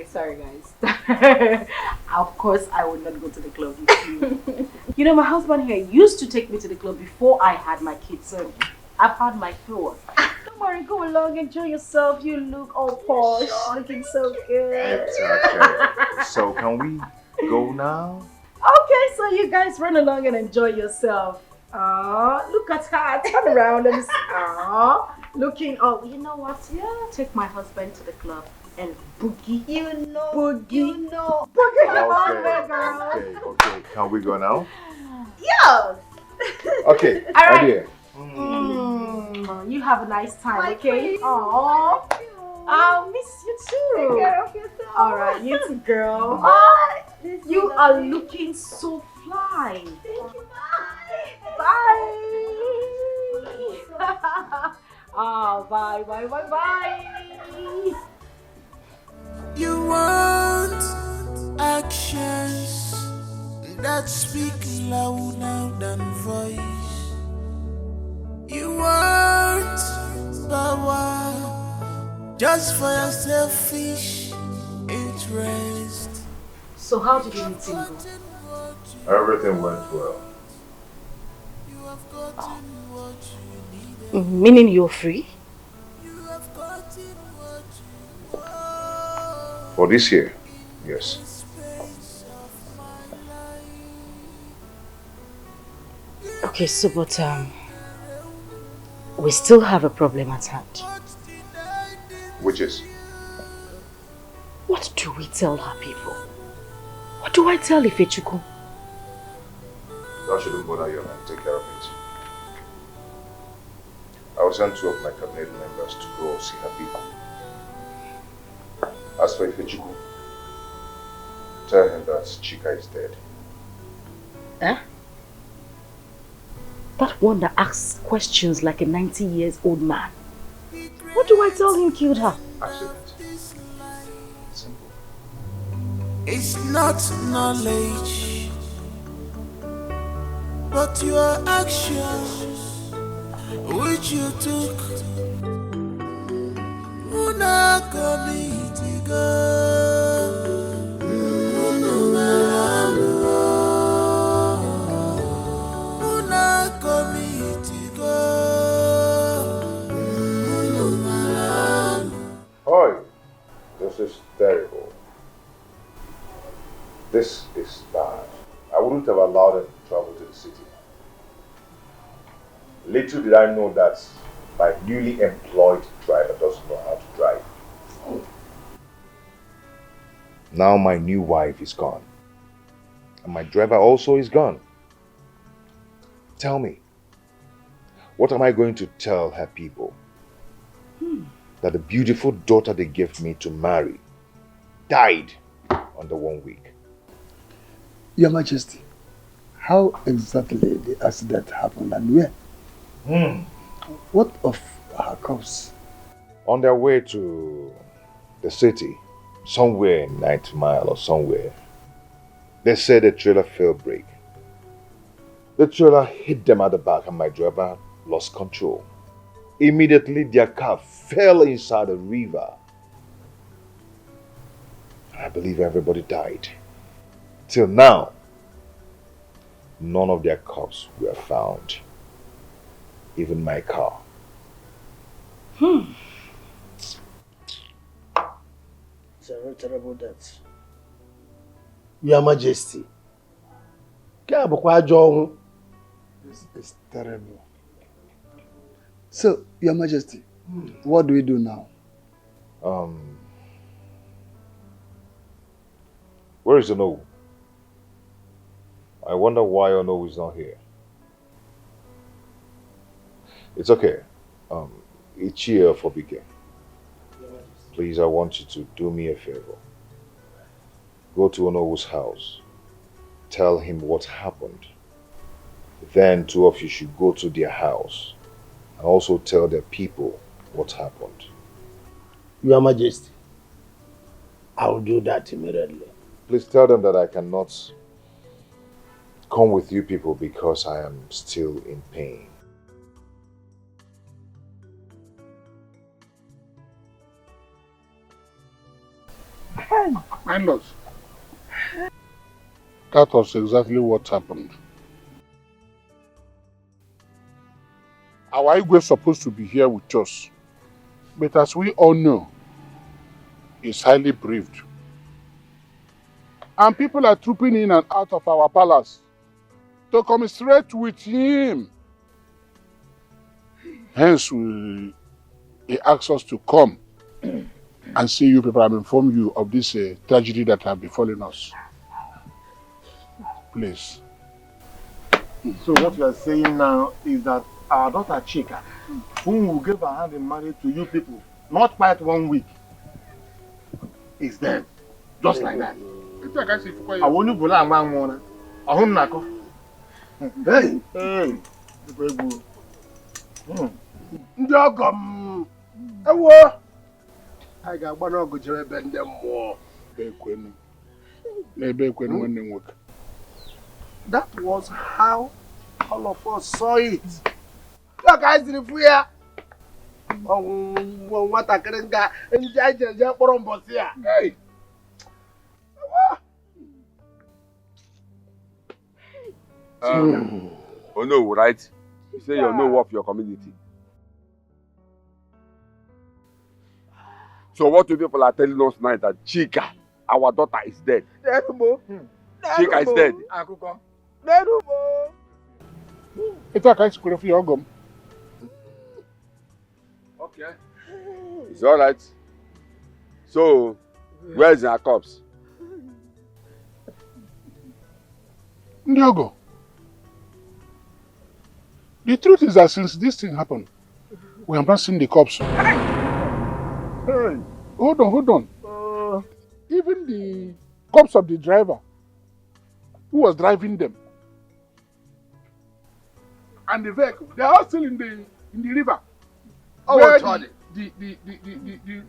B: Sorry, guys. Of course, I would not go to the club with you. You know, my husband here used to take me to the club before I had my kids, so I've had my fill. Don't worry, go along, enjoy yourself. You look all posh, looking so good.
A: It's okay. So, can we go now?
B: Okay, so So you guys run along and enjoy yourself. Look at her. Turn around and looking. Oh, you know what? Yeah, take my husband to the club and boogie.
Q: You know.
B: Boogie.
Q: You know.
B: Boogie
A: Okay,
B: all day, girl.
A: okay. Can we go now?
B: Yes.
A: Okay,
B: All right.
A: idea.
B: You have a nice time,
Q: My
B: okay?
Q: queen.
B: Aww. I'll miss you too.
Q: Take care of yourself.
B: All right, you too, girl.
Q: Bye.
B: You are looking so fly.
Q: Thank you.
B: Bye. Oh, bye.
H: You want actions that speak louder than voice. You want power just for your selfish interest.
B: So how did the meeting go?
A: Everything went well.
B: Meaning you're free?
A: For this year, yes.
B: Okay, so but we still have a problem at hand.
A: Which is?
B: What do we tell her people? What do I tell Ifechuku?
A: That shouldn't bother you, man. Take care of it. I will send 2 of my cabinet members to go see her people. As for Ifechuku, tell him that Chika is dead.
B: Eh? That one that asks questions like a 90-year-old man. What do I tell him killed her?
A: Accident. Simple.
H: It's not knowledge, but your actions which you took. Una
A: Oi, this is terrible. This is bad. I wouldn't have allowed them to travel to the city. Little did I know that my newly employed driver doesn't know how to drive. Now my new wife is gone. And my driver also is gone. Tell me, what am I going to tell her people? That the beautiful daughter they gave me to marry died under 1 week.
L: Your Majesty, how exactly the accident happened and where? What of her corpse?
A: On their way to the city, somewhere in 90 Mile or somewhere, they said the trailer fell break. The trailer hit them at the back and my driver lost control. Immediately their car fell inside the river. I believe everybody died. Till now, none of their corpses were found. Even my car.
C: It's a very terrible death. Your Majesty.
L: This is terrible. So, Your Majesty, what do we do now?
A: Where is Ono? I wonder why Ono is not here. It's okay. It's here for Dikeh. Please, I want you to do me a favor. Go to Ono's house. Tell him what happened. Then 2 of you should go to their house and also tell their people what happened.
C: Your Majesty, I will do that immediately.
A: Please tell them that I cannot come with you people because I am still in pain.
U: My lord, that was exactly what happened. Our Igwe was supposed to be here with us, but as we all know, he's highly bereaved. And people are trooping in and out of our palace
T: to commiserate with him. Hence, he asks us to come and see you people and inform you of this tragedy that have befallen us. Please.
U: So what you are saying now is that our daughter Chika, whom will give her hand in marriage to you people, not quite 1 week, is dead. Just like that. I want you to go and hey! Hey!
T: Ndị ọgọ m ewo a ga-agba n'ọgụ jere ebe ndị mmụọ n'ebe ekwenu nwanne m nwoke.
C: That was how all of us saw it. Look, I see the ya. Oh, what a current guy and judge for here. Hey.
V: Oh no, right? You say you know of your community. So what you people are telling us now is that Chika, our daughter, is dead. Chika is dead.
T: It's a kind of your gum.
V: Okay. It's all right. So, where's our corpse?
T: Ndiogo. The truth is that since this thing happened, we have not seen the corpse. Hey, hold on. Even the corpse of the driver who was driving them and the vehicle, they are all still in the river.
C: Oh,
T: where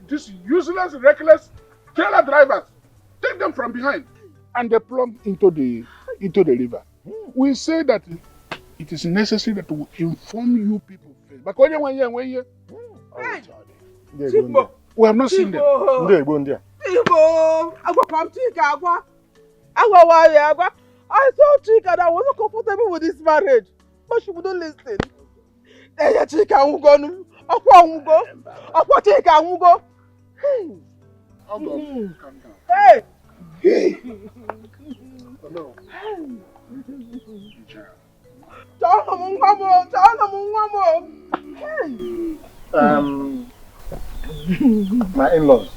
T: this useless, reckless trailer drivers take them from behind and they plunge into the river. We say that it is necessary that we inform you people first. But we have not seen them.
E: I told Chika that I wasn't comfortable with this marriage, but she wouldn't listen. Hey, Chika won't go. Aqua Chika won't go. Hey. Hey. No.
U: My in-laws.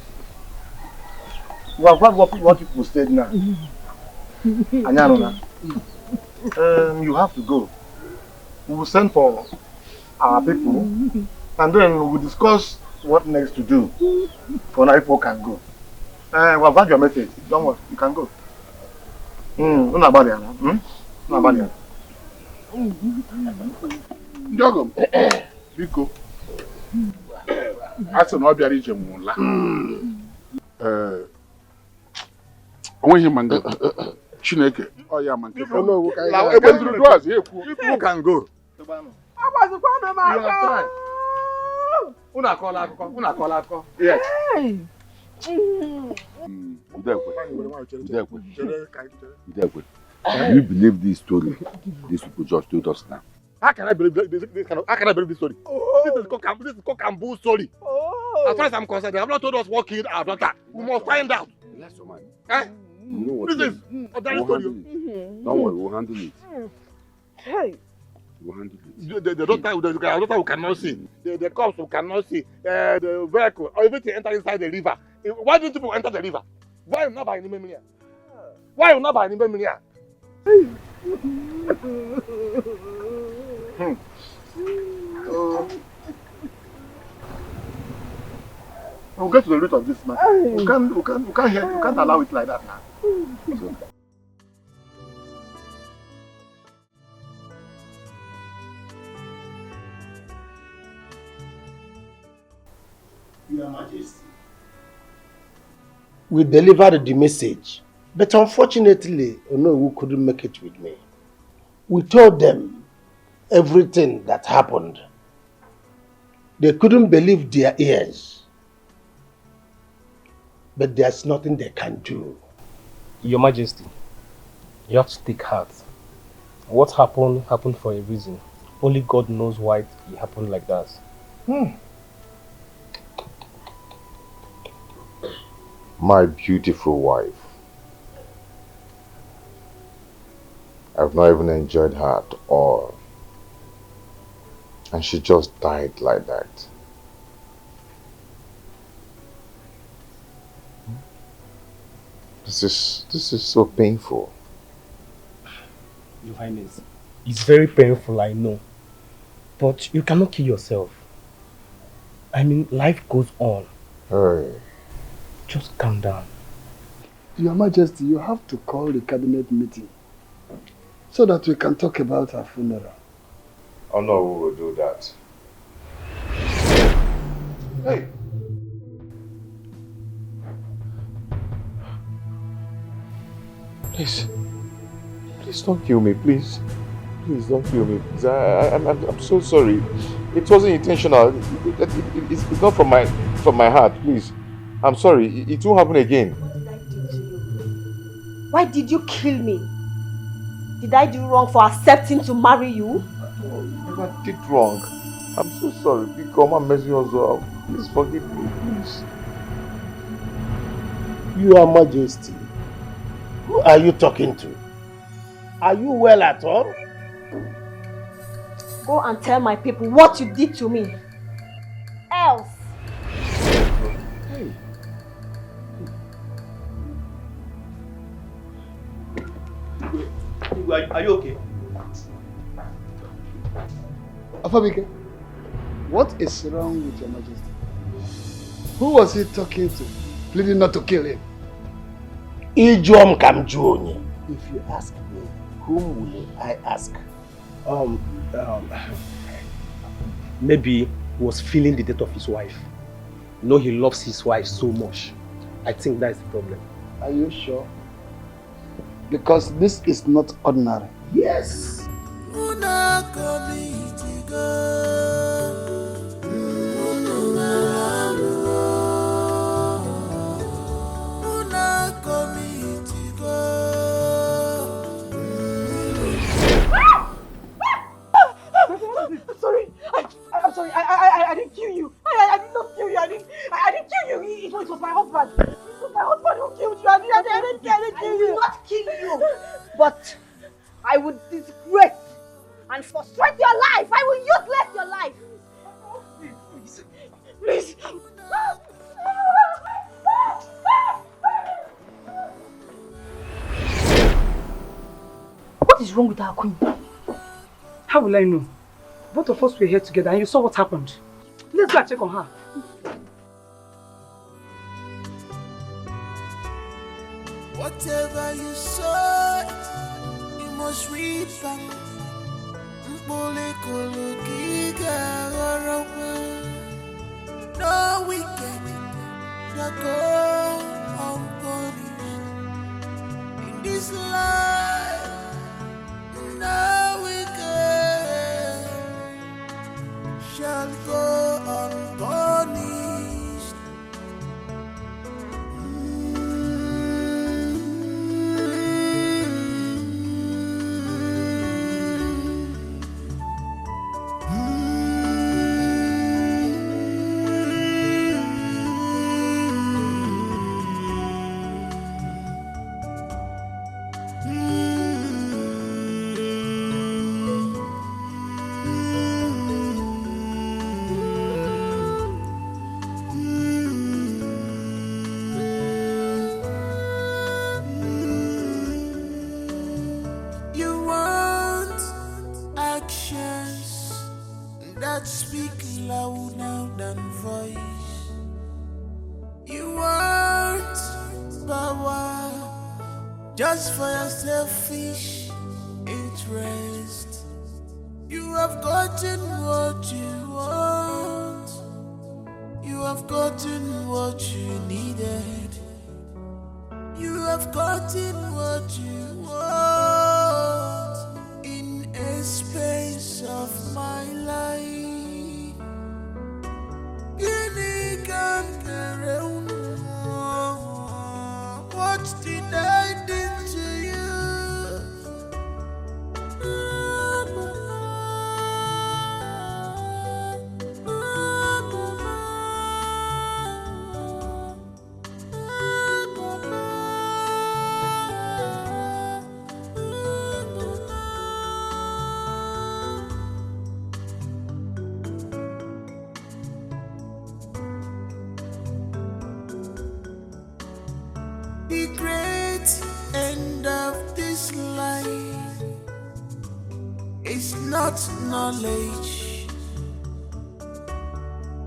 U: Well, what people said now. Anyaruna, you have to go. We will send for our people and then we will discuss what next to do. For now, people can go. Well, that's your message. Don't worry, you can go.
T: Ndiogo, biko. Aso no bịara ije nwụla. Onweghị manga. Chineke, ọ ya manga. La ebe nduru duaz ekwu.
U: People can go. Una call akọ. Yes.
V: Udekwe. Do you believe this story? These people just told us now.
U: How can I believe this story? This is cock and bull story. As far as I'm concerned, they have not told us what killed our daughter. We must find out.
V: Yes, man.
U: You know what this is a story.
V: Don't worry, we'll handle it.
E: Hey.
U: The daughter who cannot see, the cops who cannot see, the vehicle, or everything enter inside the river. Why didn't people enter the river? Why not by any means? Why not by any means? We'll get to the root of this matter. We can't allow it like that now.
C: Your Majesty, we delivered the message, but unfortunately, Onowu couldn't make it with me. We told them everything that happened. They couldn't believe their ears. But there's nothing they can do.
W: Your Majesty, you have to take heart. What happened for a reason. Only God knows why it happened like that.
A: My beautiful wife, I've not even enjoyed her at all. And she just died like that. This is so painful.
W: Your Highness, it's very painful, I know. But you cannot kill yourself. I mean, life goes on.
A: Hey.
W: Just calm down.
L: Your Majesty, you have to call the cabinet meeting so that we can talk about her funeral.
A: Oh no, we will do that. Hey! Please don't kill me, please. Please don't kill me. Please. I'm so sorry. It wasn't intentional. It's not from my heart, please. I'm sorry. It won't happen again.
B: Why did you kill me? Did I do wrong for accepting to marry you?
A: I never did wrong. I'm so sorry. Become a messing us up. Please forgive me, please.
D: Your Majesty, who are you talking to? Are you well at all?
B: Go and tell my people what you did to me. Else.
A: Hey.
J: Are you okay?
L: Afabike, what is wrong with Your Majesty? Who was he talking to, pleading not to kill him?
D: Ijom Kamjuonye. If you ask me, whom will I ask?
W: Maybe he was feeling the death of his wife. You know, he loves his wife so much. I think that's the problem.
L: Are you sure? Because this is not ordinary.
D: Yes.
B: I'm sorry. I didn't kill you. I did not kill you. I didn't kill you. It was my husband. It was my husband who killed you. I didn't kill you. I did not kill you. But I would disgrace and frustrate your life. I will useless your life. Please. What is wrong with our queen?
E: How will I know? Both of us were here together and you saw what happened. Let's go and check on her.
H: Whatever you sow, you must reap. No wicked that go unpunished in this life. No wicked shall go unpunished. Speak louder than voice. You want power just for your selfish interest. You have gotten what you want. You have gotten what you needed. You have gotten what you want in a space of my life. What did I do to you? It's not knowledge,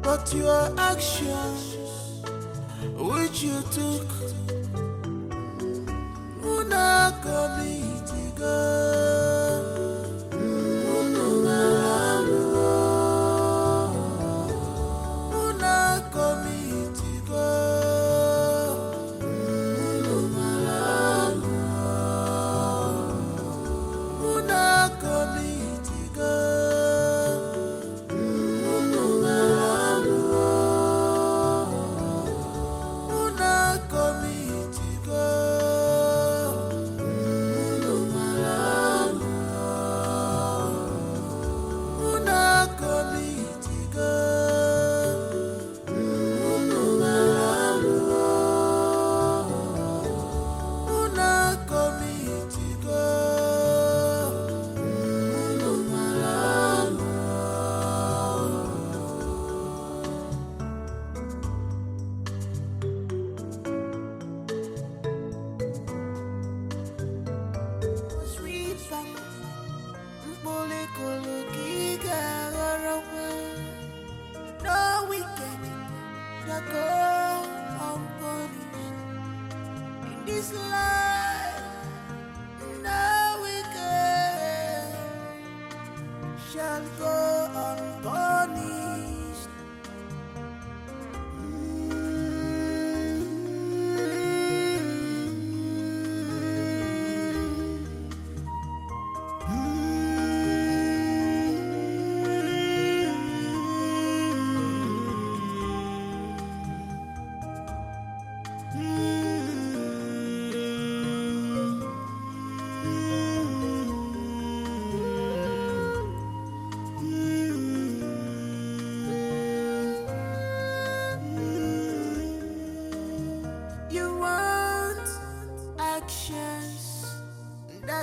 H: but your actions which you took. Una comitiga.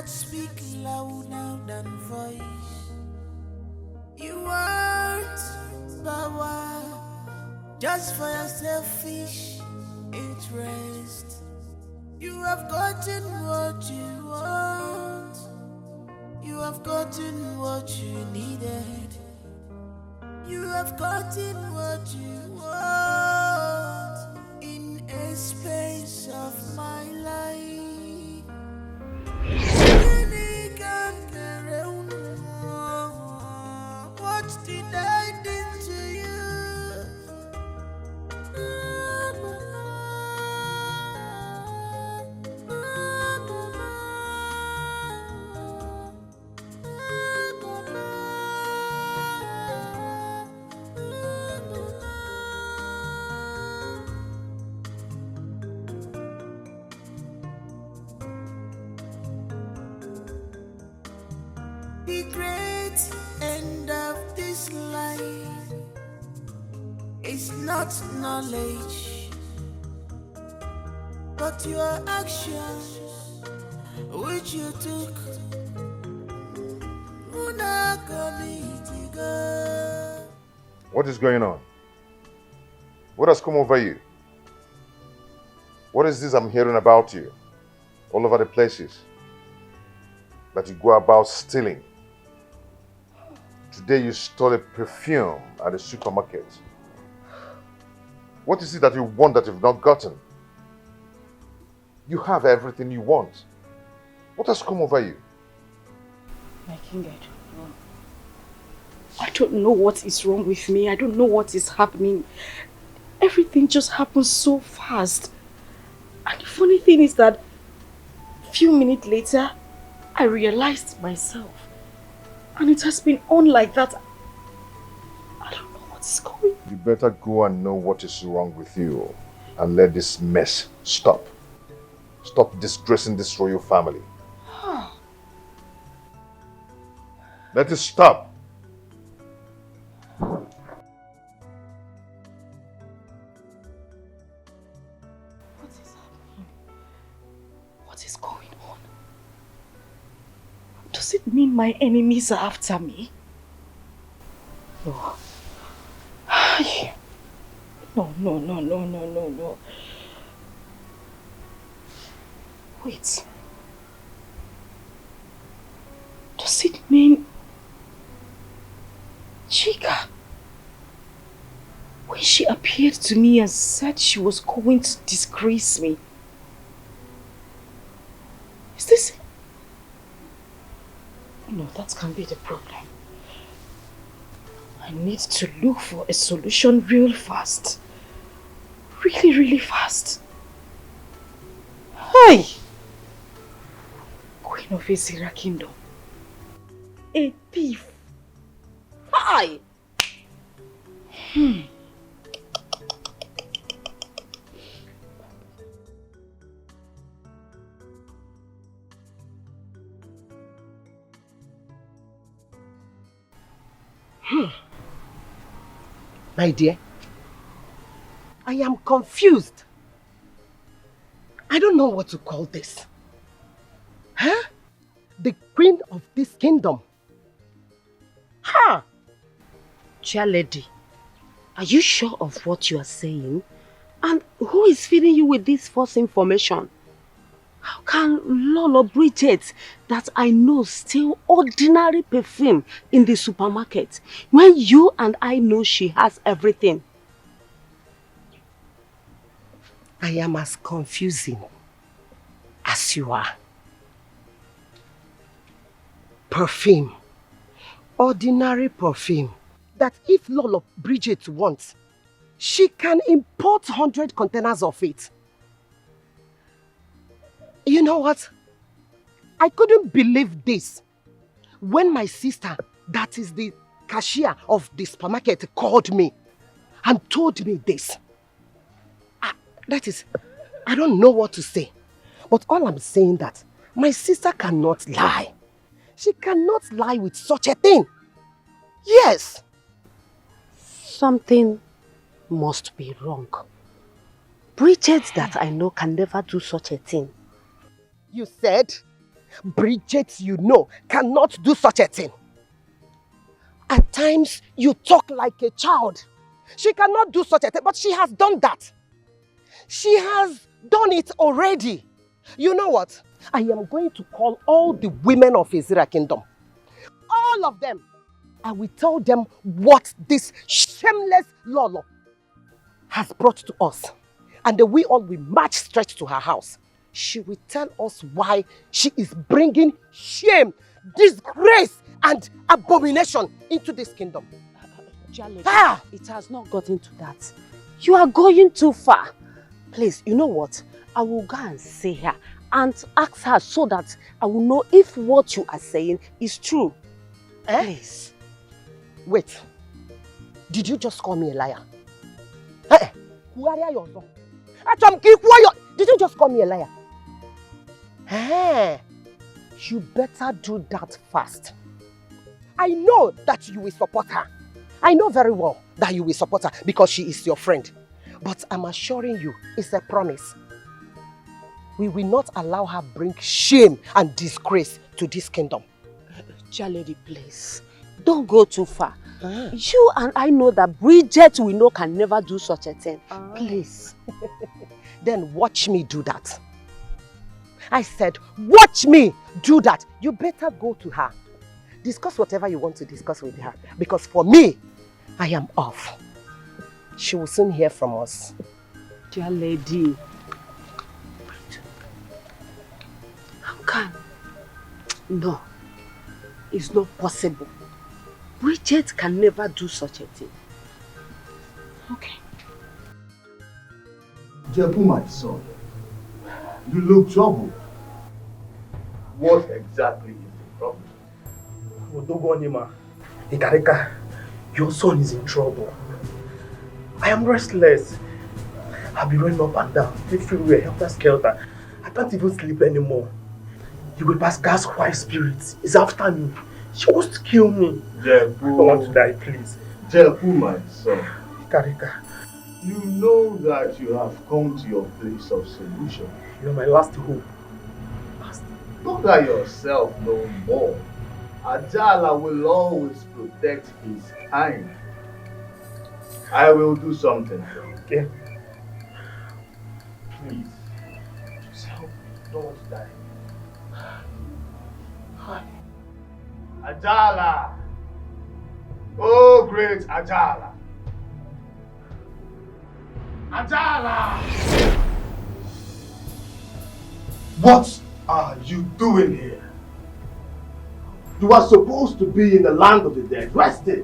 H: Speak louder than voice. You want power just for your selfish interest. You have gotten what you want. You have gotten what you needed. You have gotten what you want in a space of my life. What did I do to you? The great end of this life is not knowledge, but your actions which you took.
A: What is going on? What has come over you? What is this I'm hearing about you? All over the places that you go about stealing. Today you stole a perfume at the supermarket. What is it that you want that you've not gotten? You have everything you want. What has come over you?
M: My king, I don't know. I don't know what is wrong with me. I don't know what is happening. Everything just happens so fast. And the funny thing is that a few minutes later, I realized myself. And it has been on like that. I don't know what is going on.
A: You better go and know what is wrong with you and let this mess stop. Stop disgracing this royal family. Let it stop.
M: What is happening? What is going on? Does it mean my enemies are after me? No. No. Wait. Does it mean
P: appeared to me and said she was going to disgrace me. Is this... No, that can't be the problem. I need to look for a solution real fast. Really, really fast. Hey! Queen of Ezira Kingdom. A thief. Hi!
C: My dear, I am confused. I don't know what to call this. Huh? The queen of this kingdom. Ha!
P: Dear lady, are you sure of what you are saying? And who is feeding you with this false information? How can Lolo Bridget, that I know, steal ordinary perfume in the supermarket when you and I know she has everything?
C: I am as confusing as you are. Perfume. Ordinary perfume. That if Lolo Bridget wants, she can import 100 containers of it. You know what? I couldn't believe this when my sister, that is the cashier of the supermarket, called me and told me this. That is, I don't know what to say. But all I'm saying that my sister cannot lie. She cannot lie with such a thing. Yes.
P: Something must be wrong. Bridget that I know can never do such a thing.
C: You said Bridget you know cannot do such a thing. At times you talk like a child. She cannot do such a thing, but she has done that. She has done it already. You know what? I am going to call all the women of Ezira Kingdom. All of them. I will tell them what this shameless Lolo has brought to us. And then we all will march straight to her house. She will tell us why she is bringing shame, disgrace and abomination into this kingdom.
P: It has not gotten to that. You are going too far. Please, you know what? I will go and see her and ask her so that I will know if what you are saying is true. Please.
C: Wait. Did you just call me a liar? Did you just call me a liar? You better do that fast. I know that you will support her. I know very well that you will support her because she is your friend. But I'm assuring you, it's a promise. We will not allow her bring shame and disgrace to this kingdom.
P: Dear lady, please, don't go too far. You and I know that Bridget we know can never do such a thing. Please.
C: Then watch me do that. I said, watch me do that. You better go to her. Discuss whatever you want to discuss with her. Because for me, I am off. She will soon hear from us.
P: Dear lady. How can? No. It's not possible. Bridget can never do such a thing. Okay.
A: Jebu, my son, you look troubled. What exactly is the problem?
W: Odogonima, Ikarika, your son is in trouble. I am restless. I've been running up and down, everywhere, helter-skelter. I can't even sleep anymore. You will pass gas white spirit. Is after me. She wants to kill me.
A: Jebu.
W: I want to die, please.
A: Jebu, my son.
W: Ikarika.
A: You know that you have come to your place of solution.
W: You're my last hope.
A: Look at yourself no more. Ajala will always protect his kind. I will do something.
W: Okay.
A: Please.
W: Just help me. I don't want to die.
A: Ajala! Oh, great Ajala! Ajala!
W: What are you doing here?
A: You are supposed to be in the land of the dead, resting.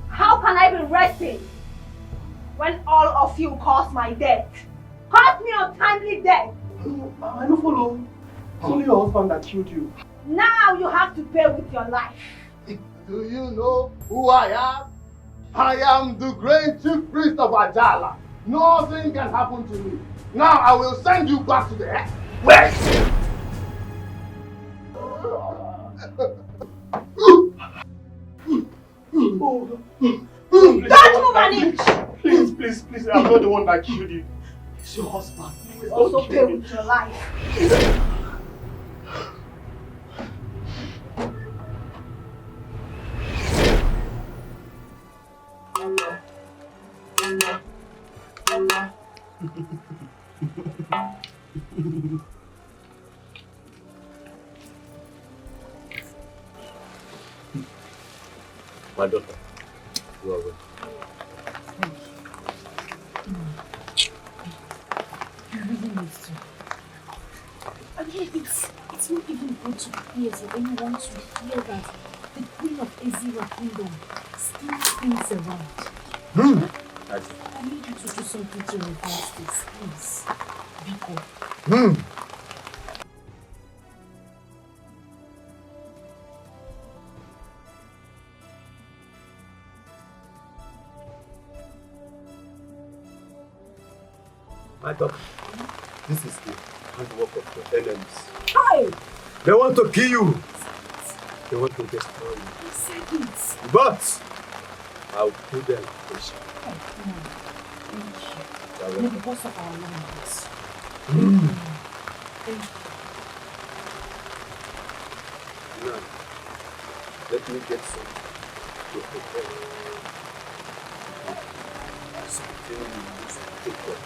B: How can I be resting when all of you caused my death? Caused me untimely death.
W: I don't follow. It's only your husband that killed you.
B: Now you have to pay with your life.
A: Do you know who I am? I am the great chief priest of Ajala. Nothing can happen to me. Now I will send you back to the earth. West!
B: Don't move an inch!
W: Please, I'm not the one that killed you. It's your husband.
B: You also pay with your life.
W: My daughter, you are well.
S: You really need to. I mean, it's not even good to hear for anyone to hear that the Queen of Ezira Kingdom still spins around. I need you to do something to reverse this, please. Biko.
W: My daughter, this is the handwork of your enemies.
B: Hi!
W: They want to kill you. They want to destroy you. But I'll put them in shape.
S: May the boss of our land bless. Thank you.
W: Now, let me get some to prepare. Something you use to take care.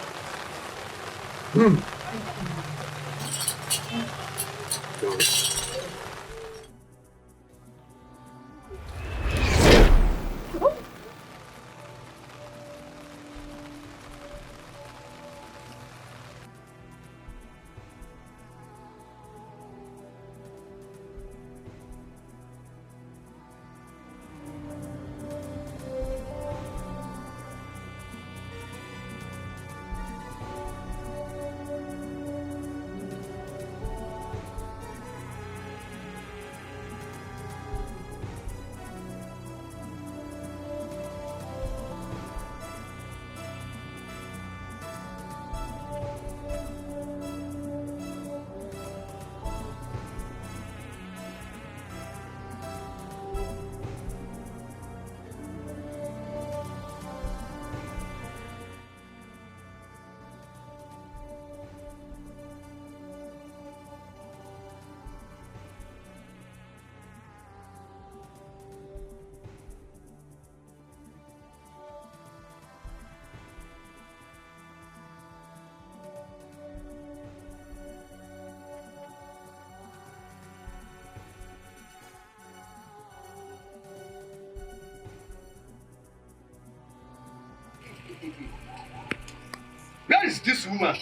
A: Where is this woman?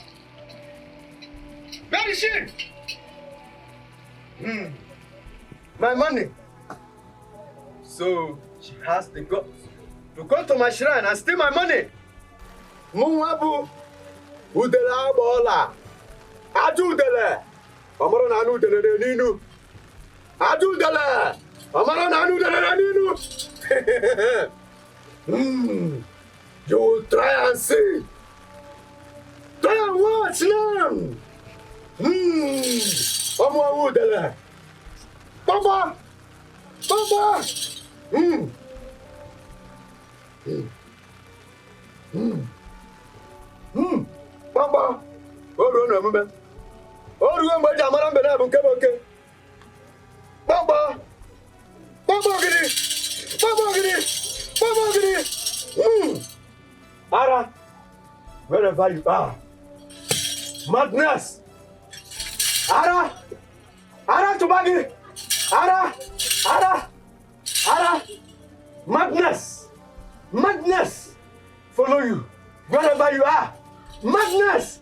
A: Where is she?
W: My money. So she has the guts to come to my shrine and steal my money. Muwabu udela bola. Adu dele. Amara nanu dele ninu. Adu dele. Amara nanu dele ninu. You will try and see. Try and watch them. Amwa udele. Papa. Papa. Papa. Oru na mbe. Oru mbe jamara mbe na bunke bunke. Papa. Papa gidi. Papa gidi. Papa gidi. Ara. Wherever you are. Madness. Ara. Ara Tubagi. Ara. Ara. Ara. Madness. Madness. Follow you. Wherever you are, madness!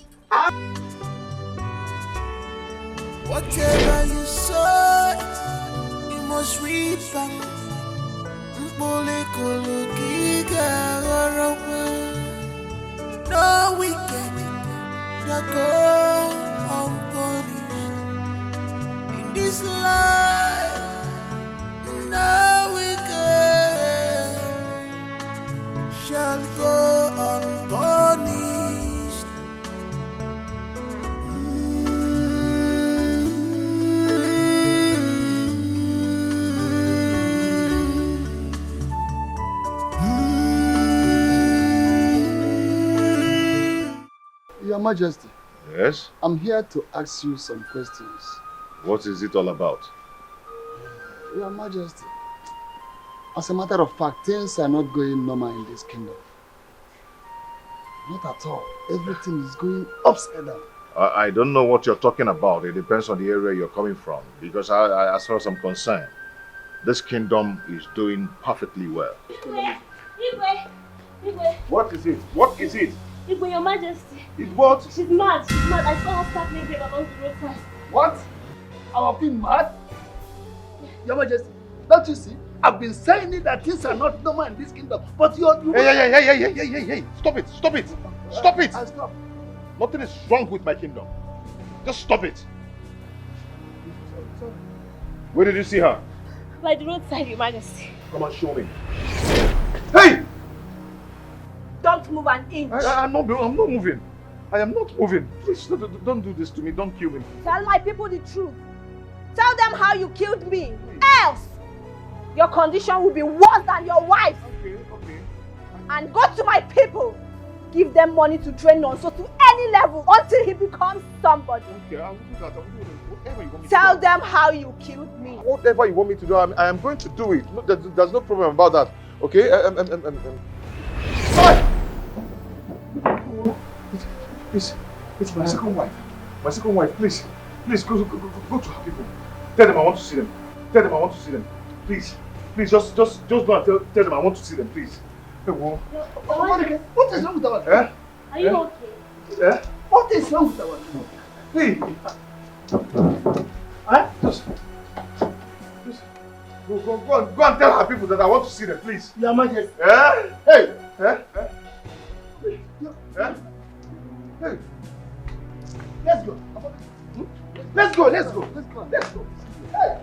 H: Whatever you sow, you must reap back. No wicked, no go unpunished. In this life, no wicked shall go unpunished.
L: Your Majesty.
A: Yes?
L: I'm here to ask you some questions.
A: What is it all about?
L: Your Majesty, as a matter of fact, things are not going normal in this kingdom. Not at all. Everything is going upside down.
A: I don't know what you're talking about. It depends on the area you're coming from. Because as far as I'm concerned, this kingdom is doing perfectly well.
S: Igwe!
A: What is it? What is it?
S: Igwe, Your Majesty.
A: It's what?
S: She's mad. She's mad. I saw her start making along the roadside.
L: What? Our queen mad? Your Majesty, don't you see? I've been saying it that things are not normal in this kingdom, but you
A: Hey! Stop it! Stop it! Stop it!
L: Stop.
A: Nothing is wrong with my kingdom. Just stop it. Where did you see her?
S: By the roadside, Your Majesty.
A: Come and show me. Hey!
B: Don't move an inch.
A: I'm not moving. I am not moving. Please, don't do this to me. Don't kill me.
B: Tell my people the truth. Tell them how you killed me. Else, your condition will be worse than your wife's.
A: Okay.
B: And go to my people. Give them money to train Nonso to any level until he becomes somebody.
A: Okay, I will do that. I will do whatever you want me to do.
B: Tell them how you killed me.
A: Whatever you want me to do, I am going to do it. No, there's no problem about that. Okay? It's my second wife. My second wife, please. Please, go to her people. Tell them I want to see them. Please, just go and tell them I want to see them, please.
L: What is wrong with our
S: Are you okay?
L: What is wrong with our
A: Please. Just go and tell her people that I want to see them, please.
L: Your Majesty.
A: Hey! Hey!
L: Let's go.
A: Let's go.
L: Hey!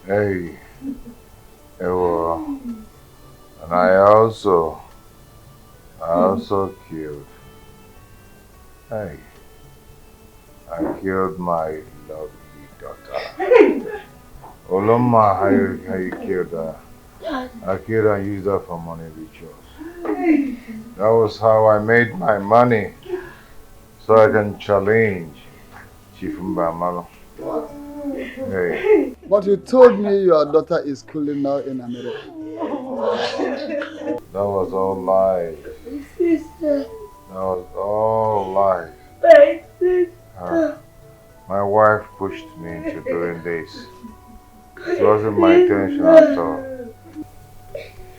F: Hey, Ewa, and I also killed. Hey, I killed my lovely daughter. Oloma, how you killed her? I killed her and used her for money rituals. That was how I made my money, so I can challenge Chief Mbamalo. Hey.
L: But you told me your daughter is schooling now in America.
F: That was all lies. That was all lies. My wife pushed me into doing this. It wasn't my intention at all.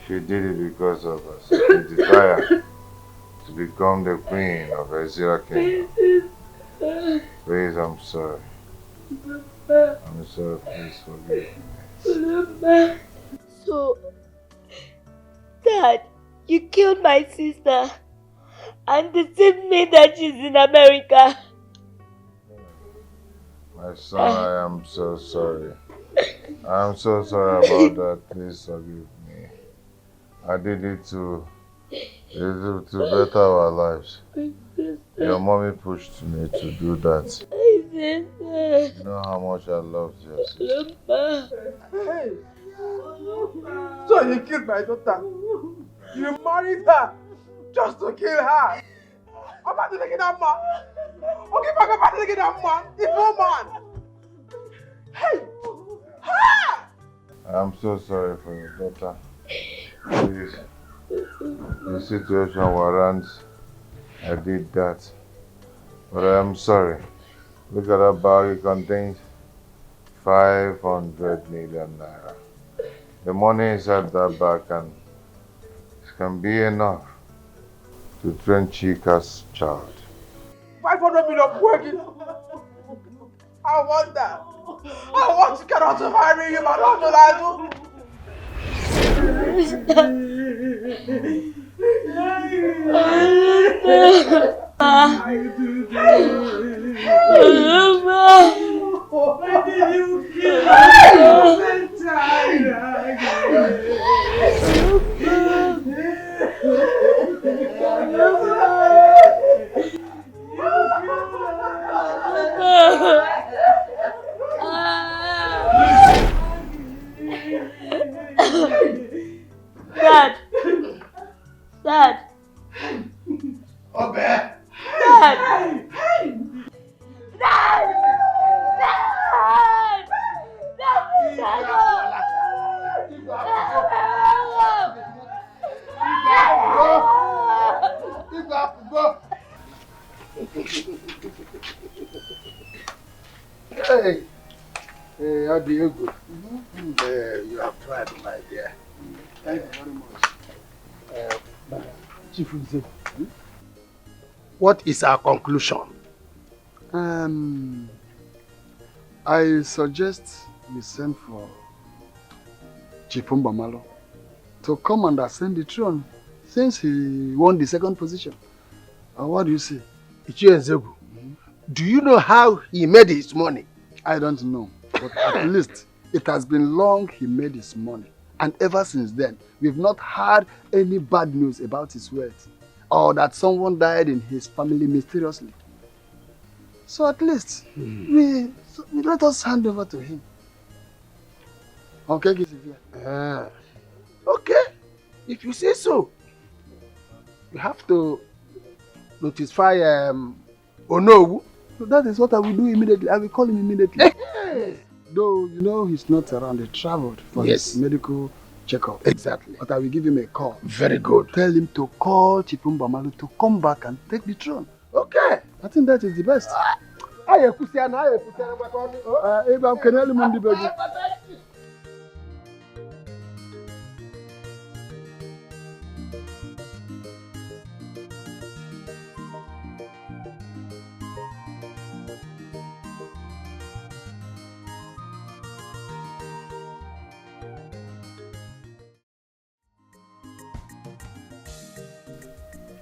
F: She did it because of a certain desire to become the queen of Ezra Kingdom. Please, I'm sorry. I'm sorry, please forgive me.
S: So, Dad, you killed my sister and deceived me that she's in America.
F: My son, I am so sorry. I'm so sorry about that. Please forgive me. I did it to better our lives. Your mommy pushed me to do that. You know how much I loved your sister.
E: Hey. So you killed my daughter. You married her just to kill her. I'm about to take that man. Okay, I'm about to take that man. The poor man. Hey. Ha!
F: I'm so sorry for your daughter. Please, the situation warrants I did that. But I'm sorry. Look at that bag, it contains 500 million naira. The money inside that bag can be enough to train Chika's child.
E: 500 million working. I want that. I want to get out of marry you, but not to
O: Dad! Dad!
K: Obe!
O: Dad!
K: Dad!
O: Dad!
K: Hey! Hey, how do you go? You have tried, my dear. Thank you very much.
L: Chief Uze.
K: What is our conclusion?
L: I suggest we send for Chief Mbamalo to come and ascend the throne since he won the second position. What do you say?
K: Ichie do you know how he made his money?
L: I don't know, but at least it has been long he made his money. And ever since then, we've not heard any bad news about his wealth or that someone died in his family mysteriously. So at least we let us hand over to him. Okay, Gizivia?
K: Okay, if you say so. You have to notify Onowu.
L: So that is what I will do immediately. I will call him immediately. Though, you know, he's not around. He traveled for his medical checkup.
K: Exactly.
L: But I will give him a call.
K: Very good.
L: Tell him to call Chipumbamalu to come back and take the throne.
K: Okay.
L: I think that is the best.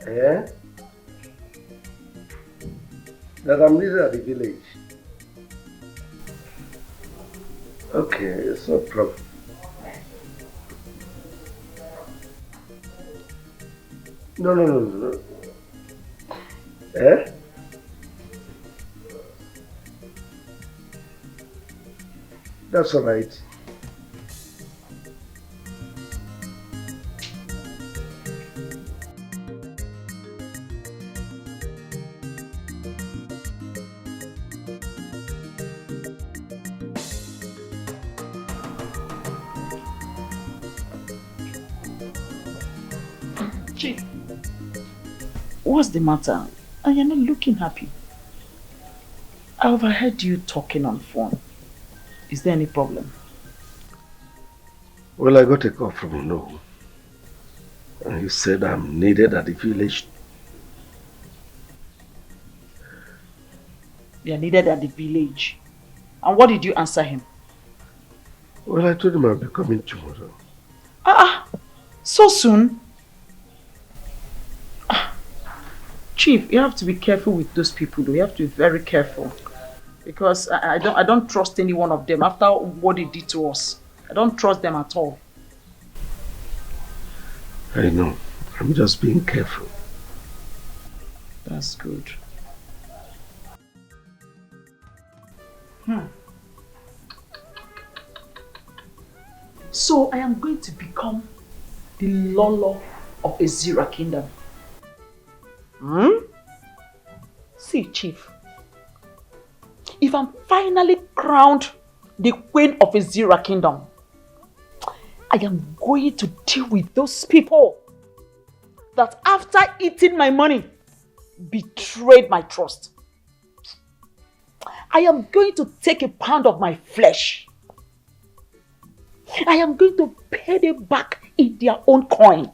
K: Yeah? That I'm needed at the village. Okay, it's no problem. No. Eh? That's all right.
G: What's the matter? And you're not looking happy. I overheard you talking on phone. Is there any problem?
K: Well, I got a call from Onowu. And he said I'm needed at the village.
G: You're needed at the village. And what did you answer him?
K: Well, I told him I'll be coming tomorrow.
G: So soon? Chief, you have to be careful with those people though. You have to be very careful. Because I don't trust any one of them after what they did to us. I don't trust them at all.
K: I know. I'm just being careful.
G: That's good. So I am going to become the Lolo of Ezira Kingdom. See, Chief, if I'm finally crowned the Queen of Ezira Kingdom, I am going to deal with those people that after eating my money, betrayed my trust. I am going to take a pound of my flesh. I am going to pay them back in their own coin.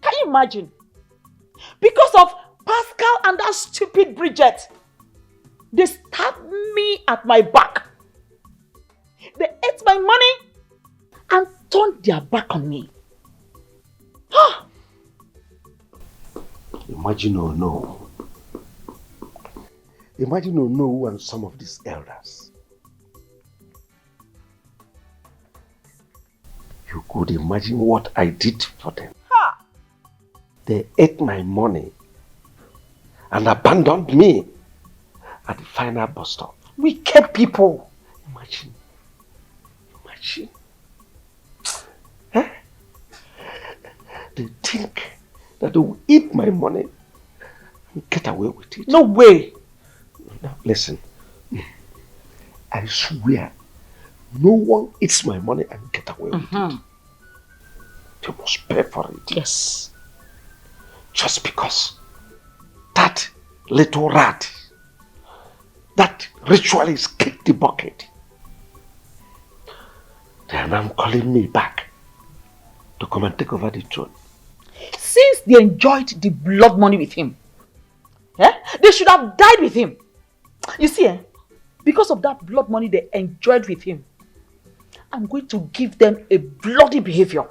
G: Can you imagine? Because of Pascal and that stupid Bridget, they stabbed me at my back. They ate my money and turned their back on me.
D: Imagine Ono. Imagine Ono and some of these elders. You could imagine what I did for them. They ate my money and abandoned me at the final bus stop.
G: Wicked people.
D: Imagine. They think that they will eat my money and get away with it.
G: No way.
D: Now listen, I swear, no one eats my money and get away with it. They must pay for it.
G: Yes.
D: Just because that little rat, that ritualist kicked the bucket. They are now calling me back to come and take over the throne.
G: Since they enjoyed the blood money with him, they should have died with him. You see, because of that blood money they enjoyed with him, I'm going to give them a bloody behavior.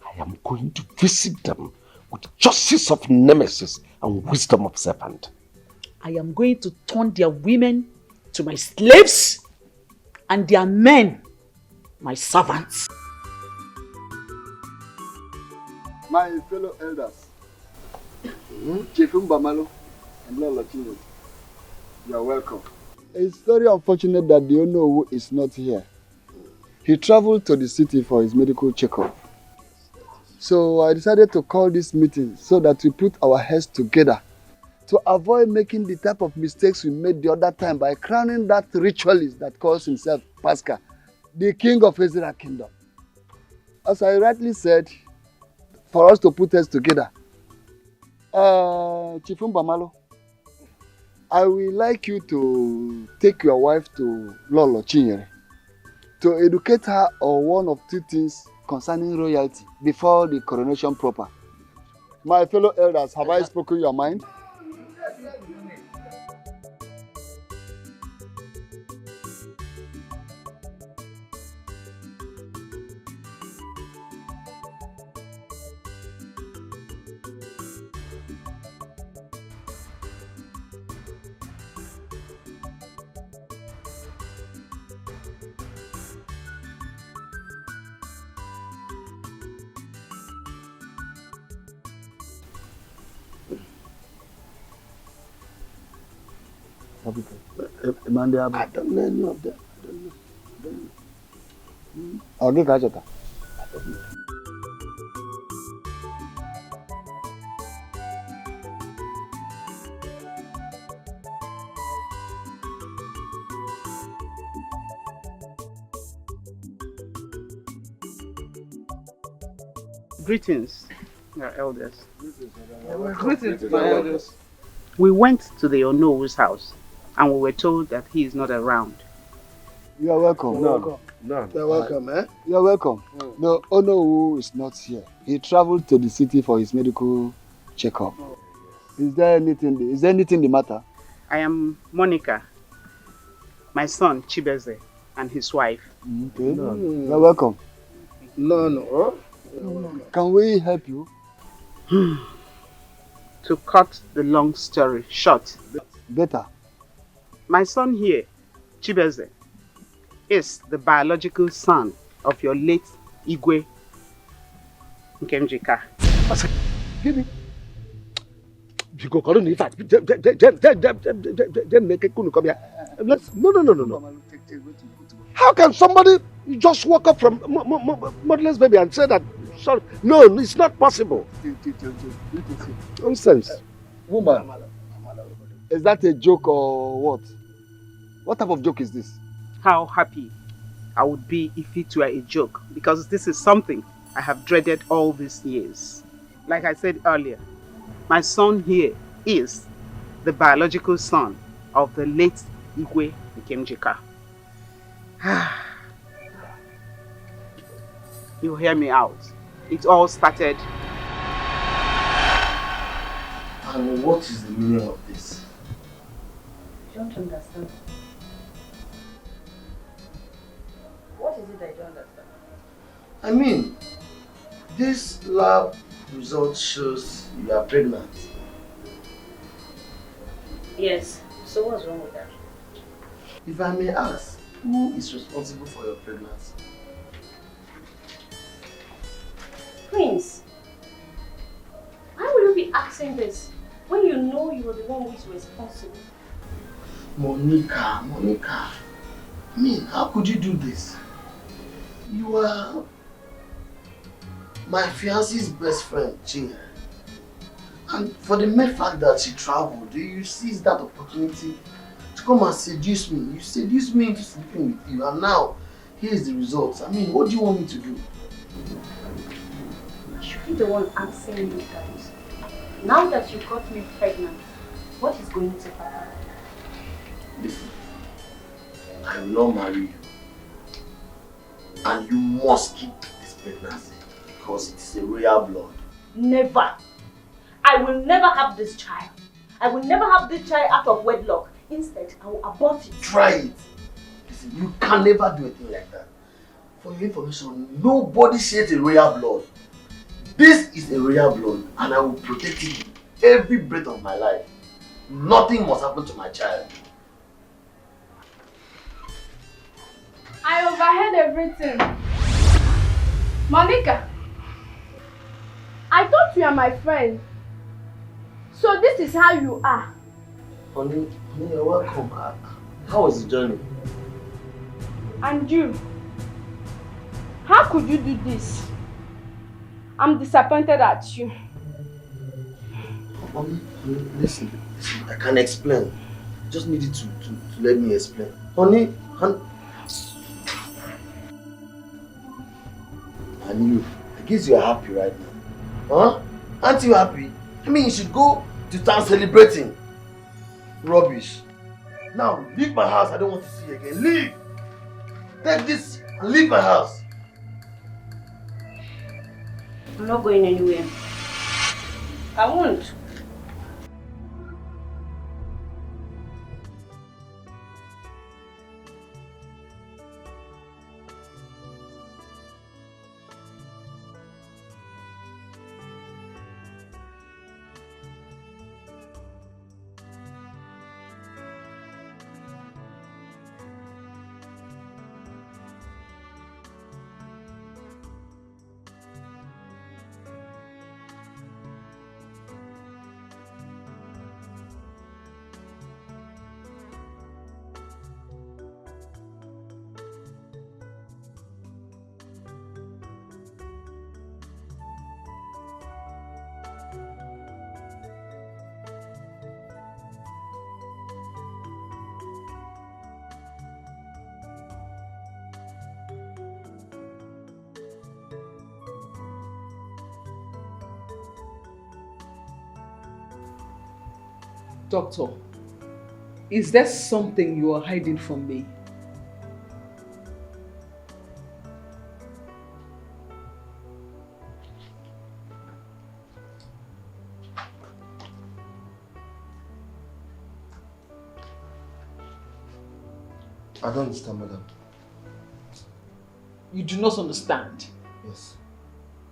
D: I am going to visit them with justice of nemesis and wisdom of serpent.
G: I am going to turn their women to my slaves and their men my servants.
L: My fellow elders, Chief Mbamalo and Lola Chino, you are welcome. It's very unfortunate that the Ono is not here. He traveled to the city for his medical checkup. So I decided to call this meeting so that we put our heads together to avoid making the type of mistakes we made the other time by crowning that ritualist that calls himself Pascal, the king of Israel kingdom. As I rightly said, for us to put heads together, Chief Mbamalo, I would like you to take your wife to Lolo Chinyere to educate her on one of two things concerning royalty before the coronation proper. My fellow elders, have I spoken your mind?
D: I don't know any of them.
L: I'll give Ajota.
I: Greetings, your elders.
E: Greetings, my elders.
I: We went to the Ono's house and we were told that he is not around.
L: You are welcome.
U: No.
L: You're welcome, eh? You're welcome. No, Ono is not here. He traveled to the city for his medical checkup. Is there anything the matter?
I: I am Monica, my son Chibeze, and his wife.
L: Okay. You're welcome.
E: No.
L: Can we help you?
I: To cut the long story short.
L: Better.
I: My son here, Chibeze, is the biological son of your late Igwe Nkemjika.
D: Give me. No. How can somebody just walk up from motherless baby and say that? Sorry, no, it's not possible. Nonsense.
L: Woman, is that a joke or what? What type of joke is this?
I: How happy I would be if it were a joke, because this is something I have dreaded all these years. Like I said earlier, my son here is the biological son of the late Igwe became Jika. You hear me out. It all started.
K: And what is the meaning of this?
M: I don't understand. What is it I don't understand?
K: I mean, this lab result shows you are pregnant.
M: Yes. So what's wrong with that?
K: If I may ask, who is responsible for your pregnancy?
M: Prince, why will you be asking this when you know you are the one who is responsible?
K: Monica. I mean, how could you do this? You are my fiancé's best friend, Chinga. And for the mere fact that she traveled, you seize that opportunity to come and seduce me. You seduced me into sleeping with you, and now here is the results. I mean, what do you want me to do?
M: You should be the one asking me guys. Now that you got me pregnant, what is going to happen?
K: Listen, I will not marry you. And you must keep this pregnancy because it is a royal blood.
O: Never. I will never have this child. I will never have this child out of wedlock. Instead, I will abort it.
K: Try it. Listen, you can never do a thing like that. For your information, nobody sheds a royal blood. This is a royal blood and I will protect it every breath of my life. Nothing must happen to my child.
N: I overheard everything. Monica, I thought you are my friend. So this is how you are.
K: Honey, you're welcome. How was the journey?
N: And you? How could you do this? I'm disappointed at you.
K: Honey, listen, I can explain. Just need you to let me explain. Honey, and you, I guess you are happy right now. Huh? Aren't you happy? I mean, you should go to town celebrating. Rubbish. Now, leave my house. I don't want to see you again. Leave! Take this and leave my house.
M: I'm not going anywhere. I won't.
Q: Doctor, is there something you are hiding from me?
K: I don't understand, madam.
Q: You do not understand?
K: Yes.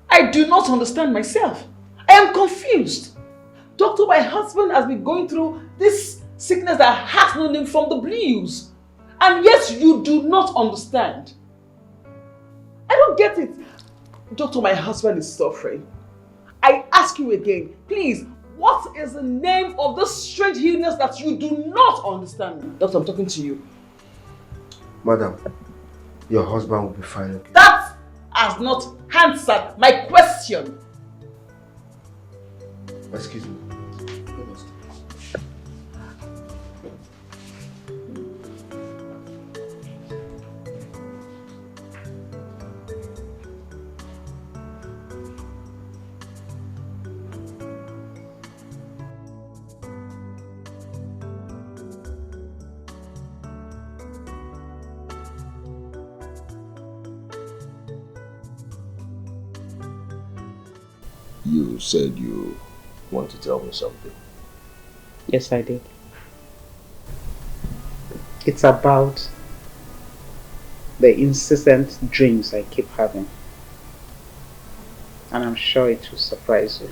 Q: I do not understand myself. I am confused. Doctor, my husband has been going through this sickness that has no name from the blues. And yet you do not understand. I don't get it. Doctor, my husband is suffering. I ask you again, please, what is the name of this strange illness that you do not understand? Doctor, I'm talking to you.
K: Madam, your husband will be fine. Okay?
Q: That has not answered my question.
K: Excuse me.
D: You said you want to tell me something.
I: Yes, I did. It's about the incessant dreams I keep having. And I'm sure it will surprise you.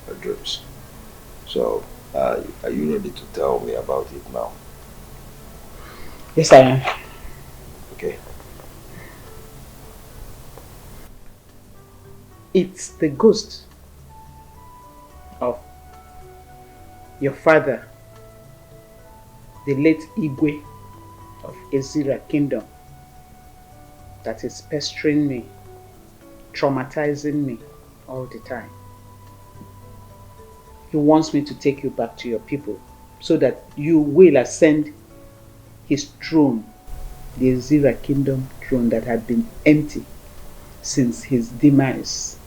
D: The dreams. So, are you ready to tell me about it now?
I: Yes, I am.
D: Okay.
I: It's the ghost of your father, the late Igwe of Ezira Kingdom, that is pestering me, traumatizing me all the time. He wants me to take you back to your people so that you will ascend his throne, the Ezira Kingdom throne that had been empty since his demise.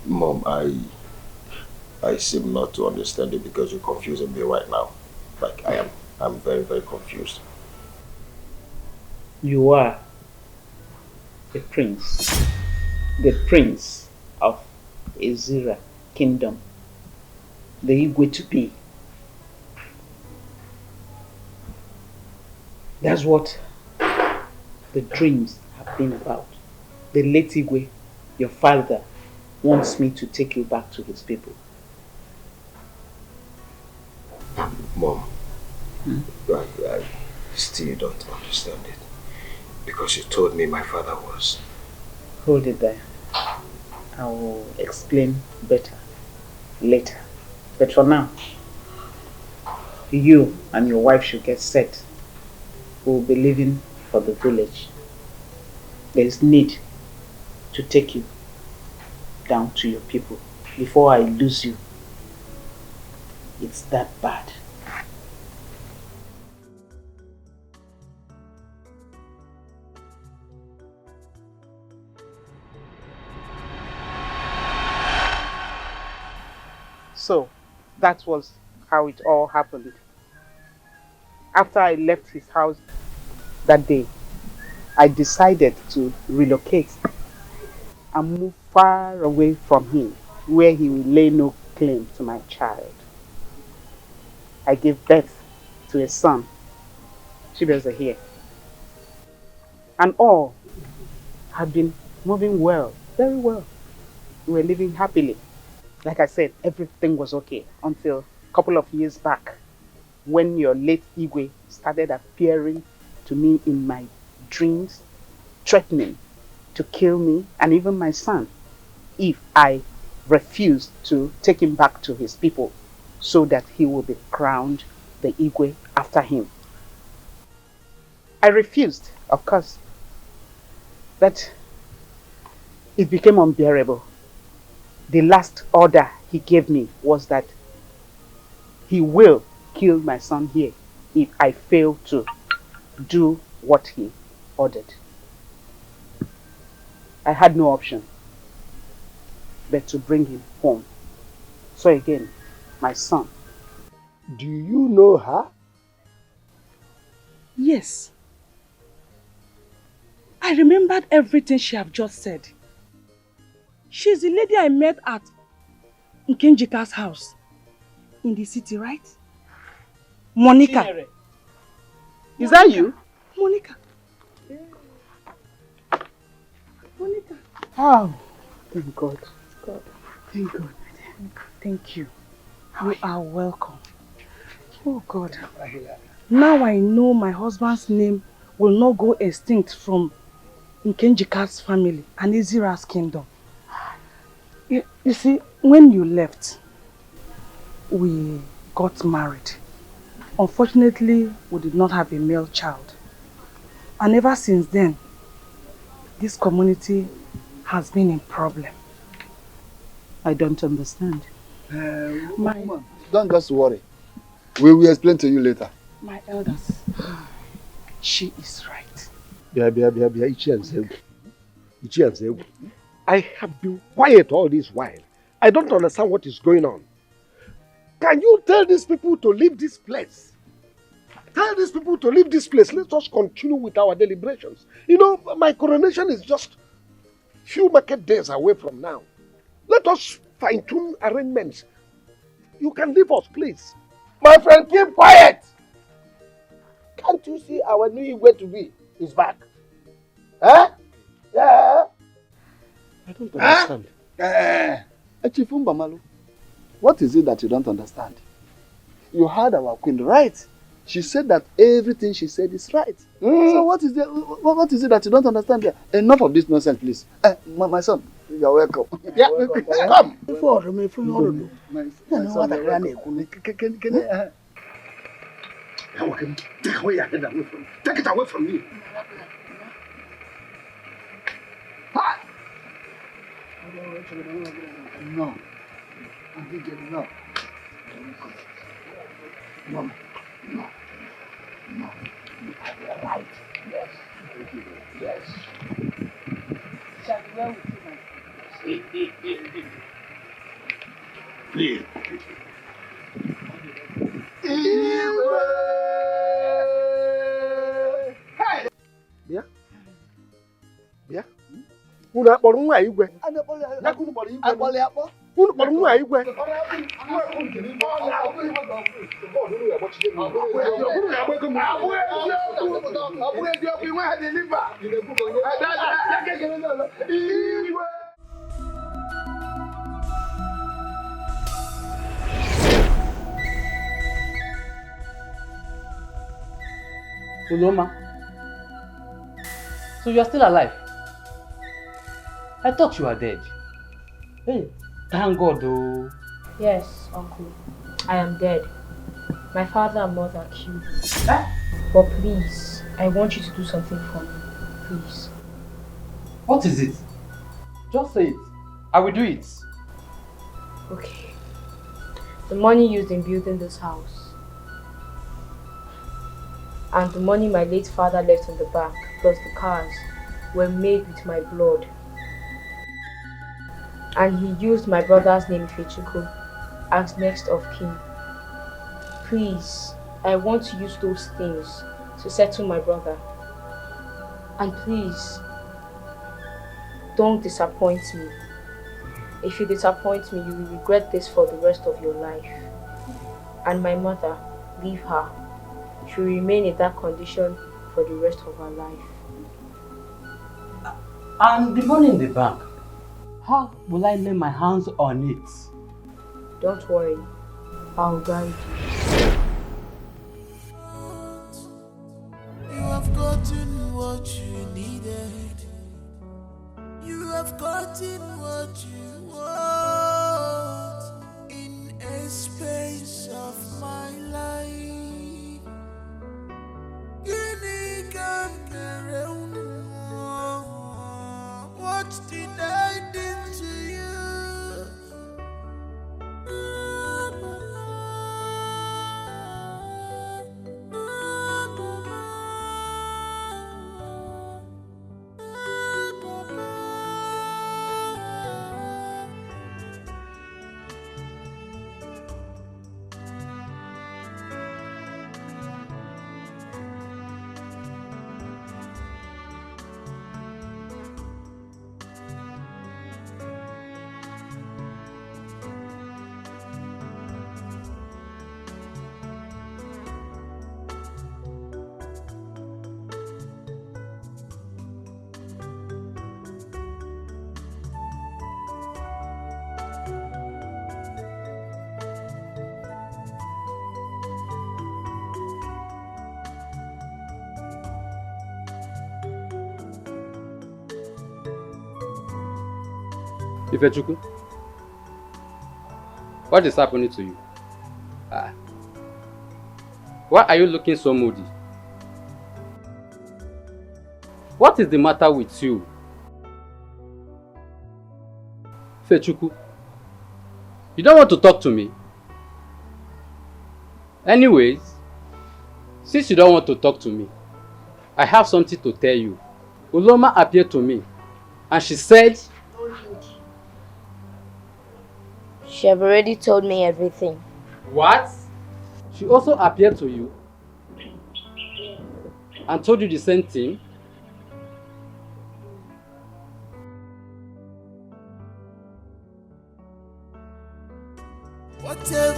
D: Mom, I seem not to understand it because you're confusing me right now. Like I'm very, very confused.
I: You are the prince of Ezira Kingdom, the Igwe to be. That's what the dreams have been about. The late Igwe, your father, wants me to take you back to his people.
D: Mom, I still don't understand it. Because you told me my father was...
I: Hold it there. I will explain better later. But for now, you and your wife should get set. We will be leaving for the village. There is need to take you down to your people before I lose you. It's that bad. So, that was how it all happened. After I left his house that day, I decided to relocate and move far away from him, where he will lay no claim to my child. I gave birth to a son. Chibeze here. And all had been moving well, very well. We were living happily. Like I said, everything was okay until a couple of years back when your late Igwe started appearing to me in my dreams, threatening to kill me and even my son if I refused to take him back to his people so that he will be crowned the Igwe after him. I refused, of course, but it became unbearable. The last order he gave me was that he will kill my son here if I fail to do what he ordered. I had no option but to bring him home. So again, my son.
D: Do you know her?
E: Yes. I remembered everything she have just said. She's the lady I met at Nkenjika's house in the city, right? Monica.
I: Chinere. Is that you?
E: Monica. Monica.
I: Oh, thank God. Thank God. Thank you.
E: You are welcome. Oh God. Now I know my husband's name will not go extinct from Nkenjika's family and Ezira's kingdom. You see, when you left, we got married. Unfortunately, we did not have a male child. And ever since then, this community has been in problem.
I: I don't understand.
L: Don't just worry. We will explain to you later.
E: My elders, she is right.
D: I have been quiet all this while. I don't understand what is going on. Can you tell these people to leave this place? Tell these people to leave this place. Let us continue with our deliberations. You know, my coronation is just few market days away from now. Let us fine-tune arrangements. You can leave us, please.
K: My friend, keep quiet. Can't you see our new way to be is back? Huh? Yeah.
J: I don't understand.
L: Echifumba Malu, what is it that you don't understand? You heard our queen, right? She said that everything she said is right. So what is it that you don't understand there? Enough of this nonsense, please. My son, you are welcome.
K: Yeah, come. Take it away from me.
L: No. I didn't get enough.
K: No. No. No. You are right. Yes. Yes. Please.
D: Bịa. Bịa. Unu akpọrọ nwa igwe? Unu kpọrọ nwa igwe?
R: Uloma, so you are still alive? I thought you were dead. Hey, thank God though.
S: Yes, uncle. I am dead. My father and mother killed me. But please, I want you to do something for me. Please.
R: What is it? Just say it. I will do it.
S: Okay. The money used in building this house and the money my late father left in the bank, plus the cars, were made with my blood. And he used my brother's name, Ifechukwu, as next of kin. Please, I want to use those things to settle my brother. And please, don't disappoint me. If you disappoint me, you will regret this for the rest of your life. And my mother, leave her. She will remain in that condition for the rest of her life.
R: And the money in the bank, how will I lay my hands on it?
S: Don't worry, I'll guide you.
H: You have gotten what you needed. You have gotten what you want in a space of my life. Unique and around. What did I do to you?
R: Ifechukwu, what is happening to you? Why are you looking so moody? What is the matter with you? Ifechukwu, you don't want to talk to me? Anyways, since you don't want to talk to me, I have something to tell you. Uloma appeared to me and she said,
T: she have already told me everything.
R: What? She also appeared to you and told you the same thing?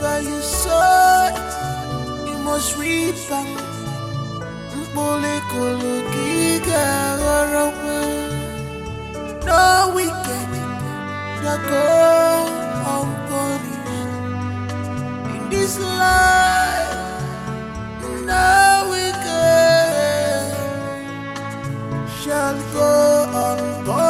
H: whatever you sow, you must reap back. No wicked that go unpunished in this life. No wicked shall go unpunished.